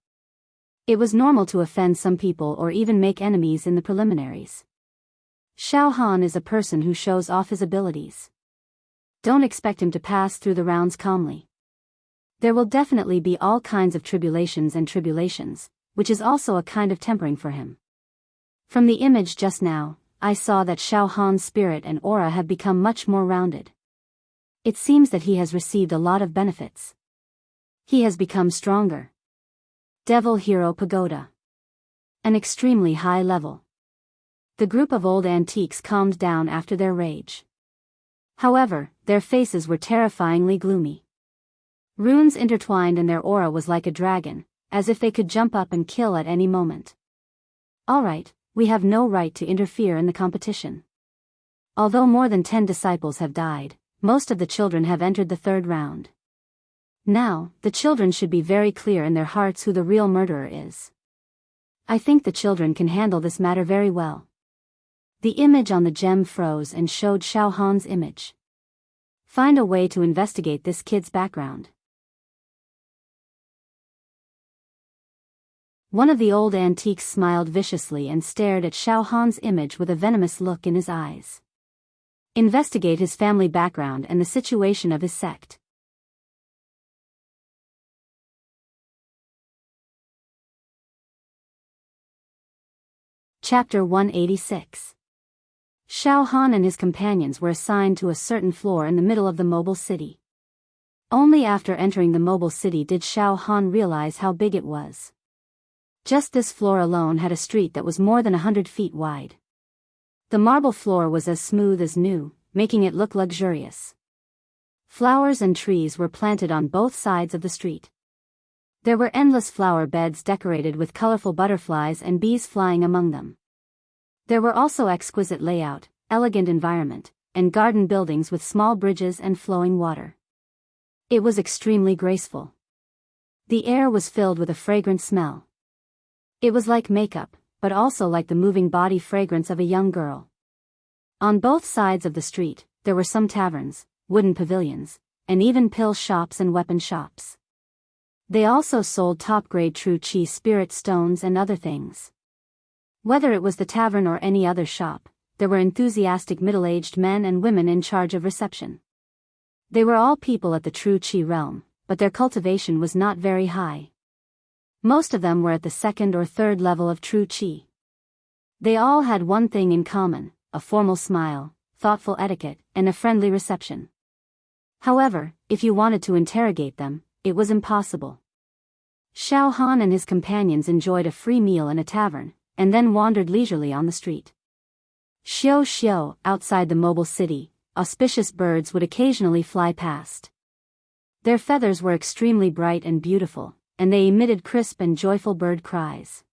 It was normal to offend some people or even make enemies in the preliminaries. Xiao Han is a person who shows off his abilities. Don't expect him to pass through the rounds calmly. There will definitely be all kinds of tribulations, which is also a kind of tempering for him. From the image just now, I saw that Xiao Han's spirit and aura have become much more rounded. It seems that he has received a lot of benefits. He has become stronger. Devil Hero Pagoda. An extremely high level. The group of old antiques calmed down after their rage. However, their faces were terrifyingly gloomy. Runes intertwined and their aura was like a dragon, as if they could jump up and kill at any moment. Alright, we have no right to interfere in the competition. Although more than 10 disciples have died, most of the children have entered the third round. Now, the children should be very clear in their hearts who the real murderer is. I think the children can handle this matter very well. The image on the gem froze and showed Xiao Han's image. Find a way to investigate this kid's background. One of the old antiques smiled viciously and stared at Xiao Han's image with a venomous look in his eyes. Investigate his family background and the situation of his sect. Chapter 186. Xiao Han and his companions were assigned to a certain floor in the middle of the mobile city. Only after entering the mobile city did Xiao Han realize how big it was. Just this floor alone had a street that was more than 100 feet wide. The marble floor was as smooth as new, making it look luxurious. Flowers and trees were planted on both sides of the street. There were endless flower beds decorated with colorful butterflies and bees flying among them. There were also exquisite layout, elegant environment, and garden buildings with small bridges and flowing water. It was extremely graceful. The air was filled with a fragrant smell. It was like makeup, but also like the moving body fragrance of a young girl. On both sides of the street, there were some taverns, wooden pavilions, and even pill shops and weapon shops. They also sold top-grade true chi spirit stones and other things. Whether it was the tavern or any other shop, there were enthusiastic middle-aged men and women in charge of reception. They were all people at the true chi realm, but their cultivation was not very high. Most of them were at the second or third level of true qi. They all had one thing in common: a formal smile, thoughtful etiquette, and a friendly reception. However, if you wanted to interrogate them, it was impossible. Xiao Han and his companions enjoyed a free meal in a tavern, and then wandered leisurely on the street. Xiao, outside the mobile city, auspicious birds would occasionally fly past. Their feathers were extremely bright and beautiful, and they emitted crisp and joyful bird cries.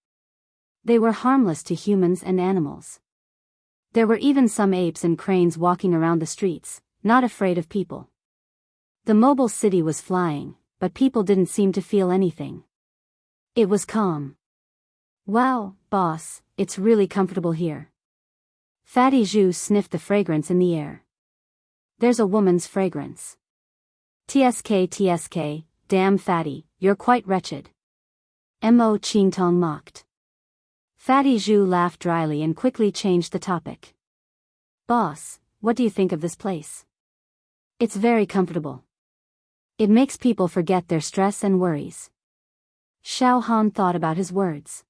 They were harmless to humans and animals. There were even some apes and cranes walking around the streets, not afraid of people. The mobile city was flying, but people didn't seem to feel anything. It was calm. "Wow, boss, it's really comfortable here." Fatty Zhu sniffed the fragrance in the air. "There's a woman's fragrance." TSK, damn Fatty, you're quite wretched." Mo Qingtong mocked. Fatty Zhu laughed dryly and quickly changed the topic. "Boss, what do you think of this place?" "It's very comfortable. It makes people forget their stress and worries." Xiao Han thought about his words.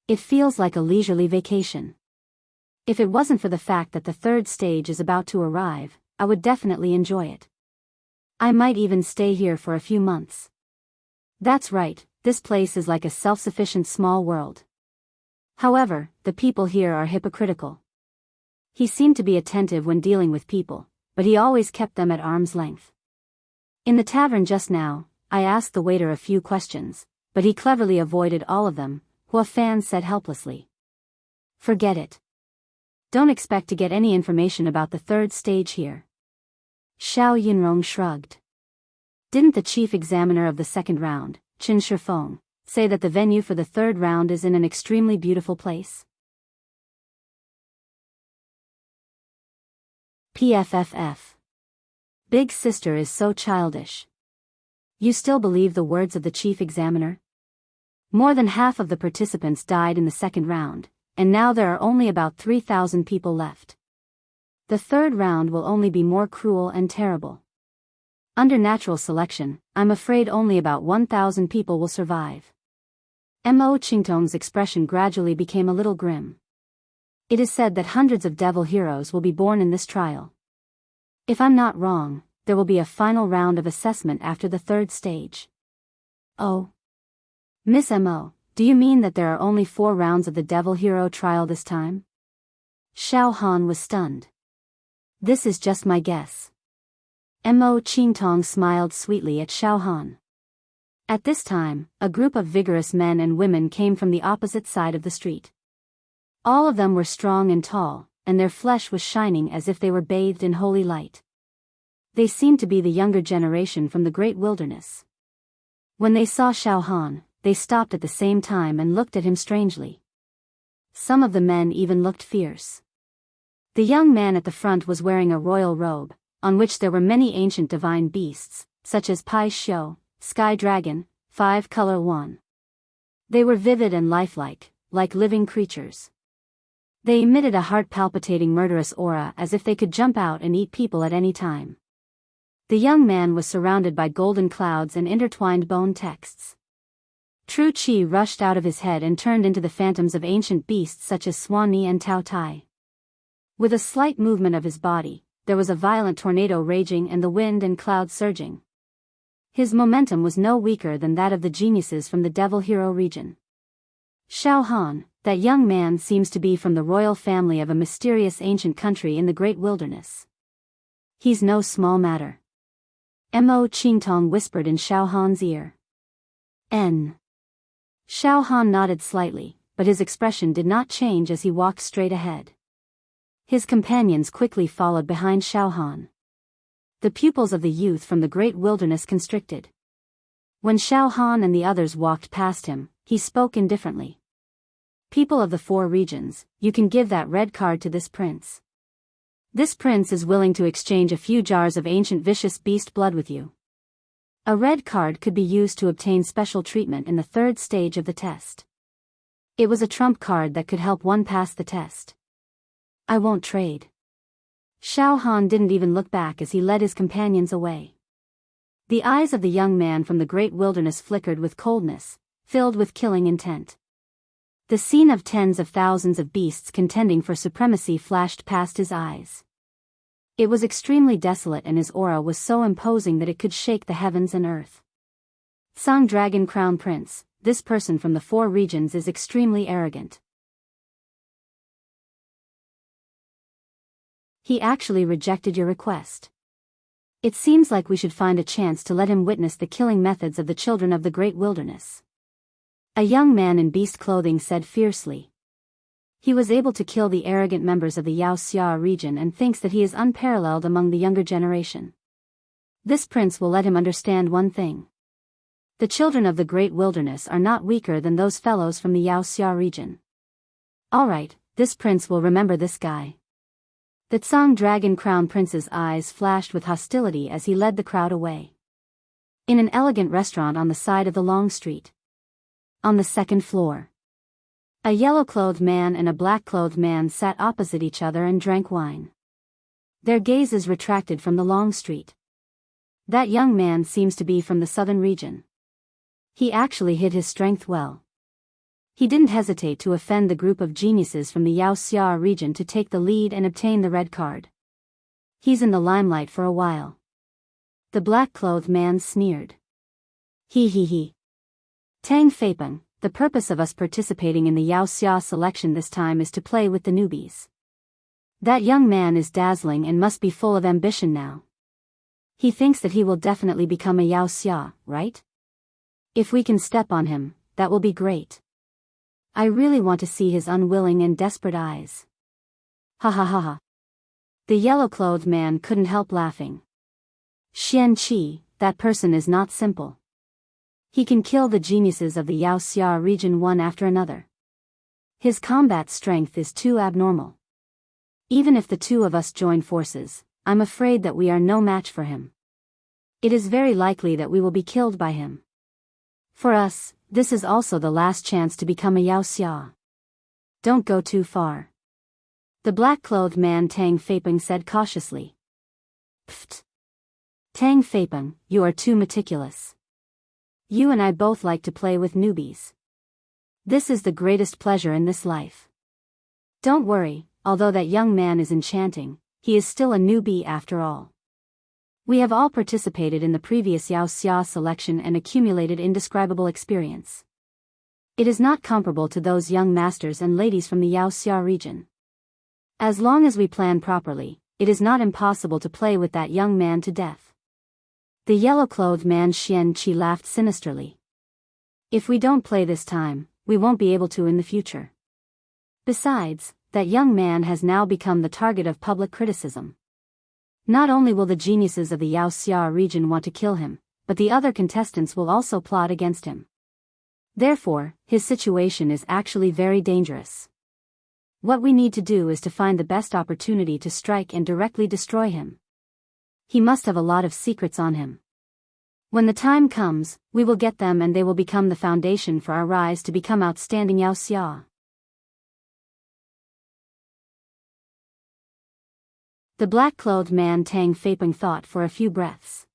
"It feels like a leisurely vacation. If it wasn't for the fact that the third stage is about to arrive, I would definitely enjoy it. I might even stay here for a few months." "That's right, this place is like a self-sufficient small world. However, the people here are hypocritical." He seemed to be attentive when dealing with people, but he always kept them at arm's length. "In the tavern just now, I asked the waiter a few questions, but he cleverly avoided all of them," Hua Fan said helplessly. "Forget it. Don't expect to get any information about the third stage here." Xiao Yunrong shrugged. "Didn't the chief examiner of the second round, Qin Shifeng, say that the venue for the third round is in an extremely beautiful place?" PFFF. Big sister is so childish. You still believe the words of the chief examiner? More than half of the participants died in the second round, and now there are only about 3,000 people left. The third round will only be more cruel and terrible. Under natural selection, I'm afraid only about 1,000 people will survive. Mo Qingtong's expression gradually became a little grim. "It is said that hundreds of devil heroes will be born in this trial. If I'm not wrong, there will be a final round of assessment after the third stage." "Oh. Miss Mo, do you mean that there are only 4 rounds of the devil hero trial this time?" Xiao Han was stunned. "This is just my guess." Mo Qingtong smiled sweetly at Xiao Han. At this time, a group of vigorous men and women came from the opposite side of the street. All of them were strong and tall, and their flesh was shining as if they were bathed in holy light. They seemed to be the younger generation from the great wilderness. When they saw Xiao Han, they stopped at the same time and looked at him strangely. Some of the men even looked fierce. The young man at the front was wearing a royal robe, on which there were many ancient divine beasts, such as Pai Xiu, Sky Dragon, 5-color one. They were vivid and lifelike, like living creatures. They emitted a heart-palpitating murderous aura as if they could jump out and eat people at any time. The young man was surrounded by golden clouds and intertwined bone texts. True Qi rushed out of his head and turned into the phantoms of ancient beasts such as Swanee and Tao Tai. With a slight movement of his body, there was a violent tornado raging and the wind and clouds surging. His momentum was no weaker than that of the geniuses from the Devil Hero region. Xiao Han, that young man seems to be from the royal family of a mysterious ancient country in the great wilderness. He's no small matter. Mo Qingtong whispered in Xiao Han's ear. N. Xiao Han nodded slightly, but his expression did not change as he walked straight ahead. His companions quickly followed behind Xiao Han. The pupils of the youth from the great wilderness constricted. When Xiao Han and the others walked past him, he spoke indifferently. "People of the 4 regions, you can give that red card to this prince. This prince is willing to exchange a few jars of ancient vicious beast blood with you." A red card could be used to obtain special treatment in the third stage of the test. It was a trump card that could help one pass the test. "I won't trade." Xiao Han didn't even look back as he led his companions away. The eyes of the young man from the great wilderness flickered with coldness, filled with killing intent. The scene of tens of thousands of beasts contending for supremacy flashed past his eyes. It was extremely desolate, and his aura was so imposing that it could shake the heavens and earth. Song Dragon Crown Prince, this person from the 4 regions is extremely arrogant. He actually rejected your request. It seems like we should find a chance to let him witness the killing methods of the children of the great wilderness. A young man in beast clothing said fiercely. He was able to kill the arrogant members of the Yao Xia region and thinks that he is unparalleled among the younger generation. This prince will let him understand one thing. The children of the great wilderness are not weaker than those fellows from the Yao Xia region. Alright, this prince will remember this guy. The Tsang Dragon Crown Prince's eyes flashed with hostility as he led the crowd away. In an elegant restaurant on the side of the long street. On the 2nd floor. A yellow-clothed man and a black-clothed man sat opposite each other and drank wine. Their gazes retracted from the long street. That young man seems to be from the southern region. He actually hid his strength well. He didn't hesitate to offend the group of geniuses from the Yao Xia region to take the lead and obtain the red card. He's in the limelight for a while. The black-clothed man sneered. He. Tang Feipeng, the purpose of us participating in the Yao Xia selection this time is to play with the newbies. That young man is dazzling and must be full of ambition now. He thinks that he will definitely become a Yao Xia, right? If we can step on him, that will be great. I really want to see his unwilling and desperate eyes. Ha ha ha ha. The yellow-clothed man couldn't help laughing. Xian Qi, that person is not simple. He can kill the geniuses of the Yao Xia region one after another. His combat strength is too abnormal. Even if the 2 of us join forces, I'm afraid that we are no match for him. It is very likely that we will be killed by him. For us, this is also the last chance to become a Yao Xia. Don't go too far. The black-clothed man Tang Feipeng said cautiously. Pfft. Tang Feipeng, you are too meticulous. You and I both like to play with newbies. This is the greatest pleasure in this life. Don't worry, although that young man is enchanting, he is still a newbie after all. We have all participated in the previous Yao Xia selection and accumulated indescribable experience. It is not comparable to those young masters and ladies from the Yao Xia region. As long as we plan properly, it is not impossible to play with that young man to death. The yellow-clothed man Xian Qi laughed sinisterly. If we don't play this time, we won't be able to in the future. Besides, that young man has now become the target of public criticism. Not only will the geniuses of the Yao Xia region want to kill him, but the other contestants will also plot against him. Therefore, his situation is actually very dangerous. What we need to do is to find the best opportunity to strike and directly destroy him. He must have a lot of secrets on him. When the time comes, we will get them and they will become the foundation for our rise to become outstanding Yao Xia. The black-clothed man Tang Feipeng thought for a few breaths.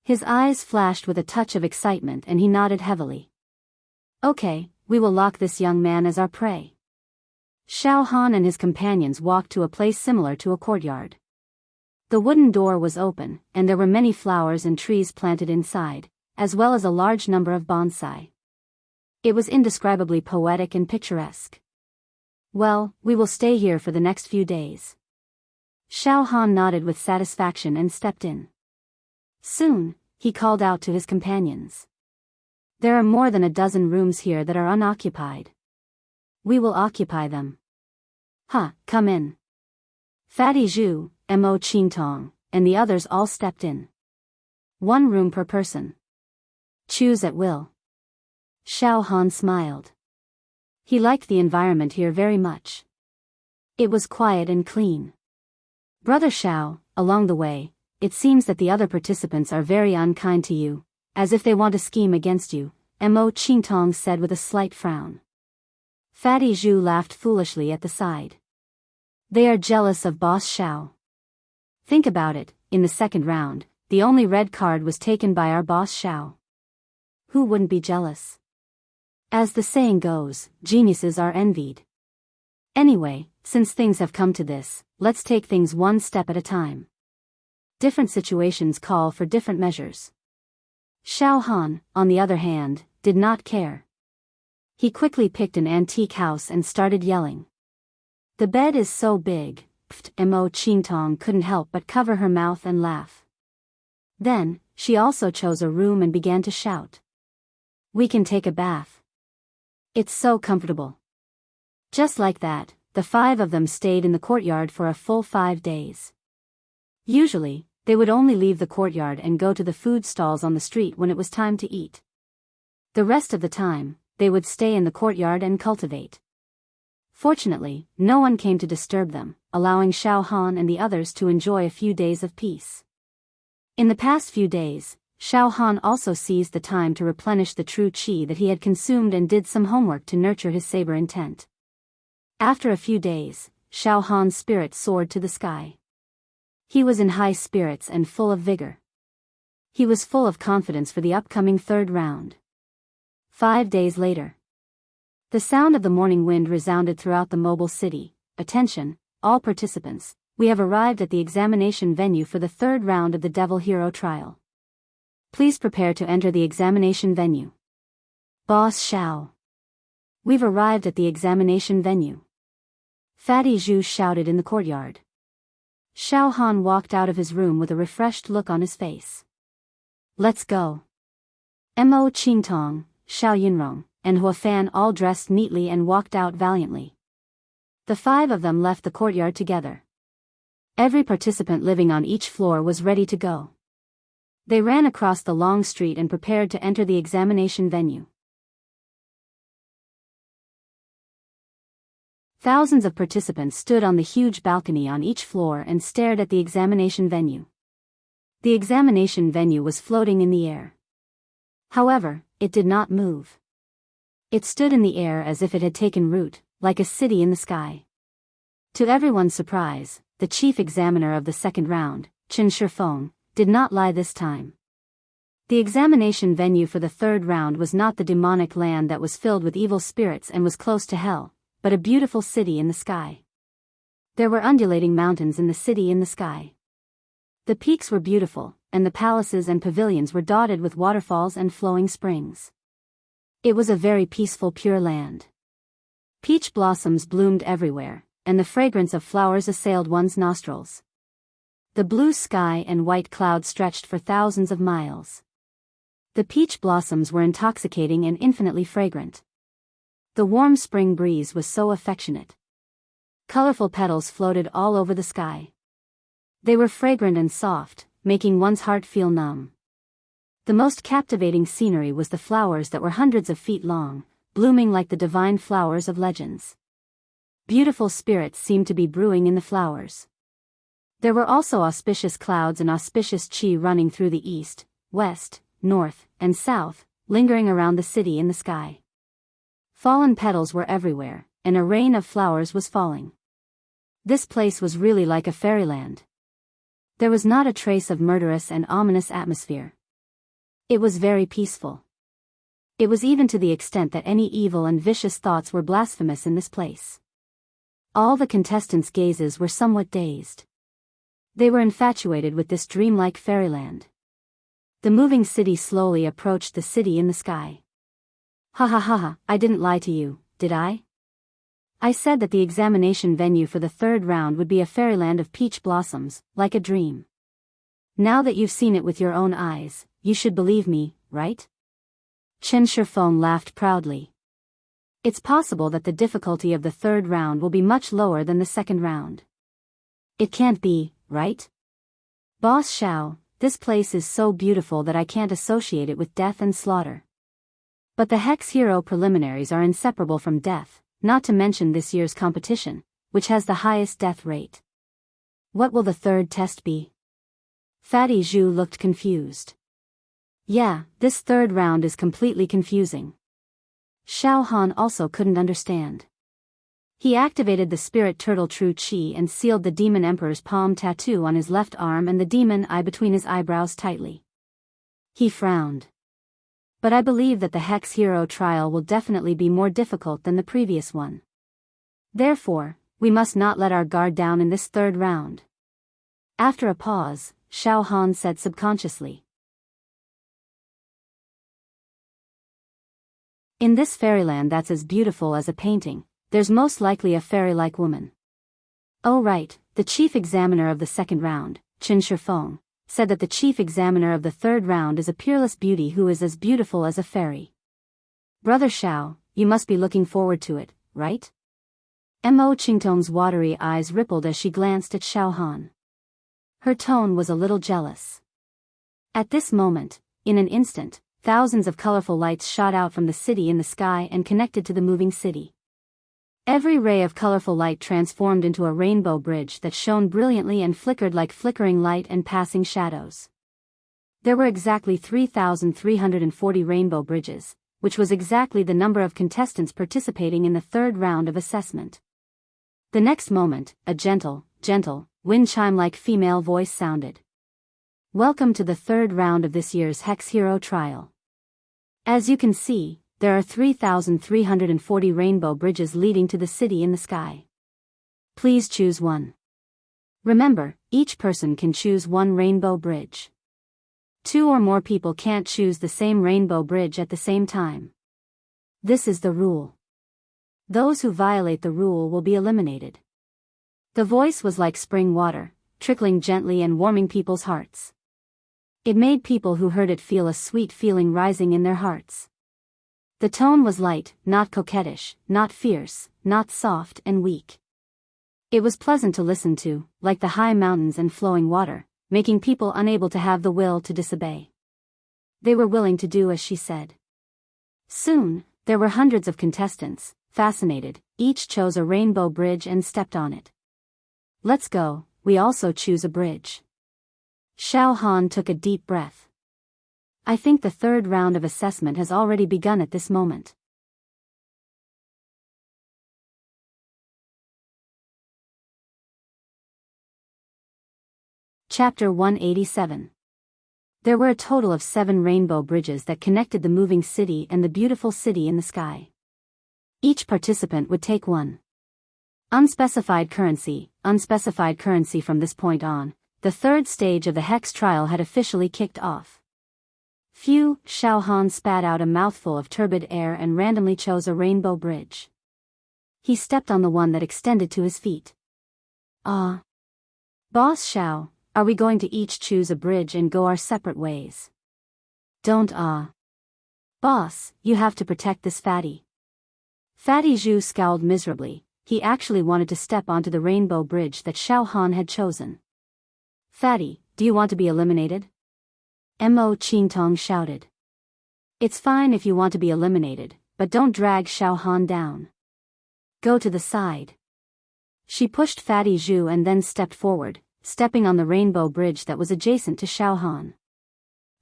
His eyes flashed with a touch of excitement and he nodded heavily. Okay, we will lock this young man as our prey. Xiao Han and his companions walked to a place similar to a courtyard. The wooden door was open, and there were many flowers and trees planted inside, as well as a large number of bonsai. It was indescribably poetic and picturesque. Well, we will stay here for the next few days. Xiao Han nodded with satisfaction and stepped in. Soon, he called out to his companions. There are more than a dozen rooms here that are unoccupied. We will occupy them. Come in. Fatty Zhu, Mo Qingtong, and the others all stepped in. 1 room per person. Choose at will. Xiao Han smiled. He liked the environment here very much. It was quiet and clean. Brother Xiao, along the way, it seems that the other participants are very unkind to you, as if they want to scheme against you, Mo Qingtong said with a slight frown. Fatty Zhu laughed foolishly at the side. They are jealous of Boss Xiao. Think about it, in the 2nd round, the only red card was taken by our Boss Xiao. Who wouldn't be jealous? As the saying goes, geniuses are envied. Anyway, since things have come to this, let's take things one step at a time. Different situations call for different measures. Xiao Han, on the other hand, did not care. He quickly picked an antique house and started yelling. "The bed is so big." Mo Qingtong couldn't help but cover her mouth and laugh. Then, she also chose a room and began to shout. "We can take a bath. It's so comfortable." Just like that, the 5 of them stayed in the courtyard for a full 5 days. Usually, they would only leave the courtyard and go to the food stalls on the street when it was time to eat. The rest of the time, they would stay in the courtyard and cultivate. Fortunately, no one came to disturb them, allowing Xiao Han and the others to enjoy a few days of peace. In the past few days, Xiao Han also seized the time to replenish the true qi that he had consumed and did some homework to nurture his saber intent. After a few days, Xiao Han's spirit soared to the sky. He was in high spirits and full of vigor. He was full of confidence for the upcoming 3rd round. 5 days later. The sound of the morning wind resounded throughout the mobile city. "Attention, all participants, we have arrived at the examination venue for the 3rd round of the Devil Hero trial. Please prepare to enter the examination venue." "Boss Xiao. We've arrived at the examination venue." Fatty Zhu shouted in the courtyard. Xiao Han walked out of his room with a refreshed look on his face. "Let's go." Mo Qingtong, Xiao Yunrong, and Hua Fan all dressed neatly and walked out valiantly. The 5 of them left the courtyard together. Every participant living on each floor was ready to go. They ran across the long street and prepared to enter the examination venue. Thousands of participants stood on the huge balcony on each floor and stared at the examination venue. The examination venue was floating in the air. However, it did not move. It stood in the air as if it had taken root, like a city in the sky. To everyone's surprise, the chief examiner of the 2nd round, Chen Shifeng, did not lie this time. The examination venue for the 3rd round was not the demonic land that was filled with evil spirits and was close to hell, but a beautiful city in the sky. There were undulating mountains in the city in the sky. The peaks were beautiful, and the palaces and pavilions were dotted with waterfalls and flowing springs. It was a very peaceful, pure land. Peach blossoms bloomed everywhere, and the fragrance of flowers assailed one's nostrils. The blue sky and white clouds stretched for thousands of miles. The peach blossoms were intoxicating and infinitely fragrant. The warm spring breeze was so affectionate. Colorful petals floated all over the sky. They were fragrant and soft, making one's heart feel numb. The most captivating scenery was the flowers that were hundreds of feet long, blooming like the divine flowers of legends. Beautiful spirits seemed to be brewing in the flowers. There were also auspicious clouds and auspicious qi running through the east, west, north, and south, lingering around the city in the sky. Fallen petals were everywhere, and a rain of flowers was falling. This place was really like a fairyland. There was not a trace of murderous and ominous atmosphere. It was very peaceful. It was even to the extent that any evil and vicious thoughts were blasphemous in this place. All the contestants' gazes were somewhat dazed. They were infatuated with this dreamlike fairyland. The moving city slowly approached the city in the sky. "Ha ha ha ha, I didn't lie to you, did I? I said that the examination venue for the 3rd round would be a fairyland of peach blossoms, like a dream. Now that you've seen it with your own eyes, you should believe me, right?" Chen Shifeng laughed proudly. "It's possible that the difficulty of the 3rd round will be much lower than the 2nd round. It can't be, right? Boss Xiao, this place is so beautiful that I can't associate it with death and slaughter. But the Hex Hero preliminaries are inseparable from death, not to mention this year's competition, which has the highest death rate. What will the 3rd test be?" Fatty Zhu looked confused. "Yeah, this 3rd round is completely confusing." Xiao Han also couldn't understand. He activated the spirit turtle true qi and sealed the demon emperor's palm tattoo on his left arm and the demon eye between his eyebrows tightly. He frowned. But I believe that the Hex Hero trial will definitely be more difficult than the previous one. Therefore, we must not let our guard down in this third round. After a pause, Xiao Han said subconsciously. In this fairyland that's as beautiful as a painting, there's most likely a fairy-like woman. Oh right, the chief examiner of the second round, Qin Shifeng, said that the chief examiner of the third round is a peerless beauty who is as beautiful as a fairy. Brother Xiao, you must be looking forward to it, right? Mo Qingtong's watery eyes rippled as she glanced at Xiao Han. Her tone was a little jealous. At this moment, in an instant, thousands of colorful lights shot out from the city in the sky and connected to the moving city. Every ray of colorful light transformed into a rainbow bridge that shone brilliantly and flickered like flickering light and passing shadows. There were exactly 3,340 rainbow bridges, which was exactly the number of contestants participating in the third round of assessment. The next moment, a gentle, wind chime-like female voice sounded. Welcome to the third round of this year's Hex Hero trial. As you can see, there are 3,340 rainbow bridges leading to the city in the sky. Please choose one. Remember, each person can choose one rainbow bridge. 2 or more people can't choose the same rainbow bridge at the same time. This is the rule. Those who violate the rule will be eliminated. The voice was like spring water, trickling gently and warming people's hearts. It made people who heard it feel a sweet feeling rising in their hearts. The tone was light, not coquettish, not fierce, not soft and weak. It was pleasant to listen to, like the high mountains and flowing water, making people unable to have the will to disobey. They were willing to do as she said. Soon, there were hundreds of contestants, fascinated, each chose a rainbow bridge and stepped on it. Let's go, we also choose a bridge. Xiao Han took a deep breath. I think the third round of assessment has already begun at this moment. Chapter 187. There were a total of 7 rainbow bridges that connected the moving city and the beautiful city in the sky. Each participant would take one. Unspecified currency from this point on, the third stage of the Hex trial had officially kicked off. Phew, Xiao Han spat out a mouthful of turbid air and randomly chose a rainbow bridge. He stepped on the one that extended to his feet. Boss Xiao, are we going to each choose a bridge and go our separate ways? Don't Boss, you have to protect this fatty. Fatty Zhu scowled miserably. He actually wanted to step onto the rainbow bridge that Xiao Han had chosen. Fatty, do you want to be eliminated? Mo Qingtong shouted. It's fine if you want to be eliminated, but don't drag Xiao Han down. Go to the side. She pushed Fatty Zhu and then stepped forward, stepping on the rainbow bridge that was adjacent to Xiao Han.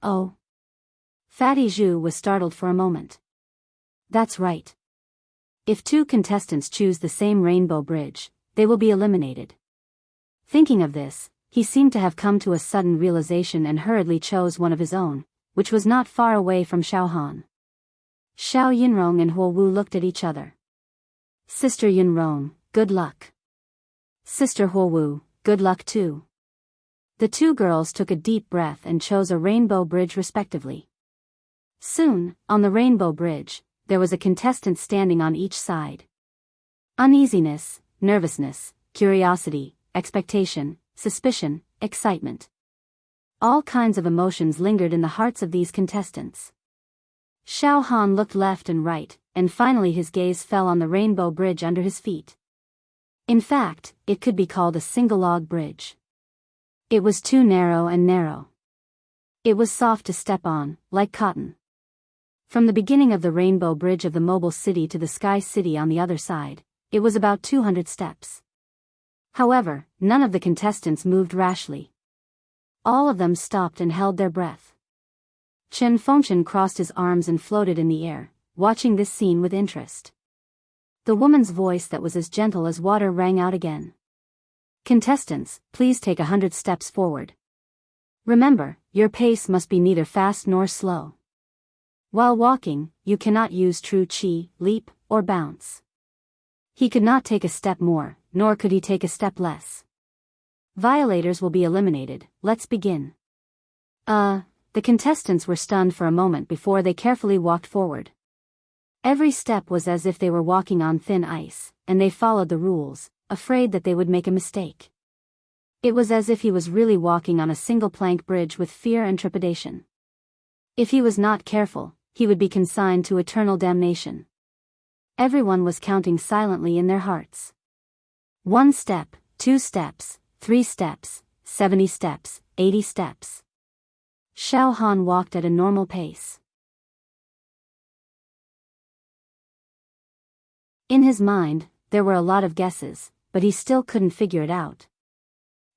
Oh. Fatty Zhu was startled for a moment. That's right. If 2 contestants choose the same rainbow bridge, they will be eliminated. Thinking of this, he seemed to have come to a sudden realization and hurriedly chose one of his own, which was not far away from Xiao Han. Xiao Yunrong and Huo Wu looked at each other. Sister Yunrong, good luck. Sister Huo Wu, good luck too. The 2 girls took a deep breath and chose a rainbow bridge respectively. Soon, on the rainbow bridge, there was a contestant standing on each side. Uneasiness, nervousness, curiosity, expectation, suspicion, excitement. All kinds of emotions lingered in the hearts of these contestants. Xiao Han looked left and right, and finally his gaze fell on the rainbow bridge under his feet. In fact, it could be called a single-log bridge. It was too narrow and narrow. It was soft to step on, like cotton. From the beginning of the rainbow bridge of the mobile city to the sky city on the other side, it was about 200 steps. However, none of the contestants moved rashly. All of them stopped and held their breath. Chen Fengchen crossed his arms and floated in the air, watching this scene with interest. The woman's voice that was as gentle as water rang out again. Contestants, please take 100 steps forward. Remember, your pace must be neither fast nor slow. While walking, you cannot use true chi, leap, or bounce. He could not take a step more, nor could he take a step less. Violators will be eliminated. Let's begin. The contestants were stunned for a moment before they carefully walked forward. Every step was as if they were walking on thin ice, and they followed the rules, afraid that they would make a mistake. It was as if he was really walking on a single-plank bridge with fear and trepidation. If he was not careful, he would be consigned to eternal damnation. Everyone was counting silently in their hearts. 1 step, 2 steps, 3 steps, 70 steps, 80 steps. Xiao Han walked at a normal pace. In his mind, there were a lot of guesses, but he still couldn't figure it out.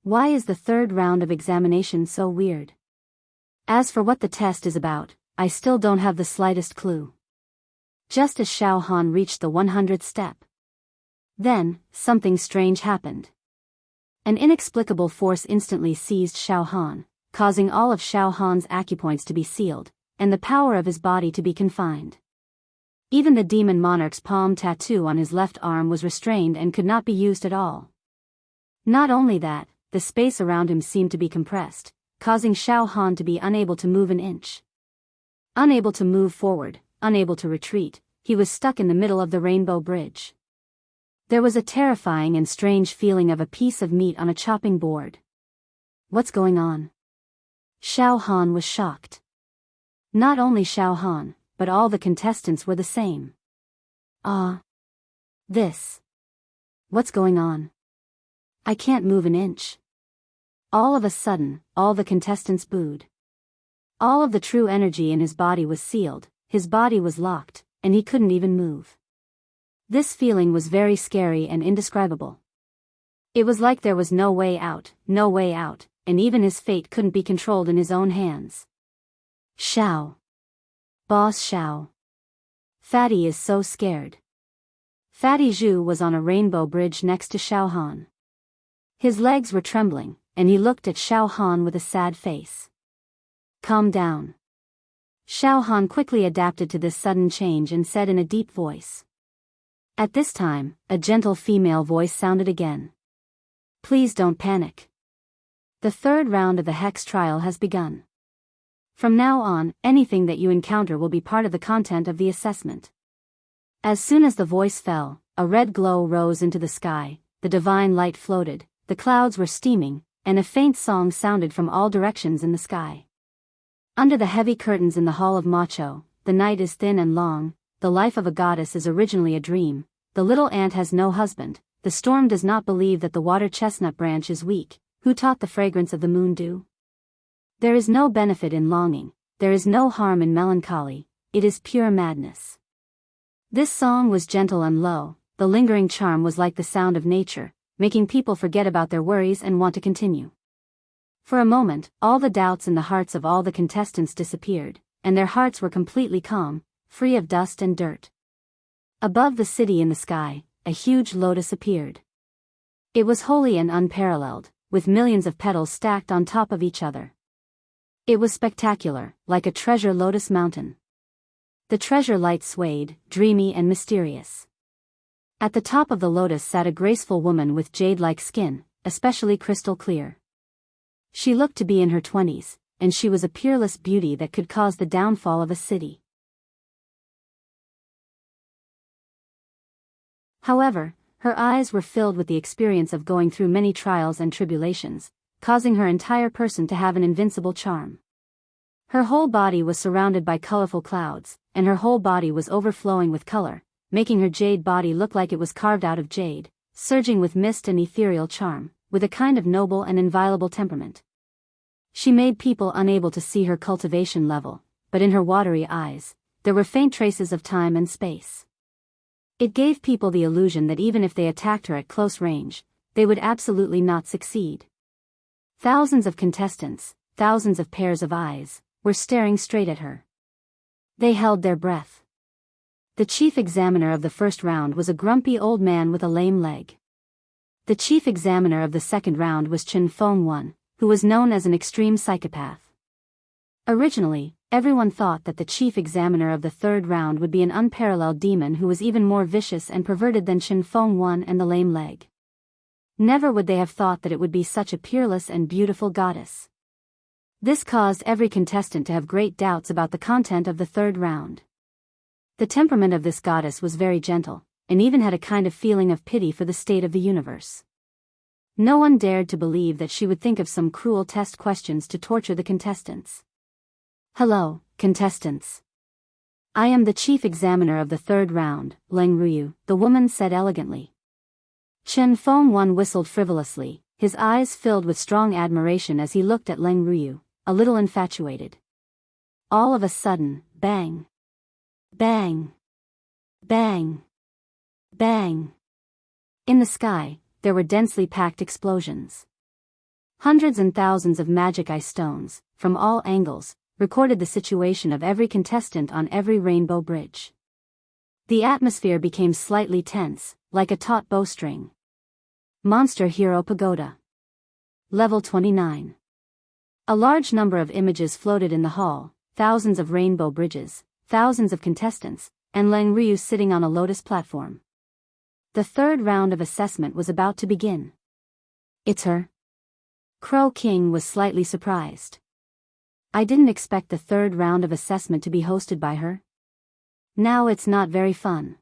Why is the 3rd round of examination so weird? As for what the test is about, I still don't have the slightest clue. Just as Xiao Han reached the 100th step. Then, something strange happened. An inexplicable force instantly seized Xiao Han, causing all of Xiao Han's acupoints to be sealed, and the power of his body to be confined. Even the demon monarch's palm tattoo on his left arm was restrained and could not be used at all. Not only that, the space around him seemed to be compressed, causing Xiao Han to be unable to move an inch. Unable to move forward, unable to retreat, he was stuck in the middle of the rainbow bridge. There was a terrifying and strange feeling of a piece of meat on a chopping board. What's going on? Xiao Han was shocked. Not only Xiao Han, but all the contestants were the same. This. What's going on? I can't move an inch. All of a sudden, all the contestants booed. All of the true energy in his body was sealed, his body was locked, and he couldn't even move. This feeling was very scary and indescribable. It was like there was no way out, and even his fate couldn't be controlled in his own hands. Xiao. Boss Xiao. Fatty is so scared. Fatty Zhu was on a rainbow bridge next to Xiao Han. His legs were trembling, and he looked at Xiao Han with a sad face. Calm down. Xiao Han quickly adapted to this sudden change and said in a deep voice. At this time, a gentle female voice sounded again. Please don't panic. The 3rd round of the Hex trial has begun. From now on, anything that you encounter will be part of the content of the assessment. As soon as the voice fell, a red glow rose into the sky, the divine light floated, the clouds were steaming, and a faint song sounded from all directions in the sky. Under the heavy curtains in the hall of Macho, the night is thin and long, the life of a goddess is originally a dream, the little ant has no husband, the storm does not believe that the water chestnut branch is weak, who taught the fragrance of the moon dew? There is no benefit in longing, there is no harm in melancholy, it is pure madness. This song was gentle and low, the lingering charm was like the sound of nature, making people forget about their worries and want to continue. For a moment, all the doubts in the hearts of all the contestants disappeared, and their hearts were completely calm, free of dust and dirt. Above the city in the sky, a huge lotus appeared. It was holy and unparalleled, with millions of petals stacked on top of each other. It was spectacular, like a treasure lotus mountain. The treasure light swayed, dreamy and mysterious. At the top of the lotus sat a graceful woman with jade-like skin, especially crystal clear. She looked to be in her 20s, and she was a peerless beauty that could cause the downfall of a city. However, her eyes were filled with the experience of going through many trials and tribulations, causing her entire person to have an invincible charm. Her whole body was surrounded by colorful clouds, and her whole body was overflowing with color, making her jade body look like it was carved out of jade, surging with mist and ethereal charm, with a kind of noble and inviolable temperament. She made people unable to see her cultivation level, but in her watery eyes, there were faint traces of time and space. It gave people the illusion that even if they attacked her at close range, they would absolutely not succeed. Thousands of contestants, thousands of pairs of eyes, were staring straight at her. They held their breath. The chief examiner of the 1st round was a grumpy old man with a lame leg. The chief examiner of the 2nd round was Chen Feng Wan, who was known as an extreme psychopath. Originally, Everyone thought that the chief examiner of the third round would be an unparalleled demon who was even more vicious and perverted than Chen Feng-1 and the lame leg. Never would they have thought that it would be such a peerless and beautiful goddess. This caused every contestant to have great doubts about the content of the third round. The temperament of this goddess was very gentle, and even had a kind of feeling of pity for the state of the universe. No one dared to believe that she would think of some cruel test questions to torture the contestants. "Hello, contestants. I am the chief examiner of the third round, Leng Ruyu," the woman said elegantly. Chen Feng-1 whistled frivolously, his eyes filled with strong admiration as he looked at Leng Ruyu, a little infatuated. All of a sudden, bang! Bang! Bang! Bang! In the sky, there were densely packed explosions. Hundreds and thousands of magic ice stones, from all angles, recorded the situation of every contestant on every rainbow bridge. The atmosphere became slightly tense, like a taut bowstring. Monster Hero Pagoda. Level 29. A large number of images floated in the hall, thousands of rainbow bridges, thousands of contestants, and Leng Ruyu sitting on a lotus platform. The third round of assessment was about to begin. "It's her?" Crow King was slightly surprised. "I didn't expect the third round of assessment to be hosted by her. Now it's not very fun."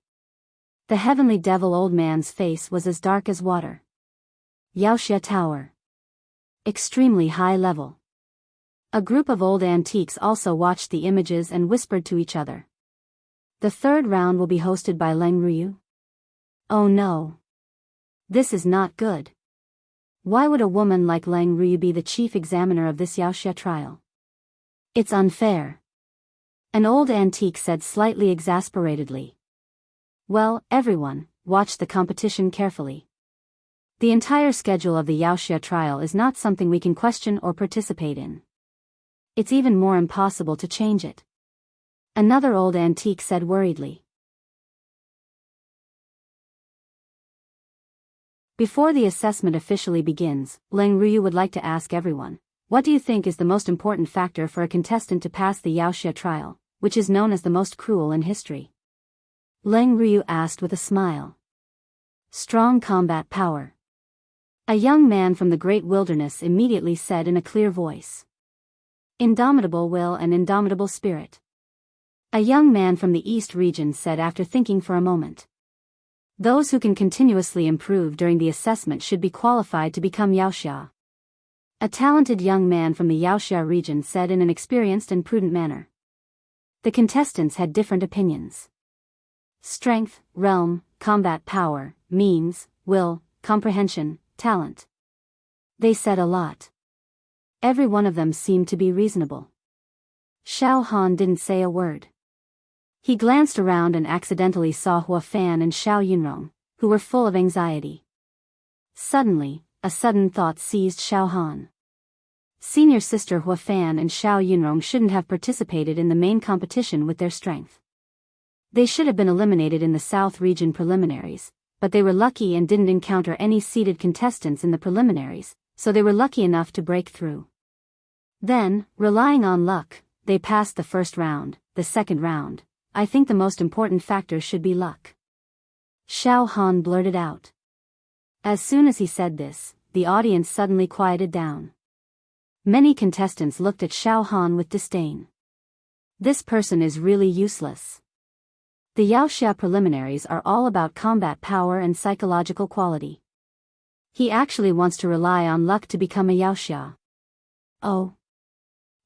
The heavenly devil old man's face was as dark as water. Yaoxia Tower. Extremely high level. A group of old antiques also watched the images and whispered to each other. "The third round will be hosted by Leng Ruyu? Oh no. This is not good. Why would a woman like Leng Ruyu be the chief examiner of this Yaoxia trial? It's unfair." An old antique said slightly exasperatedly. "Well, everyone, watch the competition carefully. The entire schedule of the Yaoxia trial is not something we can question or participate in. It's even more impossible to change it." Another old antique said worriedly. Before the assessment officially begins, Leng Ruyu would like to ask everyone, what do you think is the most important factor for a contestant to pass the Yaoxia trial, which is known as the most cruel in history? Leng Ruyu asked with a smile. "Strong combat power." A young man from the great wilderness immediately said in a clear voice. "Indomitable will and indomitable spirit." A young man from the East region said after thinking for a moment. "Those who can continuously improve during the assessment should be qualified to become Yaoxia." A talented young man from the Yaoxia region said in an experienced and prudent manner. The contestants had different opinions. Strength, realm, combat power, means, will, comprehension, talent. They said a lot. Every one of them seemed to be reasonable. Xiao Han didn't say a word. He glanced around and accidentally saw Hua Fan and Xiao Yunrong, who were full of anxiety. Suddenly, a sudden thought seized Xiao Han. Senior sister Hua Fan and Xiao Yunrong shouldn't have participated in the main competition with their strength. They should have been eliminated in the South Region preliminaries, but they were lucky and didn't encounter any seeded contestants in the preliminaries, so they were lucky enough to break through. Then, relying on luck, they passed the first round. The second round, I think the most important factor should be luck. Xiao Han blurted out. As soon as he said this, the audience suddenly quieted down. Many contestants looked at Xiao Han with disdain. This person is really useless. The Yaoxia preliminaries are all about combat power and psychological quality. He actually wants to rely on luck to become a Yaoxia. Oh.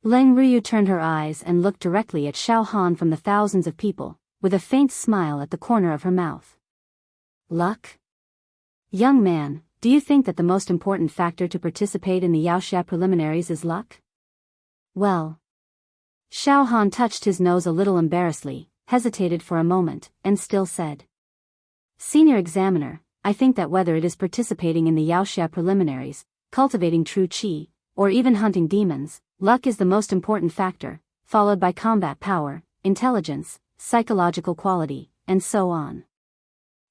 Leng Ruyu turned her eyes and looked directly at Xiao Han from the thousands of people, with a faint smile at the corner of her mouth. Luck? Young man, do you think that the most important factor to participate in the Yaoxia preliminaries is luck? Well. Xiao Han touched his nose a little embarrassedly, hesitated for a moment, and still said. Senior examiner, I think that whether it is participating in the Yaoxia preliminaries, cultivating true qi, or even hunting demons, luck is the most important factor, followed by combat power, intelligence, psychological quality, and so on.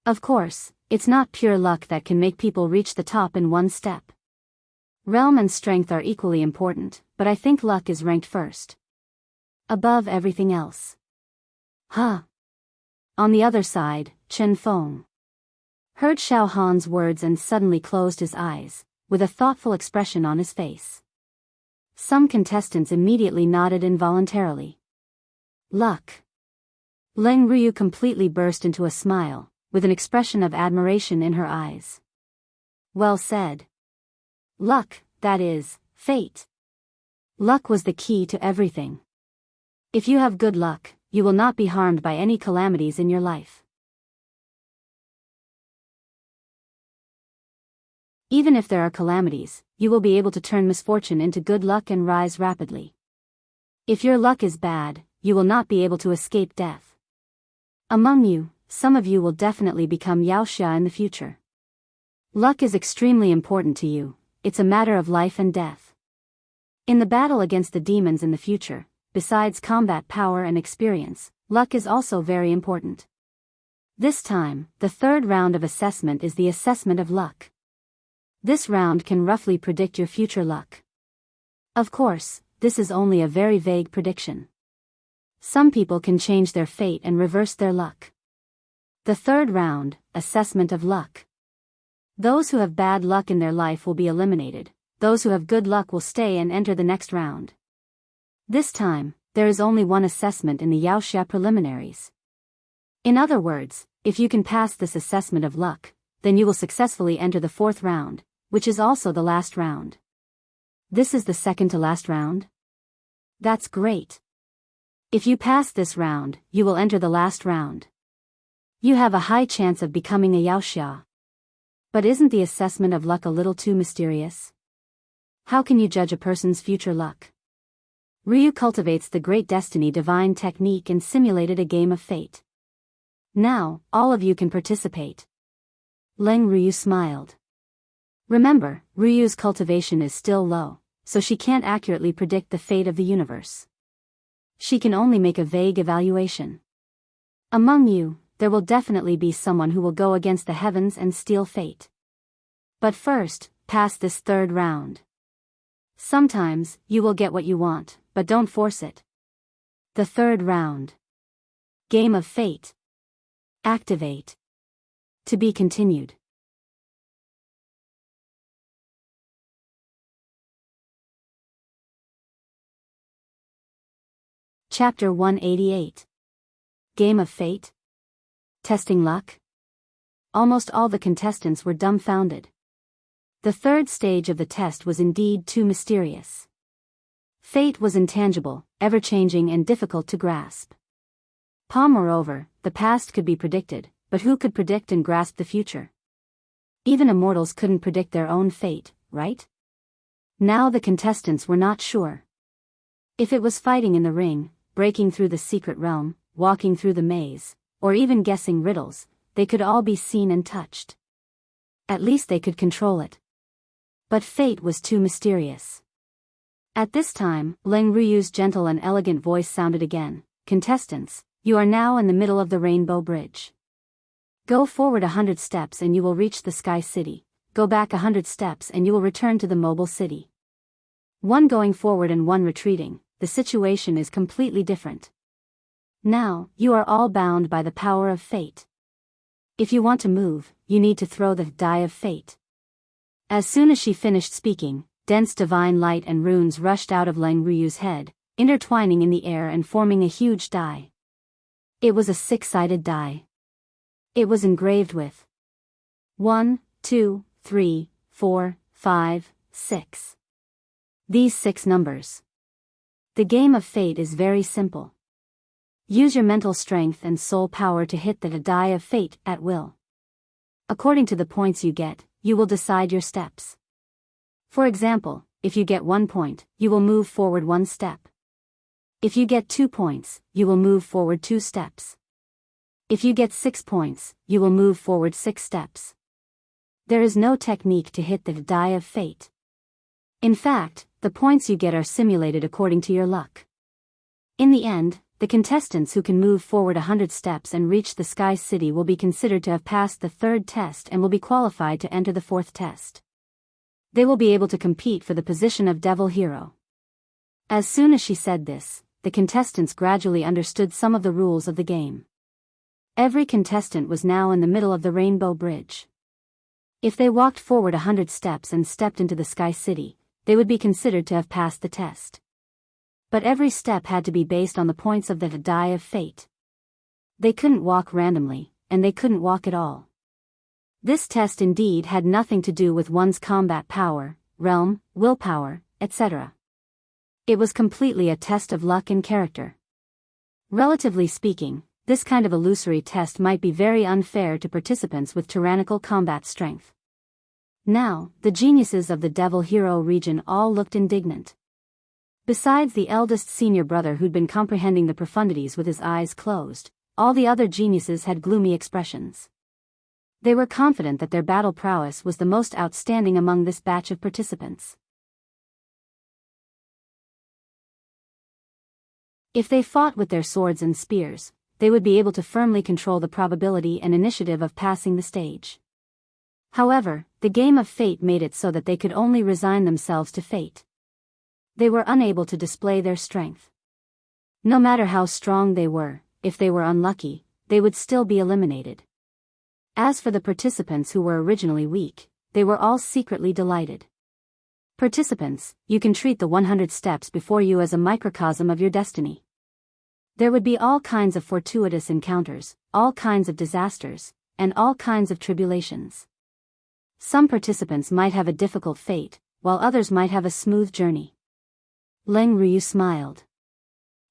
Of course, it's not pure luck that can make people reach the top in one step. Realm and strength are equally important, but I think luck is ranked first. Above everything else. Huh. On the other side, Chen Feng heard Xiao Han's words and suddenly closed his eyes, with a thoughtful expression on his face. Some contestants immediately nodded involuntarily. Luck. Leng Ruyu completely burst into a smile, with an expression of admiration in her eyes. Well said. Luck, that is, fate. Luck was the key to everything. If you have good luck, you will not be harmed by any calamities in your life. Even if there are calamities, you will be able to turn misfortune into good luck and rise rapidly. If your luck is bad, you will not be able to escape death. Among you, some of you will definitely become Yaoxia in the future. Luck is extremely important to you, it's a matter of life and death. In the battle against the demons in the future, besides combat power and experience, luck is also very important. This time, the third round of assessment is the assessment of luck. This round can roughly predict your future luck. Of course, this is only a very vague prediction. Some people can change their fate and reverse their luck. The third round, assessment of luck. Those who have bad luck in their life will be eliminated, those who have good luck will stay and enter the next round. This time, there is only one assessment in the Yaoxia preliminaries. In other words, if you can pass this assessment of luck, then you will successfully enter the fourth round, which is also the last round. This is the second to last round? That's great. If you pass this round, you will enter the last round. You have a high chance of becoming a Yaoxia. But isn't the assessment of luck a little too mysterious? How can you judge a person's future luck? Ryu cultivates the great destiny divine technique and simulated a game of fate. Now, all of you can participate. Leng Ryu smiled. Remember, Ryu's cultivation is still low, so she can't accurately predict the fate of the universe. She can only make a vague evaluation. Among you, there will definitely be someone who will go against the heavens and steal fate. But first, pass this third round. Sometimes, you will get what you want, but don't force it. The third round. Game of Fate. Activate. To be continued. Chapter 188. Game of Fate? Testing luck? Almost all the contestants were dumbfounded. The third stage of the test was indeed too mysterious. Fate was intangible, ever-changing and difficult to grasp. Moreover, the past could be predicted, but who could predict and grasp the future? Even immortals couldn't predict their own fate, right? Now the contestants were not sure. If it was fighting in the ring, breaking through the secret realm, walking through the maze, or even guessing riddles, they could all be seen and touched. At least they could control it. But fate was too mysterious. At this time, Leng Ruyu's gentle and elegant voice sounded again. Contestants, you are now in the middle of the Rainbow Bridge. Go forward 100 steps and you will reach the Sky City. Go back 100 steps and you will return to the Mobile City. One going forward and one retreating, the situation is completely different. Now, you are all bound by the power of fate. If you want to move, you need to throw the die of fate. As soon as she finished speaking, dense divine light and runes rushed out of Leng Ruyu's head, intertwining in the air and forming a huge die. It was a 6-sided die. It was engraved with 1, 2, 3, 4, 5, 6. These 6 numbers. The game of fate is very simple. Use your mental strength and soul power to hit the die of fate at will. According to the points you get, you will decide your steps. For example, if you get 1 point, you will move forward 1 step. If you get 2 points, you will move forward 2 steps. If you get 6 points, you will move forward 6 steps. There is no technique to hit the die of fate. In fact, the points you get are simulated according to your luck. In the end, the contestants who can move forward 100 steps and reach the Sky City will be considered to have passed the 3rd test and will be qualified to enter the 4th test. They will be able to compete for the position of Devil Hero. As soon as she said this, the contestants gradually understood some of the rules of the game. Every contestant was now in the middle of the Rainbow Bridge. If they walked forward 100 steps and stepped into the Sky City, they would be considered to have passed the test. But every step had to be based on the points of the die of fate. They couldn't walk randomly, and they couldn't walk at all. This test indeed had nothing to do with one's combat power, realm, willpower, etc. It was completely a test of luck and character. Relatively speaking, this kind of illusory test might be very unfair to participants with tyrannical combat strength. Now, the geniuses of the Devil Hero region all looked indignant. Besides the eldest senior brother who'd been comprehending the profundities with his eyes closed, all the other geniuses had gloomy expressions. They were confident that their battle prowess was the most outstanding among this batch of participants. If they fought with their swords and spears, they would be able to firmly control the probability and initiative of passing the stage. However, the game of fate made it so that they could only resign themselves to fate. They were unable to display their strength. No matter how strong they were, if they were unlucky, they would still be eliminated. As for the participants who were originally weak, they were all secretly delighted. Participants, you can treat the 100 steps before you as a microcosm of your destiny. There would be all kinds of fortuitous encounters, all kinds of disasters, and all kinds of tribulations. Some participants might have a difficult fate, while others might have a smooth journey. Leng Ryu smiled.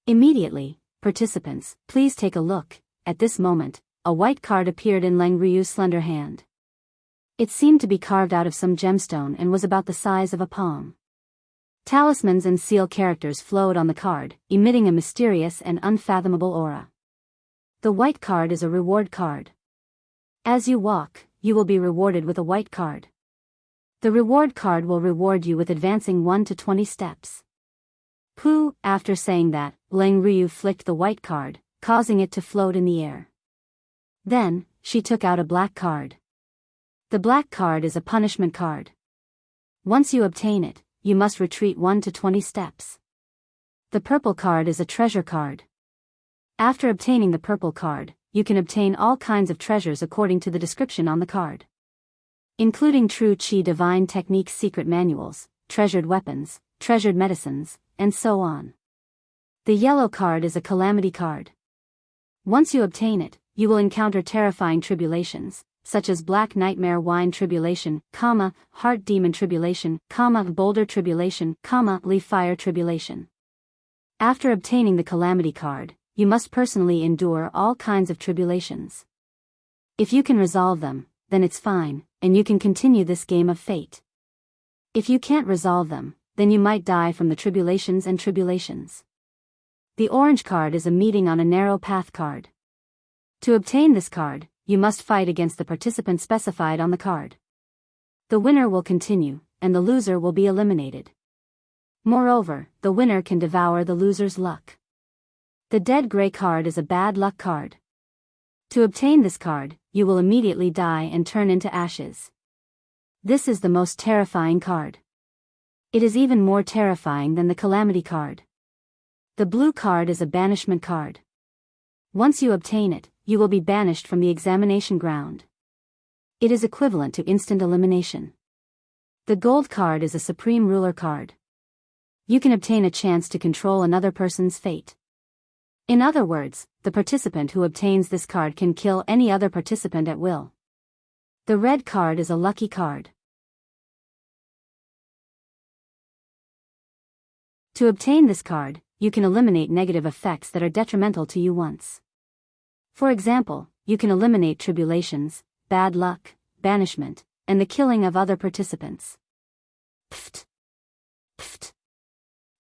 Immediately, participants, please take a look. At this moment, a white card appeared in Leng Ryu's slender hand. It seemed to be carved out of some gemstone and was about the size of a palm. Talismans and seal characters flowed on the card, emitting a mysterious and unfathomable aura. The white card is a reward card. As you walk, you will be rewarded with a white card. The reward card will reward you with advancing 1 to 20 steps. Pooh, after saying that, Leng Ryu flicked the white card, causing it to float in the air. Then, she took out a black card. The black card is a punishment card. Once you obtain it, you must retreat 1 to 20 steps. The purple card is a treasure card. After obtaining the purple card, you can obtain all kinds of treasures according to the description on the card, including true Qi divine techniques secret manuals, treasured weapons, treasured medicines, and so on. The yellow card is a calamity card. Once you obtain it, you will encounter terrifying tribulations, such as Black Nightmare Wine Tribulation, Heart Demon Tribulation, Boulder Tribulation, Leaf Fire Tribulation. After obtaining the Calamity card, you must personally endure all kinds of tribulations. If you can resolve them, then it's fine, and you can continue this game of fate. If you can't resolve them, then you might die from the tribulations and tribulations. The orange card is a meeting on a narrow path card. To obtain this card, you must fight against the participant specified on the card. The winner will continue, and the loser will be eliminated. Moreover, the winner can devour the loser's luck. The dead gray card is a bad luck card. To obtain this card, you will immediately die and turn into ashes. This is the most terrifying card. It is even more terrifying than the calamity card. The blue card is a banishment card. Once you obtain it, you will be banished from the examination ground. It is equivalent to instant elimination. The gold card is a supreme ruler card. You can obtain a chance to control another person's fate. In other words, the participant who obtains this card can kill any other participant at will. The red card is a lucky card. To obtain this card, you can eliminate negative effects that are detrimental to you once. For example, you can eliminate tribulations, bad luck, banishment, and the killing of other participants. Pft. Pft.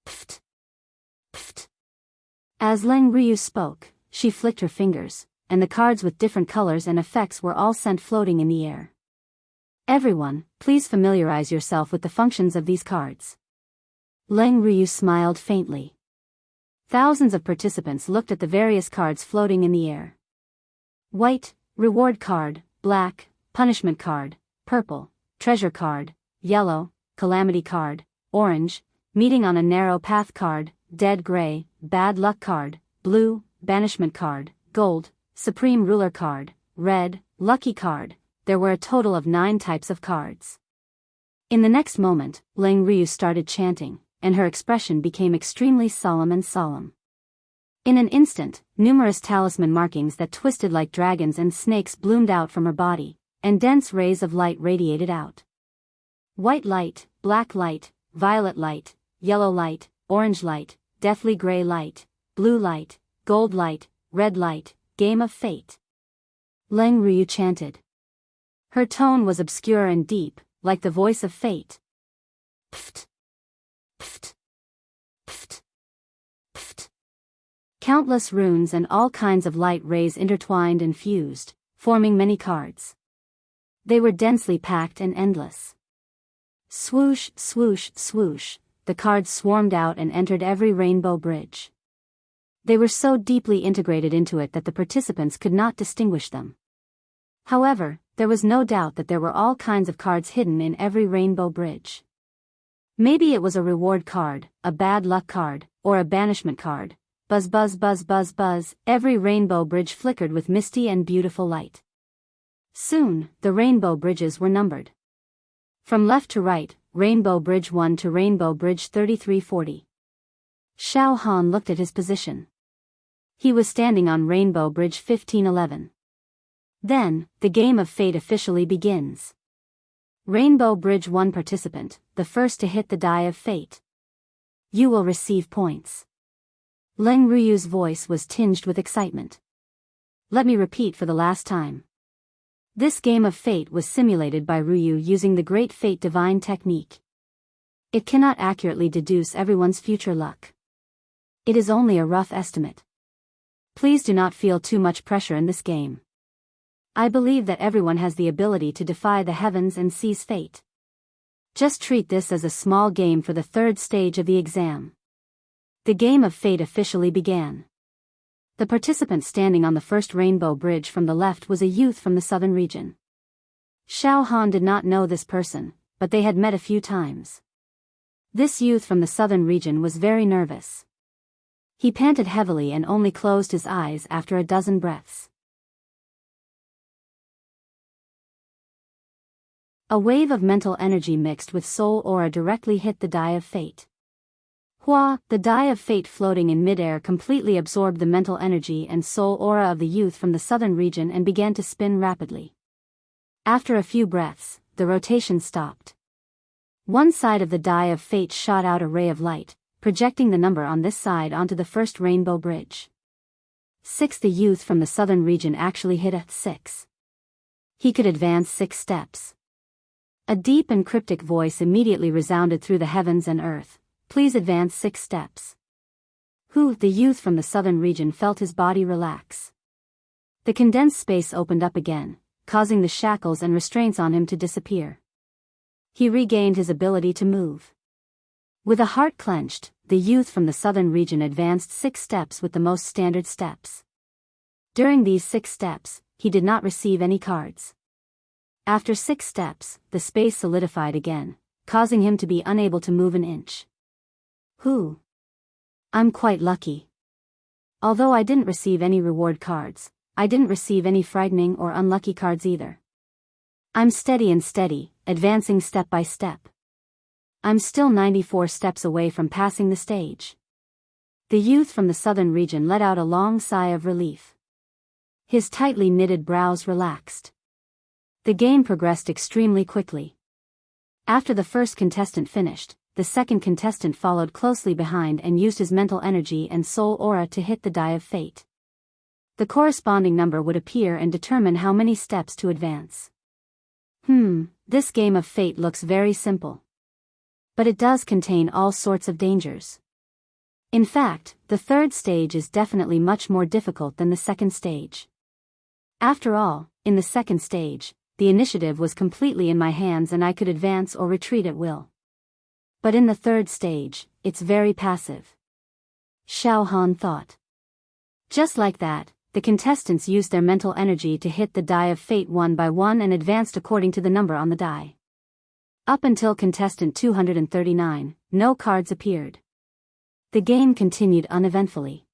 Pft. Pft. As Leng Ryu spoke, she flicked her fingers, and the cards with different colors and effects were all sent floating in the air. Everyone, please familiarize yourself with the functions of these cards. Leng Ryu smiled faintly. Thousands of participants looked at the various cards floating in the air. White, reward card, black, punishment card, purple, treasure card, yellow, calamity card, orange, meeting on a narrow path card, dead gray, bad luck card, blue, banishment card, gold, supreme ruler card, red, lucky card. There were a total of 9 types of cards. In the next moment, Lang Ryu started chanting, and her expression became extremely solemn and solemn. In an instant, numerous talisman markings that twisted like dragons and snakes bloomed out from her body, and dense rays of light radiated out. White light, black light, violet light, yellow light, orange light, deathly gray light, blue light, gold light, red light, game of fate. Lang Ryu chanted. Her tone was obscure and deep, like the voice of fate. Pft. Pft. Pft. Pft. Countless runes and all kinds of light rays intertwined and fused, forming many cards. They were densely packed and endless. Swoosh, swoosh, swoosh, the cards swarmed out and entered every rainbow bridge. They were so deeply integrated into it that the participants could not distinguish them. However, there was no doubt that there were all kinds of cards hidden in every rainbow bridge. Maybe it was a reward card, a bad luck card, or a banishment card. Buzz buzz buzz buzz buzz, every rainbow bridge flickered with misty and beautiful light. Soon, the rainbow bridges were numbered. From left to right, Rainbow Bridge 1 to Rainbow Bridge 3340. Xiao Han looked at his position. He was standing on Rainbow Bridge 1511. Then, the game of fate officially begins. Rainbow Bridge 1 participant, the first to hit the die of fate. You will receive points. Lang Ryu's voice was tinged with excitement. Let me repeat for the last time. This game of fate was simulated by Ryu using the Great Fate Divine technique. It cannot accurately deduce everyone's future luck. It is only a rough estimate. Please do not feel too much pressure in this game. I believe that everyone has the ability to defy the heavens and seize fate. Just treat this as a small game for the 3rd stage of the exam. The game of fate officially began. The participant standing on the first rainbow bridge from the left was a youth from the southern region. Xiao Han did not know this person, but they had met a few times. This youth from the southern region was very nervous. He panted heavily and only closed his eyes after a dozen breaths. A wave of mental energy mixed with soul aura directly hit the die of fate. Hua, the die of fate floating in midair completely absorbed the mental energy and soul aura of the youth from the southern region and began to spin rapidly. After a few breaths, the rotation stopped. One side of the die of fate shot out a ray of light, projecting the number on this side onto the first rainbow bridge. 6. The youth from the southern region actually hit a 6. He could advance 6 steps. A deep and cryptic voice immediately resounded through the heavens and earth. Please advance 6 steps. Who, the youth from the southern region, felt his body relax. The condensed space opened up again, causing the shackles and restraints on him to disappear. He regained his ability to move. With a heart clenched, the youth from the southern region advanced 6 steps with the most standard steps. During these 6 steps, he did not receive any cards. After 6 steps, the space solidified again, causing him to be unable to move an inch. Who? I'm quite lucky. Although I didn't receive any reward cards, I didn't receive any frightening or unlucky cards either. I'm steady and steady, advancing step by step. I'm still 94 steps away from passing the stage. The youth from the southern region let out a long sigh of relief. His tightly knitted brows relaxed. The game progressed extremely quickly. After the first contestant finished, the second contestant followed closely behind and used his mental energy and soul aura to hit the die of fate. The corresponding number would appear and determine how many steps to advance. This game of fate looks very simple. But it does contain all sorts of dangers. In fact, the 3rd stage is definitely much more difficult than the 2nd stage. After all, in the 2nd stage, the initiative was completely in my hands and I could advance or retreat at will. But in the 3rd stage, it's very passive. Xiao Han thought. Just like that, the contestants used their mental energy to hit the die of fate one by one and advanced according to the number on the die. Up until contestant 239, no cards appeared. The game continued uneventfully.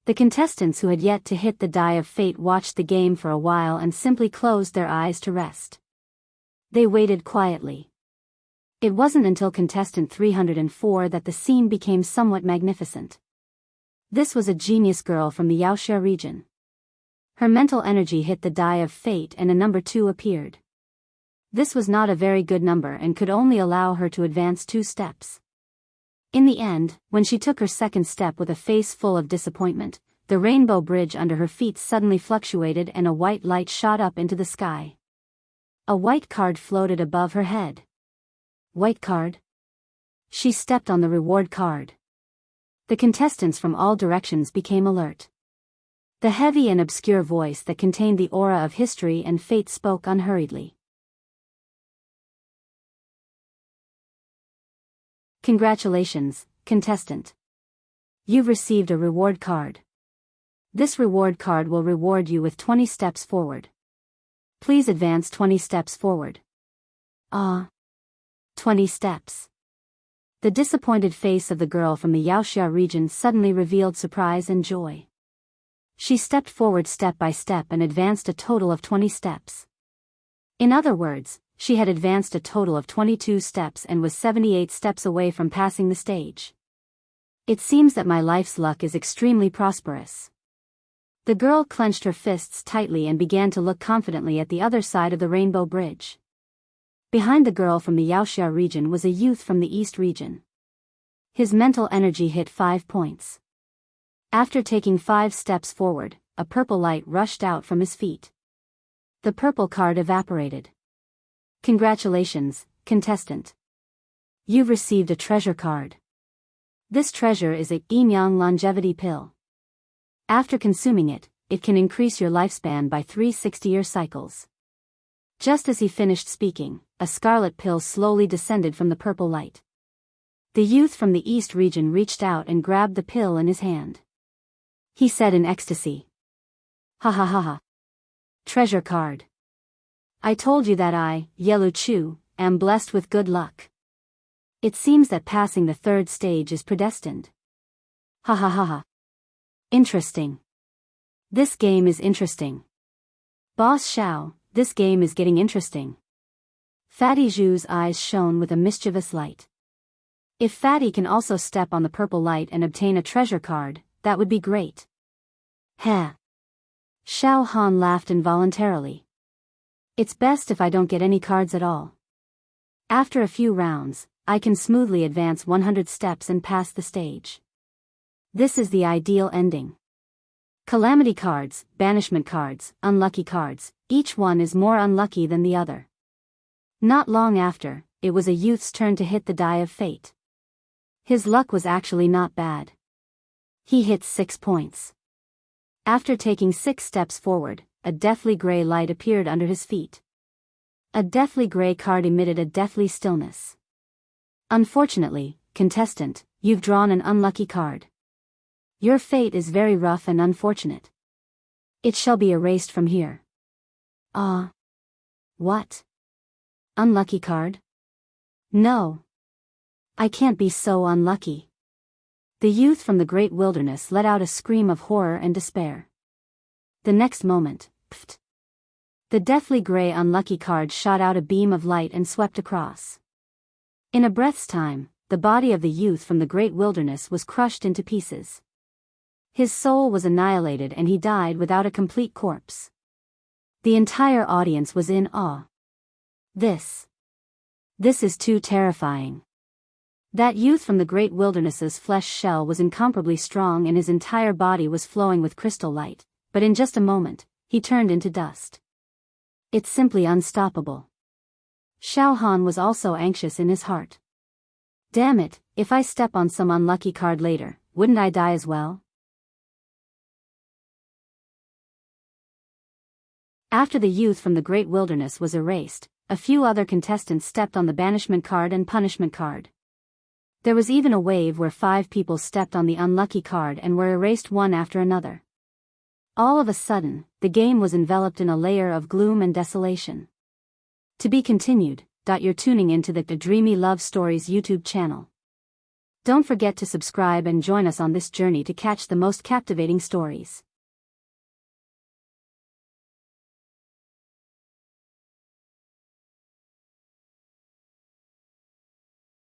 The contestants who had yet to hit the die of fate watched the game for a while and simply closed their eyes to rest. They waited quietly. It wasn't until contestant 304 that the scene became somewhat magnificent. This was a genius girl from the Yaoxia region. Her mental energy hit the die of fate and a number 2 appeared. This was not a very good number and could only allow her to advance 2 steps. In the end, when she took her second step with a face full of disappointment, the rainbow bridge under her feet suddenly fluctuated and a white light shot up into the sky. A white card floated above her head. White card? She stepped on the reward card. The contestants from all directions became alert. The heavy and obscure voice that contained the aura of history and fate spoke unhurriedly. Congratulations, contestant. You've received a reward card. This reward card will reward you with 20 steps forward. Please advance 20 steps forward. 20 steps. The disappointed face of the girl from the Yaoxia region suddenly revealed surprise and joy. She stepped forward step by step and advanced a total of 20 steps. In other words, she had advanced a total of 22 steps and was 78 steps away from passing the stage. It seems that my life's luck is extremely prosperous. The girl clenched her fists tightly and began to look confidently at the other side of the rainbow bridge. Behind the girl from the Yaoxia region was a youth from the East region. His mental energy hit 5 points. After taking 5 steps forward, a purple light rushed out from his feet. The purple card evaporated. Congratulations, contestant. You've received a treasure card. This treasure is a yin-yang longevity pill. After consuming it, it can increase your lifespan by 360-year cycles. Just as he finished speaking, a scarlet pill slowly descended from the purple light. The youth from the East region reached out and grabbed the pill in his hand. He said in ecstasy, "Ha ha ha ha. Treasure card. I told you that I, Yelu Chu, am blessed with good luck. It seems that passing the 3rd stage is predestined. Ha ha ha ha. Interesting. This game is interesting. Boss Xiao, this game is getting interesting." Fatty Zhu's eyes shone with a mischievous light. If Fatty can also step on the purple light and obtain a treasure card, that would be great. Heh. Xiao Han laughed involuntarily. It's best if I don't get any cards at all. After a few rounds, I can smoothly advance 100 steps and pass the stage. This is the ideal ending. Calamity cards, banishment cards, unlucky cards, each one is more unlucky than the other. Not long after, it was a youth's turn to hit the die of fate. His luck was actually not bad. He hit 6 points. After taking 6 steps forward, a deathly gray light appeared under his feet. A deathly gray card emitted a deathly stillness. Unfortunately, contestant, you've drawn an unlucky card. Your fate is very rough and unfortunate. It shall be erased from here. What? Unlucky card? No. I can't be so unlucky. The youth from the great wilderness let out a scream of horror and despair. The next moment, pfft. The deathly gray unlucky card shot out a beam of light and swept across. In a breath's time, the body of the youth from the great wilderness was crushed into pieces. His soul was annihilated and he died without a complete corpse. The entire audience was in awe. This is too terrifying. That youth from the great wilderness's flesh shell was incomparably strong and his entire body was flowing with crystal light, but in just a moment, he turned into dust. It's simply unstoppable. Xiao Han was also anxious in his heart. Damn it, if I step on some unlucky card later, wouldn't I die as well? After the youth from the great wilderness was erased, a few other contestants stepped on the banishment card and punishment card. There was even a wave where 5 people stepped on the unlucky card and were erased one after another. All of a sudden, the game was enveloped in a layer of gloom and desolation. To be continued. You're tuning into the Dreamy Love Stories YouTube channel. Don't forget to subscribe and join us on this journey to catch the most captivating stories.